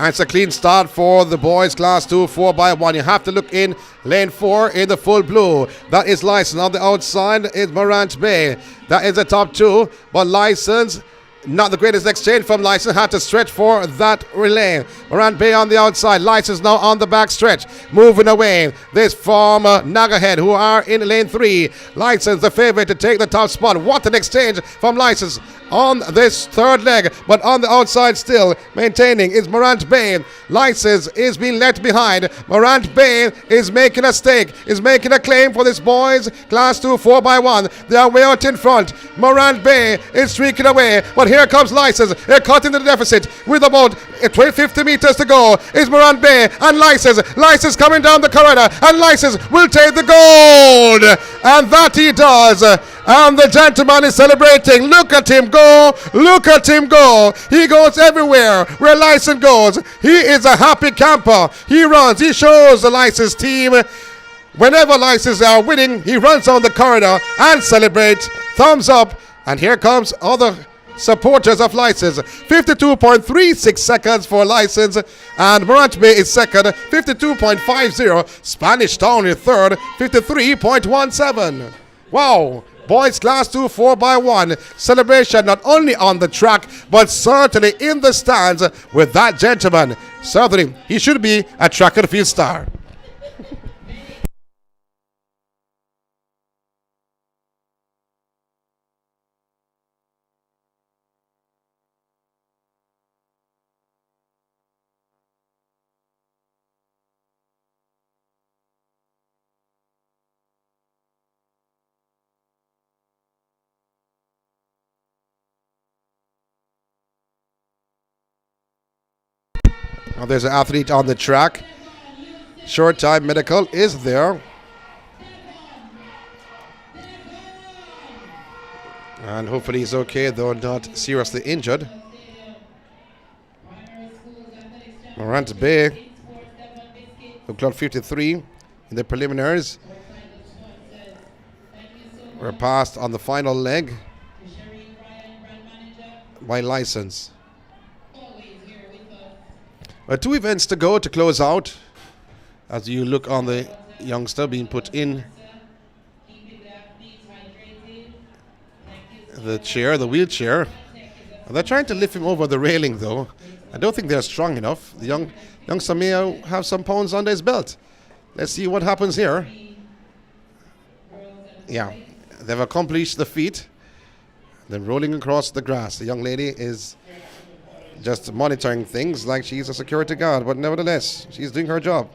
Speaker 2: And it's a clean start for the boys, class 2, 4x1. You have to look in lane 4 in the full blue. That is License. On the outside is Morant Bay. That is the top 2, but License, not the greatest exchange from License, had to stretch for that relay. Morant Bay on the outside, License now on the back stretch, moving away. This from Nagahead, who are in lane 3. License the favorite to take the top spot. What an exchange from License on this third leg, but on the outside still maintaining is Morant Bay. License is being left behind. Morant Bay is making a stake, is making a claim for this boys class 2 4x1. They are way out in front. Morant Bay is streaking away, but here comes License. They're caught in the deficit with about 50 meters to go. Is Morant Bay and License coming down the corridor, and License will take the gold, and that he does. And the gentleman is celebrating. Look at him go. Look at him go. He goes everywhere where License goes. He is a happy camper. He runs. He shows the License team. Whenever License are winning, he runs on the corridor and celebrates. Thumbs up. And here comes other supporters of License. 52.36 seconds for License, and Morant Bay is second, 52.50. Spanish Town in third, 53.17. Wow. Boys class 2 4x1 celebration not only on the track but certainly in the stands with that gentleman. Certainly he should be a track and field star. Now there's an athlete on the track. Short time medical is there. And hopefully he's okay, though not seriously injured. Morant Bay, who clocked 53 in the preliminaries, were passed on the final leg by License. 2 events to go to close out. As you look on the youngster being put in the chair, the wheelchair. And they're trying to lift him over the railing, though. I don't think they're strong enough. The youngster may have some pounds under his belt. Let's see what happens here. Yeah, they've accomplished the feat. They're rolling across the grass. The young lady is just monitoring things like she's a security guard, but nevertheless, she's doing her job.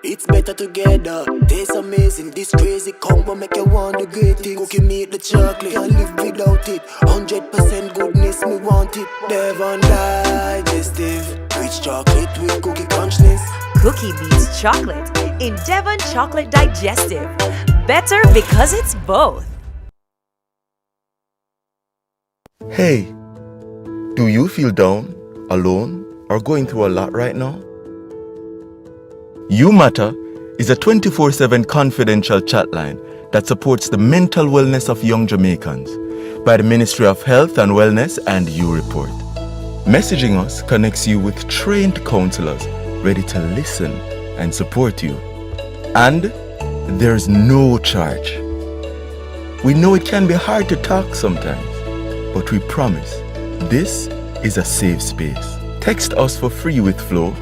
Speaker 4: It's better together. Taste amazing. This crazy combo make you want the great things. Cookie meat the chocolate, can't live without it. 100% goodness, me want it. Devon Digestive. Rich chocolate with cookie crunchness.
Speaker 5: Cookie beats chocolate in Devon Chocolate Digestive. Better because it's both.
Speaker 9: Hey, do you feel down, alone, or going through a lot right now? You Matter is a 24/7 confidential chatline that supports the mental wellness of young Jamaicans by the Ministry of Health and Wellness and You Report. Messaging us connects you with trained counselors ready to listen and support you. And there's no charge. We know it can be hard to talk sometimes, but we promise this is a safe space. Text us for free with Flow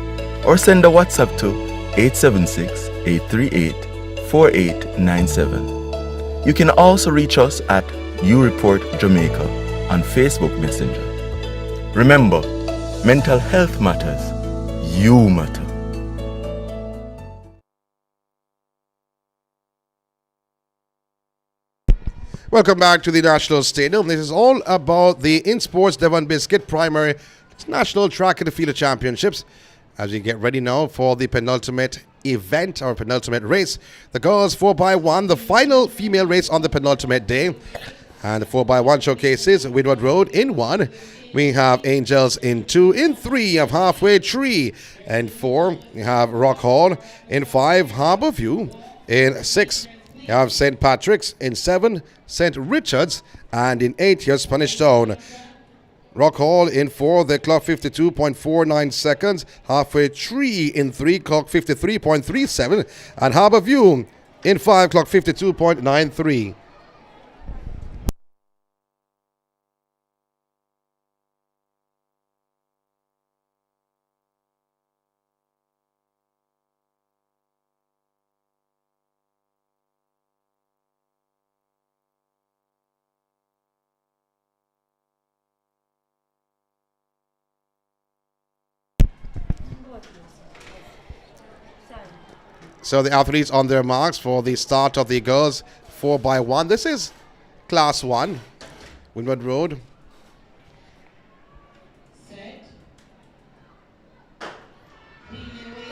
Speaker 9: or send a WhatsApp to 876-838-4897. You can also reach us at You Report Jamaica on Facebook Messenger. Remember, mental health matters. You matter.
Speaker 2: Welcome back to the National Stadium. This is all about the INSPORTS Devon Biscuit Primary National Track and Field Championships. As we get ready now for the penultimate event or penultimate race, the girls 4x1, the final female race on the penultimate day. And the 4x1 showcases Windward Road in 1. We have Angels in 2. In 3, you have Halfway Tree. And 4, you have Rock Hall. In 5, Harbour View. In 6, you have St. Patrick's. In 7, St. Richard's. And in 8, you have Spanish Town. Rock Hall in 4, they clock 52.49 seconds. Halfway Tree in 3, clock 53.37. And Harbour View in 5, clock 52.93. So the athletes on their marks for the start of the girls 4x1. This is Class 1, Windward Road.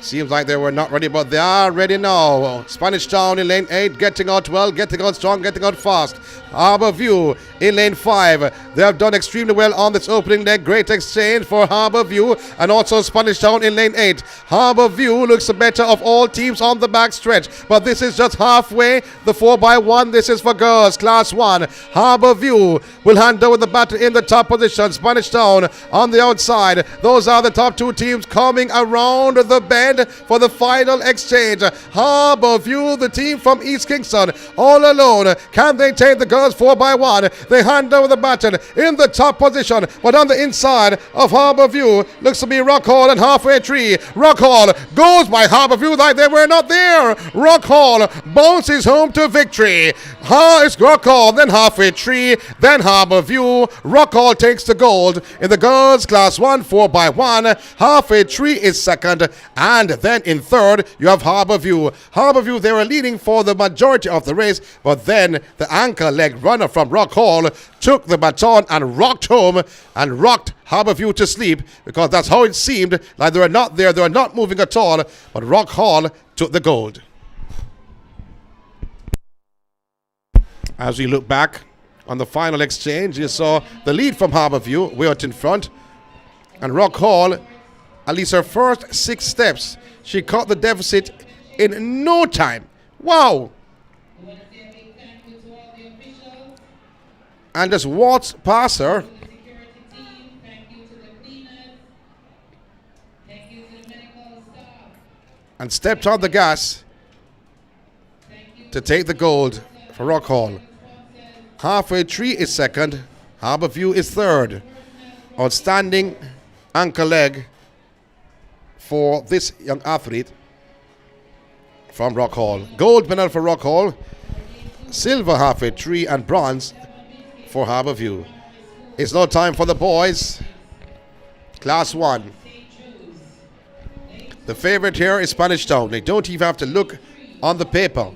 Speaker 2: Seems like they were not ready, but they are ready now. Spanish Town in lane 8, getting out well, getting out strong, getting out fast. Harbour View in lane 5. They have done extremely well on this opening leg. Great exchange for Harbour View and also Spanish Town in lane 8. Harbour View looks the better of all teams on the back stretch, but this is just halfway. The 4x1, this is for girls, Class 1. Harbour View will hand over the battle in the top position. Spanish Town on the outside. Those are the top two teams coming around the bend for the final exchange. Harbour View, the team from East Kingston, all alone. Can they take the girls 4x1? They hand over the baton in the top position, but on the inside of Harbour View looks to be Rock Hall and Halfway Tree. Rock Hall goes by Harbour View like they were not there. Rock Hall bounces home to victory. It's Rock Hall, then Halfway Tree, then Harbour View. Rock Hall takes the gold in the girls Class 1 4x1. Halfway Tree is second, and then in third you have Harbour View. Harbour View, they were leading for the majority of the race, but then the anchor leg runner from Rock Hall took the baton and rocked home and rocked Harbour View to sleep, because that's how it seemed, like they were not there, they were not moving at all, but Rock Hall took the gold. As we look back on the final exchange, you saw the lead from Harbour View way out in front, and Rock Hall, at least her first 6 steps, she caught the deficit in no time. Wow! And just waltzed past her and stepped on the gas to take the gold for Rock Hall. Halfway Tree is second. Harbour View is third. Outstanding anchor leg for this young athlete from Rock Hall. Gold medal for Rock Hall, silver Halfway Tree, and bronze for Harbour View. It's now time for the boys. Class 1. The favorite here is Spanish Town. They don't even have to look on the paper.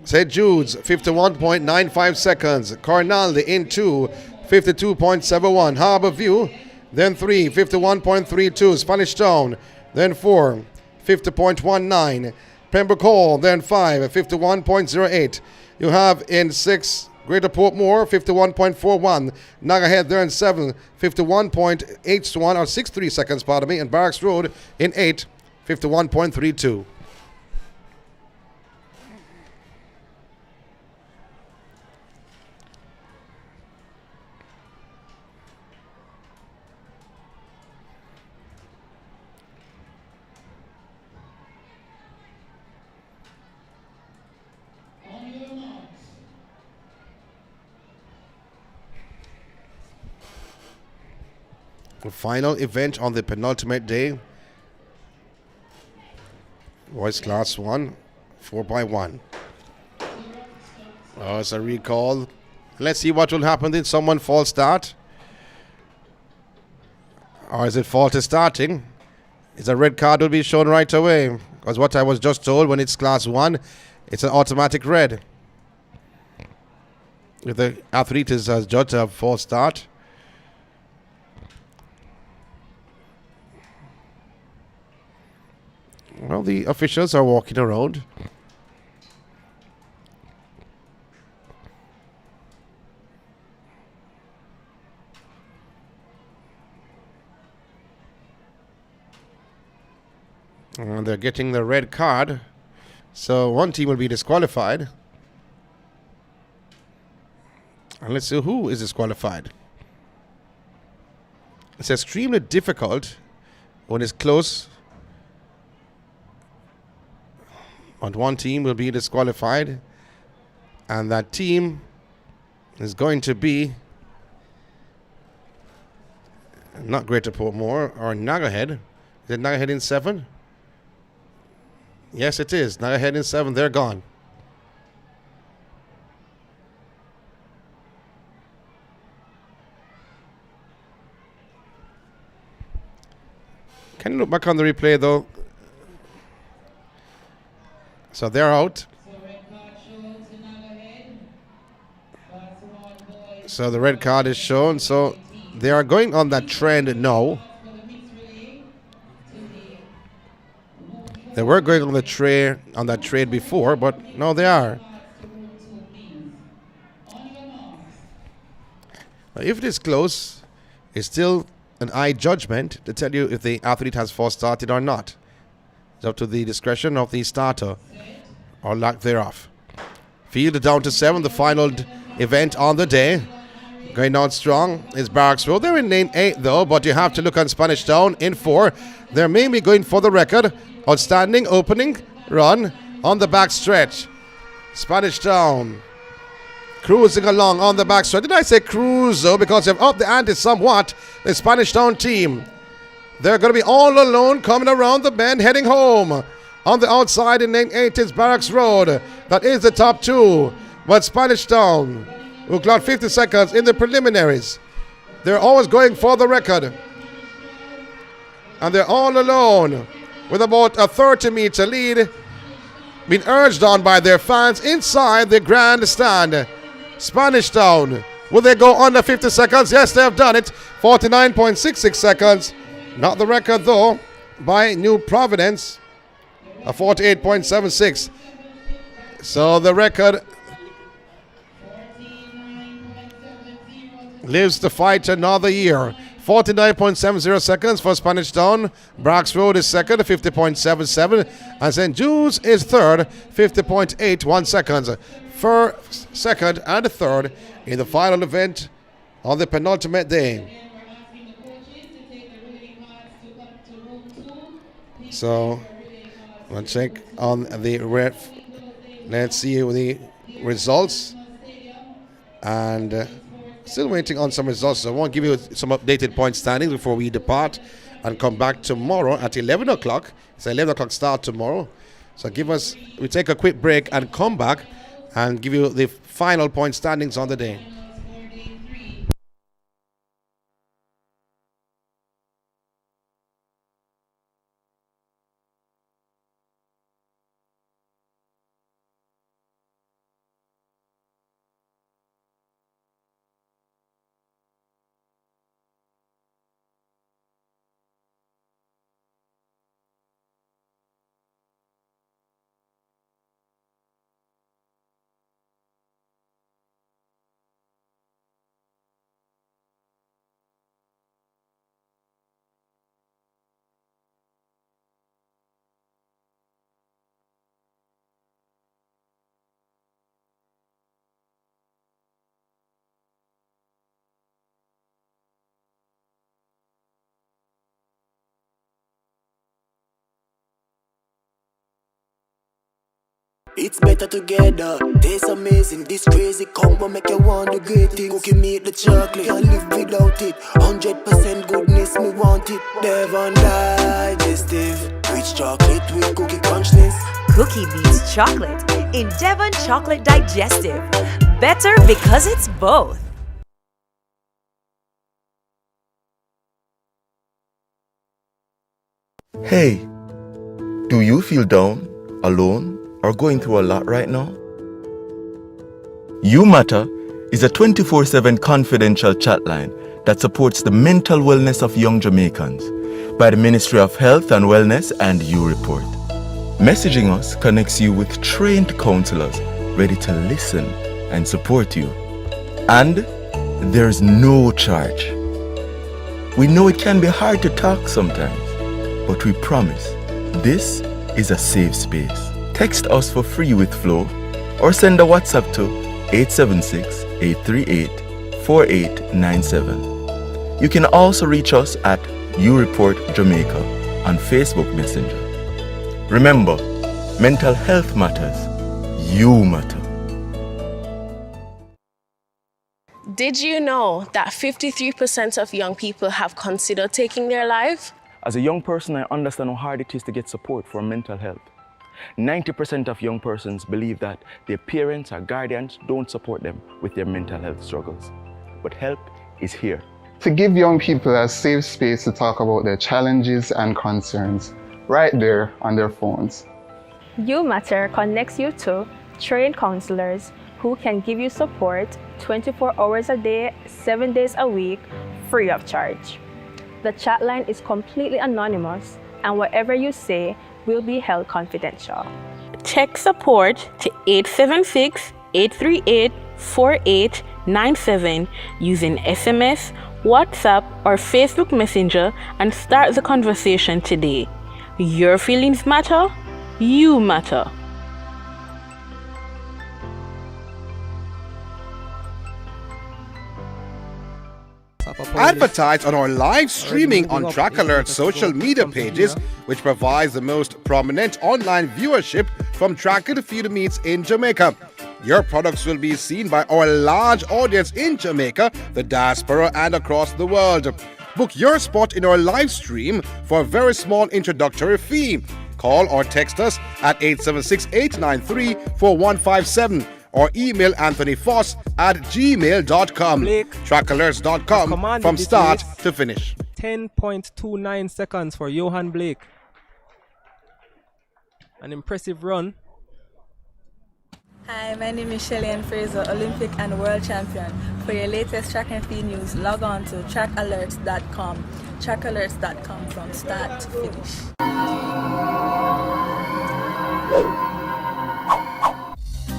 Speaker 2: St. Jude's, 51.95 seconds. Cornell, the in 2, 52.71. Harborview, then 3, 51.32. Spanish Town, then 4, 50.19. Pembroke Hall, then 5, 51.08. You have in 6, Greater Portmore, 51.41. Nagahead there in 7, 51.81 or 63 seconds, pardon me. And Barracks Road in 8, 51.32. The final event on the penultimate day was Class 1, 4x1. Oh, it's a recall. Let's see what will happen. Did someone false start? Or is it faulty starting? Is a red card will be shown right away. Because what I was just told, when it's Class 1, it's an automatic red. If the athlete is judged a false start. Well, the officials are walking around. And they're getting the red card. So one team will be disqualified. And let's see who is disqualified. It's extremely difficult when it's close. But one team will be disqualified, and that team is going to be not Greater Portmore or Nagahead. Is it Nagahead in 7? Yes, it is. Nagahead in 7. They're gone. Can you look back on the replay though? So they're out. So the red card is shown. So they are going on that trend now. They were going on that trade before, but now they are. Now, if it is close, it's still an eye judgment to tell you if the athlete has false started or not. It's up to the discretion of the starter or lack thereof. Field down to 7, the final event on the day. Going on strong is Barracks Road. They're in lane 8 though, but you have to look on Spanish Town in 4. They're mainly going for the record. Outstanding opening run on the back stretch. Spanish Town cruising along on the back stretch. Did I say cruise though? Because they've upped the ante somewhat. The Spanish Town team. They're going to be all alone coming around the bend, heading home. On the outside in lane 8 is Barracks Road. That is the top 2. But Spanish Town, who clocked 50 seconds in the preliminaries. They're always going for the record. And they're all alone with about a 30-meter lead, being urged on by their fans inside the grandstand. Spanish Town, will they go under 50 seconds? Yes, they have done it. 49.66 seconds. Not the record, though, by New Providence, a 48.76. So the record lives to fight another year. 49.70 seconds for Spanish Town. Barracks Road is second, 50.77. And St. Jude's is third, 50.81 seconds. First, second, and third in the final event on the penultimate day. So, let's check on the ref. Let's see the results. And still waiting on some results. So I won't give you some updated point standings before we depart and come back tomorrow at 11 o'clock. It's 11 o'clock start tomorrow. So we take a quick break and come back and give you the final point standings on the day.
Speaker 4: it's better together. Tastes amazing, this crazy combo make you want the great things. Cookie meat the chocolate, can't live without it. 100% goodness, me want it. Devon Digestive, rich chocolate with cookie crunchness.
Speaker 5: Cookie beats chocolate in Devon Chocolate Digestive. Better because it's both.
Speaker 9: Hey, do you feel down, alone, or going through a lot right now? You Matter is a 24/7 confidential chatline that supports the mental wellness of young Jamaicans by the Ministry of Health and Wellness and You Report. Messaging us connects you with trained counselors ready to listen and support you. And there's no charge. We know it can be hard to talk sometimes, but we promise this is a safe space. Text us for free with Flow or send a WhatsApp to 876-838-4897. You can also reach us at You Report Jamaica on Facebook Messenger. Remember, mental health matters. You matter.
Speaker 10: Did you know that 53% of young people have considered taking their life?
Speaker 15: As a young person, I understand how hard it is to get support for mental health. 90% of young persons believe that their parents or guardians don't support them with their mental health struggles. But help is here.
Speaker 11: To give young people a safe space to talk about their challenges and concerns, right there on their phones.
Speaker 12: You Matter connects you to trained counselors who can give you support 24 hours a day, 7 days a week, free of charge. The chat line is completely anonymous, and whatever you say will be held confidential.
Speaker 13: Text support to 876-838-4897 using SMS, WhatsApp, or Facebook Messenger and start the conversation today. Your feelings matter. You matter.
Speaker 2: Advertise on our live streaming on Track Alert's social media pages, which provides the most prominent online viewership from tracker to field meets in Jamaica. Your products will be seen by our large audience in Jamaica, the diaspora, and across the world. Book your spot in our live stream for a very small introductory fee. Call or text us at 876-893-4157 or email anthonyfoss@gmail.com. Trackalerts.com from start to finish.
Speaker 6: 10.29 seconds for Johan Blake. An impressive run.
Speaker 7: Hi, my name is Shelly Fraser, Olympic and World Champion. For your latest track and field news, log on to trackalerts.com. Trackalerts.com from start to finish.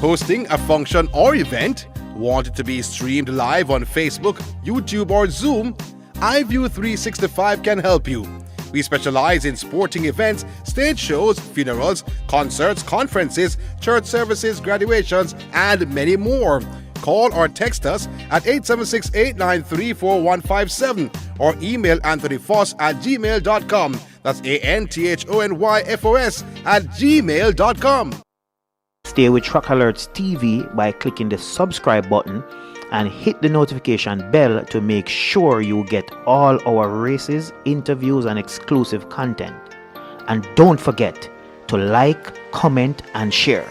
Speaker 2: Hosting a function or event? Want it to be streamed live on Facebook, YouTube, or Zoom? iView 365 can help you. We specialize in sporting events, stage shows, funerals, concerts, conferences, church services, graduations, and many more. Call or text us at 876-893-4157 or email anthonyfoss@gmail.com. That's ANTHONYFOS@gmail.com.
Speaker 8: Stay with Track Alerts TV by clicking the subscribe button and hit the notification bell to make sure you get all our races, interviews, and exclusive content. And don't forget to like, comment, and share.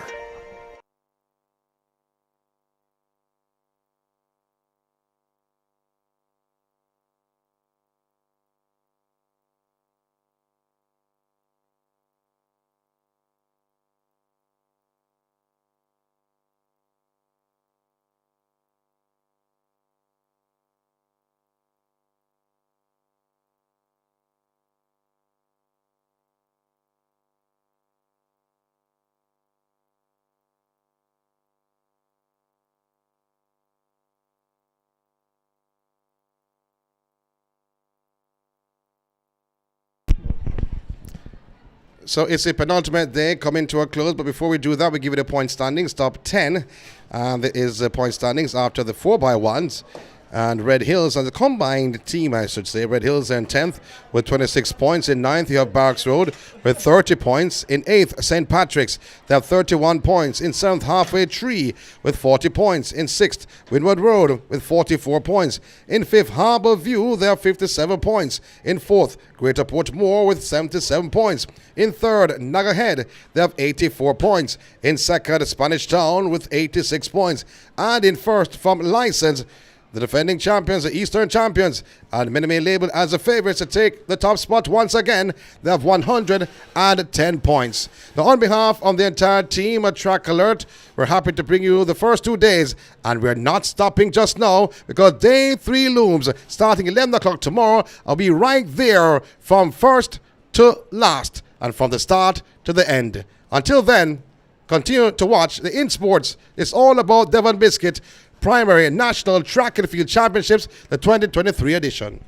Speaker 2: So it's a penultimate day coming to a close, but before we do that, we give you the point standings. Top 10, there is point standings after the 4x1s. And Red Hills, and the combined team, I should say, Red Hills in 10th with 26 points. In 9th, you have Barks Road with 30 points. In 8th, St. Patrick's, they have 31 points. In 7th, Halfway Tree with 40 points. In 6th, Windward Road with 44 points. In 5th, Harbour View, they have 57 points. In 4th, Greater Portmore with 77 points. In 3rd, Nagahead, they have 84 points. In 2nd, Spanish Town with 86 points. And in 1st, from License, the defending champions, the Eastern champions, and Minimay labeled as the favorites to take the top spot once again. They have 110 points. Now, on behalf of the entire team at Track Alert, we're happy to bring you the first 2 days, and we're not stopping just now because day 3 looms. Starting 11 o'clock tomorrow, I'll be right there from first to last and from the start to the end. Until then, continue to watch the INSPORTS. It's all about Devon Biscuit Primary National Track and Field Championships, the 2023 edition.